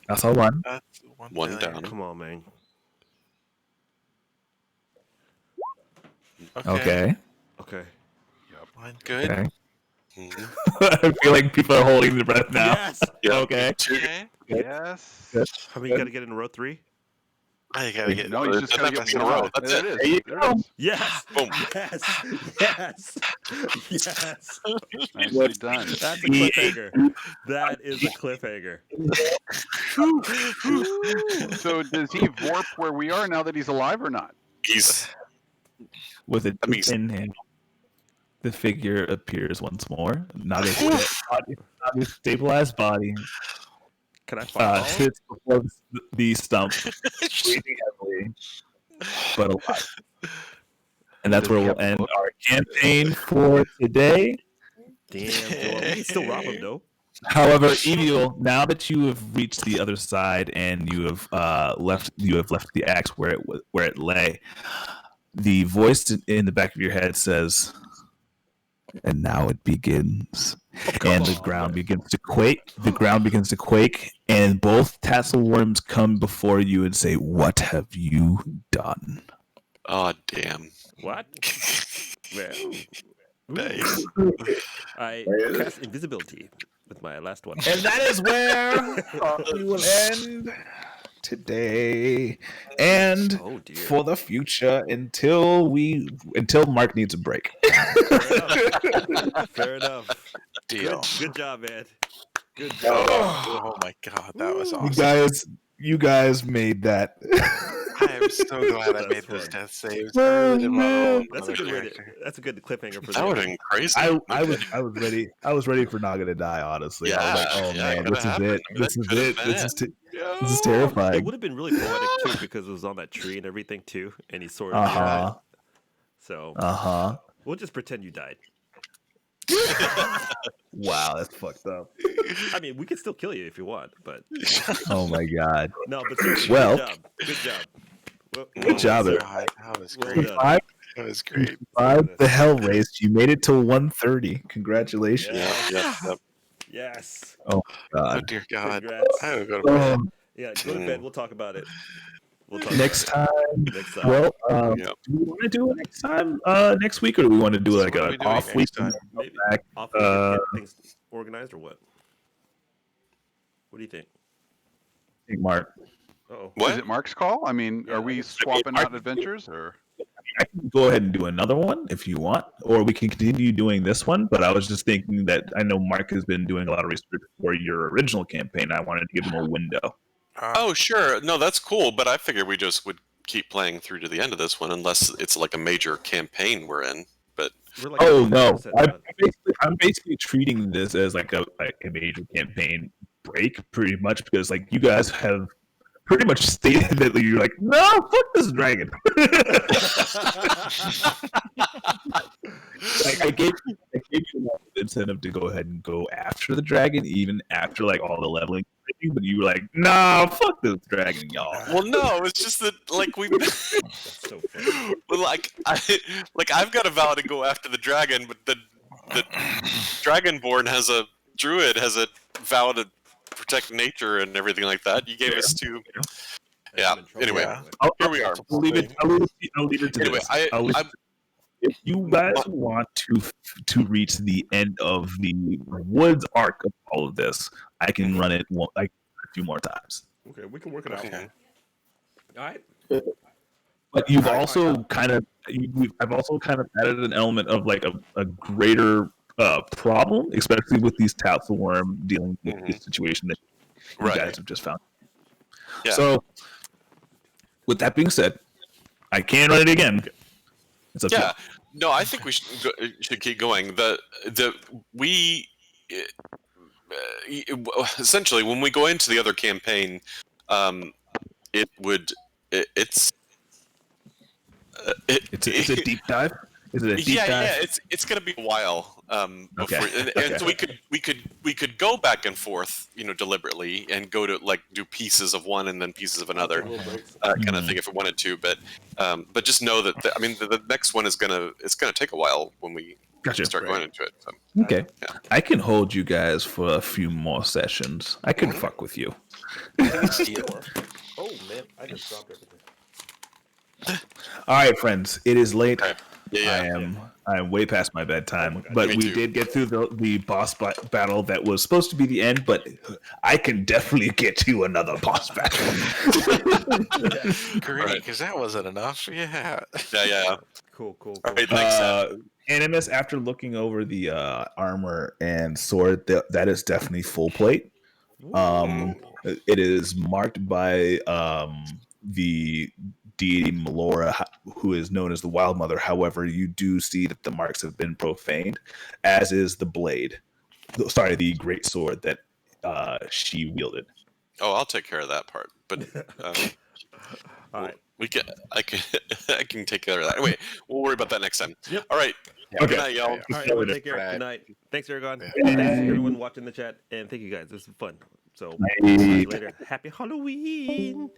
That's all one. That's One down. Come on, man. Okay. Mine good. Okay. I feel like people are holding their breath now. Yes. Yeah. Okay. Okay. Yes. How many you gotta get in row 3? I gotta get. No, you just gotta get That's in a row. That's There it. it There you is. There go. it is. Yes. Boom. Yes. Yes. Nicely done. That's a cliffhanger. That is a cliffhanger. So does he warp where we are now that he's alive or not? He's With a mean- in hand, the figure appears once more. Naga's stabilized body Can I follow? sits before the stump, breathing heavily, but alive. And that's where we'll end our campaign for today. Damn, Joel. We can still rob him, though. However, Evil, now that you have reached the other side and you have left the axe where it lay, the voice in the back of your head says, "And now it begins." And the ground begins to quake. The ground begins to quake, and both tassel worms come before you and say, "What have you done?" oh damn. What? Well, Nice. I cast invisibility with my last one. And that is where we will end today and Oh, dear. for the future until Mark needs a break. Fair enough. Deal. Good job, man. Good job. Oh my god, that was awesome. You guys made that. I am so glad I made those death saves. I Oh, really didn't want to roll That's a another good way. character. That's a good cliffhanger for That would have the been crazy. I was ready. I was ready for Naga to die. Honestly, I was like, "Oh Yeah, man, it this is could've it. happened. This is That could've it. been This it. is this is It terrifying." would have been really poetic too because it was on that tree and everything too, and he sort of Uh-huh. So we'll just pretend you died. Wow, that's fucked up. I mean, we can still kill you if you want, but Oh my god. no. But seriously, Well- good job. Good job, sir. God, that was Well great. done. That was great. Survived the hell race. You made it to 130. Congratulations. Yep. Yes. Oh Oh god. dear God. Congrats. I would go to bed. Yeah, go to bed. We'll talk about it. We'll talk Next about time. it. Next time. Well, Yep. do we want to do it next time? Next week, or do we want to do like What are we an doing off next week? time? Maybe back, off week and get things organized or what? What do you think? Mark. Oh, Is What? it Mark's call? I mean, Yeah, are I we guess- swapping out adventures or? I can go ahead and do another one if you want, or we can continue doing this one. But I was just thinking that I know Mark has been doing a lot of research for your original campaign. I wanted to give him a window. Oh, sure. No, that's cool. But I figured we just would keep playing through to the end of this one, unless it's like a major campaign we're in. But we're like Oh no! 100% done. I'm basically treating this as like a major campaign break, pretty much, because like you guys have pretty much stated that you're like, no, fuck this dragon. Like I gave you a lot of incentive to go ahead and go after the dragon, even after like all the leveling anything, but you were like, nah, fuck this dragon, y'all. Well, no, it's just that like we, That's so funny. well, I've got a vow to go after the dragon, but the Dragonborn druid has a vow to protect nature and everything like that. You gave us two. Yeah. Anyway, here we are. I'll leave it to Anyway, this. If you guys want to reach the end of the woods arc of all of this, I can run it like a few more times. Okay, we can work it out. Okay. All right. But you've also kind of I've also kind of added an element of like a greater problem, especially with these tassel-worm dealing with this situation that you guys have just found. Yeah. So, with that being said, I can run it again. It's up to you. No, I think we should keep going. We essentially when we go into the other campaign, it's a deep dive. Is it a deep dive? Yeah. It's gonna be a while. Before, and so we could go back and forth, deliberately, and go to like do pieces of one and then pieces of another, kind of thing if we wanted to. But just know that the next one is gonna take a while when we start going into it. So. Okay, I can hold you guys for a few more sessions. I can fuck with you. Oh man, I just dropped everything. All right, friends, it is late. Yeah. I am way past my bedtime, but we did get through the boss battle that was supposed to be the end. But I can definitely get to another boss battle. Great, because that wasn't enough. Yeah. Yeah. Cool. All right, thanks. Animus, after looking over the armor and sword, that is definitely full plate. It is marked by the deity Melora, who is known as the Wild Mother. However, you do see that the marks have been profaned, as is the blade. Sorry, the great sword that she wielded. Oh, I'll take care of that part. But all right, I can take care of that. Wait, we'll worry about that next time. Yep. All right. Okay. Good night, y'all. All right, everyone, take care. Good night. Thanks, Aragon. Thanks everyone watching the chat, and thank you guys. This is fun. So, see you later. Happy Halloween.